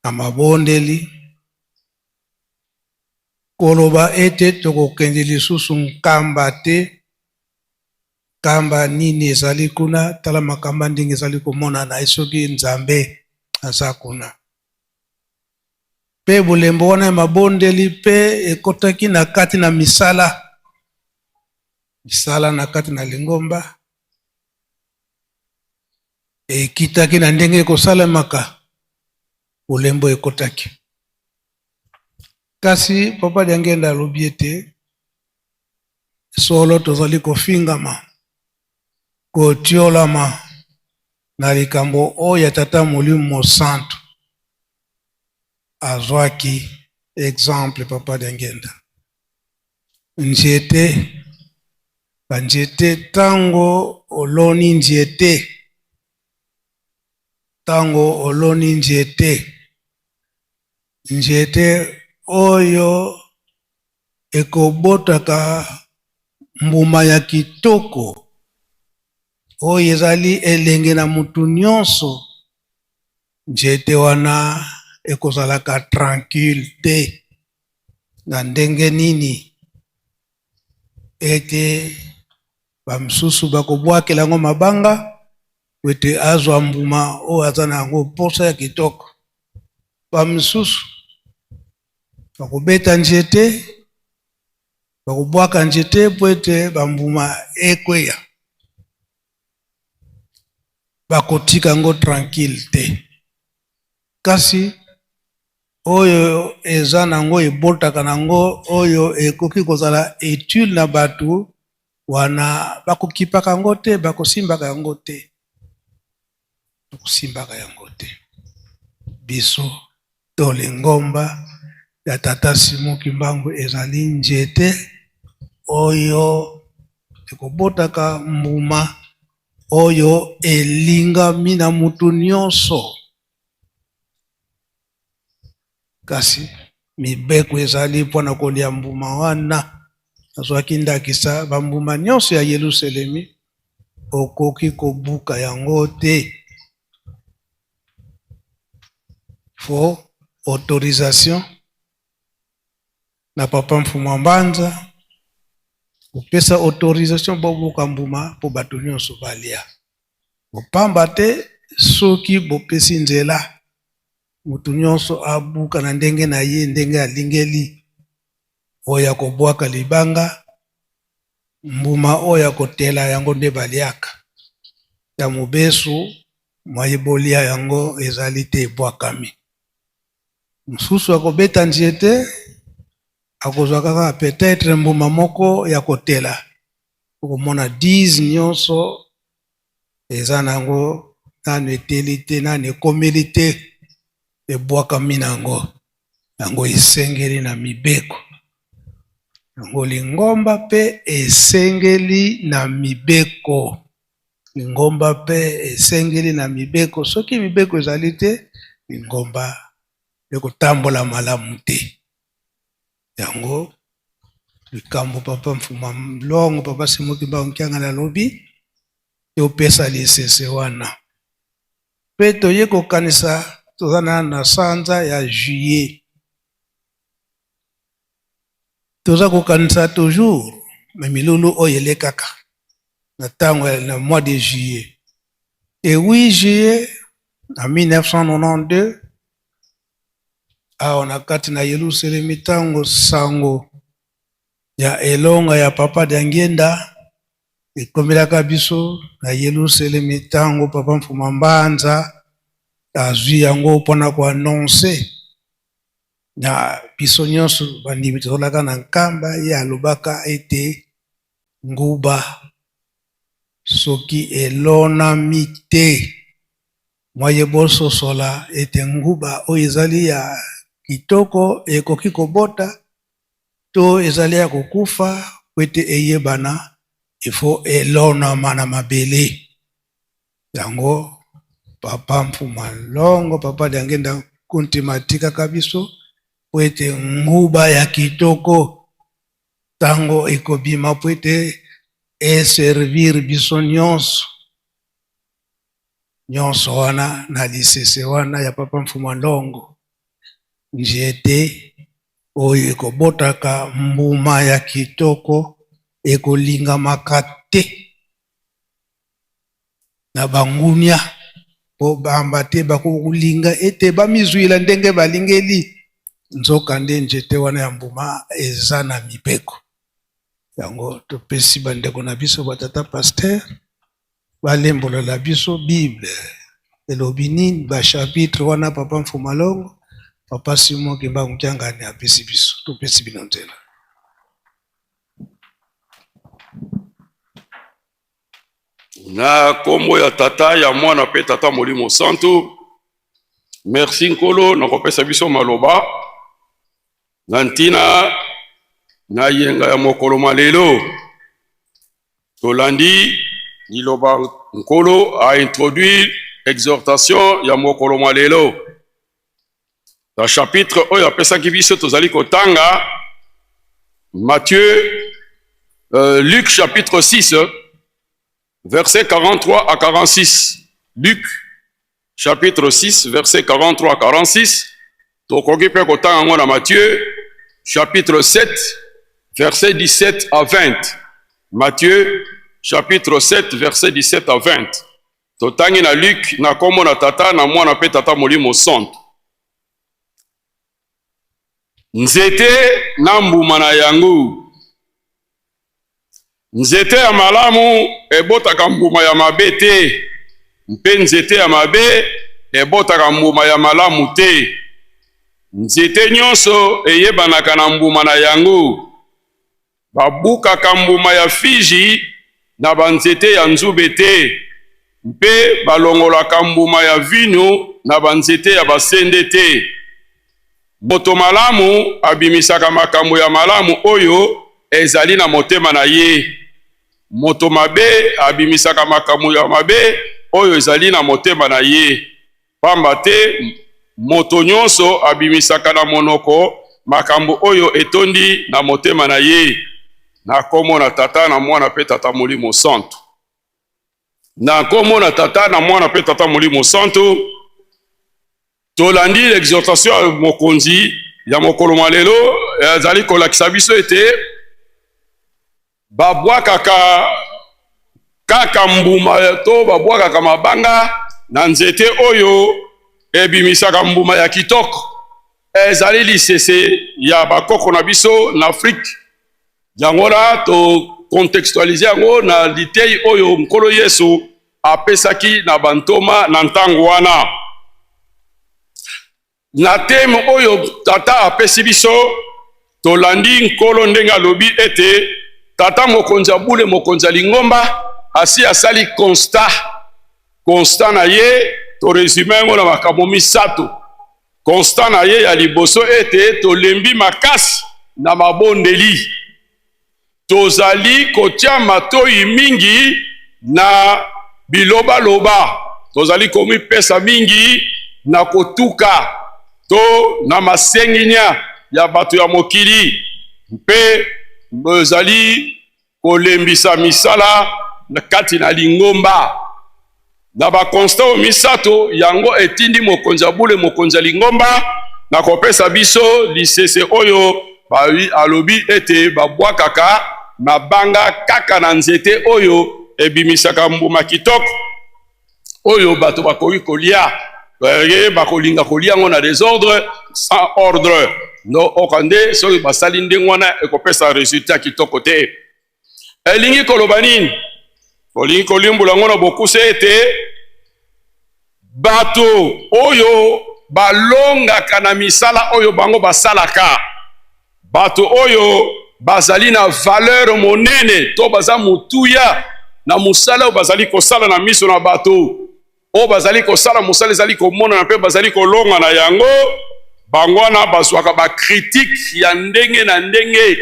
na mabondeli koloba ete tokokende lisusu nkamba te kamba nini ezali kuna tala makamba ndenge ezali komonana esoki Nzambe aza kuna pe bolembo wana ya mabondeli pe ekotaki na kati na misala na kati na lingomba ekitaki na ndenge ekosalemaka bolembo ekotaki kasi papa Diange Ndaku alobi ete solo tozali kofingama kotiolama na likambo oyo tata Molimo Mosantu azwaki exemple papa Diange Ndaku nzete banzete tango oloni nzete nzete oyo ekobotaka mbuma ya kitoko oyo ezali elenge na mutu nyonso nzete wana ekozalaka tranquille te na ndenge nini ete bamisusu bakobwakela yango mabanga wete azwa mbuma oyo aza na yango posa ya kitoko bamisusu bakobeta nzete bakobwaka nzete po ete bambuma ekweya bakotika yango tranquille te kasi oyo eza nango ebotaka nango oyo ekoki kozala utile na bato wana bakokipaka yango te bakosimbaka yango te biso to lingomba ya tata Simon Kimbangu ezali nzete oyo ekobotaka mbuma oyo elingami na mutu nyonso kasi mibeko ezali mpona kolia mbuma wana azwaki ndakisa bambuma nyonso ya Yelusalemi okoki kobuka yango te fo autorisation na papa Mfumu Mbanza kopesa autorisation bobuka mbuma po bato nyonso balia bopamba te soki bopesi nzela mutu nyonso abuka na ndenge na ye ndenge alingeli oyo akobwaka libanga mbuma oyo akotela yango nde baliaka ya mobesu mwayebolia yango ezali te ebwakami mosusu akobeta nzete akozwa kaka peut-être mbuma moko ya kotela okomona 10 nyonso eza nango nano eteli te nano ekomeli te ebwakami nango yango esengeli na mibeko yango lingomba pe esengeli na mibeko lingomba pe esengeli na mibeko soki mibeko ezali te lingomba ekotambola malamu te yango likambo papa Mfumu Alongo papa Simon Kimbangu Kiangani alobi topesa lisese wana pe toye kokanisa tozana na sanza ya juillet toza kokanisa toujours me milulu oyo elekaka na ntango na mois de juillet. Et 8 juillet en 1992 awa na kati na Yerusalemu ntango sango ya elonga ya papa Dangienda ekomelaka biso na Yerusalemu ntango papa Mfuma Mbanza azwi yango mpona koannonce na biso nyonso bandimi tozalaka na nkamba ye alobaka ete nguba soki elonami te mwaye bososola ete nguba oyo ezali ya kitoko ekoki kobota to ezali ya kokufa po ete eyebana ifo elonama na mabele. Yango papa Mfuma Longo papa Dangienda kuntima atikaka biso po ete nguba ya kitoko tango ekobima po ete eservir biso nyonso wana na lisese wana ya papa Mfuma Longo njete oyo ekobotaka mbuma ya kitoko ekolingamaka te na bangunia po bamba te bakolinga ete bamizwila ndenge balingeli nzoka nde njete wana ya mbuma eza na mipeko. Yango topesi bandeko na biso batata pasteur balembolola biso Bible elobi nini bachapitre wana papa Mfuma Longo papa Simon Kimbangu Kyangani apesi biso. Topesi bino nzela. Na kombo ya tata ya mwana pe tata Molimo Santo, merci nkolo na kopesa biso maloba na ntina na yenga ya mokolo malelo. Tolandi liloba nkolo a introduit exhortation ya mokolo malelo. Dans chapitre oyo apesaki biso tozali kotanga Matthieu, Luc chapitre 6 versets 43 à 46. Luc chapitre 6 versets 43 à 46. Tokoki pe kotanga ngo na Matthieu chapitre 7 versets 17 à 20. Matthieu chapitre 7 versets 17 à 20. Totangi na Luc na kombo na tata na mwana pe tata Molimo Santo. Nzete na mbuma na yango. Nzete ya malamu ebotaka mbuma ya mabe te. Mpe nzete ya mabe ebotaka mbuma ya malamu te. Nzete nyonso eyebanaka na mbuma na yango. Babukaka mbuma ya fiji na banzete ya nzube te. Mpe balongolaka mbuma ya vino na banzete ya basende te. Moto malamu abimisaka makambo ya malamu oyo ezali na motema na ye. Moto mabe abimisaka makambo ya mabe oyo ezali na motema na ye. Pamba te moto nyonso abimisaka na monoko makambo oyo etondi na motema na ye. Na kombo na tata na mwana pe tata Molimo Santo. Na kombo na tata na mwana pe tata Molimo Santo. Tolandi l'exhortation ya mokonzi ya mokolo malelo ezali kolakisa biso ete babwakaka kaka mbuma to babwakaka mabanga na nzete oyo ebimisaka mbuma ya kitoko. Ezali lisese ya bakoko na biso na Afrique. Yango na to contextualiser yango na litei oyo nkolo Yesu apesaki na bantoma na ntango wana. Na teme oyo tata apesi biso tolandi nkolo ndenge alobi ete tata mokonzi abule mokonzi lingomba asi asali constat na ye to resume ngo na makambo misato. Constat na ye ya liboso ete tolembi makasi na mabondeli. Tozali kotia matoi mingi na biloba loba. Tozali komi pesa mingi na kotuka to na masenginya ya bato ya mokili. Mpe bozali kolembisa misala na kati na lingomba. Na ba constat misato yango etindi mokonzi abule mokonzi lingomba na kopesa biso lisese oyo alobi ete babwakaka mabanga kaka na nzete oyo ebimisaka mbuma kitoko oyo bato bakoki kolia bakolinga kolia ngo na désordre sans ordre no okande soki basali ndenge wana ekopesa résultat kitoko te elingi koloba nini olingi kolimbola ngo na bokuse ete bato oyo balongaka na misala oyo bango basalaka bato oyo bazali na valeur monene to baza mutuya na musala oyo bazali kosala na miso na bato oyo bazali kosala musala ezali komona na mpe bazali kolonga na yango bango wana bazwaka bakritike ya ndenge na ndenge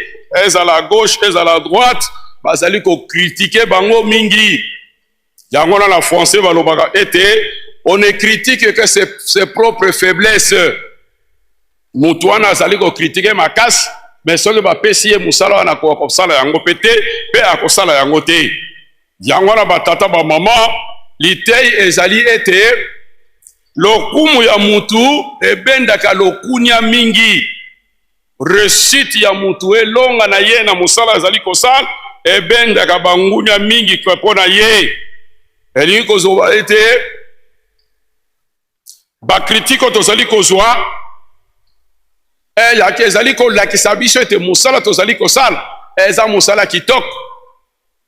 ezala gauche ezala droite bazali kokritike bango mingi yango na français balobaka ete on ne critique que ses propres faiblesses mutu wana azali kokritike makasi mais soki bapesi ye musala wana akosala yango mpe te mpe akosala yango te yango wana batata bamama litei ezali ete lokumu ya mutu ebendaka lokunya mingi réussite ya mutu elonga na ye na musala azali kosala ebendaka bangunya mingi mpo na ye elingi kozwa ete bakritike oyo tozali kozwa yaki ezali kolakisa biso ete mosala tozali kosala eza mosala kitoko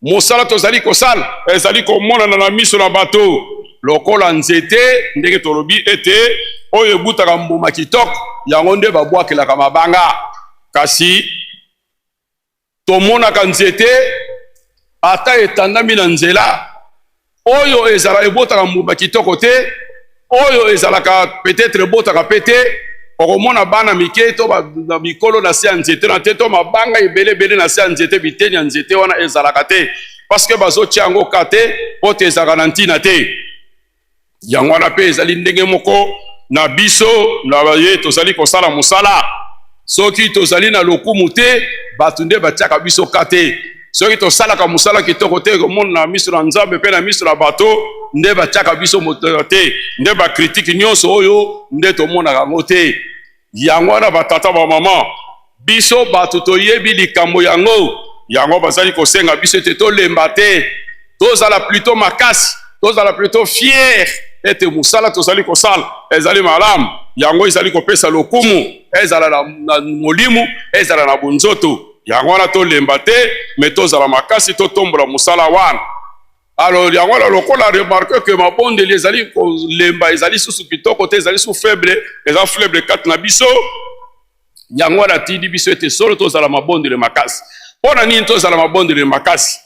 mosala tozali kosala ezali komonana na miso na bato lokola nzete ndenge tolobi ete oyo ebutaka mbuma kitoko yango nde babwakelaka mabanga kasi tomonaka nzete ata etandami na nzela oyo ezala ebotaka mbuma kitoko te oyo ezalaka peut-être ebotaka pe te okomona bana mike to na mikolo na se ya nzete na te to mabanga ebelebele na se ya nzete biteni ya nzete wana ezalaka te parce que bazotia yango ka te po te ezalaka na ntina te yango wana mpe ezali ndenge moko na biso na ye tozali kosala mosala soki tozali na lokumu te bato nde batiaka biso ka te soki tosalaka mosala kitoko te komona na miso na nzambe mpe na miso na bato nde batiaka biso moto te nde bakritike nyonso oyo nde tomonaka yango te yango wana batata bamama biso bato toyebi likambo yango bazali kosenga biso ete tolemba te tozala plutôt makasi tozala plutôt fier ete mosala tozali kosala ezali malamu yango ezali kopesa lokumu ezala na molimo ezala na bonzoto yango wana tolemba te me tozala makasi totombola mosala wana alors yango wana lokola remarque ke mabondeli ezali kolemba ezali susu kitoko te ezali su faible eza faible kati na biso yango wana tindi biso ete solo tozala mabondeli makasi mpona nini tozala mabondeli makasi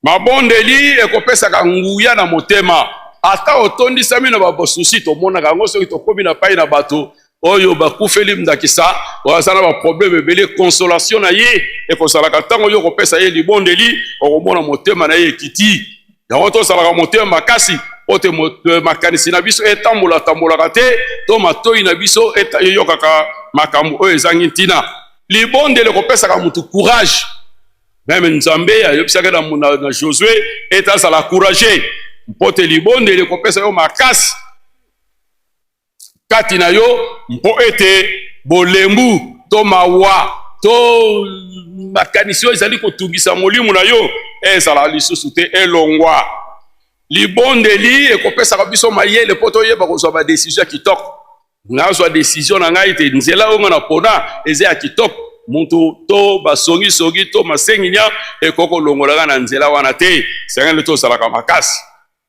mabondeli ekopesaka nguya na motema ata otondisami na babosusi tomonaka yango soki tokomi na pai na bato oyo bakufeli ndakisa bazala baproblème ebele consolation na ye ekozalaka ntango yo kopesa ye libondeli okomona motema na ye ekiti yango tozalaka motema makasi po te makanisi na biso etambolaka te to matoi na biso eyokaka makambo oyo ezangi ntina libondeli ekopesaka mutu courage meme nzambe ayebisaka na Josué ete azala courage mpo te libondeli ekopesa yo makasi kati na yo mpo ete bolembu to mawa to makanisi oyo ezali kotungisa molimo na yo ezala lisusu te elongwa libondeli ekopesaka biso mayele mpo toyeba kozwa badesizio ya kitoko nazwa desizio na ngai te nzela oyo nga na pona eza ya kitoko mutu to basongisongi to masenginya ekokolongolaka na nzela wana te sengeli tozalaka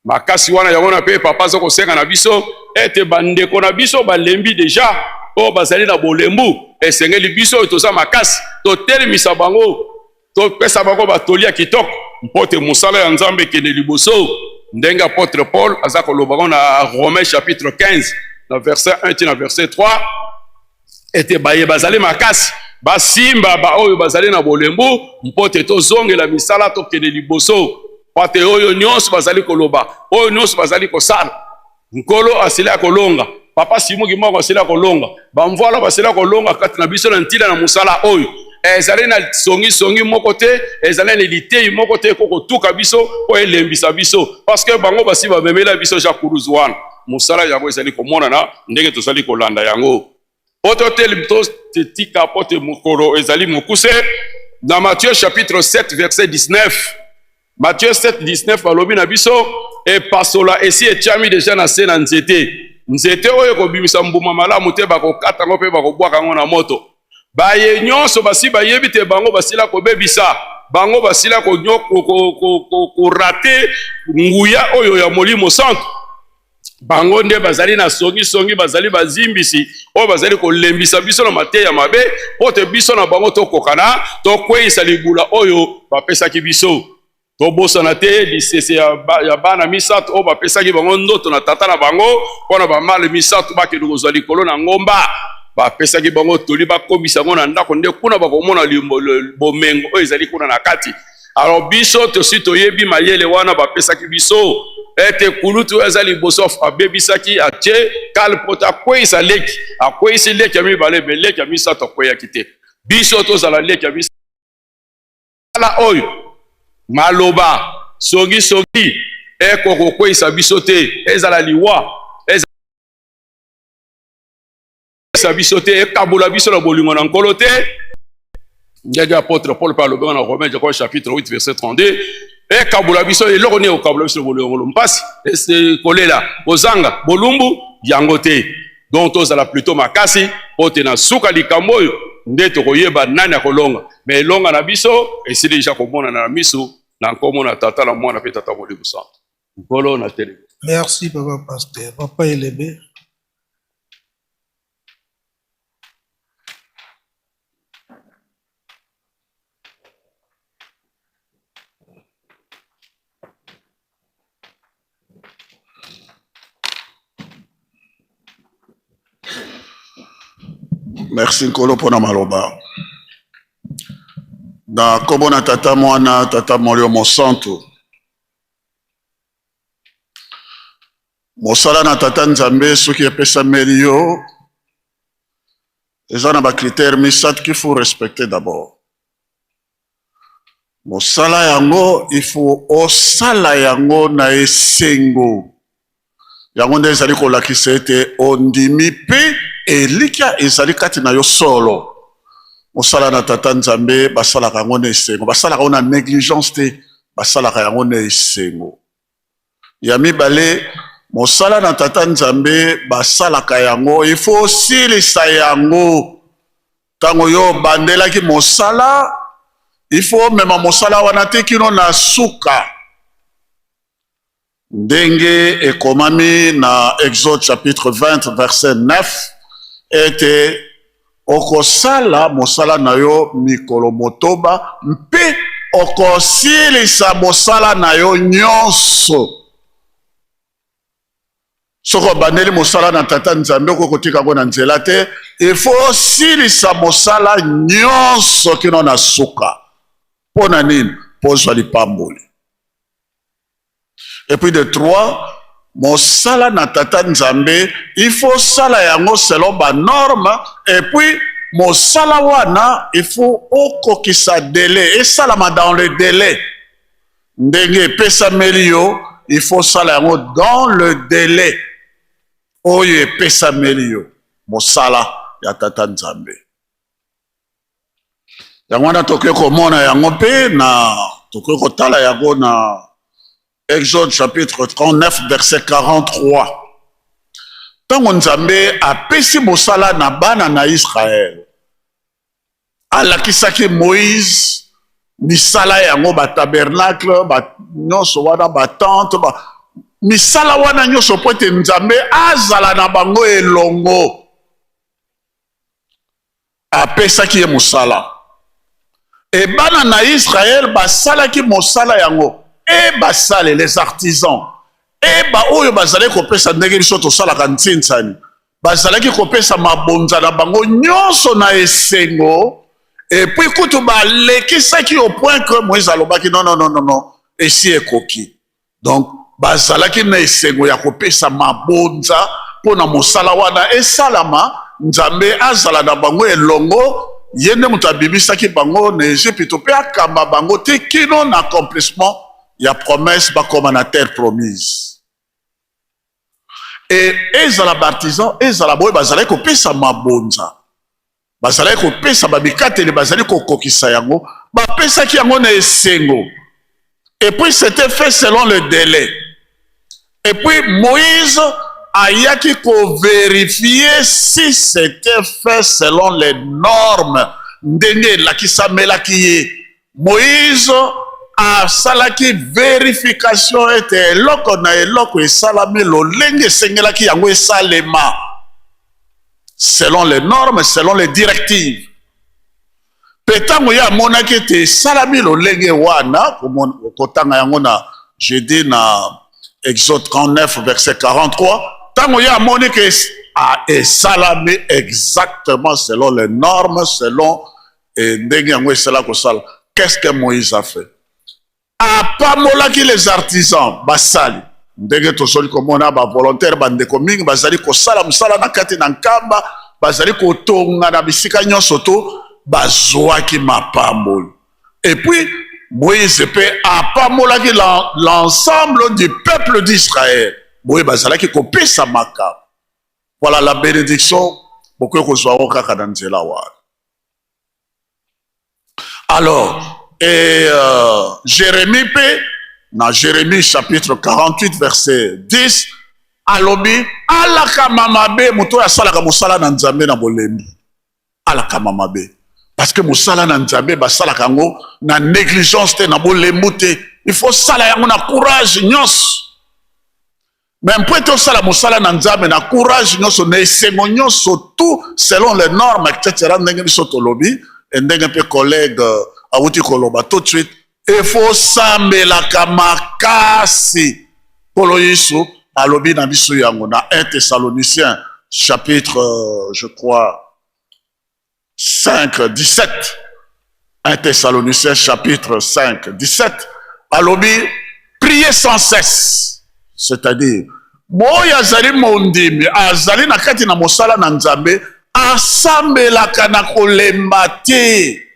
makasi wana yango na mpe papa aza kosenga na biso ete bandeko na biso balembi deja oyo bazali na bolembu esengeli biso oyo toza makasi totelemisa bango topesa bango batoli ya kitoko mpo te mosala ya nzambe ekende liboso ndenge apôtre Paul aza koloba ngo na Romains chapitre 15 na verset 1 ti na verset 3 ete baye bazali makasi basimba baoyo bazali na bolembu mpo te tozongela misala tokende liboso pate oyo nyonso bazali koloba oyo nyonso bazali kosala nkolo asila kolonga papa Simoki moko asila kolonga bamvola basila kolonga kati na biso na ntila na musala oyo ezali na songi moko te ezali na litei moko te kokotuka biso po elembisa biso parce que bango basi bamemela biso ja kuruzu wana musala yango ezali komonana ndenge tozali kolanda yango Autre tel tika pote mukoro ezali mukuse. Dans Matthieu chapitre 7 verset 19. Matthieu 7 19 balobi na biso e pasola esi etiami déjà na se na nzete. Nzete oyo kobimisa mbuma malamu te bakokata ngo pe bakobwaka ngo na moto. Baye nyonso basi bayebi te bango basila kobebisa. Bango basila ko rate nguya oyo ya Molimo Santo. Bango nde bazali na songi bazali bazimbisi o bazali ko lembisa biso na mateya ya mabe pote biso na bango to kokana to kweyisa libula oyo bapesaki biso to bosana te lisese ya bana misato o bapesaki bango ndoto na tata na bango pona ba male misato bakedu kozwa likolo na ngomba bapesaki bango toli bakomisa ngo na ndako nde kuna bakomona bomengo oyo ezali kuna na kati. Alors biso tosi toyebi mayele wana bapesaki biso ete kulutu ezali bosof abebisaki atie kalpota kweyisa leki akweyisi leki ya mibale be leki ya misato akweyaki te. Biso tozala leki ya misato ala oyo maloba songi ekoko kweyisa biso te ezala liwa ezala biso te ekabula biso na bolingo na nkolo te. Ndenge apôtre Paul parle dans Romains chapitre 8 verset 32 e kabula biso eloko ne okabula biso bolongo mpasi ese kolela kozanga bolumbu yango te. Donc tozala plutôt makasi pote na suka likambo oyo nde tokoyeba nani akolonga mais elonga na biso esili deja komona na miso na nkomo na tata na mwana pe tata Molimo Santo nkolo na tele. Merci papa pasteur papa Elebe. Merci Nkolo pona maloba. Na kombo na tata mwana tata Molimo Santo. Mosala na tata Nzambe soki epesameli yo eza na ba critères misato qu'il faut respecter d'abord. Mosala yango il faut osala yango na esengo. Yango nde ezali kolakisa ete ondimi pe elikia ezali kati na yo solo. Mosala na tata Nzambe basalaka yango na esengo. Basalaka yango na négligence te, basalaka yango na esengo. Ya mibale, mosala na tata Nzambe basalaka yango, il faut silisa yango. Tango yo bandelaki mosala, il faut mema mosala wana te kino na suka. Ndenge ekomami na Exode chapitre 20 verset 9 ete okosala mosala na yo mikolo motoba mpe okosilisa mosala na yo nyonso. Soko bandeli mosala na tata Nzambe kokotika ngo na nzela te, il faut silisa mosala nyonso kino na suka. Pona nini? Pozwa lipamboli. Et puis de 3, mosala na tata Nzambe, il faut sala yango selon ba norme, et puis mosala wana, il faut okokisa délai, et salama dans le délai. Ndenge pesameli yo, il faut sala yango dans le délai. Oye pesameli yo, mosala ya tata Nzambe. Yango wana tokoki komona yango pe na tokoki kotala yango na Exode chapitre 39 verset 43. Tango Nzambe apesi mosala na bana na Israël, alakisaki Moïse misala yango ba tabernacle, ba nyonso wana ba tente, misala wana nyonso po ete Nzambe azala na bango elongo. Apesaki ye mosala. E bana na Israël basalaki mosala yango. Et basale les artisans et ba oyo bazale kopesa ndenge biso tosalaka ntinsani bazalaki kopesa mabonza na bango nyonso na esengo et puis kutu balekisaki au point que Moïse alobaki non esi ekoki. Donc bazalaki na esengo ya kopesa mabonza pona mosala wana esalama Nzambe azala na bango elongo yende mutu abibisaki bango na Egypte pe akamba bango te kino na accomplissement. Il y a promesse comme en terre promise. et ezala baptisant ezala boye bazalaki kopesa mabonza bazalaki kopesa babikateli bazali kokokisa yango bapesaki yango na esengo et puis c'était fait selon le délai et puis Moïse ayaki vérifier si c'était fait selon les normes ndenge lakisamelaki ye Moïse asalaki vérification ete eloko na eloko esalami lolenge esengelaki yango esalema selon les normes selon les directives petango ya amonaki ete esalami lolenge wana kotanga yango na jeudi na Exode 39 verset 43 tango ya amoni ke esalami exactement selon les normes selon ndenge yango esala kosala. Qu'est-ce que Moïse a fait? Apamolaki les artisans basali ndenge tosoli komona ba volontaire bandeko mingi bazali kosala musala na kati na nkamba bazali kotonga na bisika nyonso to bazwaki mapamboli. Et puis Moïse pe apamolaki l'ensemble du peuple d'Israël. Moïse bazalaki kopesa makabo. Voilà la bénédiction bokoki kozwa ngo kaka na nzela wana. Alors Jérémie pe na Jérémie chapitre 48 verset 10 alobi alaka mamabe moto asalaka mosala na nzambe na bolembi alaka mamabe parce que mosala na nzambe basalaka ngo na négligence te na bolembu te il faut sala yango na courage nyonso même pour to sala mosala na nzambe na courage nyonso na esengo nyonso tout selon les normes etc. ndenge biso tolobi ndenge pe collègue awuti koloba tout de suite il faut sambelaka makasi polo Yesu alobi na biso yango na 1 Thessaloniciens chapitre je crois 5 17 1 Thessaloniciens chapitre 5 17 alobi priez sans cesse c'est-à-dire moyo azali mondimi azali na kati na mosala na nzambe asambelaka na kolemba te.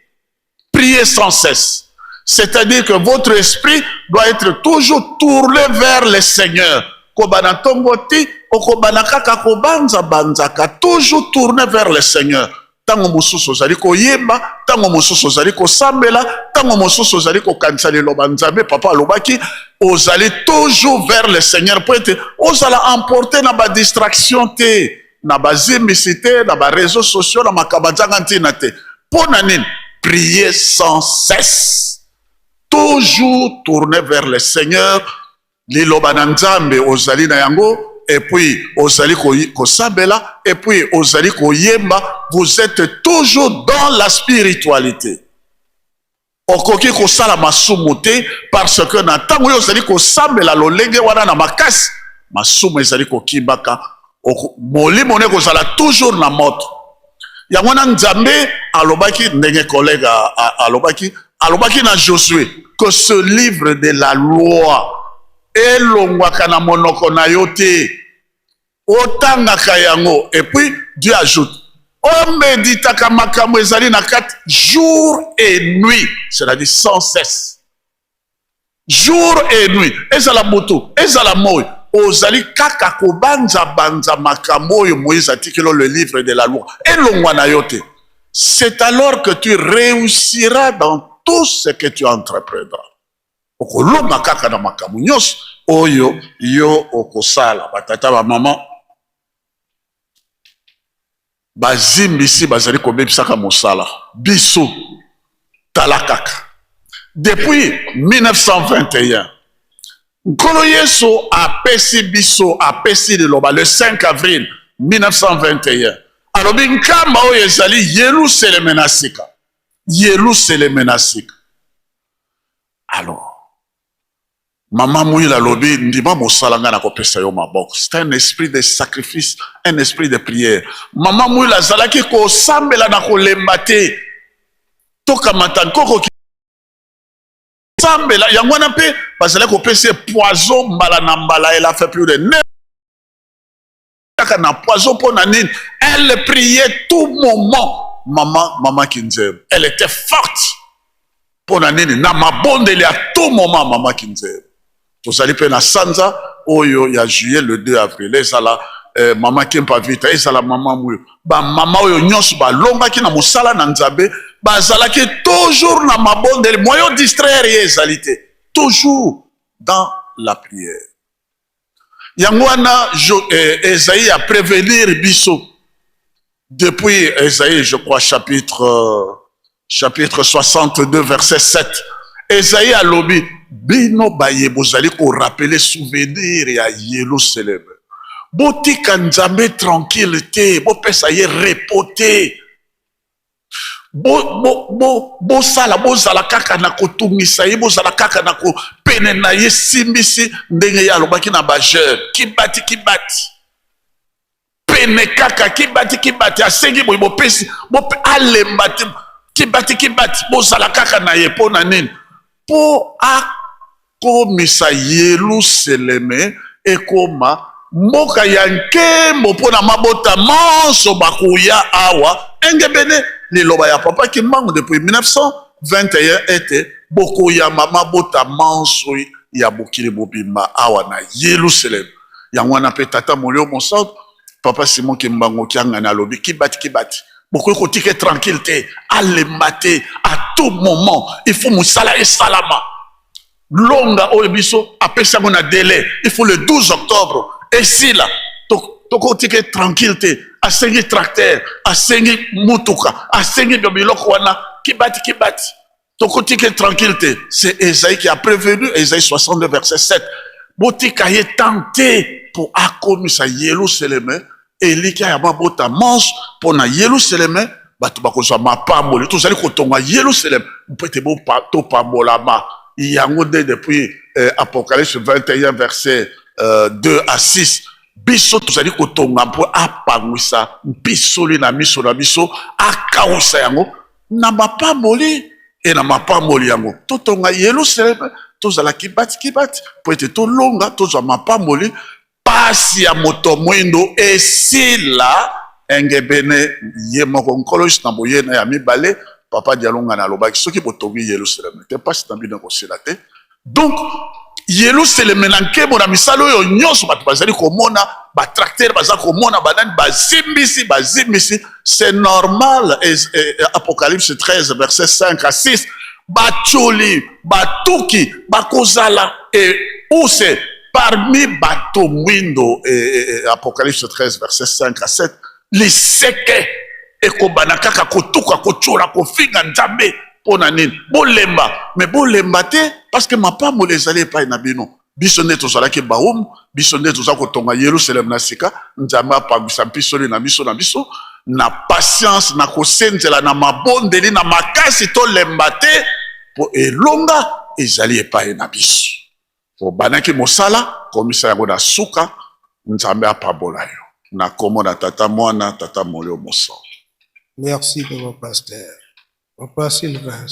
Priez sans cesse. C'est-à-dire que votre esprit doit être toujours tourné vers le Seigneur. Kobana tongoti, okobana kaka kobanza banzaka, toujours tourné vers le Seigneur. Tango mosusu ozali koyeba, tango mosusu ozali kosambela, tango mosusu ozali kokanisa liloba nzambe papa alobaki, ozali toujours vers le Seigneur. Pour être, ozala emporter na ba distraction te, na ba zimbisi te, na ba réseaux sociaux, na makabazanga ntina te. Pona nini? Priez sans cesse. Toujours tourner vers le Seigneur. Liloba na nzambe ozali na yango. Et puis ozali kosabela. Et puis ozali koyemba. Vous êtes toujours dans la spiritualité. Okoki kosala masumu te. Parce que na tango ozali kosabela lolenge wana na makasi. Masumu ezali kokibaka. Molimo ne kozala toujours na moto. Yangwana nzambe alobaki ndenge collègue alobaki na Josué que ce livre de la loi elongwaka na monoko na yo te otangaka yango. Et puis Dieu ajoute on méditaka makambo ezali na kati jour et nuit, c'est-à-dire sans cesse, jour et nuit. Ezala moto ezala moyo ozali kaka kobanza banza makambo oyo Moïse atikelo le livre de la loi elongwa na yo te. C'est alors que tu réussiras dans tout ce que tu entreprendras. Okolonga kaka na makambo nyonso oyo yo okosala. Batata ba maman bazimbisi bazali kobebisaka mosala biso tala kaka depuis 1921 Nkolo Yesu apesi biso apesi liloba le 5 avril 1921 alobi nkamba oyo ezali Yerusaleme na sika. Yerusaleme na sika. Alors Maman Mouila lobi ndima mosala nga na kopesa yo maboko. C'est un esprit de sacrifice, un esprit de prière. Maman Mouila zalaki ko sambela na kolemba te. Toka matankoko ki sambela yangwana pe bazala kopesa poison mbala na mbala. Elle a fait plus de 9 na poison pour nanine. Elle priait tout moment. Maman Kinzeb. Elle était forte. Pour nanine na mabondeli à tout moment maman Kinzeb. Tozali pe na sanza oyo ya juillet le 2 avril ezala mama Kempa Vita ezala mama Mouyo ba mama oyo nyonso balongaki na mosala na Nzambe bazalaki toujours na mabondeli moyen distraire ye ezali te toujours dans la prière yango wana Esaïe a prévenir biso depuis Esaïe je crois chapitre 62 verset 7 Esaïe a lobi bino baye bozali ko rappeler souvenir ya Yerusalem botika Nzambe tranquille te bopesa ye repote bosala bozala kaka na kotungisa ye bozala kaka na kopene na ye simbisi ndenge ya alobaki na bajeune kibati pene kaka kibati asengi boye bopesi alemba te kibati bozala kaka na ye mpo na nini mpo akomisa Yerusaleme ekoma mboka ya nkembo mpo na mabota manso bakuya awa engebene liloba ya papa Kimbangu depuis 1921 ete bokuya mabota manso ya bokili bobima awa na Yerusalem yango wana pe tata molio mosantu papa Simon Kimbangu kiangana alobi kibati bokoki kotika tranquille te alemba te à tout moment il faut musala et salama longa oyo biso apesa ngo na délai il faut le 12 octobre et si là tokotika tranquille te asengi tracteur asengi mutuka asengi biloko wana kibati tokotika tranquille te c'est Esaïe qui a prévenu Esaïe 62 verset 7 botika ye tenté pour akomisa Yerusalem elika ya mabota manche pona Yerusalem bato bakozwa mapamboli tozali kotonga Yerusalem mpete bo topambolama yango depuis Apocalypse 21 verset 2 à 6 biso tozali kotonga mpo apangwisa bisoli na miso na biso akawusa yango na mapamboli e na mapamboli yango totonga Yerusalem tozala kibati po ete tolonga tozwa mapamboli pasi ya moto mwindo esila engebene ye moko nkolo na boyena ya mibale papa dialonga na lobaki soki botongi Yerusalem te pasi na bino kosila te donc Yerusalem na nkebo na misalo oyo nyonso bato bazali komona batracteur baza komona banani bazimbisi c'est normal Apocalypse 13 verset 5 à 6 bacholi batuki bakozala et où c'est parmi bato mwindo Apocalypse 13 verset 5 à 7 liseke ekobana kaka kotuka kochola kofinga Nzambe pona nini bolemba mais bolemba te parce que mapambo ezali epai na bino biso nde tozalaki baum biso nde toza kotonga Yerusalem na sika Nzambe apangwisa mpisoli na biso na patience na kosenzela na mabondeli na makasi tolemba te po elonga ezali epai na biso obanaki mosala komisa yango na suka Nzambe apambola yo na kombo na tata mwana tata molio mosantu. Merci papa pasteur. Papa Sylvain.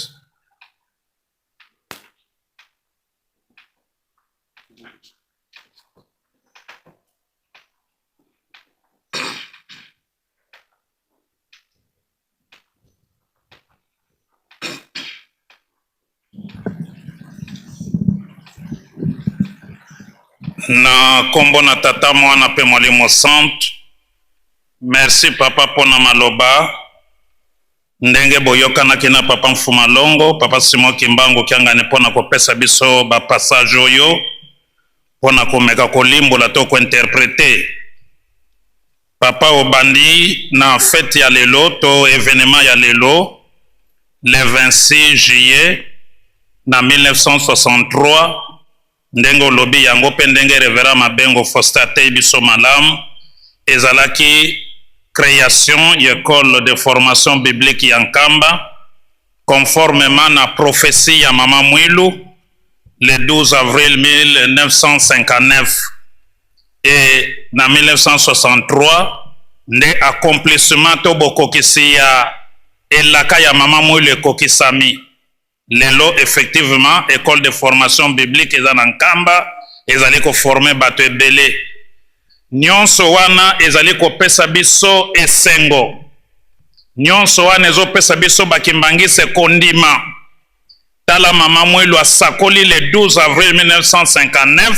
Na kombo na tata mwana pe molimo santu. Merci papa pona maloba ndenge boyokanaki na papa Mfuma Longo papa Simon Kimbangu kiangane pona kopesa biso ba passage oyo pona komeka kolimbola to ko interpréter papa obandi na fête ya lelo to événement ya lelo le 26 juillet na 1963 ndenge olobi yango pe ndenge Révérend Mabengo Fostate biso malamu ezalaki création école de formation biblique Yankamba conformément à la prophétie ya Mama Mwilu le 12 avril 1959 et en 1963 le accomplissement to bokokisi ya elaka ya Mama Mwilu ekokisami lelo effectivement école de formation biblique eza na Nkamba ezali ko former bato ebele nyonso wana ezali kopesa biso esengo nyonso wana ezopesa biso bakimbangise kondima tala Mama Mwilu asakoli le 12 avril 1959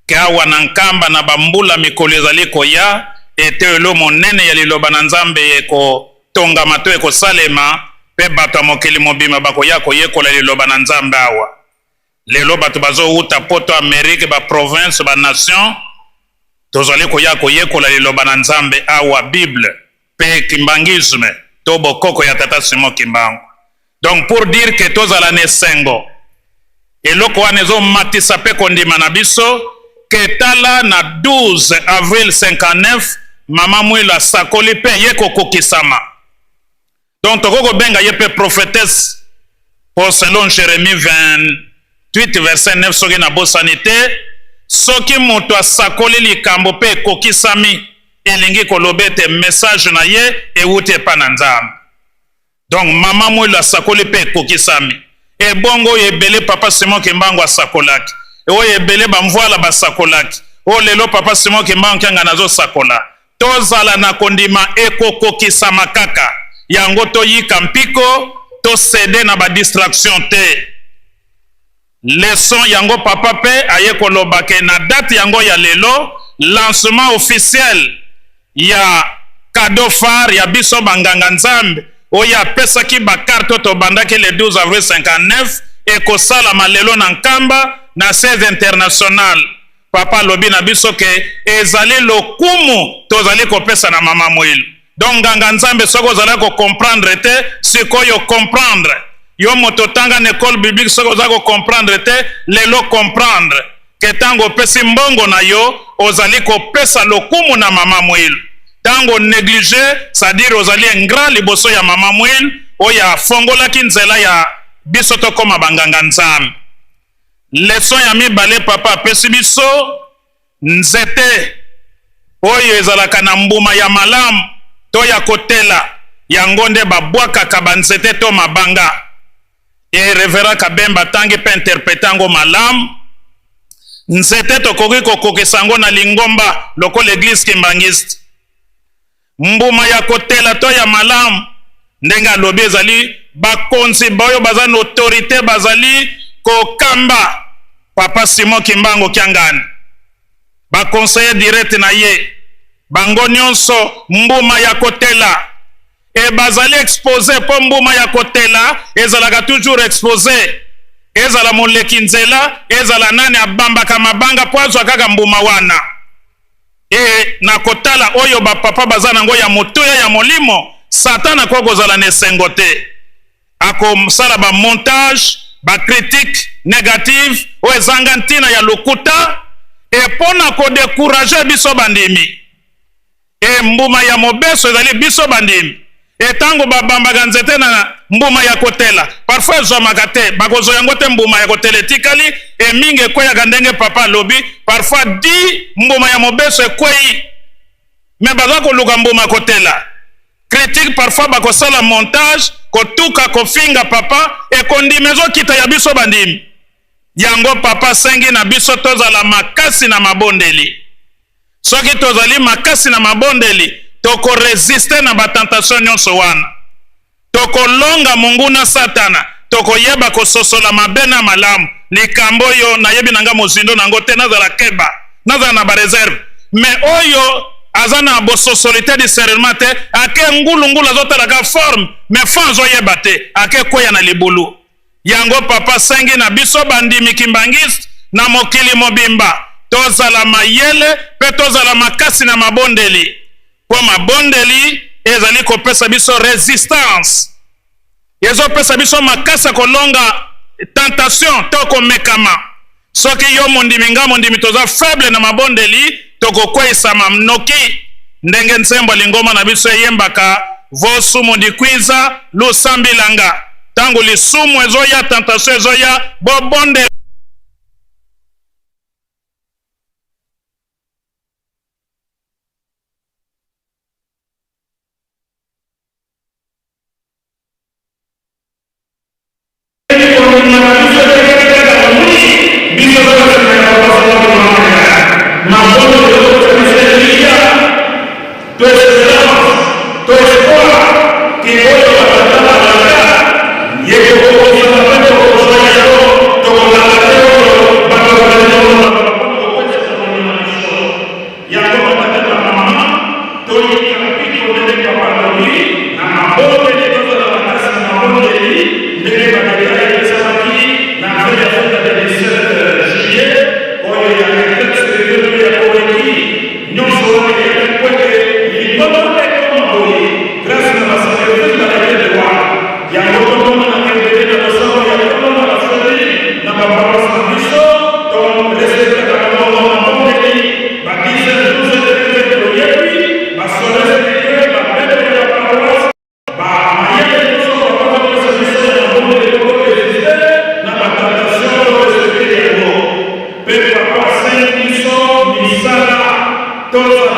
ke awa na nkamba na bambula mikolo ezali koya ete elo monene ya liloba na nzambe ekotongama to ekosalema mpe bato ya mokili mobima bakoya koyekola liloba na nzambe awa. Lelo bato bazowuta poto Amerike baprovince banation tozali koya koyekola liloba na nzambe awa Bible mpe kimbangisme to bokoko ya tata Simon Kimbangu. Donc pour dire que tozala ne sengo eloko wana ezomatisa mpe kondima na biso ke tala na 12 avril 59 mama Mwilu asakoli mpe ye kokokisama. Donc tokokobenga ye mpe prophétesse pour selon Jérémie 28 verset 9 soki na bosani te soki moto asakoli likambo mpe ekokisami elingi koloba ete message na ye ewuti epa na Nzambe. Donc mama Mwilu asakoli mpe ekokisami. Ebongo oyo ebele papa Simon Kimbangu asakolaki. Oyo ebele bamvoala basakolaki. O lelo papa Simon Kimbangu kyanga nazo sakola. Tozala na kondima ekokokisama kaka. Yango toyika mpiko to cede na ba distraction te. Leçon yango papa pe aye kolobake na date yango ya lelo lancement officiel ya cadeau phare ya biso banganga Nzambe oya pesaki bakarte to bandaki le 12 avril 59 ekosalama lelo na nkamba na 16 international. Papa lobi na biso ke ezali lokumu tozali kopesa na mama Mwilu. Donc nganga Nzambe soko ozali ko comprendre te sikoyo comprendre. Yo moto tanga na école biblique soko ozali ko comprendre te lelo comprendre. Ke tango pesi mbongo na yo ozali kopesa lokumu na mama Mwilu. Tango négligé, c'est-à-dire ozali ngra liboso ya mama Mwilu oya fongola kinzela ya biso to koma banganga Nzambe. Leçon ya mibale papa apesi biso nzete oyo ezalaka na mbuma ya malamu to ya kotela yango nde babwakaka banzete to mabanga. E Révérend Kabemba tangi pe interpretango malamu nzete tokoki kokokisa yango na lingomba lokola l'église kimbangiste. Mbuma ya kotela to ya malamu ndenge alobi ezali bakonzi boyo baza na autorité bazali kokamba papa Simon Kimbangu Kyangani baconseiller direct na ye bango nyonso mbuma ya kotela e bazali exposé po mbuma ya kotela ezalaka toujours exposé ezala moleki nzela ezala nani abambaka mabanga po azwa kaka mbuma wana. E na kotala oyo ba papa bazana ngo ya motoya ya molimo satana kwa kozala nesengo te ako msala ba montage ba critique négative o ezanga ntina ya lokuta e pona ko décourager biso bandimi e mbuma ya mobeso ezali biso bandimi e tango babamba nzete na mbuma ya kotela parfois ezomaka te bakozo yango te mbuma ya kotela etikali e mingi ekweyaka ndenge papa lobi parfois di mbuma ya mobeso ekwei me baza koluka mbuma kotela critique parfois bakosala montage kotuka kofinga papa ekondima ezokita ya biso bandimi yango papa sengi na biso tozala makasi na mabondeli soki tozali makasi na mabondeli toko resiste na batentation nyonso wana tokolonga monguna satana tokoyeba kososola mabe na malamu likambo oyo nayebi nanga mozindo nango te nazala keba nazala na bareserve me oyo aza na bososolité discernement te ake ngulungulu azotalaka forme me fond azoyeba te ake kweya na libulu yango papa sengi na biso bandimi kimbangiste na mokili mobimba tozala mayele pe tozala makasi na mabondeli po mabondeli ezali kopesa biso resistance ezopesa biso makasi kolonga tentation to komekama soki yo mondimi nga mondimi toza faible na mabondeli tokokweyisama mnoki ndenge nsembo lingoma na biso eyembaka vosumu ndikwiza lusambilanga tango lisumu ezoya tentation ezoya bobondeli la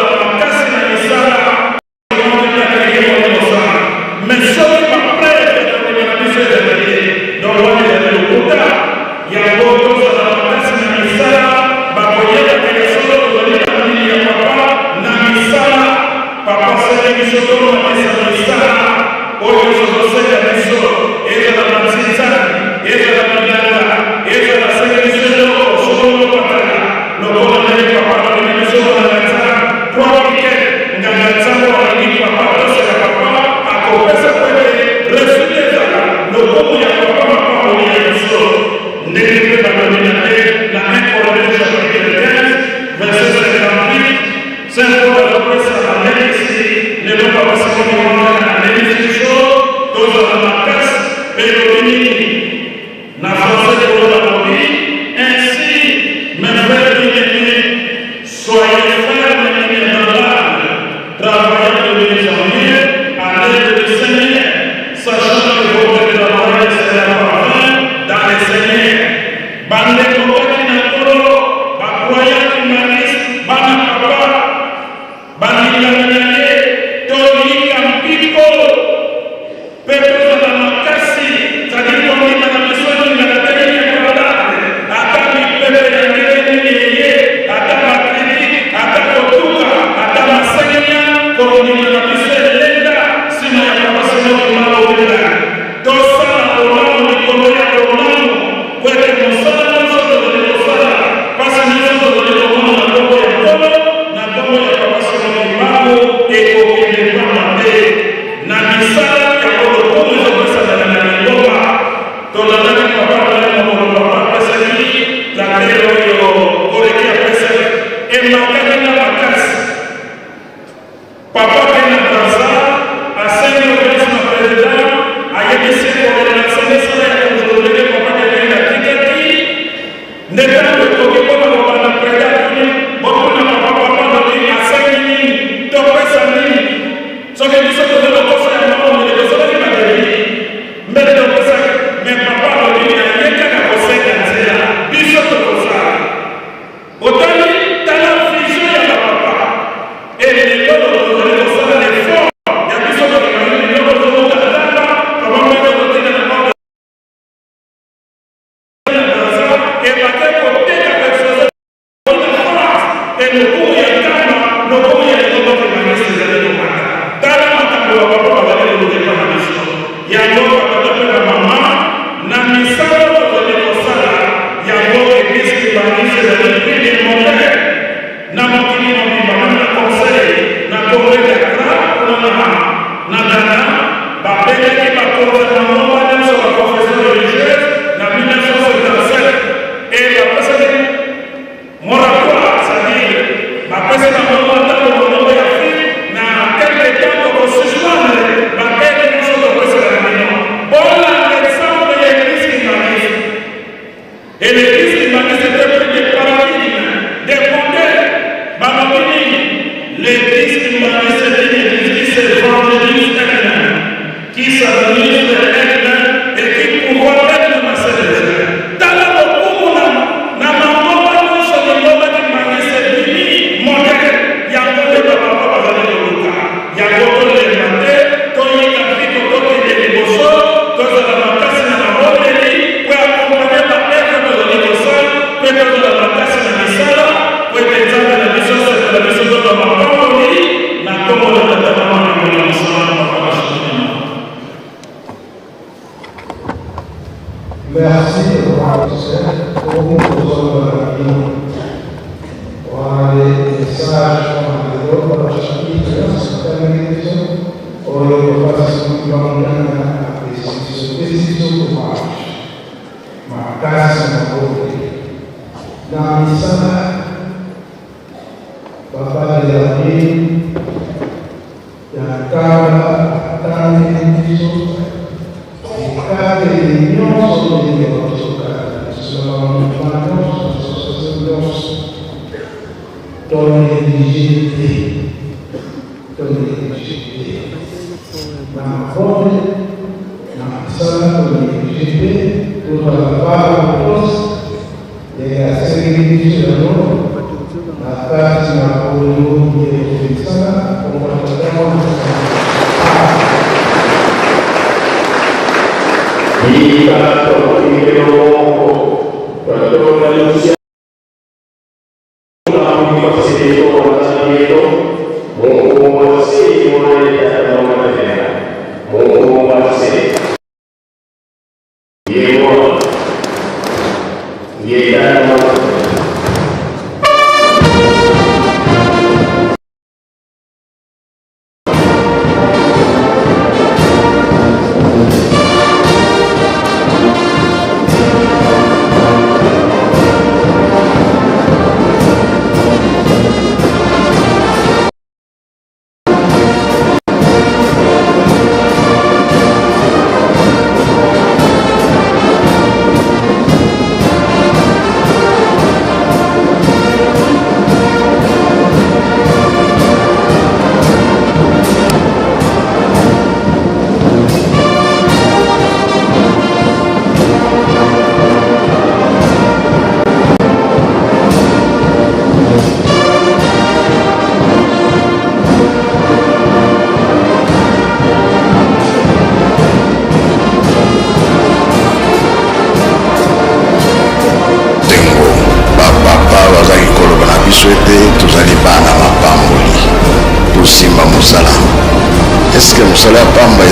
Est-ce que vous savez pas mais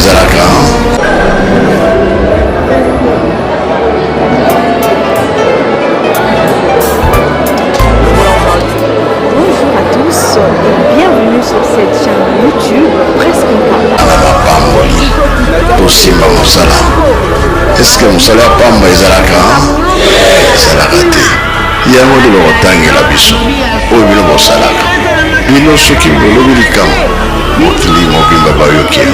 Bonjour à tous et bienvenue sur cette chaîne YouTube Presque Est-ce que vous savez pas mais il y a un mot de l'otangue la biso. Oh, il est salaka. Il est ce qui me l'oblige. Mokili mobimba bayokia.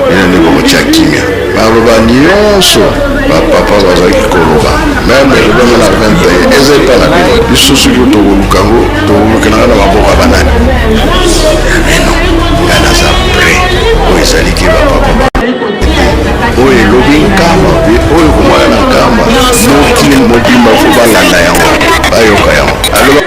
Il est né comme Tchakimia. Baba nyonso. Papa bazaki koloba. Même le bon la 20 et c'est pas la vie. Il se souvient de Lukango, de Lukana na maboka banani. Mais non. Gana za près. Oh, ezali ki ba papa. Oh, elobi nkamba. Oh, komwana na nkamba. Mokili mobimba fo balanda yango. Bayoka yango. Aloba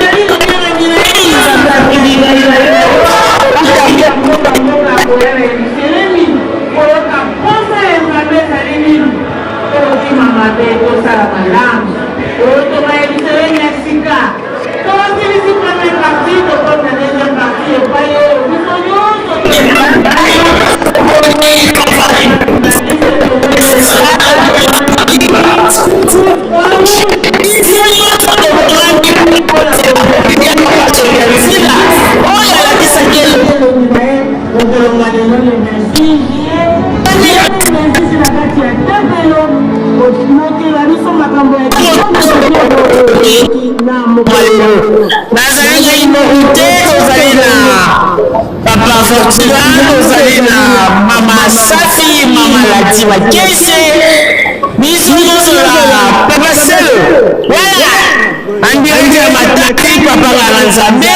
Papa Fortunan, Rosalina, Mama Safi, Mama Latima Kese, Bisounoula, Papa Selo, voilà, Andiandi Amataki, Papa Galanzambe,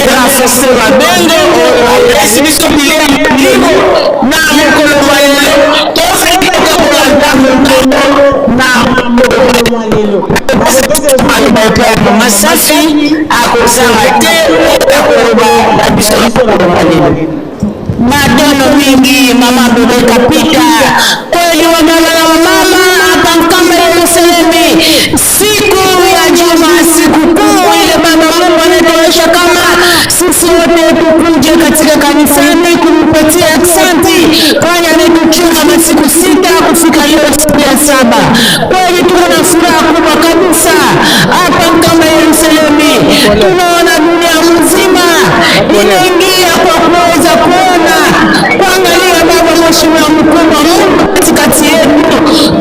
Rafosse Rabengo, Esibiso Bilé, Ligo, Namo Kolomaele, Tosa Kolomaele, Mama Safi, Akozarate, Madono mingi mama bebe kapita kweli wa mama hapa kama Yerusalemu siku ya juma siku kuu ile baba Mungu anatuonyesha kama sisi wote tukuje katika kanisani kumpatia asante kwani ametuchunga masiku 6 kufika leo siku ya 7 kweli tuko na furaha kubwa kabisa hapa kama Yerusalemu tunaona dunia mzima inaingia kwa kuweza kuona kuangalia baba mheshimiwa mkubwa Mungu katikati yetu.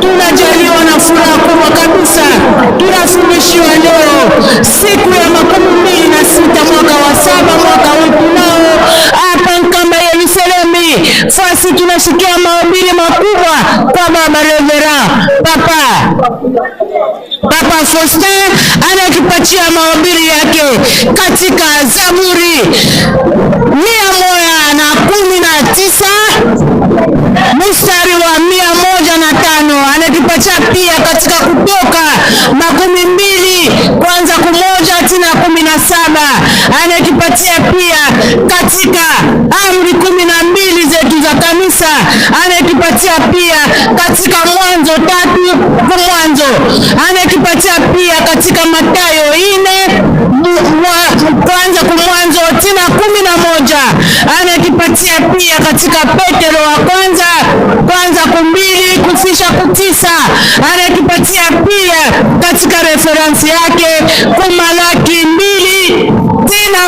Tunajaliwa na furaha kubwa kabisa. Tunafundishiwa leo siku ya 26 mwaka wa 7 mwaka wetu nao hapa kama Yerusalemu. Fasi tunasikia mahubiri makubwa kwa baba Revera Papa Faustin anakipatia mahubiri yake katika Zaburi 119 mstari wa 105 anatupatia pia katika Kutoka 12 kwanza kumoja tena 17 anatupatia pia katika amri 12 zetu za kanisa kabisa. Anayetupatia pia katika Mwanzo 3 kumwanzo, anayetupatia pia katika Mathayo 4 kwanza kumwanzo tena 11, anayetupatia pia katika Petro wa kwanza 2 kufisha 9, anayetupatia pia katika referensi yake Malaki 2 tena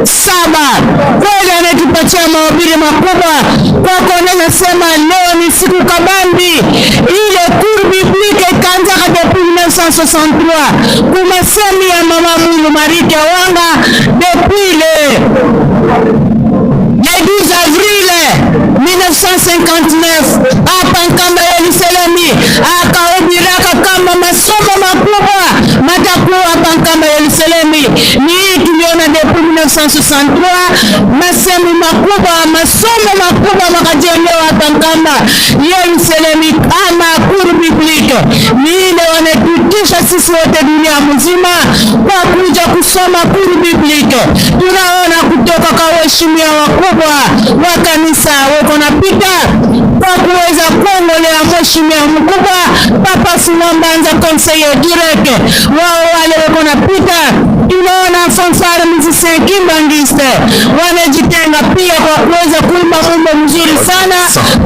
7. Kweli anatupatia mahubiri makubwa. Kwako nasema leo ni siku kabambi. Ile cours biblique ikaanza depuis 1963 kumasemi ya Mama Mwilu Marika Wanga depuis le 12 avril 1959 hapa Nkamba ya Yerusalemu, akahubiraka kama masomo makubwa matakuwa hapa Nkamba ya Yerusalemu. Ni tuliona depuis 1963 masemi makubwa, masomo makubwa makajelewa hapa Nkamba ya Yerusalemu kama cours biblique. Ni ile wanatutisha sisi wote dunia mzima kwa kuja kusoma cours biblique. Tunaona kutoka kwa waheshimiwa wakubwa wa kanisa wako napita kwa kuweza kuongolea mheshimiwa mkubwa Papa Simambanza conseiller direct wao wale wako napita. Tunaona fanfare musicien Kimbangiste wanajitenga pia kwa kuweza kuimba wimbo mzuri sana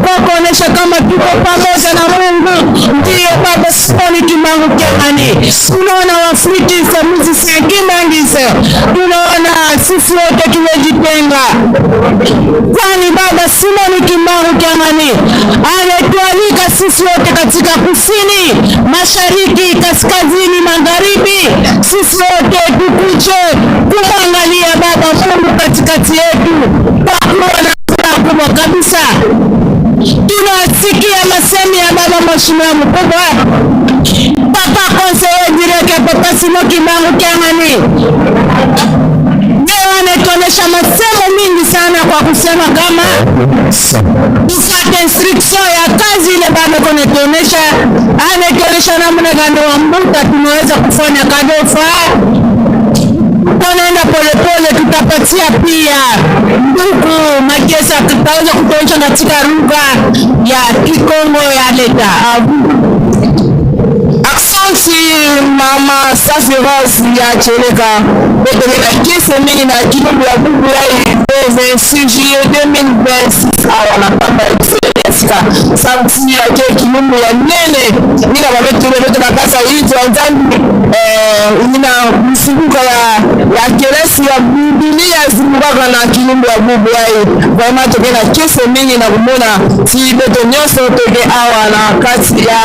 kwa kuonesha kama tuko pamoja na Mungu. Ndiyo Baba Simoni Kimbangu Kiangani. Tunaona wafritiste musicien Kimbangiste, tunaona sisi wote tumejitenga, kwani Baba Simoni Kimbangu Kiangani ametualika sisi wote katika kusini, mashariki, kaskazini, magharibi, sisi wote tukuje kumwangalia Baba Mungu katikati yetu kwa kuona kubwa kabisa. Tunasikia masemi ya Baba Mheshimiwa mkubwa Papa conseiller direct Papa Simoni Kimbangu Kiangani. Leo anatuonesha masemo mingi sana kwa kusema kama tufate instruction ya kazi ile Baba konatuonesha, anatuonesha namna gani wa muda tunaweza kufanya kadofa. Tunaenda polepole, tutapatia pia ndugu Magesa tutaweza kutonesha katika lugha ya Kikongo ya leta. Aksanti Mama Safi Rose ya Cheleka beto na kese mingi na kinombo ya bubu ya 26 juillet 2026 awa na papa Sika samti ya ke kinombo ya nene nina babetu beto na kasa hizo anzani nina msibuka ya kelesi ya Biblia zimubaka na kinombo ya bubu ya vraiment toke na kese mingi na kumona si beto nyoso toke awa na kati ya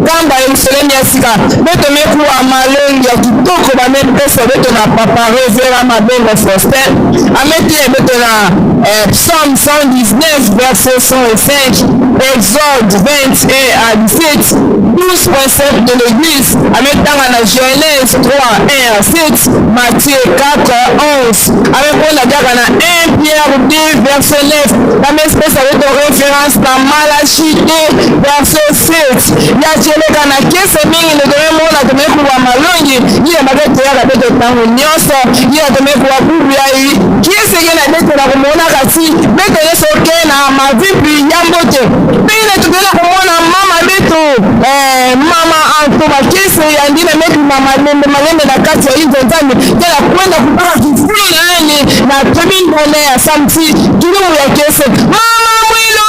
Nkamba ya Yerusalemu ya Sika beto mekuwa malongi ya kitoko bamepesa beto na Papa Revera Mabengo Faustin ametie beto na Psalm 119 verset 105, Exode 21 à 17, 12.7 de l'église ametanga na Genèse 3 1 à 7, Matthieu 4 11 amepona jaka na 1 Pierre 2 verset 9 amespesa beto référence na Malachi 2 verset 7 ya Cheleka na kese mingi ndio mona tumekuwa malongi ile mabeto ya beto tangu nyoso ile tumekuwa bubu ya hii kese gena beto na kumona kasi beto yeso kena mavipi yambote pile tudela kumona mama beto mama antoba kese ya ndine metu mama malembe na kati ya hizo nzani tena kwenda kupaka kifuli na nani na tubin bone ya samti tulimu ya kese Mama Mwilu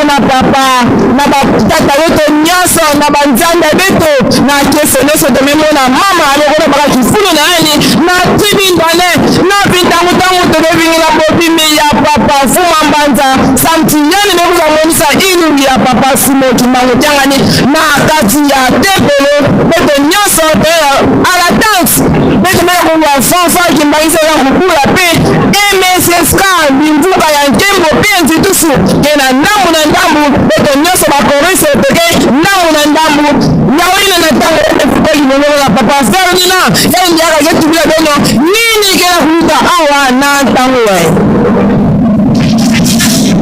na papa na batata wetu nyoso na banzanda beto na kese neso dememona mama alokona baka kifulu na ani na tibi ndane na bintangu tangu tobevingi na bobimi ya papa Fuma Mbanza samti yani mekuza monisa ilu ya Papa Simoni Kimbangu Kiangani na kati ya tepelo beto nyoso be ala dance beto meko wa fanfa Kimbangisa ya kukula pe MSSK bimvuka ya nkembo penzi tusu kena namu na ndambu beto nyoso bakorise peke namu na ndambu nyawina na tango efuteli mwenyewe na Papa Ferdina ya ndiaka yetu bila benyo nini kena kuita awa na tango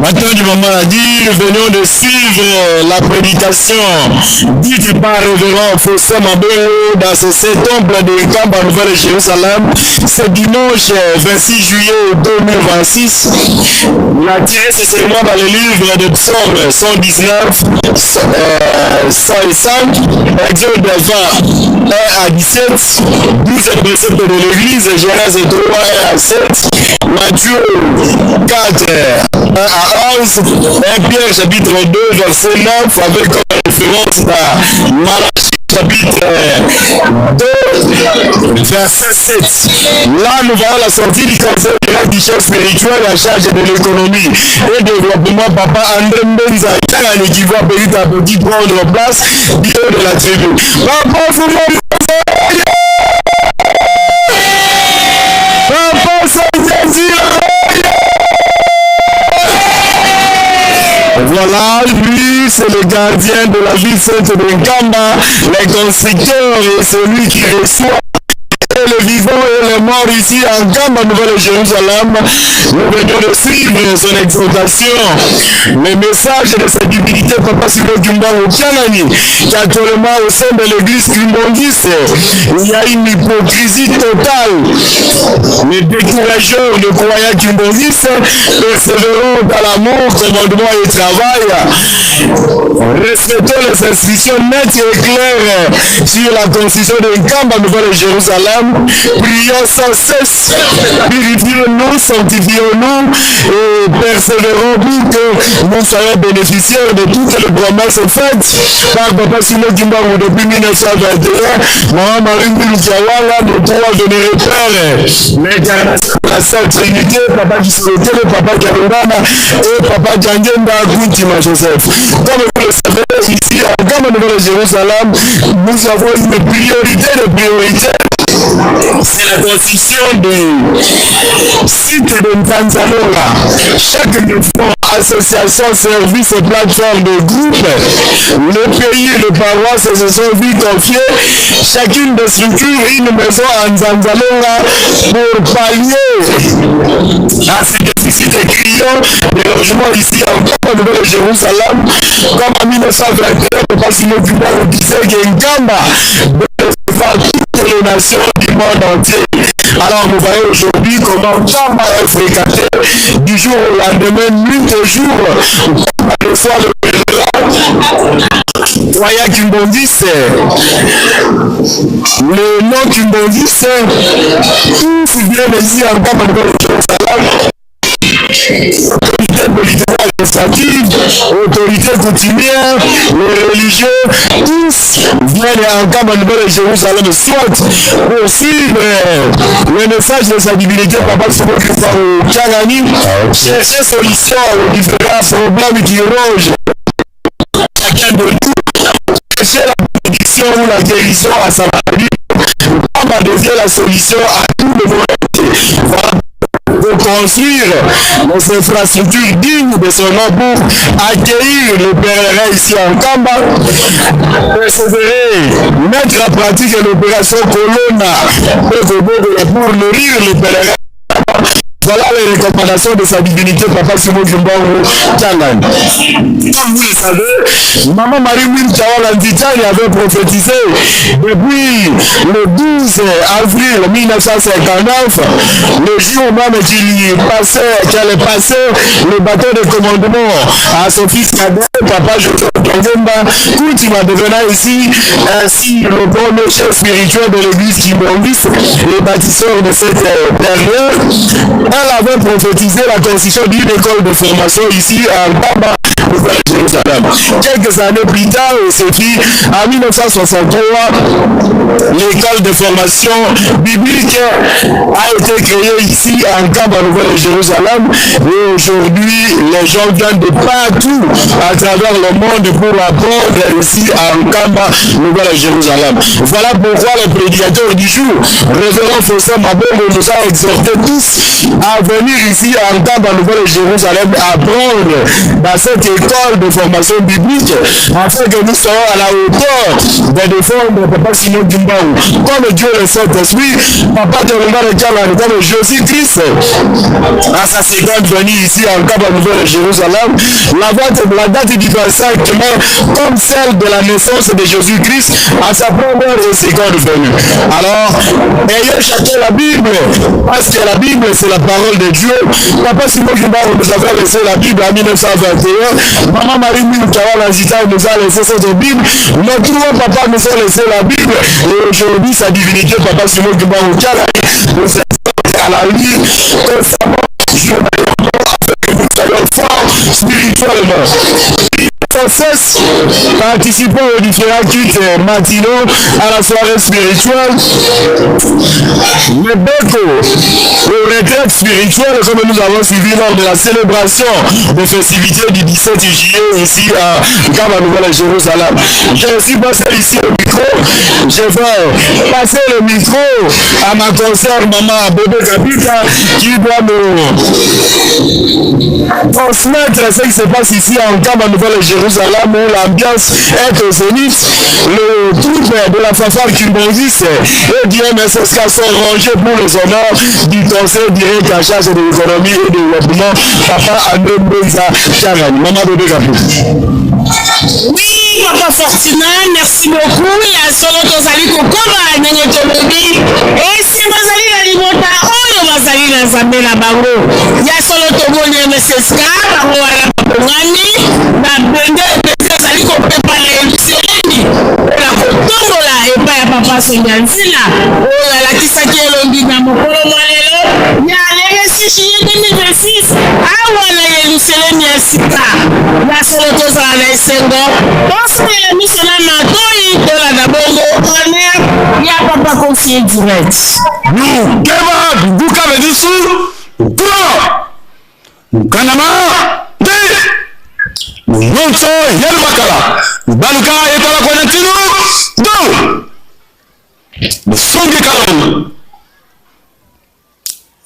Maintenant du moment à dire, venons de suivre la prédication dite par révérend Fossé Mabelo dans ce temple de Nkamba Nouvelle-Jérusalem. C'est dimanche 26 juillet 2026. Il a tiré ce serment dans le livre de Psaume 119, 105, Exode 20, 1 à 17, 12 préceptes de l'église, Genèse 3, 1 à 7, Matthieu 4, 1 à 11, 1 Pierre chapitre 2, verset 9, avec comme référence à Malachie chapitre 2, verset 7. Là, nous voyons la sortie du conseil du chef spirituel en charge de l'économie et développement, Papa André Mbenza, qui va petit à petit prendre place du haut de la tribu. Papa, voilà, lui, c'est le gardien de la ville sainte de Nkamba, les constructeurs et celui qui reçoit les vivants et les morts ici en Nkamba, Nouvelle-Jérusalem. Nous venons de suivre son exhortation, le message de sa divinité, Papa Silo Kimbangu Kianani, qui actuellement au sein de l'église Kimbongiste, il y a une hypocrisie totale. Les décourageurs de croyants Kimbongiste persévérons dans l'amour, commandement et travail. Respectons les instructions nettes et claires sur la constitution de Nkamba, Nouvelle-Jérusalem. Prions sans cesse, purifions-nous, sanctifions-nous et persévérons pour que nous soyons bénéficiaires de toutes les promesses faites par Papa Silo Kimbangu depuis 1921. Marie Mouloukiawala, nos trois vénérés pères, l'incarnation de la Sainte Trinité, Papa Gisotele, Papa Karunana et Papa Djangenda Kuntima Joseph. Comme vous le savez, ici à Nkamba, Nouvelle-Jérusalem, nous avons une priorité de priorité. C'est la constitution du site de Ntanzalonga. Chaque fois, association, service et plateforme de groupe, le pays et les paroisses se sont vus confier chacune des structures une maison en Ntanzalonga pour pallier à ces déficits criants de logement ici en Nouvelle-Jérusalem. Comme en 1921, le Passimo Kimbangu disait que Nkamba toutes les nations du monde entier. Alors nous voyons aujourd'hui comment Nkamba est fréquenté du jour au lendemain, nuit et jour. Le soir de Croyant Kimbongiste, le nom Kimbongiste, tous viennent ici en Nkamba Nouvelle-Jérusalem. Autorité politique administrative, autorité coutumière, les religieux, tous viennent en Nkamba Nouvelle-Jérusalem, soit pour suivre le message de sa divinité, Papa Silo Kimbangu Kianani, chercher solution aux différents problèmes qui rongent chacun de nous, chercher la bénédiction ou la guérison à sa maladie, Nkamba devient la solution à tout le monde. Voilà. Pour construire nos infrastructures dignes de son nom pour accueillir les pèlerins ici en Nkamba, persévérer, mettre en pratique l'opération Colonna pour nourrir les pèlerins. Voilà les recommandations de sa divinité, Papa Silo Kimbangu Kianani. Comme vous le savez, Maman Marie Mouloukiawala Nditani avait prophétisé depuis le 12 avril 1959, le jour même qu'elle allait passer le bateau de commandement à son fils cadet, Papa Djangenda Kuntima, devenant ici ainsi le premier chef spirituel de l'église Kimbongiste et bâtisseur de cette période. Elle avait prophétisé la constitution d'une école de formation ici à Nkamba, Nouvelle-Jérusalem. Quelques années plus tard, c'est qui, en 1963, l'école de formation biblique a été créée ici à Nkamba, Nouvelle-Jérusalem. Et aujourd'hui, les gens viennent de partout à travers le monde pour apprendre ici à Nkamba, Nouvelle-Jérusalem. Voilà pourquoi le prédicateur du jour, révérend Fossé Mabelo, nous a exhortés tous à venir ici à Nkamba, Nouvelle-Jérusalem, apprendre dans cette école de formation biblique, afin que nous soyons à la hauteur des défendre Papa Silo Kimbangu. Comme Dieu le Saint-Esprit, Papa de Kianani, comme Jésus-Christ, à sa seconde venue ici en Cap Nouvelle-Jérusalem. La date du 25 mai, comme celle de la naissance de Jésus-Christ à sa première et seconde venue. Alors, ayez chacun la Bible, parce que la Bible, c'est la parole de Dieu. Papa Simon Kimbangu nous avait laissé la Bible en 1921. Maman Marie Moukawa nous a laissé cette Bible. Nos trois papas nous ont laissé la Bible. Et aujourd'hui, sa divinité, Papa Simon Kimbangu, nous à la lire constamment, afin que nous soyons forts spirituellement. Sans cesse, participant aux différents cultes matinaux à la soirée spirituelle, le Beko, aux retraites spirituelles, comme nous avons suivi lors de la célébration des festivités du 17 juillet ici à Cap Nouvelle-Jérusalem. Je suis passé ici au micro, je vais passer le micro à ma consoeur maman Bébé Kapita qui doit nous transmettre ce qui se passe ici en Cap Nouvelle-Jérusalem. Où l'ambiance est au zénith, le troupe de la fanfare Kimbongis et DMSSK sont rangés pour les honneurs du conseil direct en charge de l'économie et du développement. Papa André Mbeza Charani. Maman Bébé Kapou. Oui, Papa Fortuna, merci beaucoup. Il y a solo tozali kokoma ndenge tolobi. Et si bazali na libota oyo bazali na Nzambe na bango. Ya solo tomoni MSSK bango wana ngani na bende ezali kopepana eluseleni na kotombola epai ya Papa Sonyanzila oyo alakisaki elongi na mokolo mwa lelo ya lelesi juillet 2026 awa na Yelusalemi ya sika ya solo tozala na esengo tosala miso na matoi tolanda bongo honneur ya Papa conseiller direct Keba Buka Medisu Ukura Ukanama Nonso yel bakala baluka etala kona tinu do songi kalon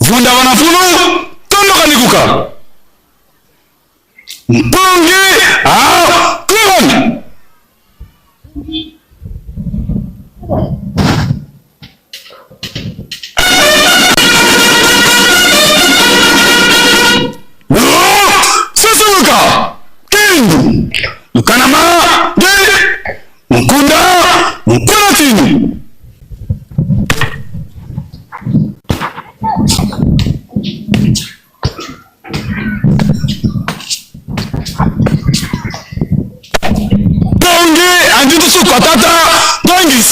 vunda wanafunu tondo kanikuka mpongi kulon Susuka Mkanama Mkunda Mkunatini Dongi Anditu Sukatata Dongis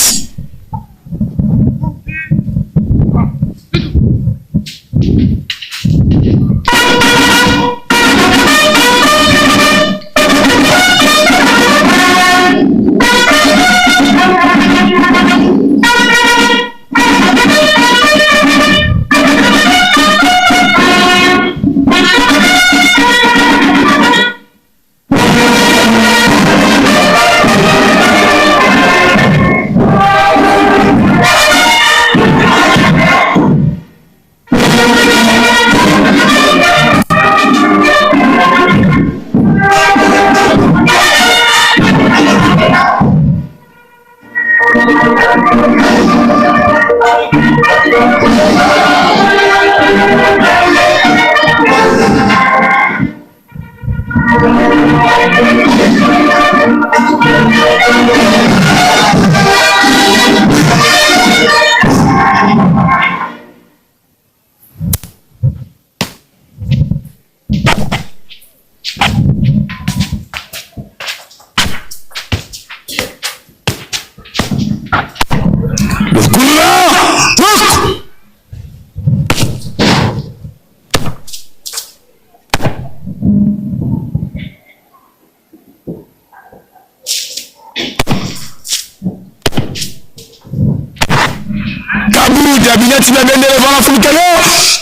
Kabineti na bendele vala fulkalo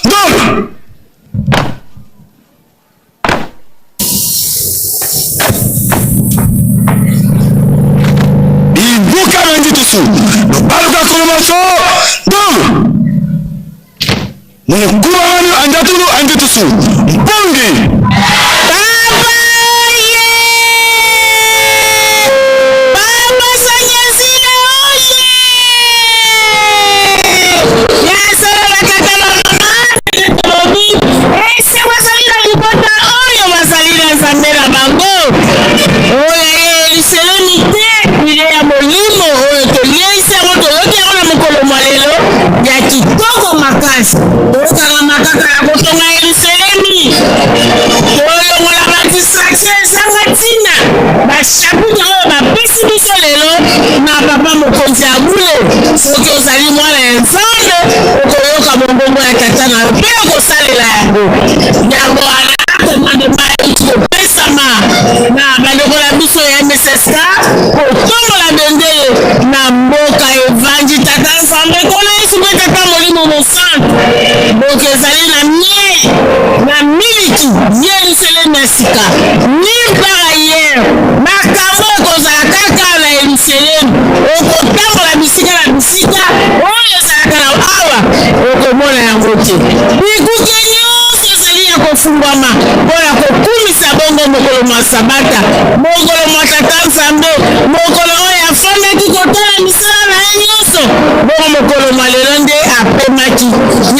donc ibuka mendi tusu baluka kolomaso donc mkuwanu anjatulu anjitusu bongi Esse é commandement ekopesama na bandeko na biso ya MSSK kotombola bendele na mboka evandi tata nzambe kola yesu mpe tata molimo mosantu donc ezali na miliki Yerusalemu ya sika nulle part ailleurs makambo ekozala kaka na Yerusalemu okotambola bisika na bisika oyo ezalaka na awa okomona yango te bikuke nyonso ezali ya kofungwama mpona kokumisa bongo mokolo mwa sabata mokolo mwa tata nzambe mokolo oyo afandaki kotala misala na ye nyonso bongo mokolo mwa lelo nde apemaki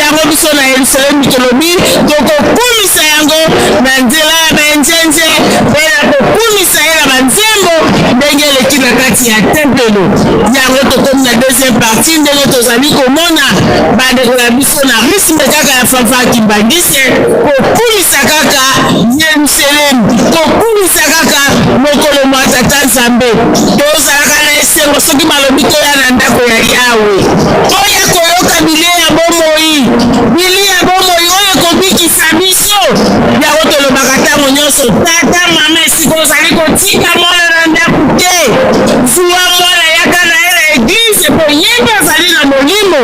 yango biso na Yerusalemu tolobi tokokumisa yango na nzela ya benjenje mpe na kokumisa ye na banzembo ndenge eleki na kati ya tempelo yango tokomi na deuxième partie ndenge tozali komona bandeko na biso na risme kaka ya fafa kimbangise kokumisa kaka Yerusalemu kokumisa kaka mokolo mwa tata nzambe tozalaka na esengo soki balobi toya na ndako ya Yawe oya koyoka bilia ya bomoi oyo ekobikisa biso yango tolobaka ntango nyonso tata mama esika ozali kotika mwana na ndako te zuwa mwana yaka na ye na eglize po yembe azali na molimo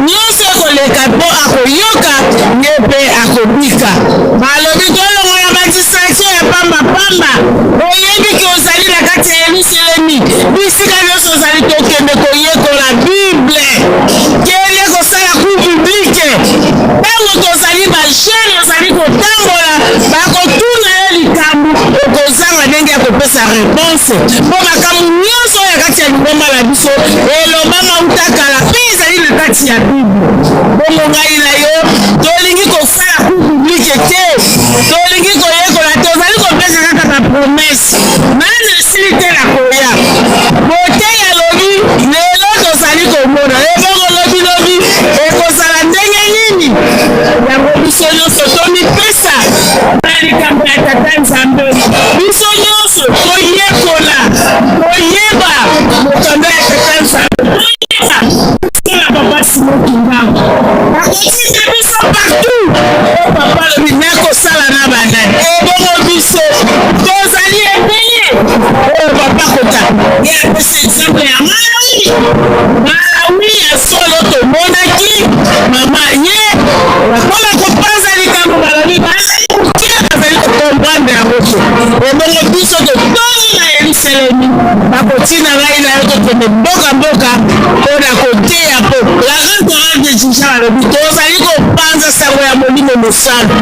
nyonso ekoleka mpo akoyoka ye mpe akobika balobi tolongola badistraction ya pambapamba oyebiki ozali na kati ya Yerusalemi bisika nyonso ozali tokende koyekola bible kende kosala cours publique ntango tozali bajene ozali kotambola bakotuna yo likambo okozanga ndenge ya kopesa réponse mpo makambo nyonso oyo kati ya lingomba na biso elobama utakala mpe ezali na kati ya bible bongo ngai na yo tolingi kosala cours publique te tolingi koyekola te ozali kopesa kaka bapromese nani esili te na koya bote ya lobi lelo tozali komona ebongo lobilobi ekozala ndenge nini yango biso nyonso tomipesa na likambo ya tata nzambe biso nyonso toyekola toyeba mokambo ya tata nzambe toyeba na papa Simon Kimbangu akotika biso partout o papa lobi nakosala na banani ebongo biso tozali ebele oyo papa kota ye apesa exemple ya Malawi ya solo tomonaki mama ye bakola kopanza likambo balobi bazali kokomprendre yango te ebongo biso totongi na Yerusalemi bakotina ngai na yo tokende mboka mpona koteya mpo la grande de jija balobi tozali kopanza sango ya molimo mosantu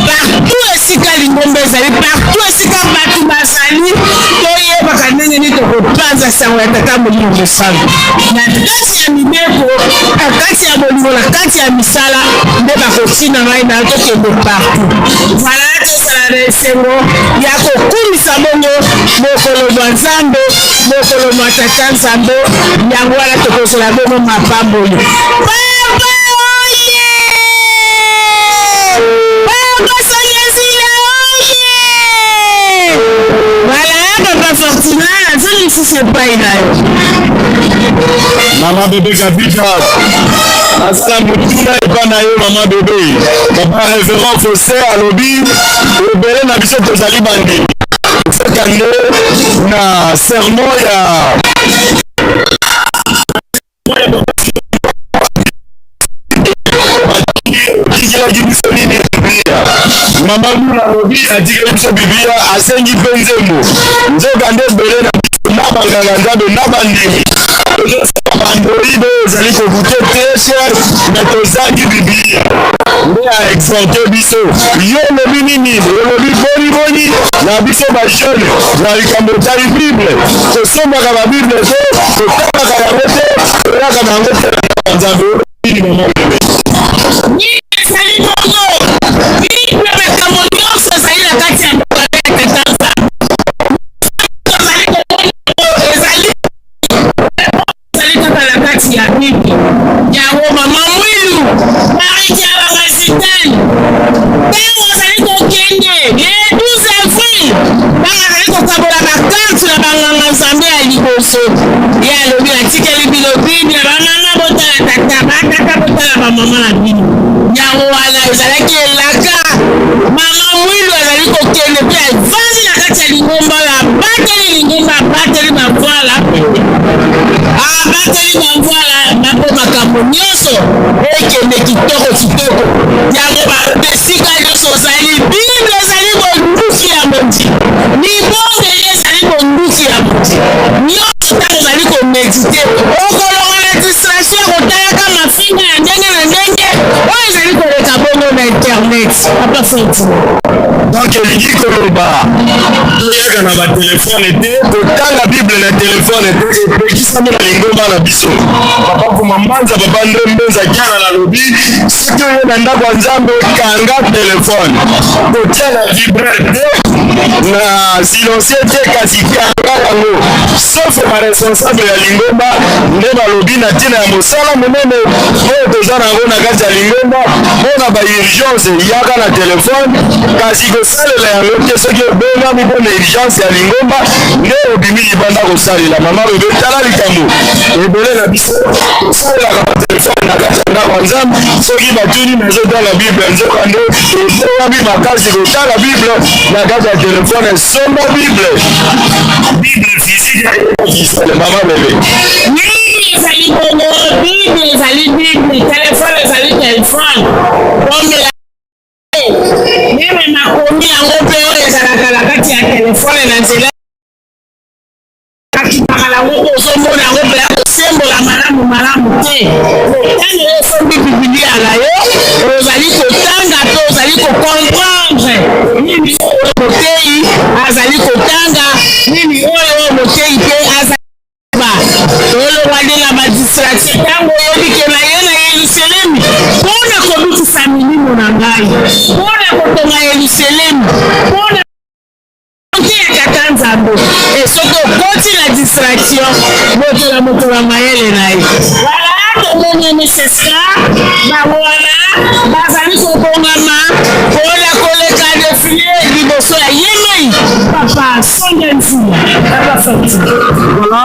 partout esika lingomba ezali partout esika bato bazali toyebaka ndenge nini tokopanza sango ya tata molimo mosantu na kati ya mibeko na kati ya bolingo na kati ya misala nde bakotina ngai na yo tokende partout vala tozala na esengo ya kokumisa bongo mokolo mwa nzambe mokolo mwa tata nzambe yango wana tokozala bongo mapamboli papa oye papa sonyezila oye vala ya papa Fortuna nazo lisusu epai na yo mama bebe kapita asala motuna epa na yo mama bebe papa révérend Fossé alobi ebele na biso tozali bandeli osakange na sermon ya atikilaki biso nini biblia mama lula alobi atikeli biso biblia asengi mpe nzembo nzoka nde ebele na na banganga nzambe na bandimi bandroide ezali kokute te cher me tozangi biblia nde aexporte biso yo olobi nini olobi boniboni na biso bajeune na likambo etali bible tosombaka babible te totalaka yango te toyaka na yango te na nzambe nini mama bebe ezali bongo bible makambo nyonso ezali na kati ya ya bibi yango mama mwilu mariki ya bamasitani ntango ozali kokende le 12 avril ntango azali kokabola bakarte na banganga nzambe ya liboso ye alobi atikeli bino bibi na banganga botala tata batata botala bamama na bino bamvoala babo makambo nyonso ekende kitoko kitoko yango besika nyonso ozali bible ezali bonduki ya mondi libonge ezali bonduki ya mondi nyonso ntango ozali komedite okolonga na distraction kotalaka mafinga ya ndenge na ndenge oyo ezali koleka bongo na internet papa fenti donc elingi koloba toyaka na batelefone te totanga bible na telefone te epekisami na lingomba na biso papa kuma mbanza papa nde mbenza kiana na lobi soki oye na ndako ya nzambe kanga telefone kotia na vibre te na silencie te kasi kanga yango sauf baresponsable ya lingomba nde balobi na ntina ya mosala monene oyo toza nango na kati ya lingomba mpona baurgence yaka na telefone kasi kosalela yango te soki obengami mpona urgence ya lingomba nde obimi libanda kosalela mama bebe tala likambo ebele na biso kosalelaka batelefone na kati ya ndako ya nzambe soki batuni nazotala bible nzoka nde ebengami makasi kotala bible na kati ya telefone esomba bible physique mama bebe ezali bongo bible ezali bible telefone ezali telefone omela meme makomi yango mpe oyo ezalaka na kati ya telefone na nzela akimaka nango ozomona yango mpe ya kosembola malamu te ntango osombi bibilia na yo ozali kotanga mpe ozali kokomprendre nini oyo moteyi azali kotanga nini oyo moteyi mpe azali tolongwani na badistraction ntango oyebike na ye na yerusalemi mpona kobikisa milimo na ngai mpona kotonga yerusalemi mpona te ya tata nzambe soki okoti na distraction motola mayele na ye wala tomoni nécessaire bango wana bazali kobongama mpona koleka defile liboso ya yemei papa songe nzila papa fati voilà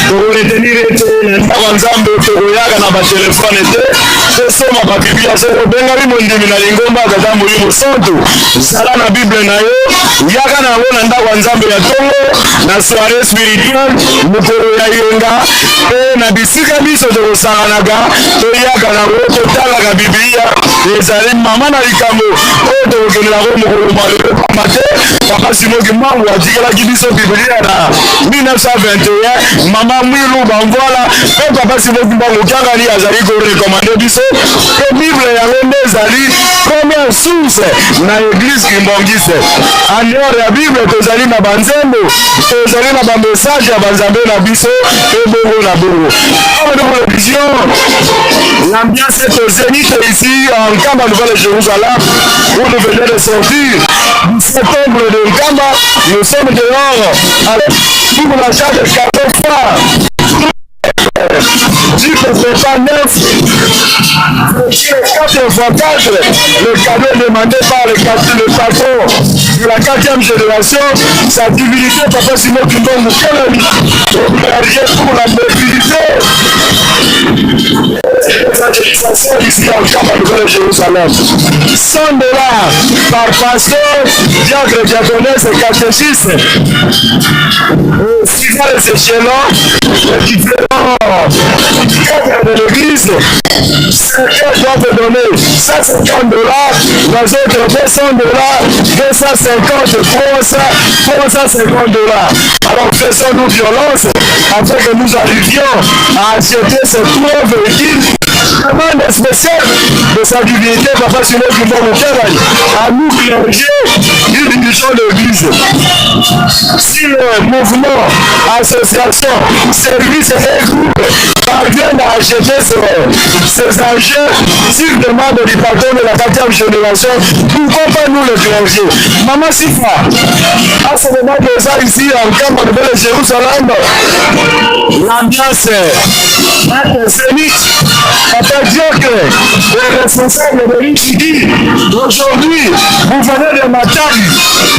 tokoretenir ete na ndako nzambe tokoyaka na batelefone te tosoma babiblia soki obengami mondimi na lingomba tata molimo santo zala na bible na yo yaka na yango na ndako ya nzambe ya tongo na soirée spirituelle mokolo ya yenga mpe na bisika biso tokosanganaka toyaka nango totalaka biblia ezali mama na likambo oyo tokokendelako mokolo malelekama te papa simoki mbangu atikelaki biso biblia na 1921 mama mwilu bamvoala mpe papa simoki mbangu kiangani azali korekomande biso mpe bible yango nde ezali première source na église kimbongise anor ya bible tozali na banzembo tozali na bamessage ya banzambe na biso mpe bongo na bongo de religion l'ambiance est au zénith ici en Nkamba Nouvelle-Jérusalem où nous venons de sortir du septembre de Nkamba nous sommes dehors pour l'achat de 14 fois du pas 9 4 fois 4 le cadeau demandé par le patron de la 4e génération sa divinité papa Simon Kimbongo pour la mobilité ici en Nkamba Nouvelle-Jérusalem 100 $ par pasteur diacre diaconesse et catéchiste 6 ans de échelons différents cadre de l'église, chacun doit te donner 150 $, les autres 200 $, 250, 350 $. Alors faisons-nous violence afin que nous arrivions à acheter ces 3 véhicules. Demande spéciale de sa divinité, papa Simon Kimbongo à nous clergés du dirigeant de l'église. Si le mouvement, association, service et groupe parviennent à acheter ces engins sur demande du patron de la 4e génération, pourquoi pas nous le clergés? Maman Sifa, à ce moment de ça ici en Nkamba Nouvelle-Jérusalem, l'ambiance est zénith. Papa Diocre, le responsable de l'ICD, aujourd'hui, vous venez de Matari,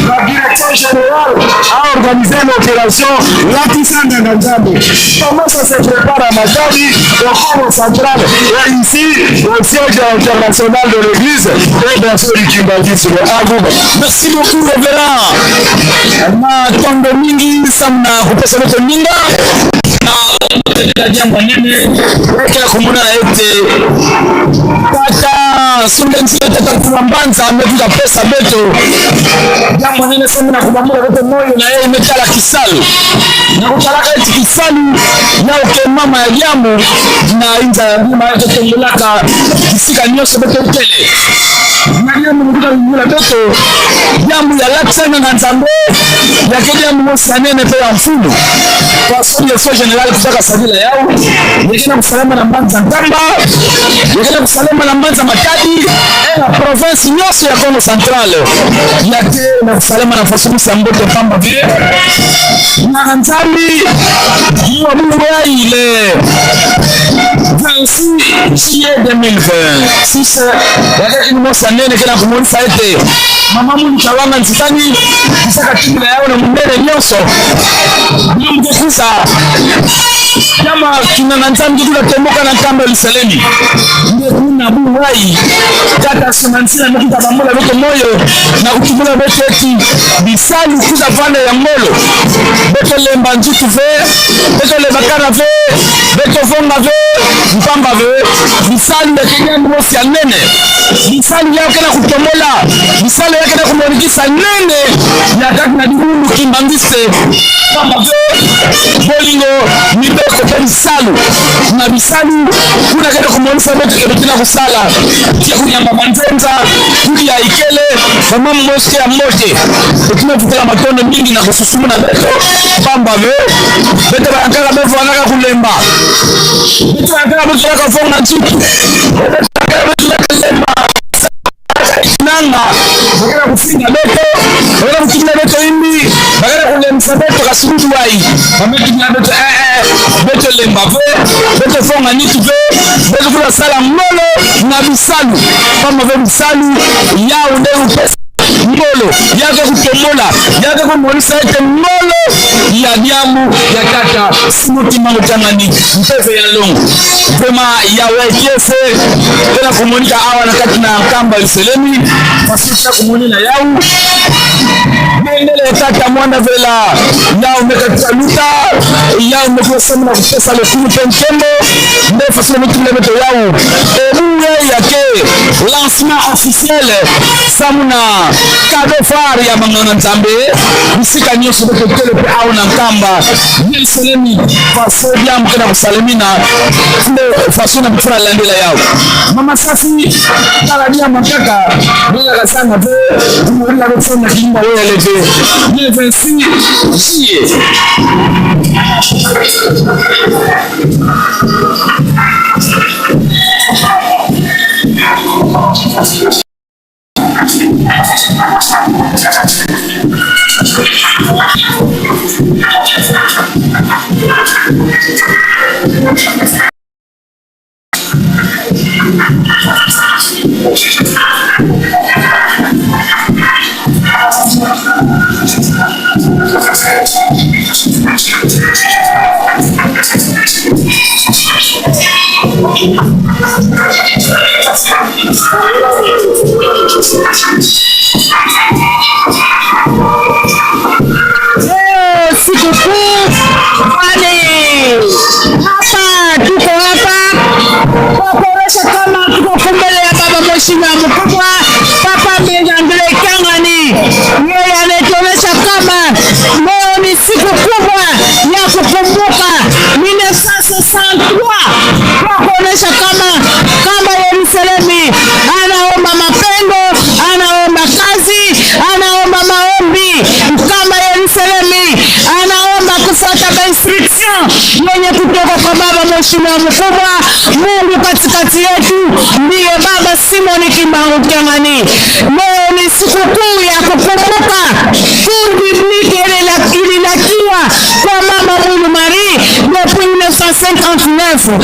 la direction générale a organisé l'opération Latisanda Nandambo. Comment ça se prépare à Matari, au cours central, et ici, au siège international de l'église, et bien sûr, du Kimbangis, à vous. Merci beaucoup, révérend. Ma tombe mingi, samna, vous pouvez savoir que minga. na jambo nini kila kumuna ete tata sundenzi tata kumambanza ametuza pesa beto jambo nini sema na kubamula beto moyo na yeye imetala kisalu na kutalaka eti kisalu na uke mama ya jamu na inza ndima yake tembelaka kisika nyosho beto utele na jamu mkuta wimula beto jamu ya laksana na nzambe ya kejamu mosi anene pe ya mfunu kwa soli ya soi general kutaka sadila yao yekena kusalama na mbanza ntamba yekena kusalama na mbanza matadi na province nyoso ya Kongo Central yake na kusalama na fasumusi ya mbote pamba vile na nzambi mwa mungu ya ile 26 juillet 2026 wakati ni mosi anene kena kumonisa ete mama mungu kawanga nzitani kisaka tingila yao na mbele nyoso mkekusa kama kinananzambi kula temoka na kamba liseleni ndio kuna buwai kata sumansina mkita bamula beto moyo na kutumula beto eti bisali kuza vane ya ngolo beto lemba njutu ve beto lebakara ve beto vonga ve mpamba ve bisali ya kenya mwosi ya nene bisali yake na kutomola bisali yake na kumorikisa nene ya kati na dirundu kimbangise mpamba ve bolingo mibeko pe bisalu na bisalu kuna kede kumonisa betu kebetina kusala tia kunyamba manzenza kuli ya ikele mama mmoske ya mmoje betina kutela matono mingi na kususumu na beto pamba ve beto bankara befu wanaka kulemba beto bankara befu wanaka fonga nchitu beto bankara befu wanaka kulemba nanga bakera kufinga beto bakera kufinga beto imbi bakera kulemsa beto kasurudu wai bamekinya beto beto lemba ve beto fonga nitu ve beto kula sala ngolo na bisalu kama ve bisalu yao nderu pesa ngolo yake kutomola yake kumolisa ete ngolo ya diamu ya tata simuti mautangani mpeve ya longo vema ya wekefe tena kumunika awa na kati na kamba liselemi pasita kumunina yao Mendele tata mwana vela yao mekatika luta yao mekuwa semu na kupesa lekunu penkembo ndefa sile mitu lebeto yao ebuwe yake lancement officiel samuna kado fari ya mangana nzambe misika nyoso beto tele pe au na mkamba yel selemi faso ya mkena kusalemina faso na bifuna landela yao mama safi kaladia makaka bila kasanga ve kumurila kufuna kimba wewe leve le 26 juillet Sikukuu wale hapa tuko hapa kwa kuonesha kama tuko kumbele ya baba mheshimiwa mkubwa Papa Benjamin Kangani. Yeye anatuonesha kama leo ni siku kubwa ya kukumbuka 1963 kwa kuonesha kama Yerusalemu anaomba mapendo, anaomba kazi, anaomba maombi kama Yerusalemu anaomba kufuata instruction yenye kutoka kwa baba mheshimiwa mkubwa. Mungu katikati yetu ndiye baba Simon Kimbangu Kangani. Leo ni sikukuu ya kukumbuka kundi biblike ililakiwa kwa mama Mwulu Marie depuis 1959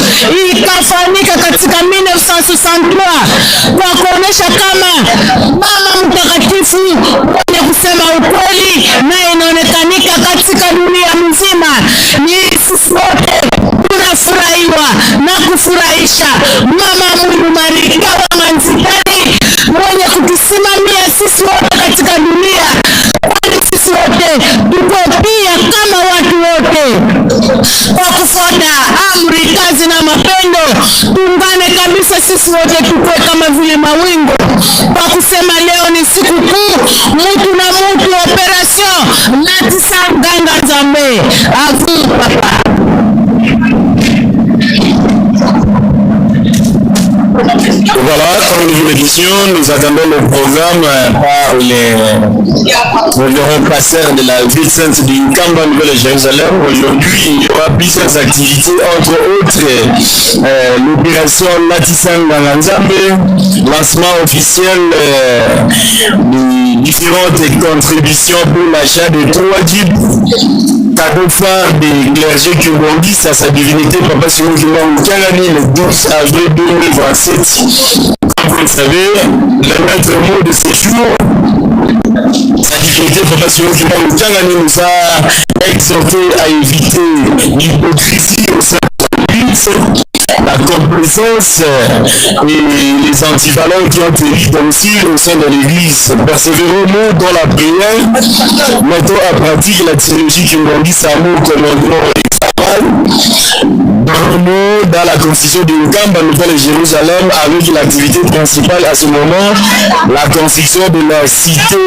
ikafanyika katika 1963 kwa kuonesha kama mama mtakatifu mwenye kusema ukweli na inaonekanika katika dunia mzima. Ni sisi wote tunafurahiwa na kufurahisha mama Mwulu Marie kama nzitani mwenye kutusimamia sisi wote katika dunia, kwani sisi wote tuko pia kama watu wote. kwa kufuata amri, kazi na mapendo. Tuungane kabisa sisi wote, tukue kama vile mawingu kwa kusema leo ni siku kuu, mtu na mtu, operation Latisa Nganga Nzambe. Avu papa. Voilà, comme nous vous le disions, nous attendons le programme par les révérends pasteurs de la ville sainte du Nkamba Nouvelle-Jérusalem. Aujourd'hui, il y aura plusieurs activités, entre autres l'opération Latisa Nganga Nzambe, lancement officiel de différentes contributions pour l'achat de 3 jeeps, cadeau phare des clergés Kimbongis à sa divinité Papa Simon Kimbangu Kiangani le 12 avril 2027. Comme vous le savez, le maître mot de ces jours, sa divinité Papa Simon Kimbangu Kiangani nous a exhorté à éviter l'hypocrisie au sein de l'Église, la complaisance et les antivaleurs qui ont été domicile au sein de l'Église. Persévérons-nous dans la prière, mettons à pratique la théologie qui nous dit amour, commandement et travail. Dans la constitution du Nkamba Nouvelle-Jérusalem, avec l'activité principale à ce moment, la construction de la cité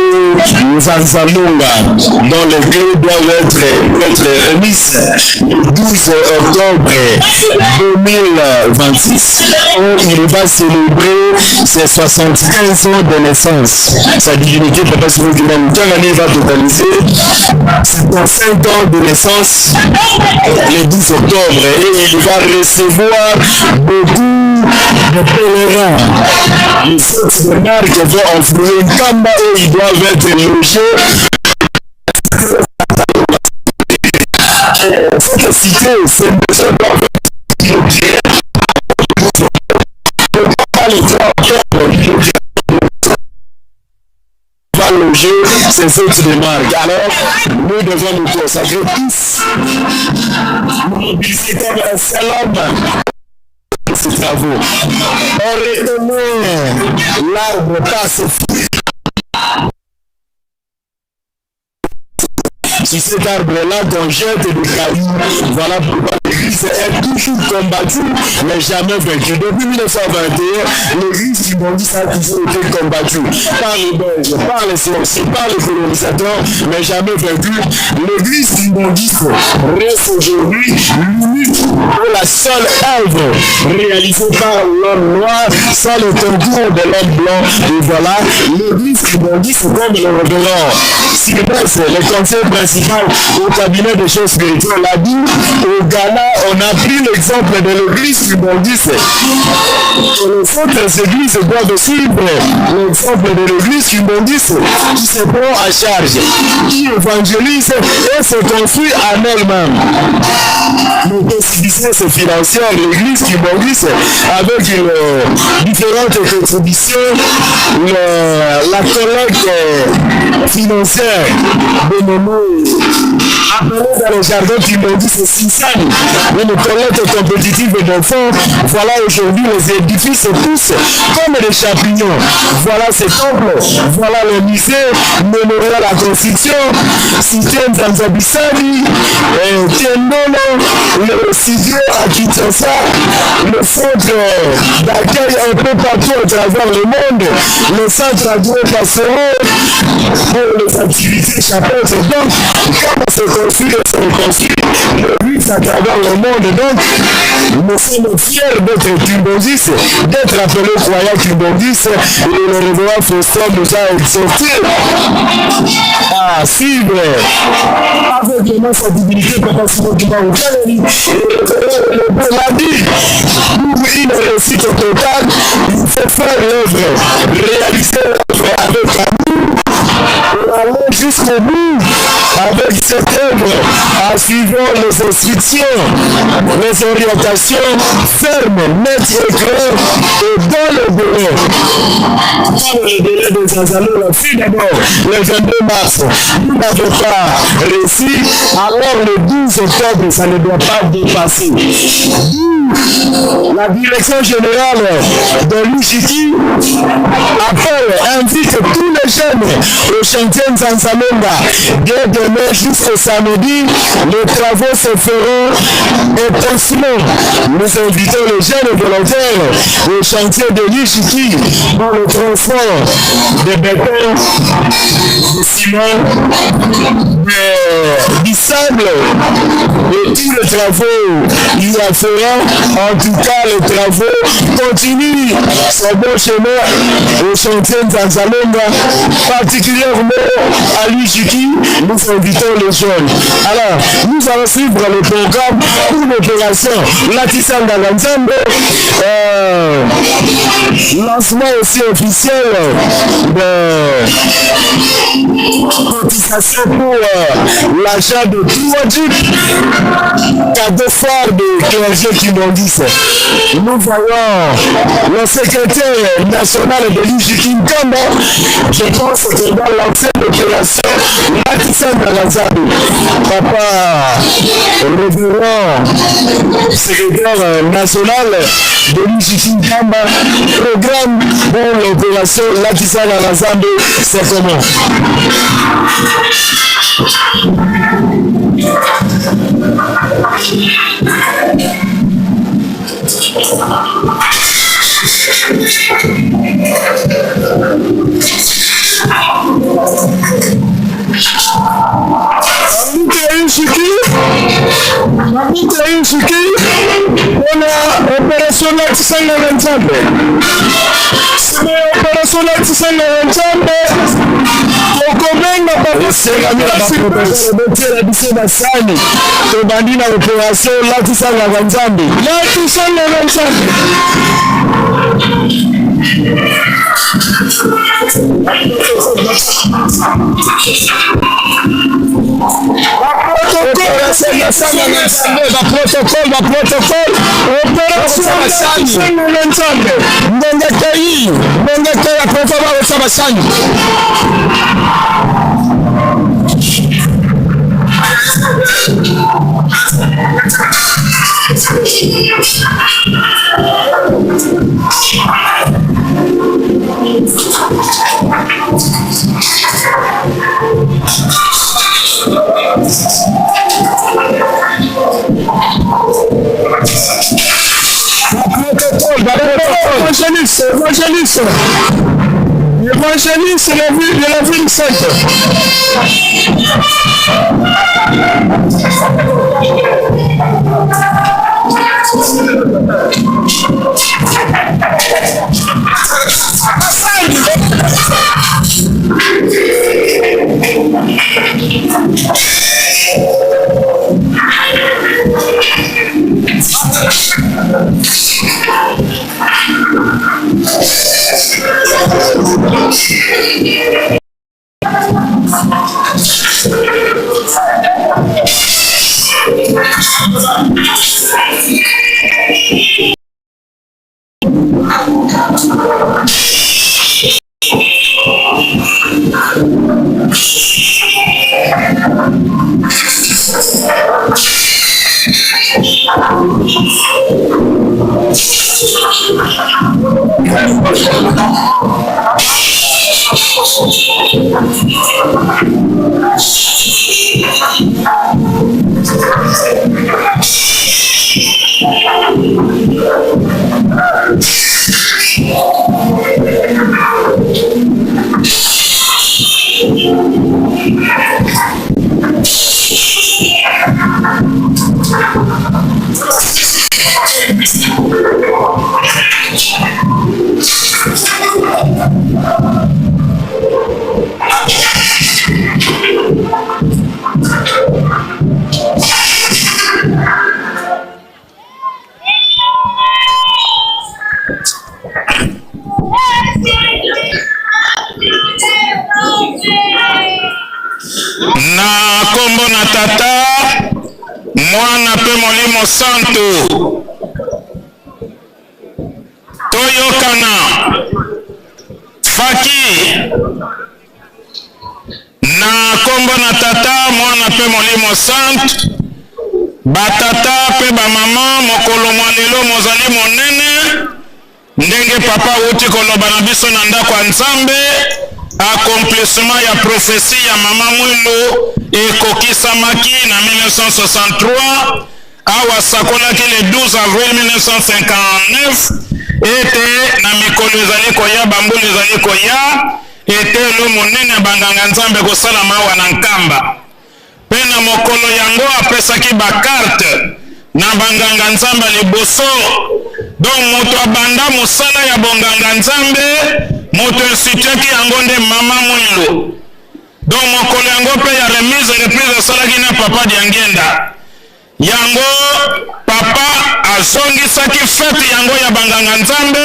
Nzanzalonga, dont les clés doivent être remises le 12 octobre 2026, où il va célébrer ses 75 ans de naissance. Sa divinité, Papa Simon Kimbangu Kiangani, va totaliser 75 ans de naissance le 12 octobre. Et il va recevoir beaucoup de pèlerins. Les fêtes de marque vont enflouer Nkamba et ils doivent être logés. Cette cité, c'est besoin va loger ces fêtes de marque. Alors, nous devons nous consacrer tous, nous mobiliser comme un seul homme ces travaux. On reconnaît l'arbre par ses fruits. Si cet arbre-là qu'on jette des cailloux, voilà pourquoi l'Église est toujours combattue, mais jamais vaincue. Depuis 1921, l'Église Kimbongis a toujours été combattue par les Belges, par les sorciers, par les colonisateurs, mais jamais vaincue. L'Église Kimbongis reste aujourd'hui l'unique pour la seule œuvre réalisée par l'homme noir sans le concours de l'homme blanc. Et voilà, l'Église Kimbongis, comme le révérend Sylvestre, le conseil principal au cabinet des choses spirituelles, a dit au Ghana, on a pris l'exemple de l'église Kimbongis. Les autres églises doivent suivre l'exemple de l'église Kimbongis qui se prend à charge, qui évangélise et se construit en elle-même. Nos possibilités financières, l'église Kimbongis, avec différentes contributions, la collecte financière de nos appelée dans le jardin Kimbongis, c'est Sisani, une collecte compétitive d'enfants. Voilà aujourd'hui les édifices tous comme des champignons. Voilà ces temples, voilà le musée mémorial à construction, cité Nzanzabisani, Tiendolo, le studio à Kinshasa, le centre d'accueil un peu partout à travers le monde, le centre agro-pastoraux pour les activités champêtres. Donc, comment se construit le luxe à travers le monde. Donc, nous sommes fiers d'être Kimbongis, d'être appelés croyants Kimbongis, et le révérend Faustin nous a exhorté à suivre avec les mains sa divinité Papa Simon Kimbangu Kiangani. Le bon l'a dit, pour une réussite totale, il faut faire l'œuvre, réaliser l'œuvre avec amour, et aller jusqu'au bout avec cette œuvre, en suivant les instructions, les orientations fermes, nettes et claires, et dans le délai. Dans le délai de Nzanzalonga, la fille d'abord, le 22 mars, nous n'avons pas réussi, alors le 12 octobre, ça ne doit pas dépasser. La direction générale de l'UJT appelle, invite tous les jeunes au chantier Nzanzalonga Nzalonga. Dès demain jusqu'au samedi, les travaux se feront intensément. Nous invitons les jeunes volontaires au chantier de l'Ichiki pour le transport de béton, de ciment, du sable et tous les travaux il y a fera. En tout cas, les travaux continuent sur bon chemin au chantier d'Anzalonga, particulièrement à l'Ichiki. Nous invitons les jeunes. Alors, nous allons suivre le programme pour l'opération Latisanga Nzambe. Lancement aussi officiel de cotisation pour l'achat de 3 jeeps, cadeau phare de clergé qui bondissent. Nous voyons le secrétaire national de l'IJK Nkamba. Je pense que dans lancer l'opération Latisanga Nzambe, papa révérend secrétaire national de l'IJK Nkamba, programme pour l'opération Latisanga Nzambe, c'est comment? On a opération Latisanga Nzambe. Opération Latisanga Nzambe. Okomenga basani tobandi na opération Latisanga Nzambe. Latisanga Nzambe. Évangéliste de la ville sainte. Na kombo na tata mwana pe molimo santo toyokana faki na kombo na tata mwana pe molimo santo batata pe bamama mokolo mwa lelo mozali monene ndenge papa uti koloba na biso na ndako ya Nzambe accomplissement ya prophétie ya mama Mwilu ekokisamaki na 1963 awa sakolaki le 12 avril 1959 ete na mikolo ezali koya bambula ezali koya ete elo monene banganga nzambe kosalama awa na nkamba mpe na mokolo yango apesaki bakarte na banganga nzambe liboso donc moto abanda mosala ya bonganga nzambe moto instituaki yango nde mama Mwilu donc mokolo yango mpe ya remise reprise asalaki na papa Diangenda yango papa azongisaki fete yango ya banganga nzambe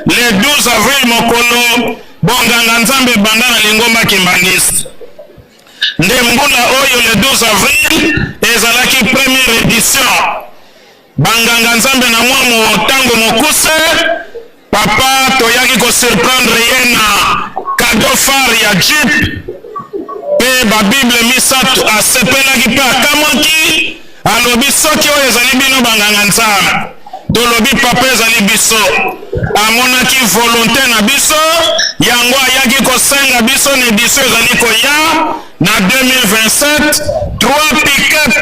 le 12 avril mokolo bonganga nzambe banda na lingomba Kimbangisi nde mbula oyo le 12 avril ezalaki première édition banganga nzambe na mwa motango mokuse papa toyaki kosurprendre ye na cadeau phare ya jeep mpe babible misato asepelaki mpe akamwaki alobi soki oyo ezali bino banganga nzambe tolobi papa ezali biso amonaki volonté na biso yango ayaki kosenga biso na édition ezali koya na 2027 3 pick-up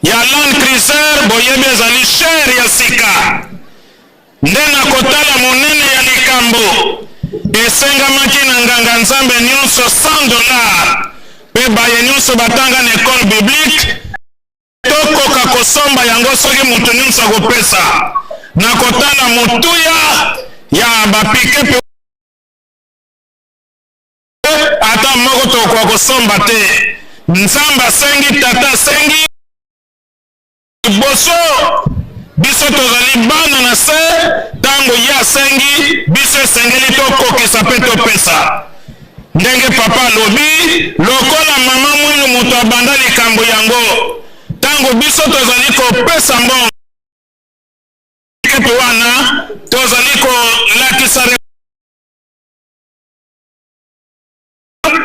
ya Land Cruiser boyebi ezali cher ya sika nde na kotala monene ya likambo esengamaki na nganga nzambe nyonso $100 mpe baye nyonso batanga na ekole biblique tokoka kosomba yango soki moto nyonso akopesa na kotala motuya ya bapikepe ata moko tokoka kosomba te nzambe asengi tata asengi liboso biso tozali bana na se ntango ye asengi biso esengeli tokokisa mpe topesa ndenge papa alobi lokola mama Mwilu moto abanda likambo yango ntango biso tozali kopesa mbongo kepe wana tozali kolakisa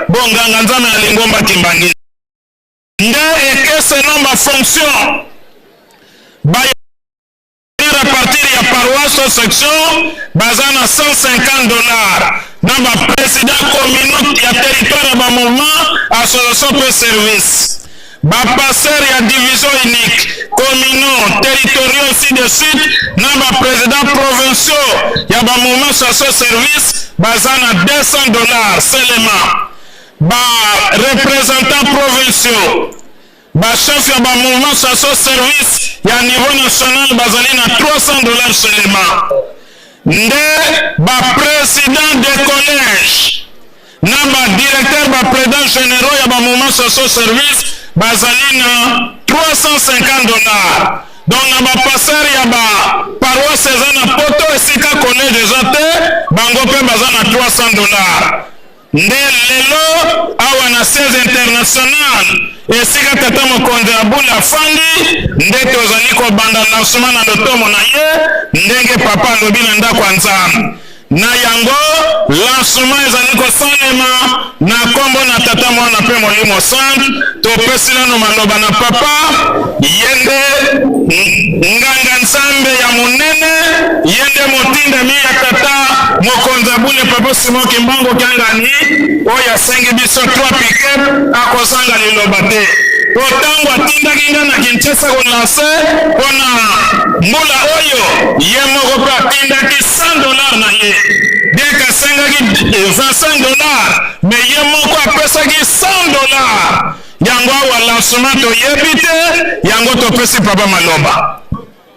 bonganga nzambe na lingomba Kimbangisi nde ekeselon bafonction à partir ya paroisse section baza na $150 na baprésident communauté ya territoire ya bamouvement association pe service bapasser ya division unique communaux territoriaux ainsi de suite na baprésident provinciaux ya bamouvement association service baza na $200 seulement barepresentant provinciaux bachef ya bamouvement association service ya niveau national bazali na $300 seulement nde baprésident de collège na badirecteur baprésident généraux ya bamouvement association service bazali na $350 donc na bapasser ya baparoisse eza na poto esika collège eza te bango mpe baza na $300 nde lelo awa na 16 international esika tata mokonzi ya bula afandi nde tozali kobanda lancement na lotomo na ye ndenge papa alobi na ndako ya nzambe na yango lancement ezali kosalema na kombo na tata mwana mpe molimo centre topesi nano maloba na papa yende nganga nzambe ya monene yende motindami ya tata mokonzi abule papa Simon Kimbangu Kiangani oyo asengi biso 3 pick-up akozanga liloba te otango atindaki nga na Kinshasa kolanse mpona mbula oyo ye moko mpe atindaki $100 na ye dek asengaki $25 me ye moko apesaki $100 yango awa lancement toyebi te yango topesi papa maloba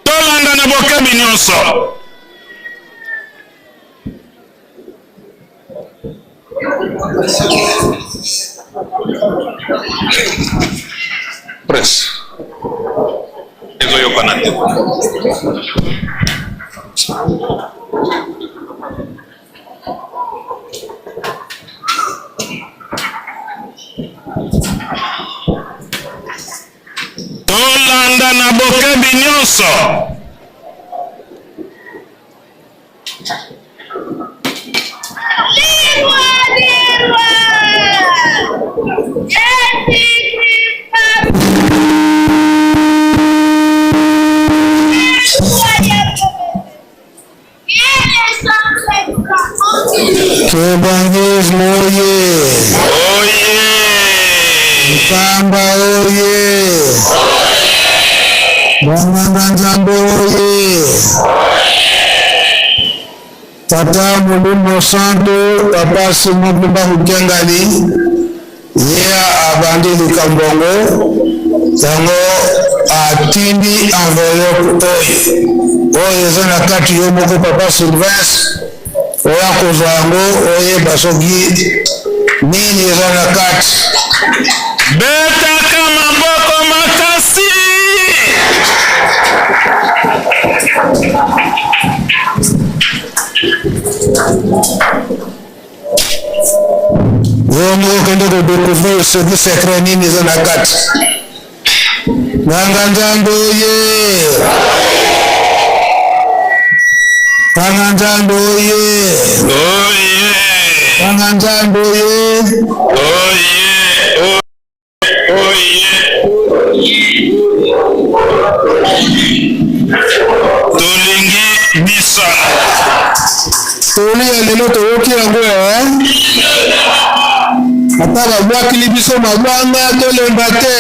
tolanda na bokebi nyonso Press. Ezoyokana te. tolanda na bokebi nyonso Que bandeja Kamba oye! Banganga Nzambe oye! Tata Mulimo Santo, Papa Simon Bumba Mukengali, Yea Abandi Likambongo, Yango Atindi enveloppe oye zana kati yomoko Papa Sylvestre, Oya Kozango, Oye Basogi, Nini zana kati. Beta kama mboko makasi. Yomo kende ko découvrir ce qui secret nini zana kati. Nganga Nzambe oye! Nganga Nzambe oye! Oye! Nganga Nzambe oye! Oye! Tolingi bisa. Toli ya lelo toyoki yango ata babwakili biso mabanga tolemba te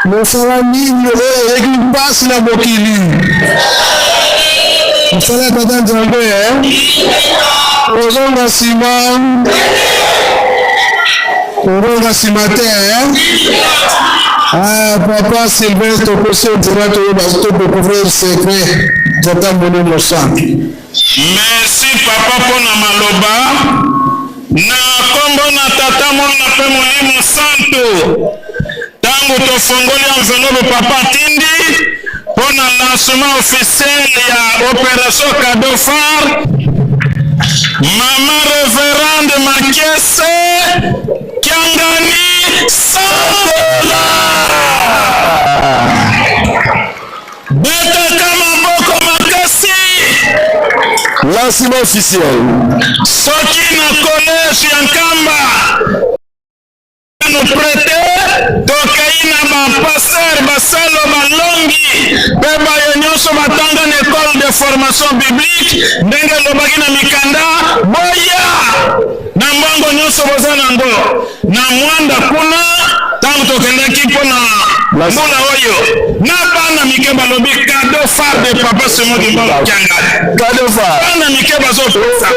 mosala nini oyo eyeki mpasi na mokili mosala ya tata Nzambe ozonga nsima ozonga nsima te Papa Sylvestre topesi ondira toyeba todécouvrir secret tata Mulimo Santo. Merci papa pona maloba na kombo na tata mwana pe Mulimo Santo tangu tofongoli enveloppe papa tindi pona lancement officiel ya opération cadeau phare mama révérende Makese Kiangani Sandola beta kama mboko makasi. Lancement officiel. Soki na collège ya Nkamba no prete tokei na bapasteur basalo balongi mpe bayo nyonso batanga na école de formation biblique ndenge elobaki na mikanda boya na mbongo nyonso boza nango na mwanda kuna ntango tokendaki mpo na mbula oyo na bana mike balobi cadeau phare de papa Simon Kimbangu Kiangani. Cadeau phare. Bana mike bazopesa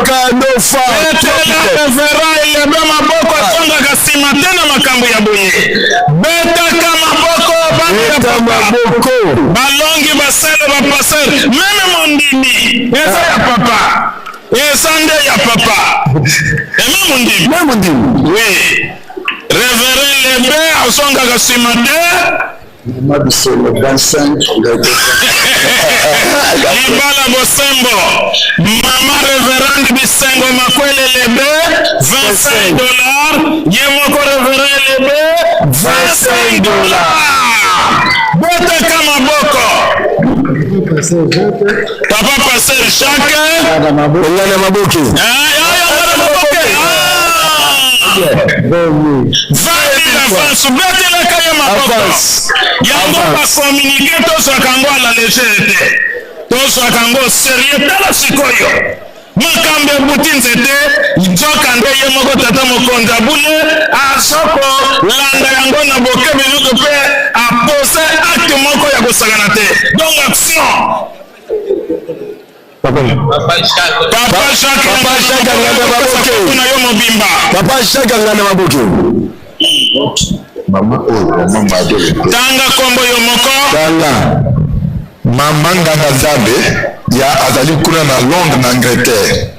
cadeau phare. etela revera elebe maboko atongaka nsima te na makambo ya boye betaka maboko bana ya papa balongi basalo bapaster meme mondimi eza ya papa eza nde ya papa eme mondimi oui révérend lebe azongaka nsima te Libala Bosembo, Mama Révérende Bisengo Makwele Lebe, $25. Yemoko Révérend Lebe, $25. Bote Kamaboko. Papa Passer Jacques. Ngana Maboki. Avance, betela kaya maboko. Yango pa communiquer tozwaka ngo ala légèreté. Tozwaka ngo sérieux tala sikoyo. Makambo ebuti nzete nzoka nde ye moko tata mokonzi abule azoko landa yango na boke biluku mpe apose acte moko ya kosakana te. Donc action. Papa Jacques ngana maboke. Kuna yo mobimba. Papa Jacques ngana maboke. Mama tanga kombo yo moko. Tanga. Mama Nganga Nzambe ya azali kuna na Londres na Angleterre.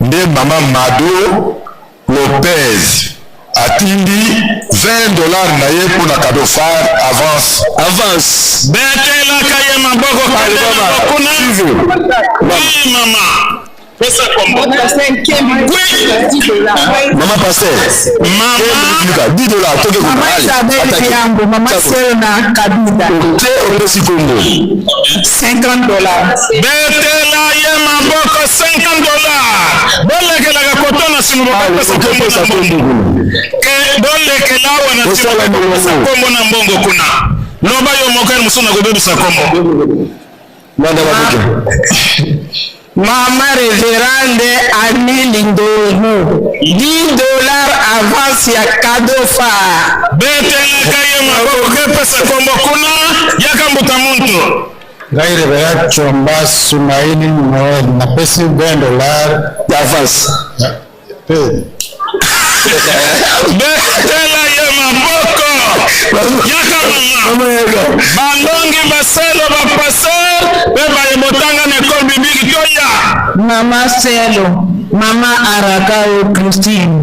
Nde mama Mado Lopez atindi $20 na ye pour la cadeau phare avance. Betela kaye maboko kuna. Oui mama. Pesa kombo. Maman Pasteur. Maman. $10. Toke kuna. Mama Isabelle Fiambo, Mama Selena Kabida. Te olesi kombo. $50. Betela ye maboko $50. Bolekelaka kotona simu pesa kombo. Ke bolekela wana simu pesa kombo na mbongo kuna. Loba yo mokani musuna kobebisa kombo. Manda mabuke. Mama Révérende Annie Lindoro, $10 avance ya kadofa betelaka ye maboko kepesa kombo kuna yakambuta muntu ngai Reverend Chomba Sumaini Noel napesi $20 d'avance. betela ye maboko yakamama bandongi baselo bapaser pe bayebotanga na ekole bibiki toya mama Selo mama Arakao Christine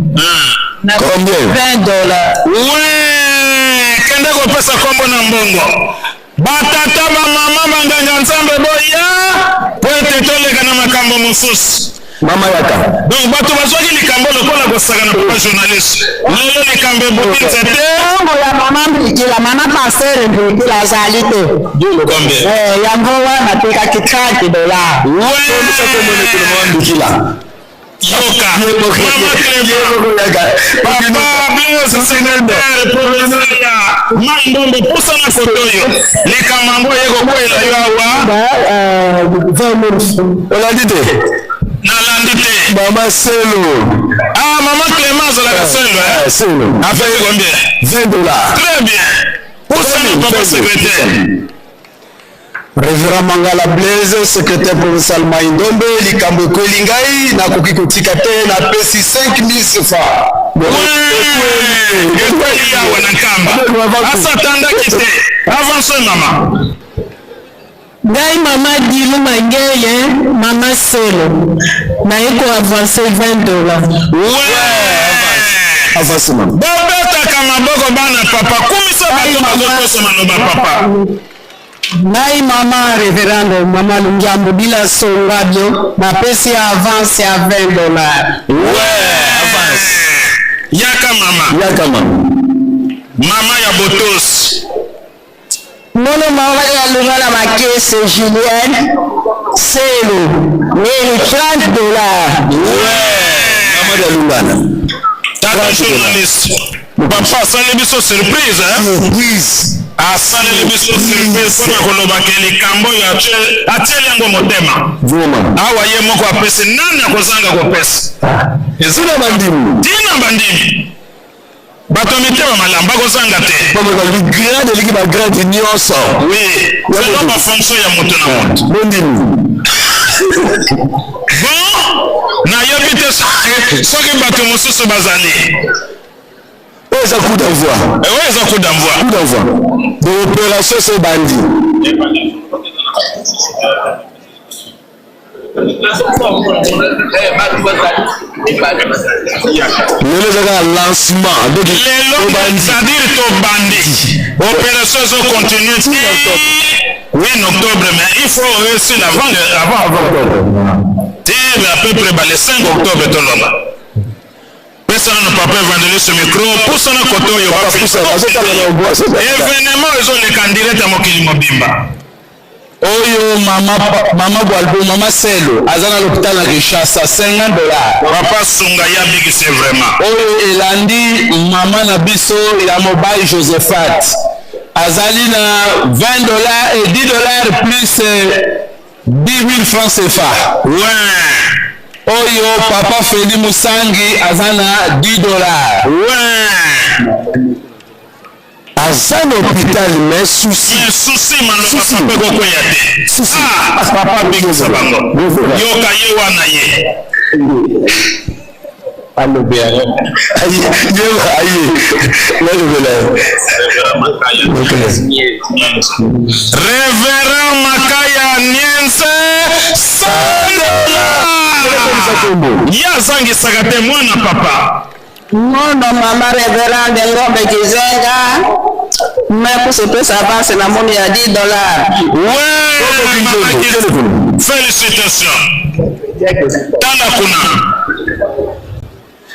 Combien? $20 ouais kende kopesa kombo na mbongo batata bamama banganga nzambe boya po ete toleka na makambo mosusu mama yaka donc bato bazwaki likambo lokola kosaka na papa journaliste lelo likambo eboti nzete kombo ya mama mbikila mama pasere mbikila azali te yango wana tekaki $30 mbikila yoka papa biosi secrétaire provincial ya mandombe pusana foto oyo likambo yango yekokwela yo awa olandi te nalandi te mama Selo mama Clément azalaka selo affaire combien $20 très bien pusana papa secrétaire Révérend Mangala Blaise, secrétaire provincial Maïndombe, likambo ekweli ngai nakoki kotika te na pesi 5000 francs. ekweli yawe na nkamba asatandaki te avance mama ngai mama Dilu Mangeye mama Selo naiko avance $20 avance mama bobetaka maboko bana papa kumisa bato bazokosa maloba papa ngai mama Reverendo mama Lungiambo bila songabio napesi avance ya $20 avance yaka mama mama ya botos mono mama ya lungala makese Julienne Selo nini $30 mama ya lungala tata journaliste papa asali biso surprise asaleli biso surprise mpona kolobaka likambo oyo atieli yango motema awa ye moko apesi nani akozanga kopesa tina bandimi bato mitema malamba akozanga te elingi bagrade nyonso selo bafonction ya moto na moto bon nayebi te soki bato mosusu bazali oyo eza coup d'envoi oyo eza coup d'envoi de opération so bandi lelo ezaka na lancement lelo c'est-à-dire tobandi opération ezo continue oui en octobre mais il faut réussir avant te à peu près le 5 octobre toloba pesana na papa évangéliste micro pusana koto oyo événement ezoleka direct ya mokili mobimba oyo mama Boalbo mama Selo aza na l'hôpital na Kinshasa $50 papa sunga ya bigise vraiment oyo elandi mama na biso ya mobali Josephat azali na $20 et $10 plus 10 000 francs CFA oyo papa Feli Musangi aza na $10 aza na hôpital mais souci maloba papa kokwea te papa bigisa bango yoka ye wana ye alobi yango Révérend Makaya Niense $100 yazangisaka te mwana papa mondo mama Reverend Ngombe Kizenga mekusepesa avance na moni ya $10 félicitations tala kuna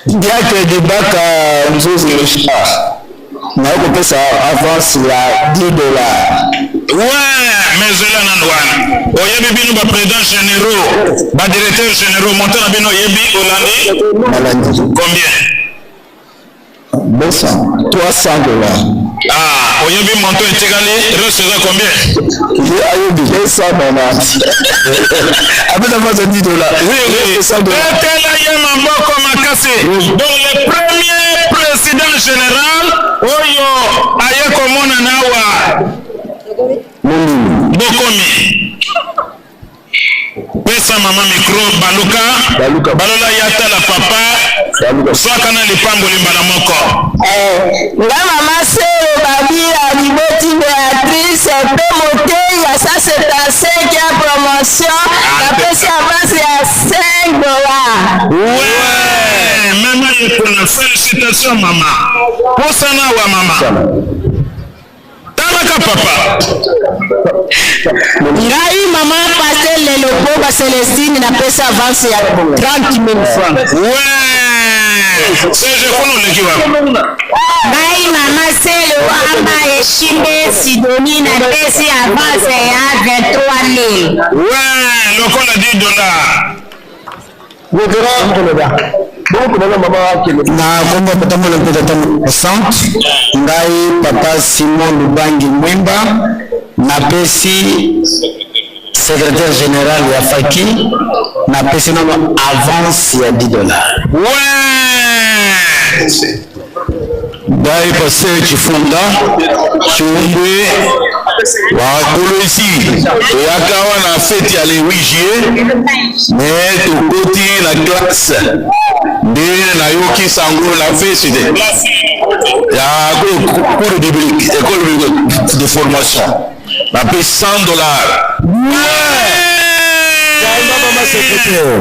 ndiake dibaka nzuzi Richard nakopesa avance ya $10 mezela nanu wana oyebi bino baprésident généraux badirecteur généraux monta na bino oyebi olandi combien $300 oyebi monto etikali reste eza combien ayebi $290 abeta vasa $10 etela ye maboko makasi donc le premier pesa mama micro baluka balola yata la papa soka na lipambo limbala moko nga mama sero babila liboti Béatrice pe moteya ça c'est ta 5e promotion la pesa avance ya $5. Ouais maman yekona félicitations mama posana wa mama Tamaka papa ngai mama pasteur lelo boba Célestine na pesa avance ya 30,000 francs. Ouais c'est kono lekiwa ngai mama selo ama eshimbe Sidonie na pesa avance ya 23,000. Ouais lokola $10. na kombo patamo na peta tamu 60 ngai papa Simon Lubangi Mwemba na pesi secrétaire général ya Faki na pesi na avance ya $10. Ouais Dai passer Chifunda Chumbe wa Kolosi yakawa na fête ya le 8 juillet mais to côté la classe de na yoki sango la fête ya cours biblique école de formation na paie $100.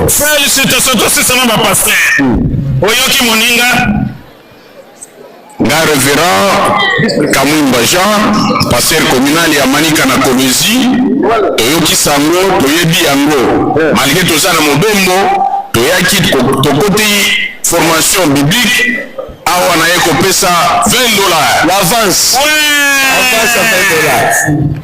Félicitations toi c'est ça ma pasteur oyoki moninga nga révérend Kamwimba Jean pasteur communal ya Manika na Kolosi toyoki sango toyebi yango malgré toza na mobembo toyaki tokoti formation biblique awa na ye kopesa $20 l'avance avance à $20.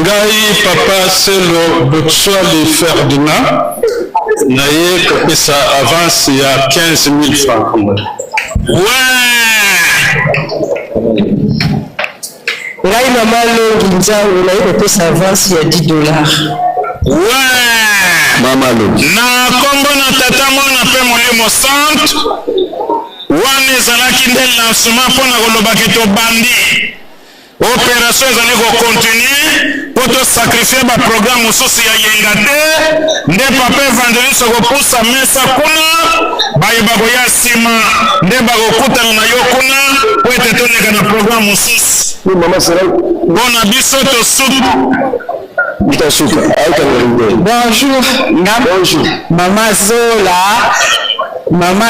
ngai papa selo Botswali Ferdinand na ye kopesa avance ya 15,000 francs. ngai mama longi nzango na ye kopesa avance ya $10. mama longi na kombo na tata mwana pe molimo centre wana ezalaki nde lancement mpona kolobaki tobandi opération ezali kocontinue mpo tosakrifie baprogramme mosusu ya yenga te nde papa evangeliste kopusa mesa kuna bayeba koya nsima nde bakokutana na yo kuna po ete toleka na programme mosusu mpona biso tosuku Bonjour. Bonjour. Mama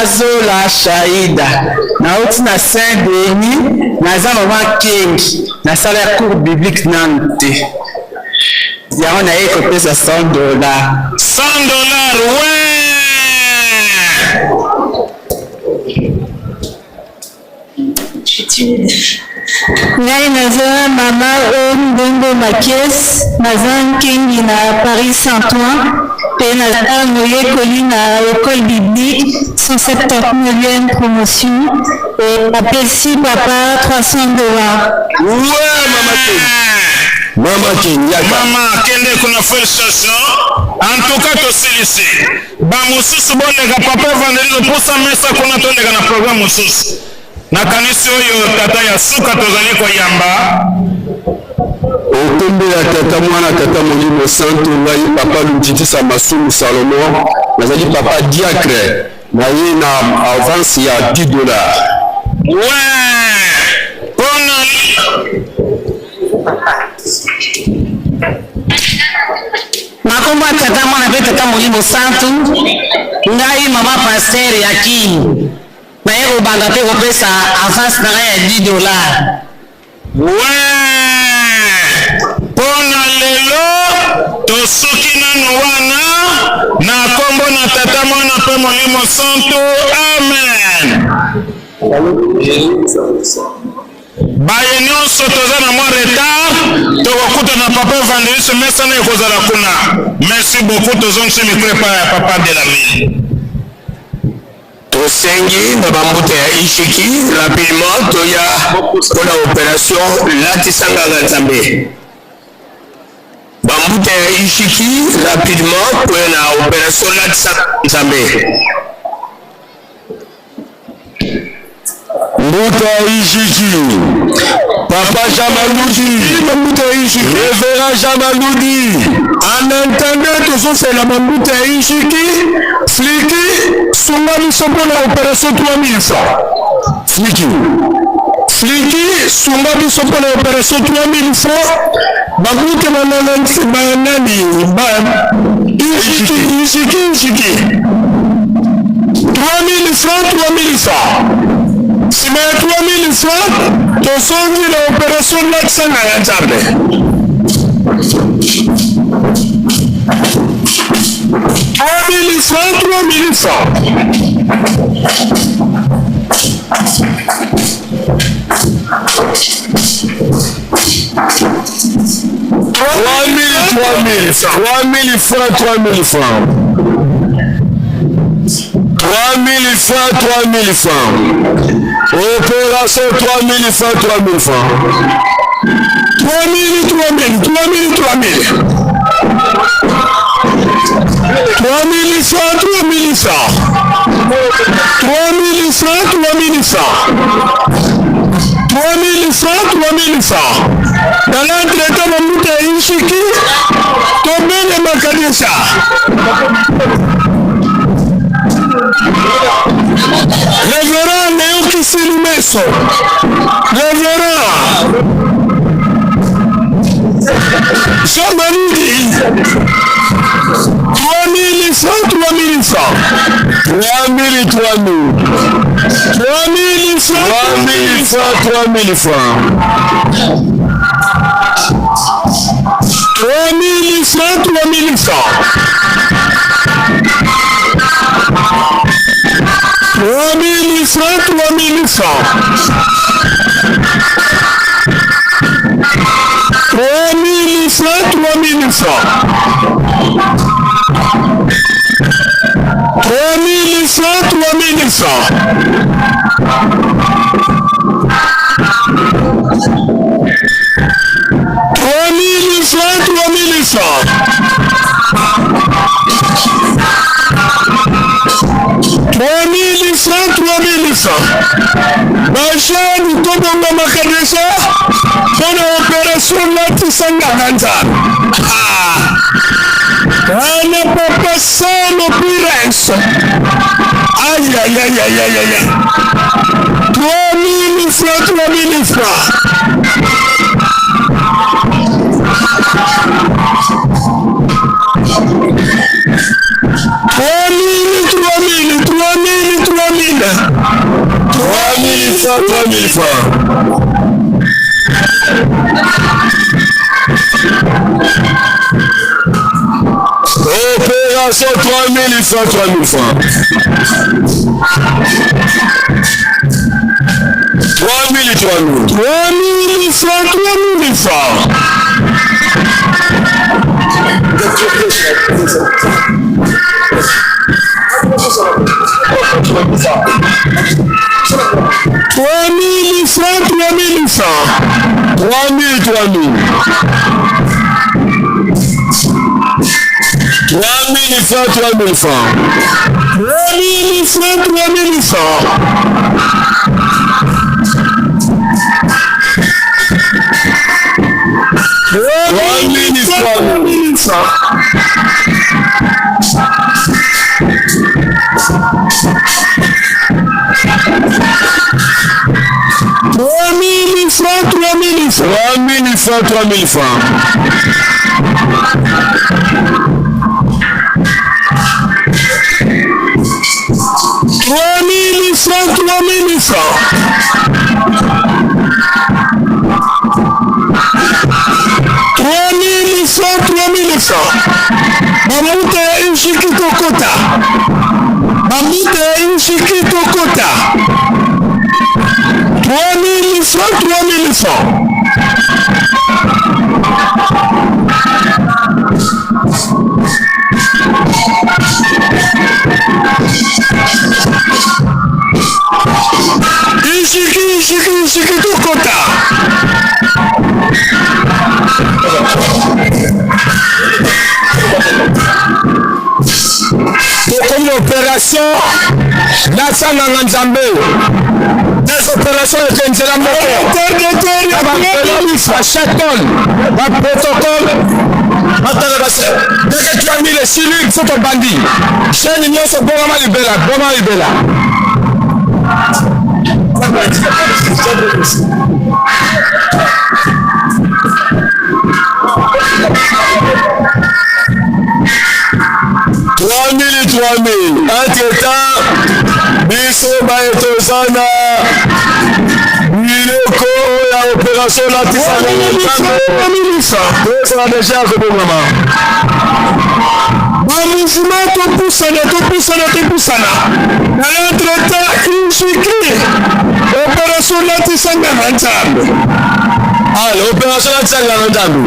Zola Shaïda. Nauti na Saint-Denis. Naza mama King. Na sala ya cours biblique nante. Yango na ye kopesa $100. $100, ouais. ngai naza mama Ndongo Makies naza nkengi na Paris Saint-Ouen pe naza moyekoli na école biblique 179e promotion et napesi papa $300. Mama kende kuna félicitation en tout cas tosilisi bamosusu boleka papa evangeliste posa mesa kuna toleka na programme mosusu na kanisi oyo tata ya suka tozali koyamba okombe ya tata mwana tata molimo santo ngai papa Lutitisa Masumu Salomo nazali papa diacre na ye na avance ya $10. pona makombo ya tata mwana pe tata molimo santo ngai mama pasteur ya Kini na ye kobanda mpe kopesa avance na ngai ya $10. mpona lelo tosuki nanu wana na kombo na tata mwana mpe molimo santo amen baye nyonso toza na mwa retard tokokuta na papa evangeliste mesana ekozala kuna merci beaucoup tozongisi mikro epai ya papa de la ville tosengi na bambuta ya ishiki rapidement toya mpona opération latisangaka nzambe bambuta ya ishiki rapidement toya na opération latisangaka nzambe Mbuta Ishiki, Papa Jamaloudi, Révérend Jamaloudi, en entendant que c'est la Mbuta Ishiki, Fliki, Soumani Sopona opération 3000 francs. Fliki, Soumani Sopona opération 3000 francs. Babuke Manani, Ishiki. 3000 francs. Si mais 3000 francs, tu sens l'opération de l'accent à la table. 3000 francs. 3000 francs. 3000 francs. Opération 3000 francs. 3000 francs. 3000 francs. Dans l'entretien de Mbuta Ishiki, tombé le Makadesha. Révérend Léo Kissilimeso. Révérend Jean-Marie 3000 francs. 3000 francs. 3000 francs. Bachane, Tobonga Makadesha, pour l'opération Latisanga Ganza. On ne peut pas sans l'opérance. Aïe. 3000 francs. 3000 francs. 3000 francs. Opération 3000 francs. 3000 francs. 3000 francs. 3000 francs. 3000 francs. Mamuta Ishiki Kokota. 3000 francs. Ishiki Kokota. Pour une opération, la Sananga Nzambe. des opérations de Kenzela Moko. À chaque tonne, un protocole. Dès que tu as mis les cellules, c'est ton bandit. Jeune union, c'est bon libéla, bon libéla. $3 000. Entre-temps, biso baetozana biloko ya opération latisana déjà kobongama bamouvement topusana na l'entretemps injikri opération latisanga na nzambe opération latisanga na nzambe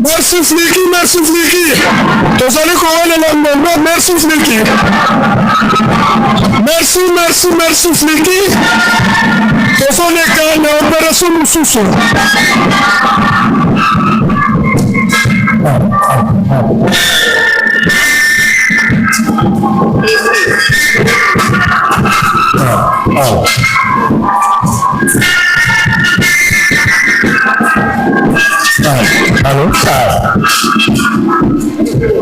Merci Fliki. Merci Fliki. Tozali kowana na mbembe, merci Fliki. Merci Fliki. Tozoleka na opération mususu. Allô?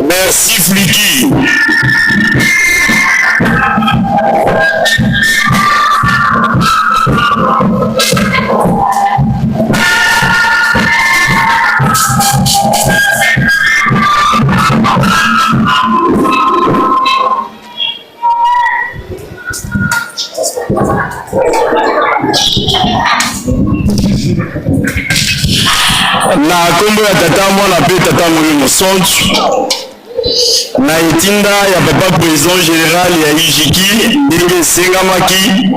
Merci Fliki. Na kombo ya tata mwana pe tata Molimo Sontu na etinda ya papa président général ya IJIKI ndenge esengamaki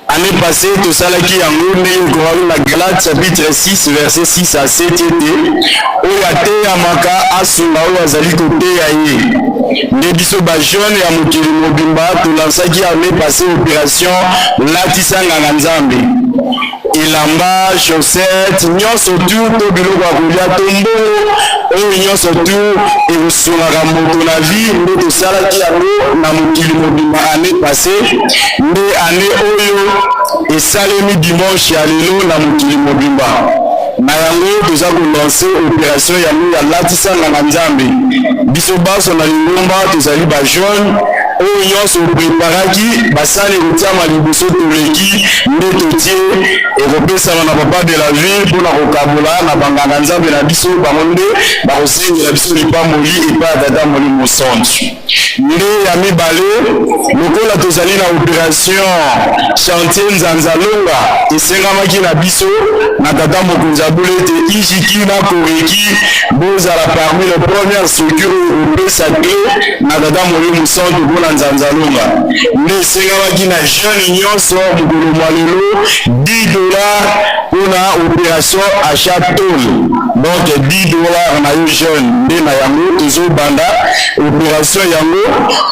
année passée tosalaki yango ndenge ekomami na Galates chapitre 6 verset 6 à 7 ete oyo ateyamaka asunga oyo azali koteya ye nde biso bajeune ya mokili mobimba tolansaki année passée opération latisa nganga nzambe elamba chaussette nyonso tu to biloko ya kolia to mbongo oyo nyonso tu ekosungaka moto na vie nde tosalaki yango na mokili mobimba année passée nde année oyo esalemi dimanche ya lelo na mokili mobimba na yango toza kolanse opération yango ya latisanga na nzambe biso baso na lingomba tozali bajeune oyo nyonso opreparaki basali kotiama liboso toleki nde totie ekopesama na papa de la ville mpona kokabola na banganga nzambe na biso bango nde bakosengela biso lipamboli epai ya tata Molimo Sontu nde ya mibale lokola tozali na opération chantier nzanzalonga esengamaki na biso na tata mokonzi abula ete IJIKI na koreki bozala parmi les premières structures opesa clé na tata Molimo Sontu mpona nzanzalonga nde esengamaki na jeune nyonso mokolo mwa lelo $10 mpona opération achat tol donc $10 na yo jeune nde na yango tozobanda opération yango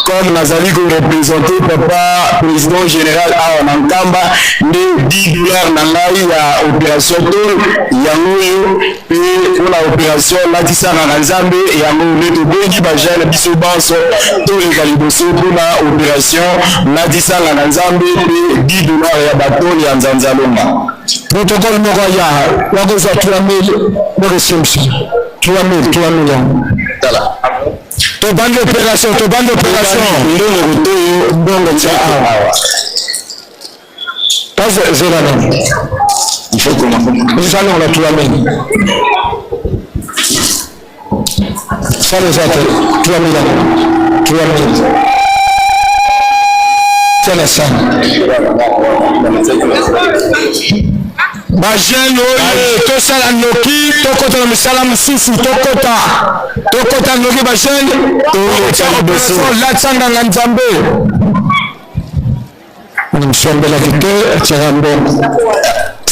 comme nazali korepresente papa président général awa na nkamba nde $10 na ngai ya opération tol yango oyo mpe mpona opération latisanga na nzambe yango nde tobengi bajeune biso banso toleka liboso mpona opération latisanga na nzambe mpe $10 ya batoli ya nzanzalonga protocole moko ya wakozwa 3000 moresimsi 3000 tala Tobande opération. Bongo tia awa. Pas zéro. Il faut comment? Nous allons la tout amène. Ça les a tout amène. C'est la scène. Bajeno to sala noki to kota na misala mususu to kota noki bajeno to la tsanga na Nzambe msombela kite tsambo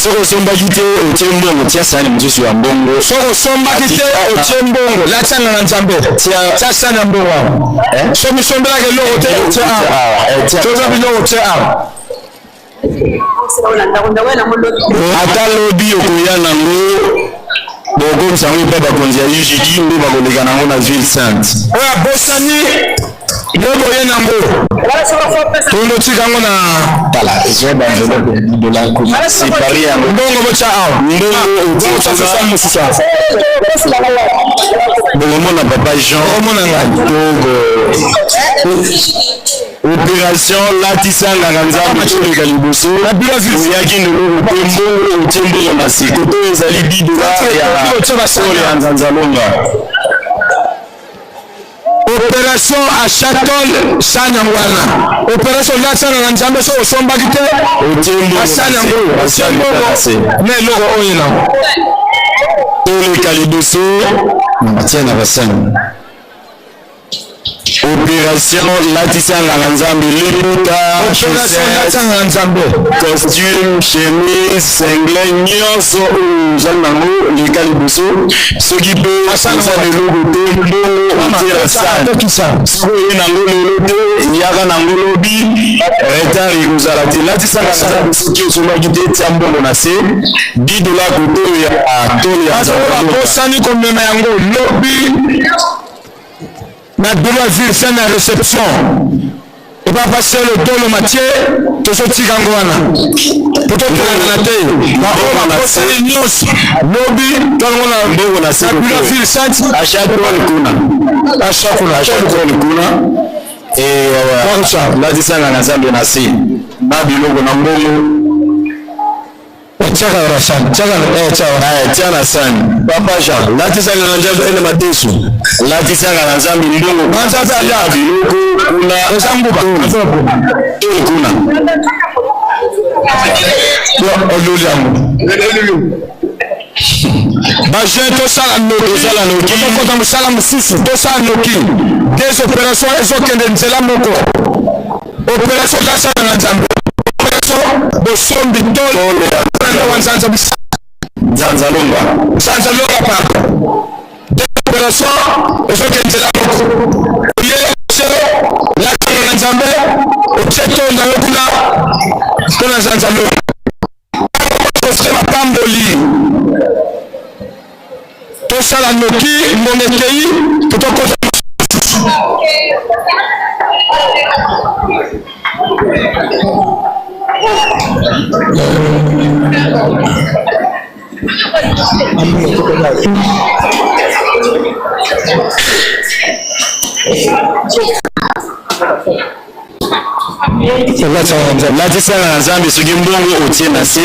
soko somba kite otembongo tia sala mususu ya mbongo soko somba kite otembongo la tsanga na Nzambe tia sala mbongo so misombela ke lo tia to za bilo tia ata lobi okoya nango bokomisa yango epa bakonzi ya UJD nde bakoleka nango na ville sainte oyo abosani nde boye nango tonotika yango na tala ezwa baenvelope dola separi yango mbongo botya awa mbongo mosusu bokomona papa Jean omona ngai togo opération latisanga Nzambe toleka liboso oyaki ndoloko pe mbongo otie mbongo na se koto ezali $10 ya sole ya Nzanzalonga. Opération Achaton Sanyangwana. Opération latisanga na Nzambe so osombaki te otie mbongo na eloko oyo na toleka liboso atia na basani. Opération latisanga na Nzambe liputa costume chemise singlet nyonso ozali nango leka liboso soki mpe oza leloko te mbongo otira sane soki oye nango lelo te yaka nango lobi retard ekozala te latisanga na Nzambe soki osombaki te tia mbongo na se $10 koto ya tole ya Nzambe komema yango lobi na douleur ville c'est la réception et pas passer le dos le matière tout ce petit gangouana peut-être que la tête on a passé news lobby dans on a la douleur ville sainte à chaque kuna et comme ça la disanga na Nzambe na si na biloko na mbongo Chaka Rashan, Chaka San, Papa Jean, Latisanga na Nzambe ene matesu, Latisanga na Nzambe ndongo, Nzambe ya biloko kuna Nzambuba, kuna. Yo oluliamu. Bajen to sala noki, to kota musala mususu, to sala noki. Des opérations ezokende nzela moko. Opération Latisanga na Nzambe. Bosombi tolo wanzanza Nzanzalonga pa opération ezokenzela ye la kana Nzambe ochetonda yokuna kona Nzanzalonga tosema pamboli tosala noki monekei totoko latisanga na Nzambe soki mbongo otie na se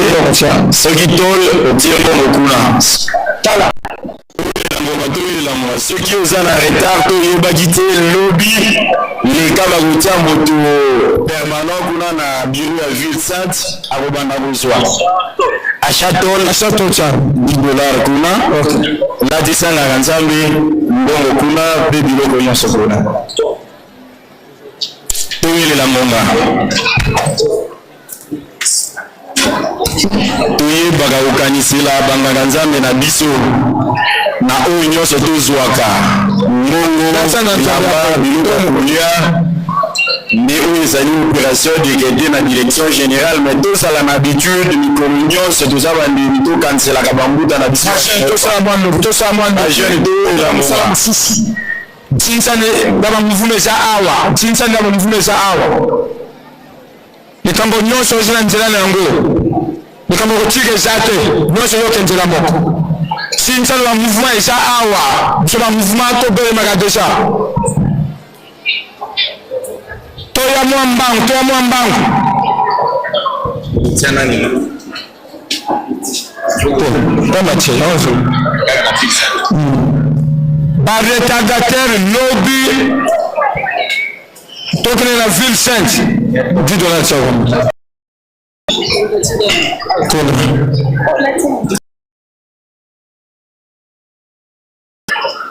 soki tole otie mbongo kuna tala soki oza na retard toyebaki te lobi leka bakotia moto permanent kuna na bureau ya ville sainte akobanda kozwa achaton $10 kuna latisanga Nzambe mbongo kuna mpe biloko nyonso kuna toyelela ngonga toyebaka kokanisela banganga Nzambe na biso na oyo nyonso tozwaka mbongo yamba biloko kolia nde oyo ezali opération dekende na direction générale mais tosala na habitude mikolo nyonso toza bandimi tokanselaka bambuta na biso tinsane baba muvumeza awa likambo nyonso ozina nzela na yango likambo kotika eza te nyonso yokenzela moko tinsane ba mouvement eza awa biso ba mouvement tobelemaka deja toya mwambangu. Tiana nini? Kama challenge. Barretagateur lobby. Tokene la ville sainte. Dis de la seconde.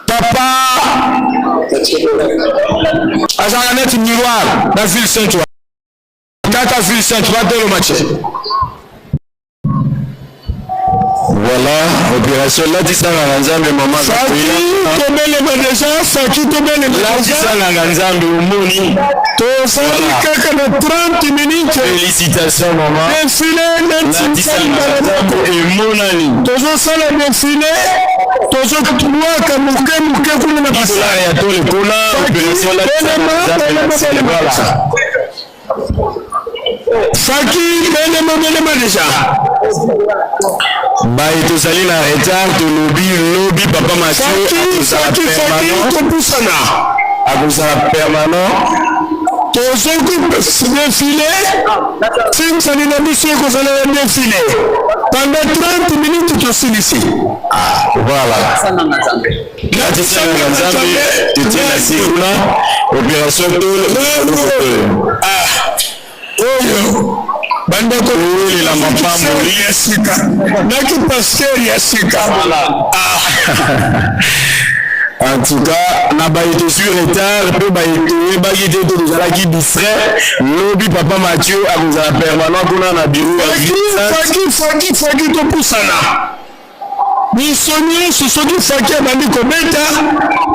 Papa azala neti miroir na ville sainte. Kaka ville sainte va dans le match. Voilà, opération là tu sens la nzambe maman. Faki tobele déjà, Faki tobele déjà. Là tu sens la nzambe umoni. To sali kaka na 30 minutes. Félicitations maman. Défilé là tu sens la nzambe emonani. Tozo sala défilé. Tozo tuwa muke kuna na basa. Là ya to le kona opération là tu sens la nzambe. Voilà. Faki belema déjà. Baye tozali na retard to lobby papa Mathieu akozala permanent tozoki défilé simsani na biso ekozala na défilé pendant 30 minutes tosilisi. Voilà natisanga nzambe tetiela sikuna opération tolo oyo bandeko la mapamboli ya sika naki pasteur ya sika. En tout cas, na baïté sur retard, peu baïté, baïté de nous allons qui distrait, lobby papa Mathieu à nous a permanent qu'on a na bureau. Faki to pusana. Misonnier ce sont du Faki à bandi kobeta,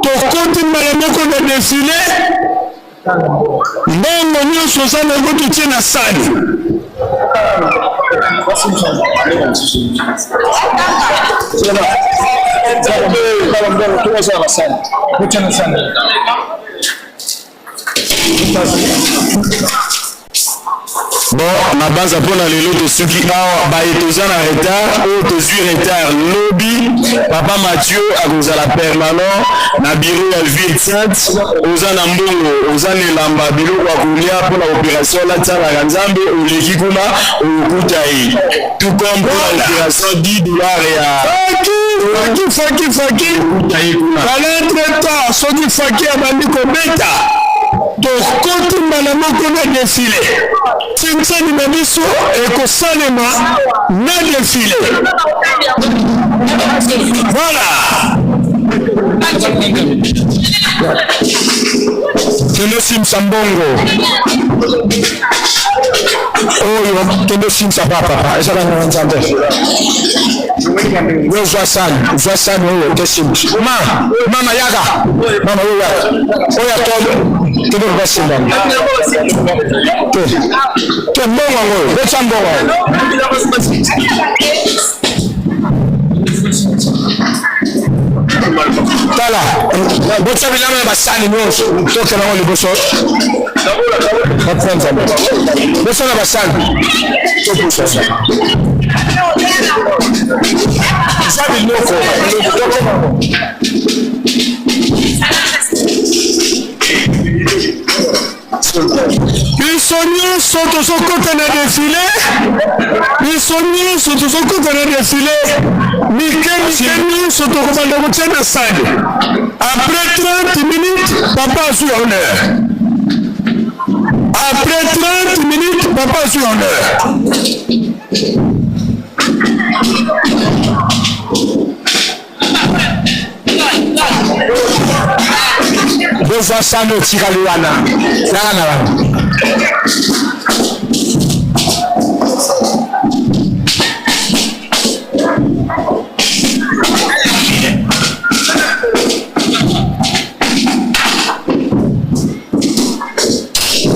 to konti malamoko na défilé. Mbongo nyonso sana ngo tutie na sani. Bon, na base pour la lelo de ceux qui ont baïtoza na retard ou de sur retard lobby papa Mathieu a cause la permanent na bureau ya ville sainte ozana mbongo ozana lamba bilo kwa kulia pour la opération la tsala nzambe oleki kuna okutai tout comme pour l'opération $10 ya Faki balentretemps soki Faki abandi kobeta tokoti mbala moko na défilé simsani na biso ekosalema na défilé. Voilà kende simsa mbongo oyo kende simsa papa ezala na nzambe yo zwa sani oyo kesimsa mama yaga mama oya tobe kende basimba ke mbongo ngoyo becha mbongo tala botsa bilama ya basani nyonso toke nango liboso boso na basani topusa eza biloko biso nyonso tozokota na défilé mike nyonso tokobanda kotia na sani après 30 minutes papa azwi honneur papa azwi honneur. Bova sano tikali wana nana wana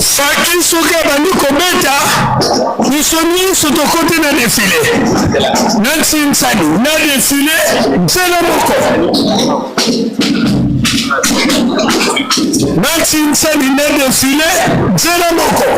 Faki soki abandi kobeta biso nyonso tokoti na défilé nansi nsani na défilé nzela moko nansi nsani na défilé nzela moko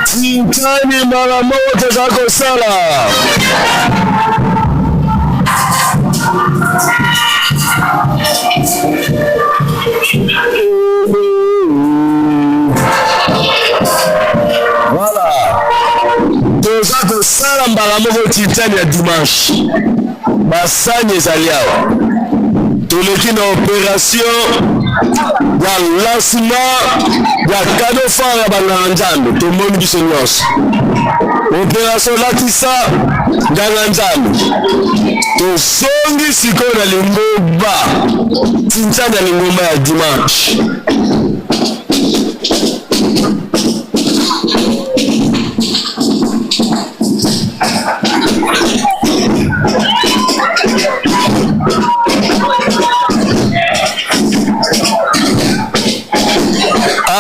Tintani mara moja zako sala. Voilà. Toza kosala mbala moko tintani ya dimanche. Basanye ezali awa. Toleki na opération ya lancement ya cadeau fort ya banganga nzambe tomoni biso nyonso. Opération latisa nganga nzambe tosongi sikoyo na lingomba tintani ya lingomba ya dimanche.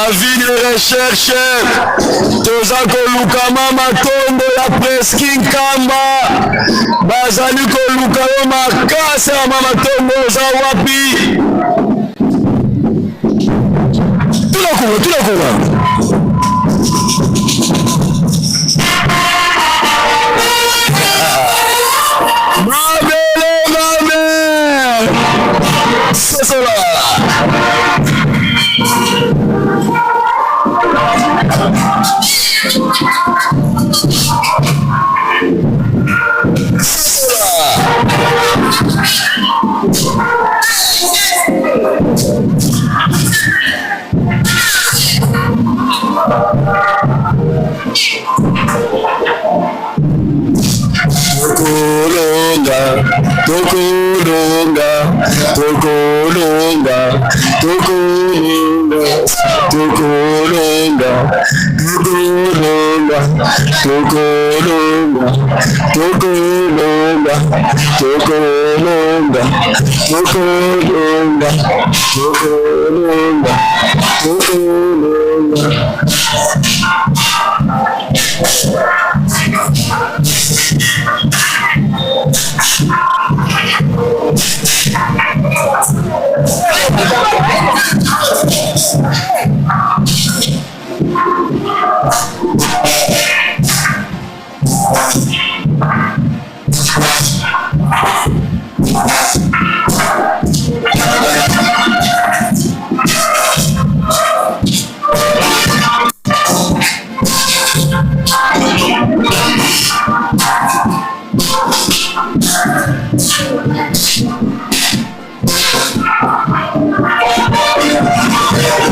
Avis de recherche, toza kolukama matondo ya Presqu'île Nkamba, bazali koluka yo makasi ya matondo oza wapi? Tulakunga. Mabele, sosola.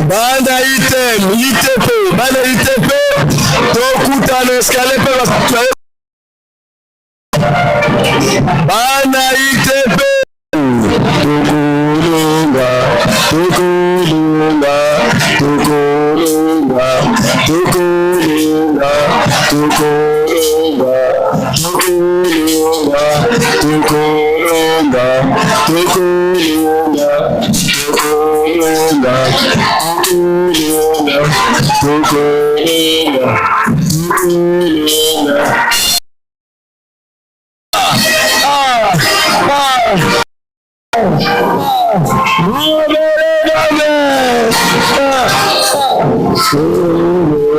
Banda ITP, banda ITP, tokuta na escalier pe banda ITP, tukulunga, tukulunga, tukulunga, tukulunga, tukulunga, tukulunga, tukulunga, tukulunga, tukulunga. Oh,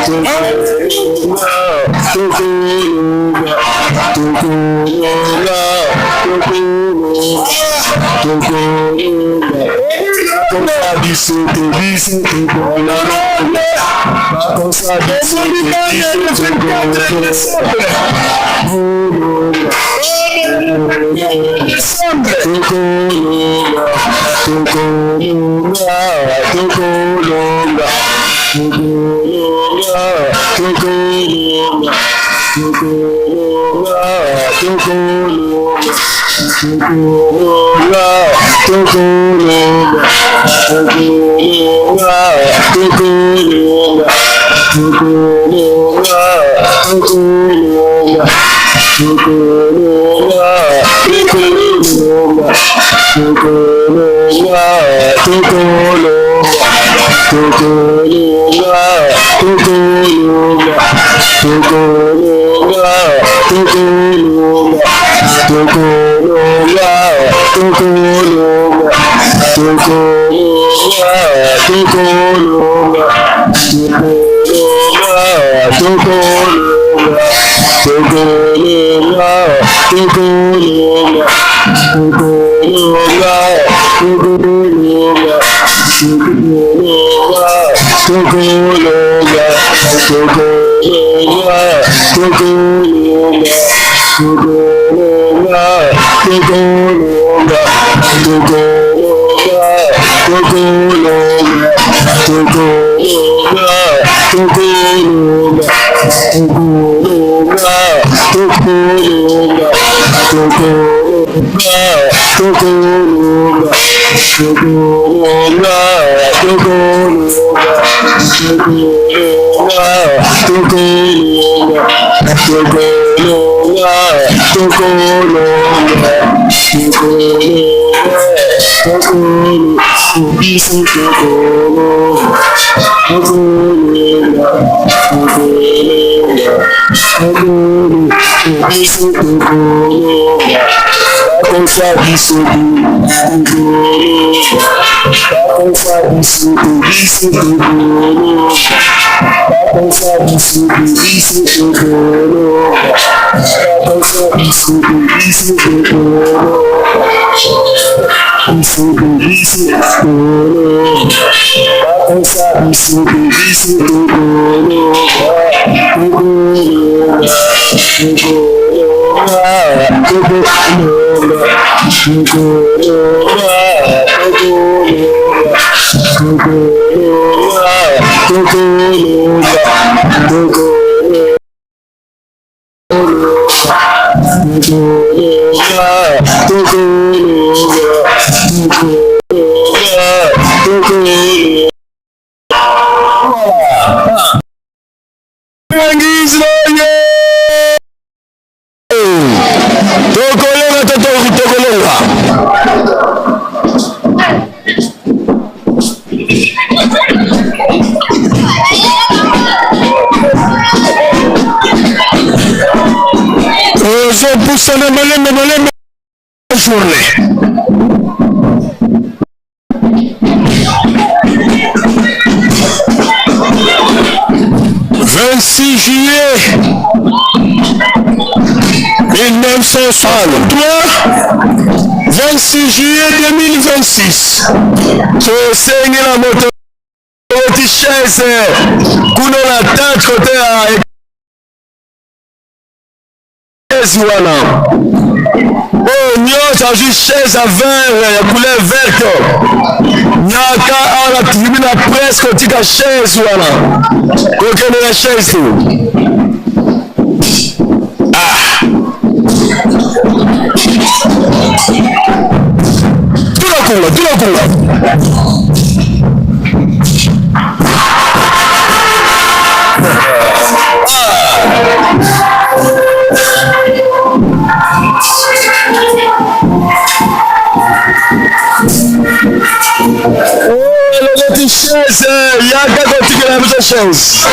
Thank biso tokolonga bakosa biso chaise à verre ya couleur verte nyaka ala tribune na presque otika chaise wana kokende na chaise tu tunakunga chaise yaka kotikela biso chaise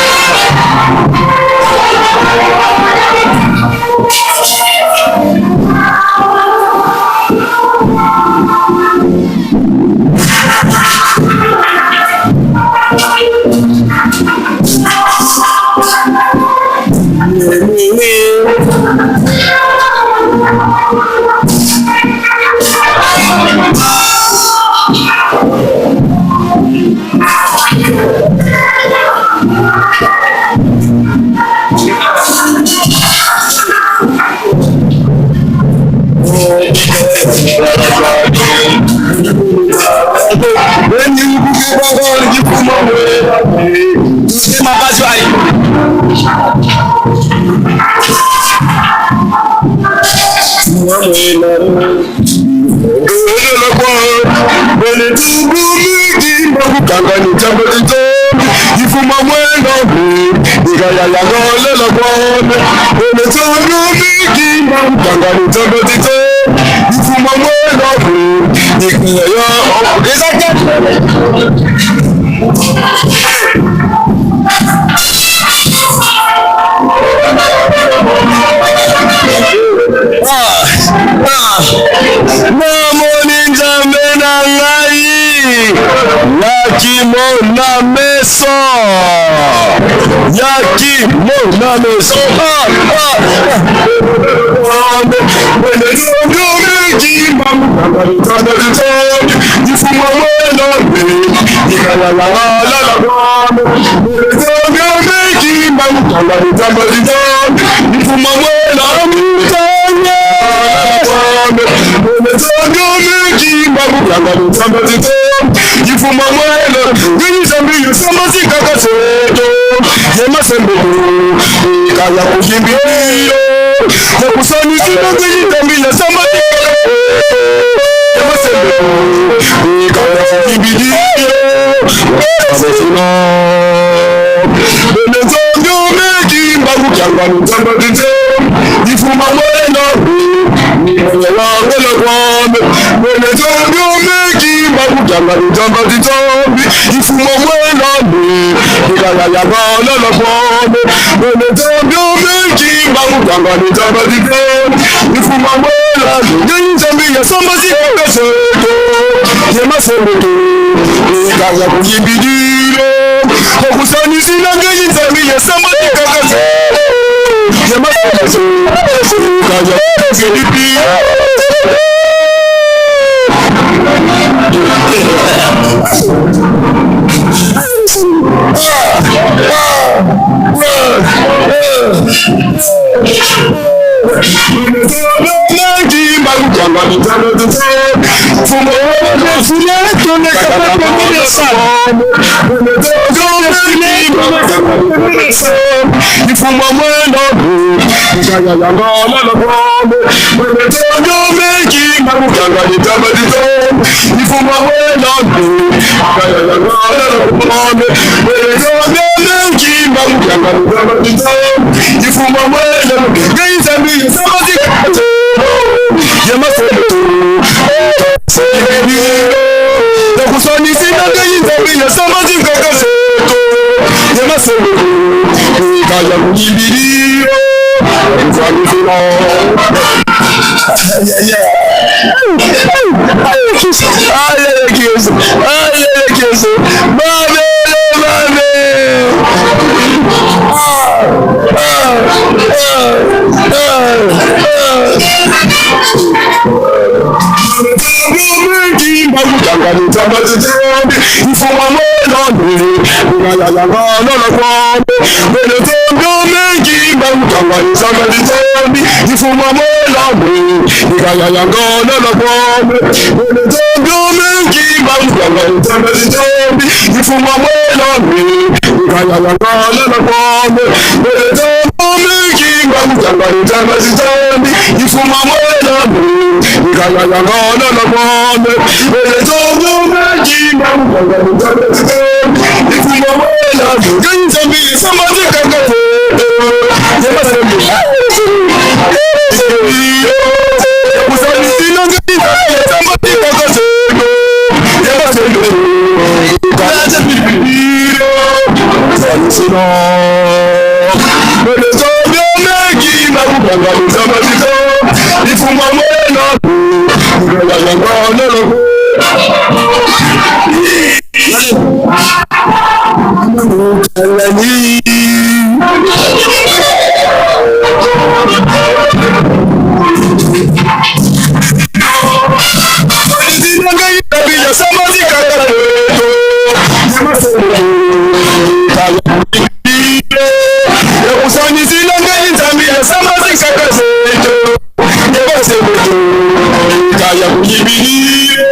kujibidiro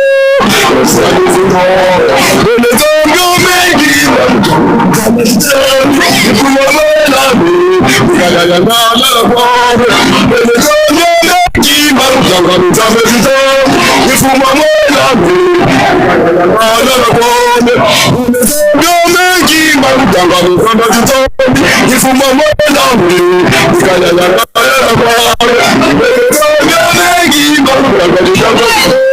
Donezongo mengi Kumamela Kayayangana Kwame Donezongo mengi Marutanga Mizamezito Kumamela Kayayangana Kwame Donezongo mengi Marutanga Mizamezito Kumamela Kayayangana Kwame Donezongo mengi Marutanga Mizamezito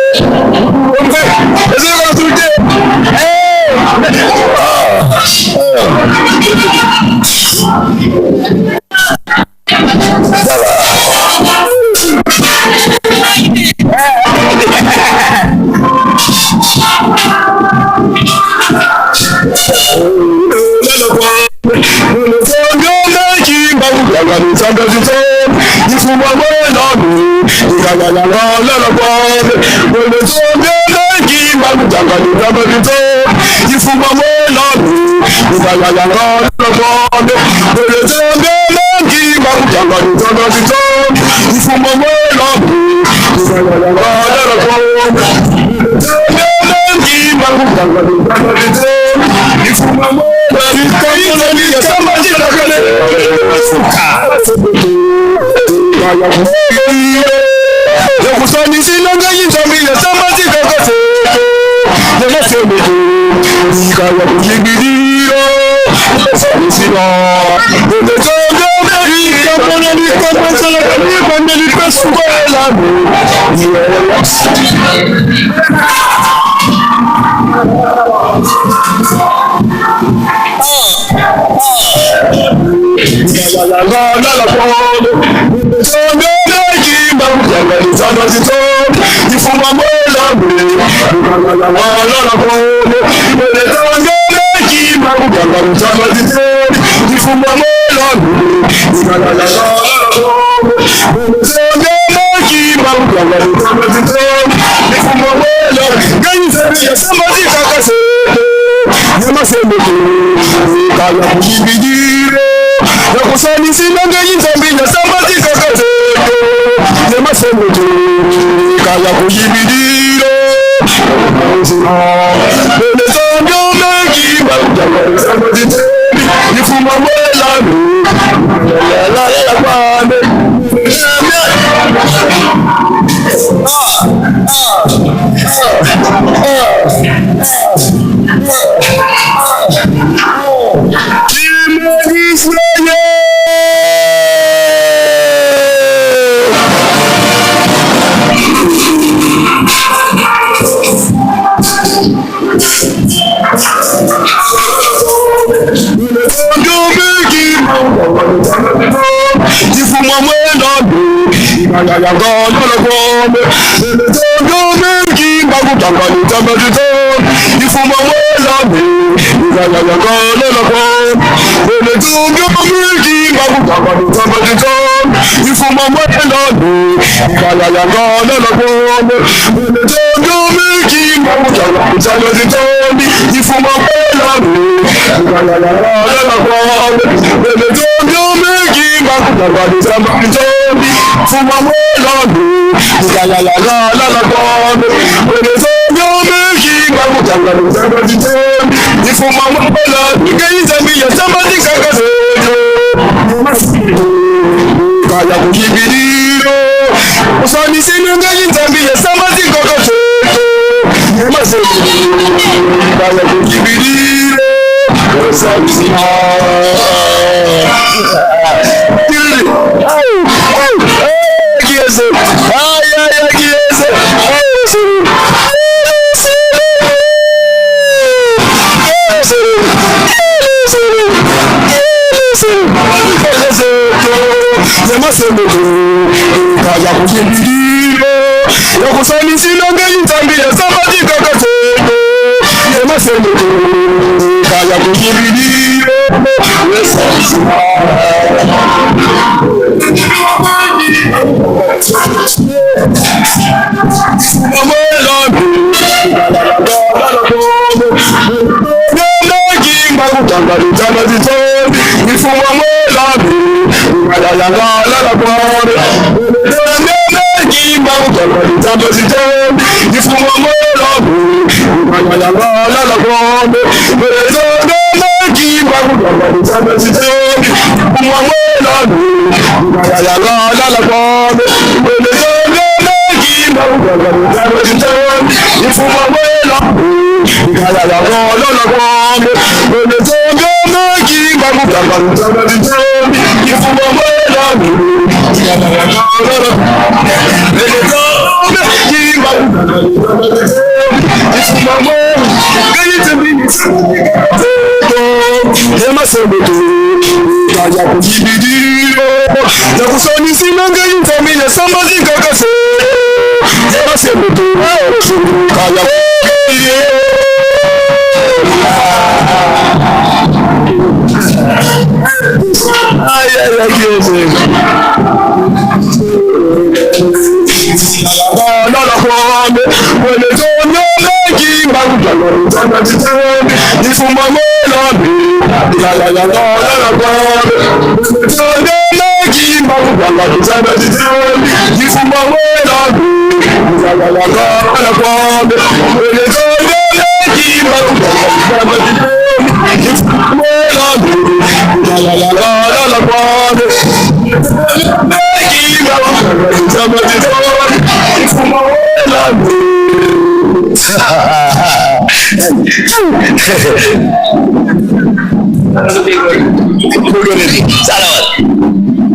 Thank you.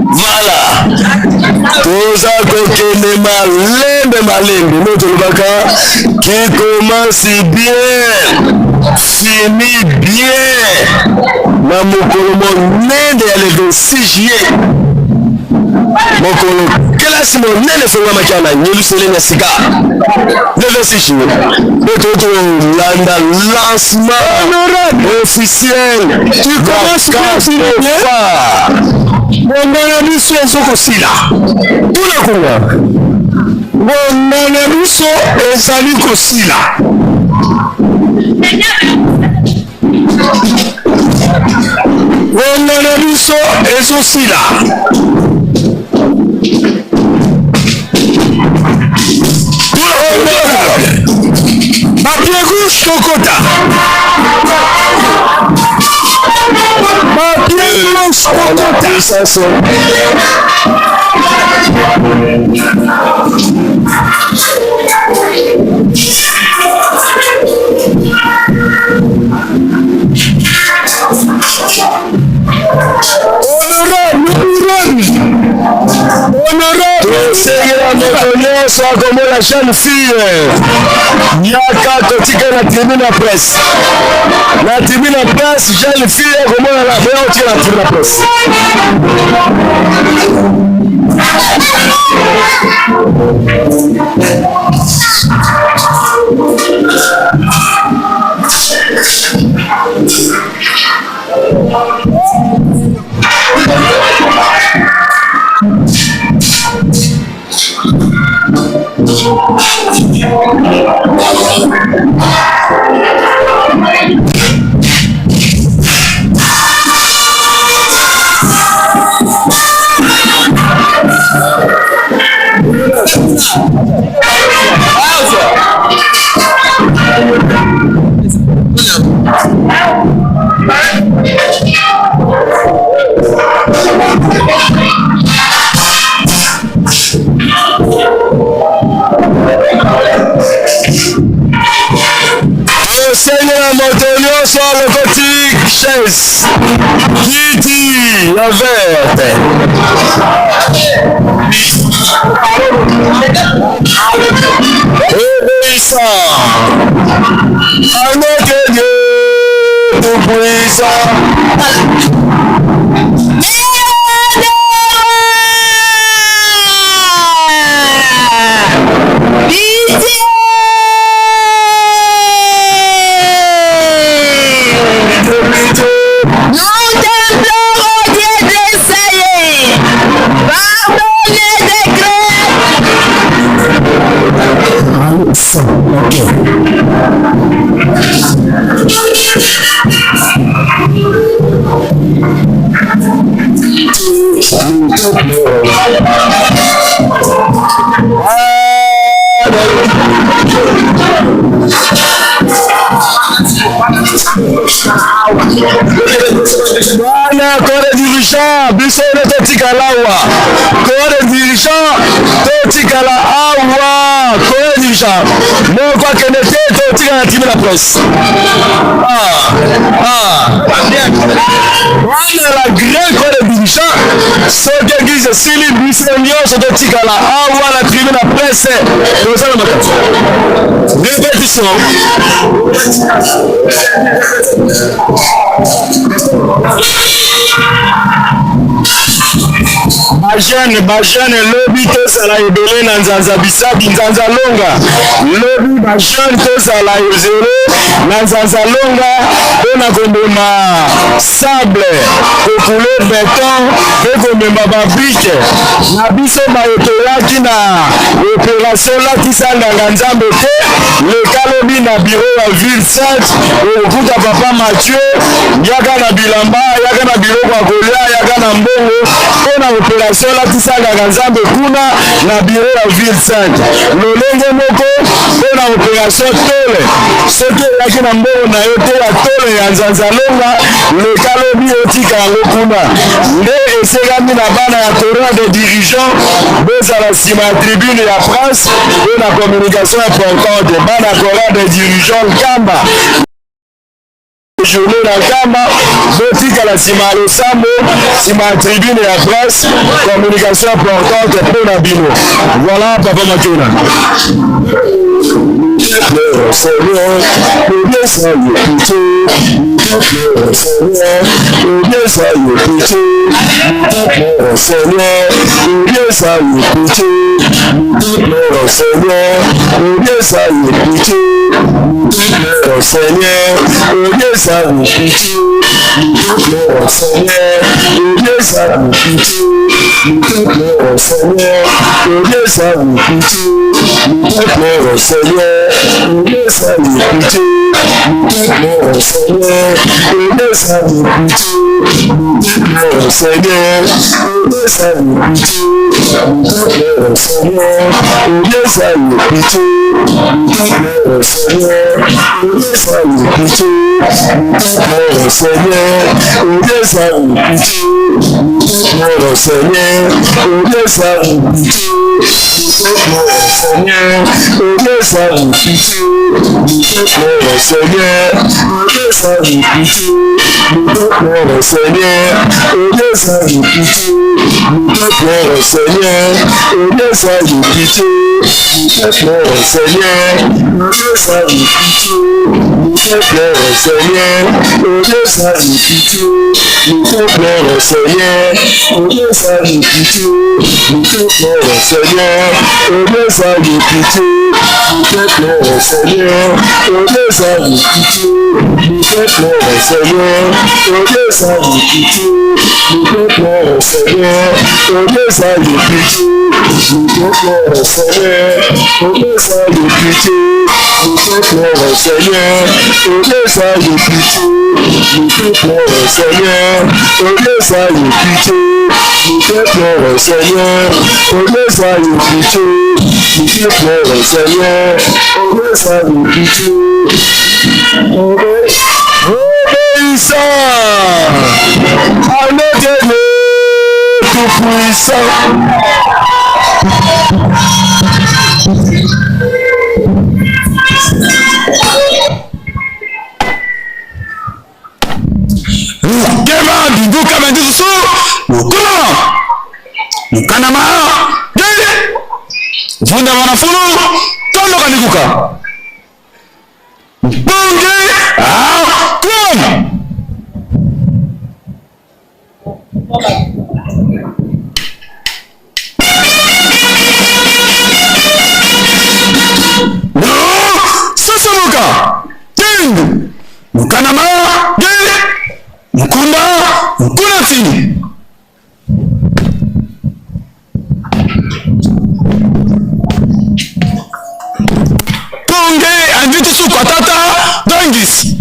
Voilà. Toza kokende malembe notre baka qui commence bien finit bien na mokolo monene ya le 26 juillet mokolo kelasi monene efongwamaki na nyeluseleni ya sika le 26 juillet ototo landa lancement officiel tu commences ngongana biso ezokosila tuna kunga ngongana biso ezali kosila ngongana biso ezosila papier gauche tokota comme la jeune fille Nyaka totika na tribune ya presse na tribune ya presse jeune fille comme la meilleure tire la tribune ya presse Seigneur Montonio sur le côté chaise qui dit la verte obéissant à notre Dieu tout puissant. biso totikala awa corps de dirigeant totikala awa corps de dirigeant moko akende te totikala na tribune ya presse wana la grand corps de dirigeant soki église esili biso nyonso totikala awa na tribune ya presse tozala makasi répétition bajene lobi tozala ebele na nzanza bisabi nzanza longa lobi bajene tozala ezele na nzanza longa mpona kondoma sable kokule beton mpe komema babrike na biso bayotoyaki na opération latisa nganga nzambe te leka lobi na biro ya ville sainte okuta papa Mathieu yaka na bilamba yaka na biloko ya kolia yaka na mbongo mpona opération latisa nganga nzambe kuna na biro ya ville sainte lolenge moko mpona opération tole soki eyaki na mbongo na yo te ya tole ya nzanzalonga leka lobi otika yango kuna nde esengami na bana ya torrent de dirigeant bozala nsima ya tribune ya prince mpona communication importante bana torrent de dirigeant nkamba journée na nkamba botikala nsima ya losambo nsima ya tribune ya presse communication importante mpona bino voilà papa Makena Seigneur, bien ça y est pitié, Seigneur, bien ça y est pitié, Seigneur, bien ça y est pitié, Seigneur, bien ça y est pitié, Seigneur, bien ça y est pitié, Seigneur, bien ça y est pitié, Seigneur, bien ça y est pitié, Seigneur, Seigneur, vunda wanafulu tondo kanikuka bonge no sasa muka tingu mukanama gele mukunda mukuna fini anditi su patata dongis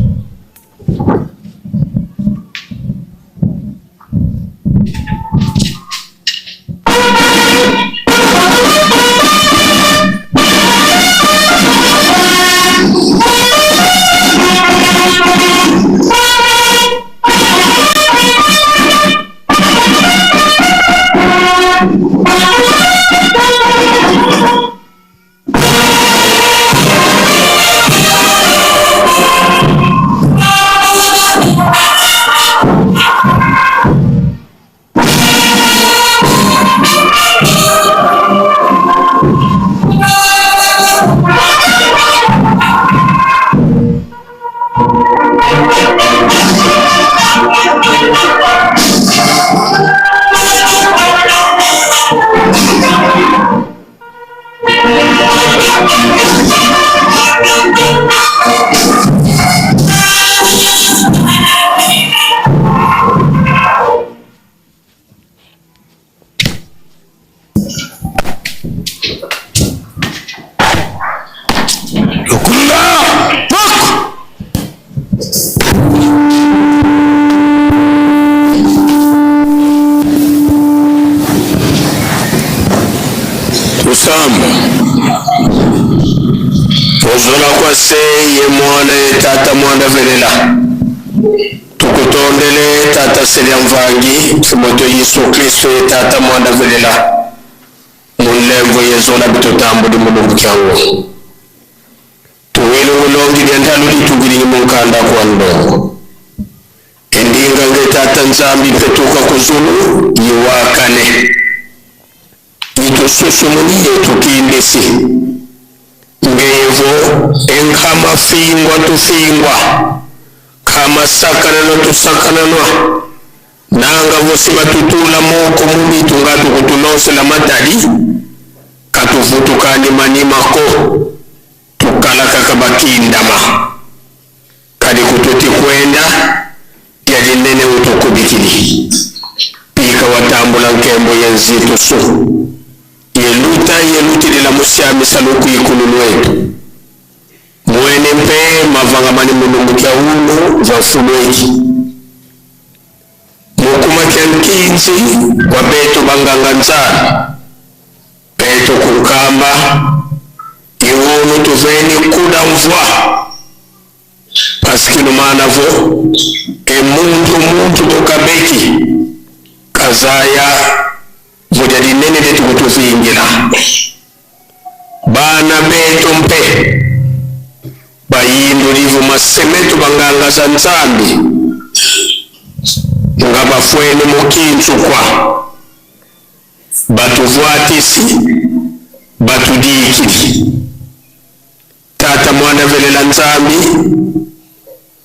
kwase ye mwana ye tata mwana velela tukutondele tata selia mvangi moto Yesu Kristo ye tata mwana velela mulembo yezola bitotambo di mulungu kyango tuwele ulongi diandalu litugiri munkanda kwa ndongo endinga nge tata nzambi petuka kuzulu yiwakane itususu muniye tukindisi ngevo enkama fingwa tufingwa kama sakanano tusakananwa nanga vosi batutula moko mumitu ngatu kutunosela matali katuvutukani manimako tukalaka kabakindama kadi kututi kwenda yalinene utukubikili pika watambula nkembo yenzitu su yeluti lila musiami saluku ikululu wetu mwene mpe mavangamani mulungu kia ulu za ufulweki mukuma kia nkinzi kwa beto banganga nzari beto kukamba iwunu tuveni kuda mvua paskinu manavo muntu tukabeki kazaya vuja dinene detu kutuvingila bana beto mpe bayindulivu masemetu banganga za nzambi nga bafwene mukintsukwa batuvwatisi batudikili tata mwana velela nzambi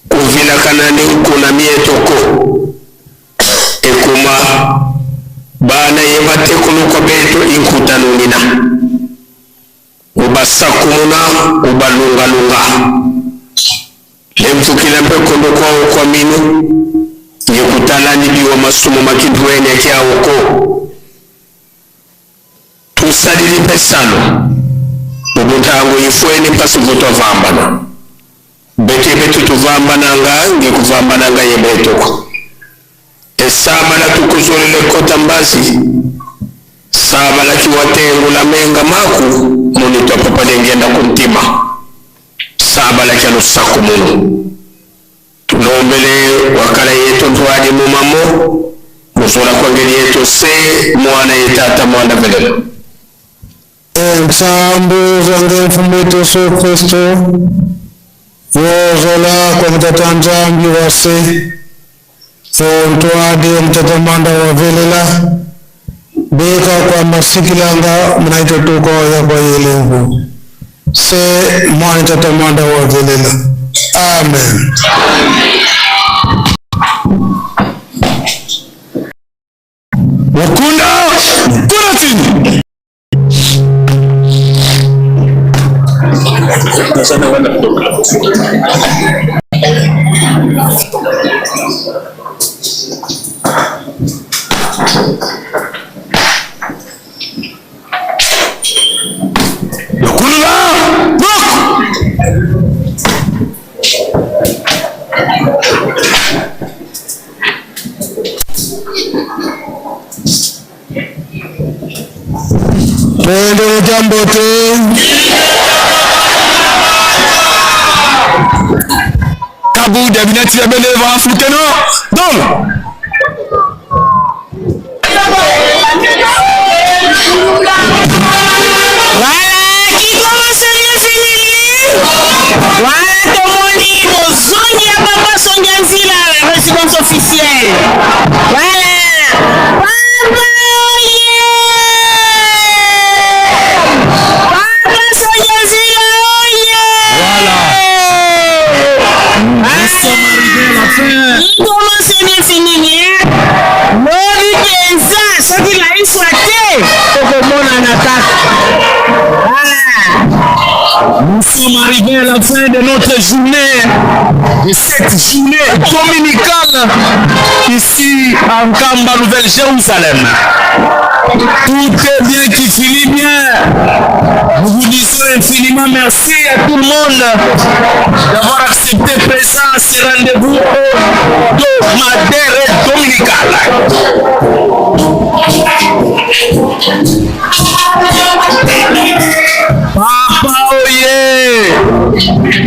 kuvila kanani kuna mietoko ekuma bana yebatekuluko beto inkutanunina ubasakumuna ubalungalunga lemfukila mpekondo kwao kwa minu yekutalani biwa masumo makidwene kiawoko tusalili pesano ubutango ifweni pasuvuto vambana bete betu tuvambana nga ngekuvambana nga yebetoko esabala tukuzolele kota mbazi sabala kiwatengu la menga maku munito papale ngenda kuntima sabala kia nusaku munu tulombele wakala yetu ntuwaji mumamo musula kwa ngeli yetu se mwana yetata mwana velela Ensambu zange mfumbetu Yesu Kristo wozola kwa mtata nzambi wase Fontuadi mtata manda wa velela beka kwa masikilanga mnaito tuko ya kwa yelengu se mwana tata manda wa velela. Amen. Wakunda Kuratini Twende jambo te Kabuda binati ya beleva africano donc Voilà, tout le monde dit aux zones, il y a papa son ganzila, la résidence officielle. Voilà. Papa, papa son ganzila, nous sommes arrivés à la fin. il commence à bien finir. L'ori Kenza, ce qu'il a exploité, pour que mon en attaque. Voilà. Nous sommes arrivés à la fin de notre journée, de cette journée dominicale ici en Kamba, Nouvelle-Jérusalem. Tout est bien qui finit bien. Nous vous disons infiniment merci à tout le monde d'avoir accepté présence et rendez-vous au Madère dominical. Papa Oye!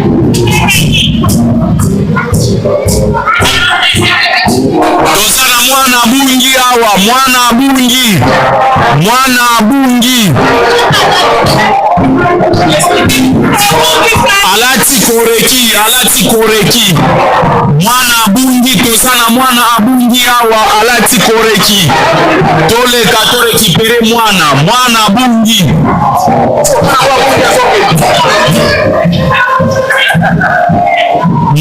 mwana abungi, mwana abungi. Alati koreki, alati koreki. Mwana abungi tozana mwana abungi awa alati koreki. Toleka torekipere mwana abungi.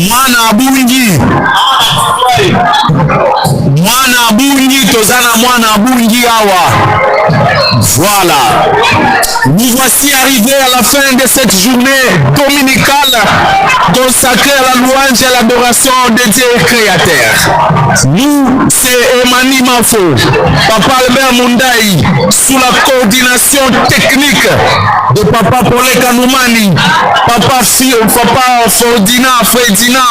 Mwana abungi. Mwana abungi tozana mwana abungi awa. Voilà. Nous voici arrivés à la fin de cette journée dominicale consacrée à la louange et à l'adoration de Dieu créateur. Nous, c'est Emani Mafo, Papa Albert Mundaï, sous la coordination technique de Papa Paulé Kanoumani, Papa Fredina,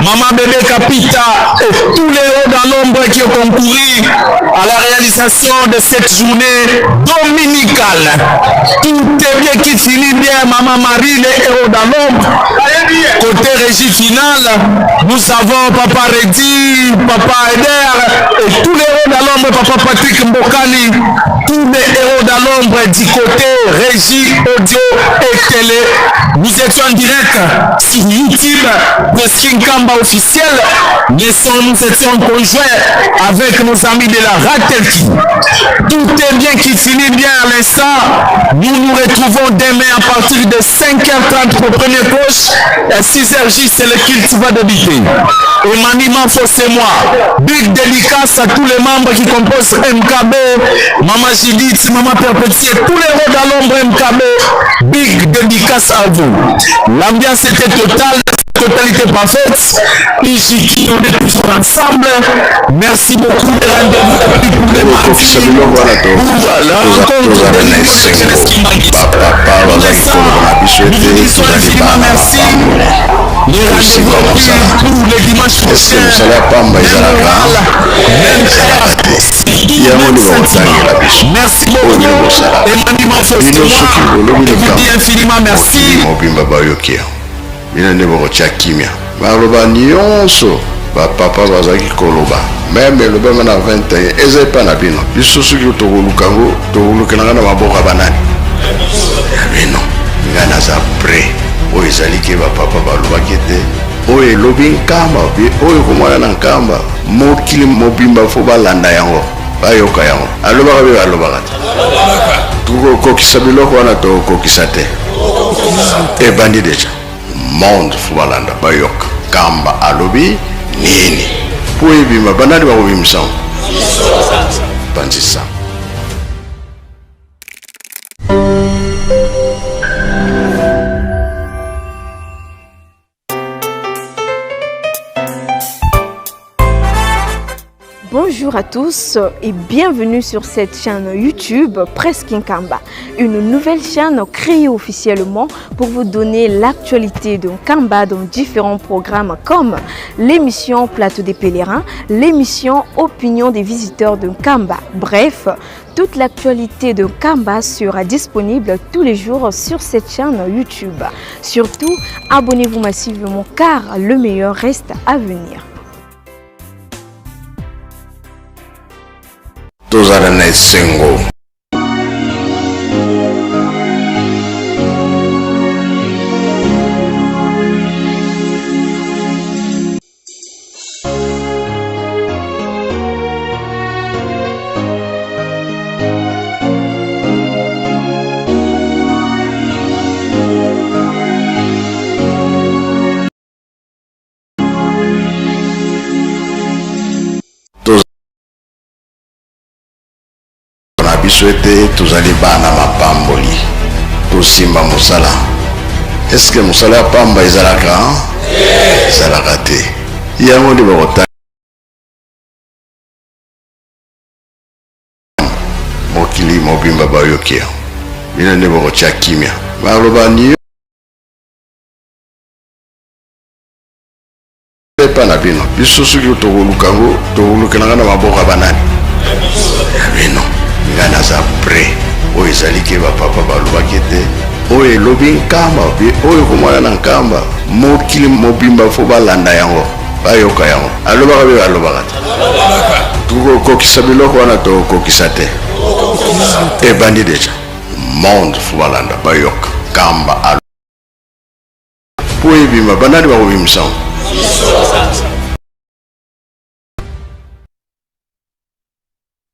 Maman Bébé Kapita et tous les héros dans l'ombre qui ont concouru à la réalisation de cette journée dominicale. Tout est bien qui finit bien, Maman Marie, les héros dans l'ombre. Côté régie finale, nous avons Papa Reddy, Papa Eder et tous les héros dans l'ombre, Papa Patrick Mbokani, tous les héros dans l'ombre du côté régie, audio et télé. Nous étions en direct sur YouTube, Presqu'In Kamba officiel. Nous étions conjoints avec nos amis de la Ratelki. Tout est bien qui finit bien à l'instant. Nous nous retrouvons demain à partir de 5h30 pour premier cloche. À 6h c'est le culte va débuter. Emani Mafo, c'est moi. Big dédicace à tous les membres qui composent MKB, Maman Judith, Maman Perpétier, tous les héros dans l'ombre MKB. Big dédicace à vous. L'ambiance était totale. Totalité parfaite. Ici, on est tous ensemble. Merci beaucoup de rendez-vous pour les marchés. La rencontre de la qui manque. Merci. Les rendez-vous pour les dimanches prochains. Merci beaucoup. Emani Mafo, je vous dis infiniment merci. Mina nebo cha kimia baloba nyonso bapapa bazaki koloba meme eloba mana 21 eza epa na bino biso soki tokolukango tokolukananga na maboka banani bino nga naza pre oyo ezali ke bapapa balobaki te oyo elobi nkamba oyo komwana na nkamba mokili mobimba fo balanda yango bayoka yango alobaka be balobaka te tokokokisa biloko wana tokokokisa te ebandi deja monde fubalanda bayok kamba alobi nini po ebima banani bakobimisa banzisa. Bonjour à tous et bienvenue sur cette chaîne YouTube Presqu'In Kamba, une nouvelle chaîne créée officiellement pour vous donner l'actualité d'un Kamba dans différents programmes comme l'émission Plateau des pèlerins, l'émission Opinion des visiteurs d'un Kamba. Bref, toute l'actualité de Kamba sera disponible tous les jours sur cette chaîne YouTube. Surtout, abonnez-vous massivement car le meilleur reste à venir. Tozala na esengo biso ete tozali bana mapamboli tosimba mosala. Eske mosala ya pamba ezalaka ezalaka te yango nde bakotanga mokili mobimba bayoki bino nde bakotya kimia baloba niyo epa na bino biso soki tokolukango tokolukananga na maboka banani bino nga naza pre oyo ezali ke bapapa balobaki te oyo elobi nkamba oyo komwana na nkamba mokili mobimba fo balanda yango bayoka yango alobaka be alobaka te kokokisa biloko wana tokokisa te ebandi deja monde fo balanda bayoka kamba po ebima banani bakobimisango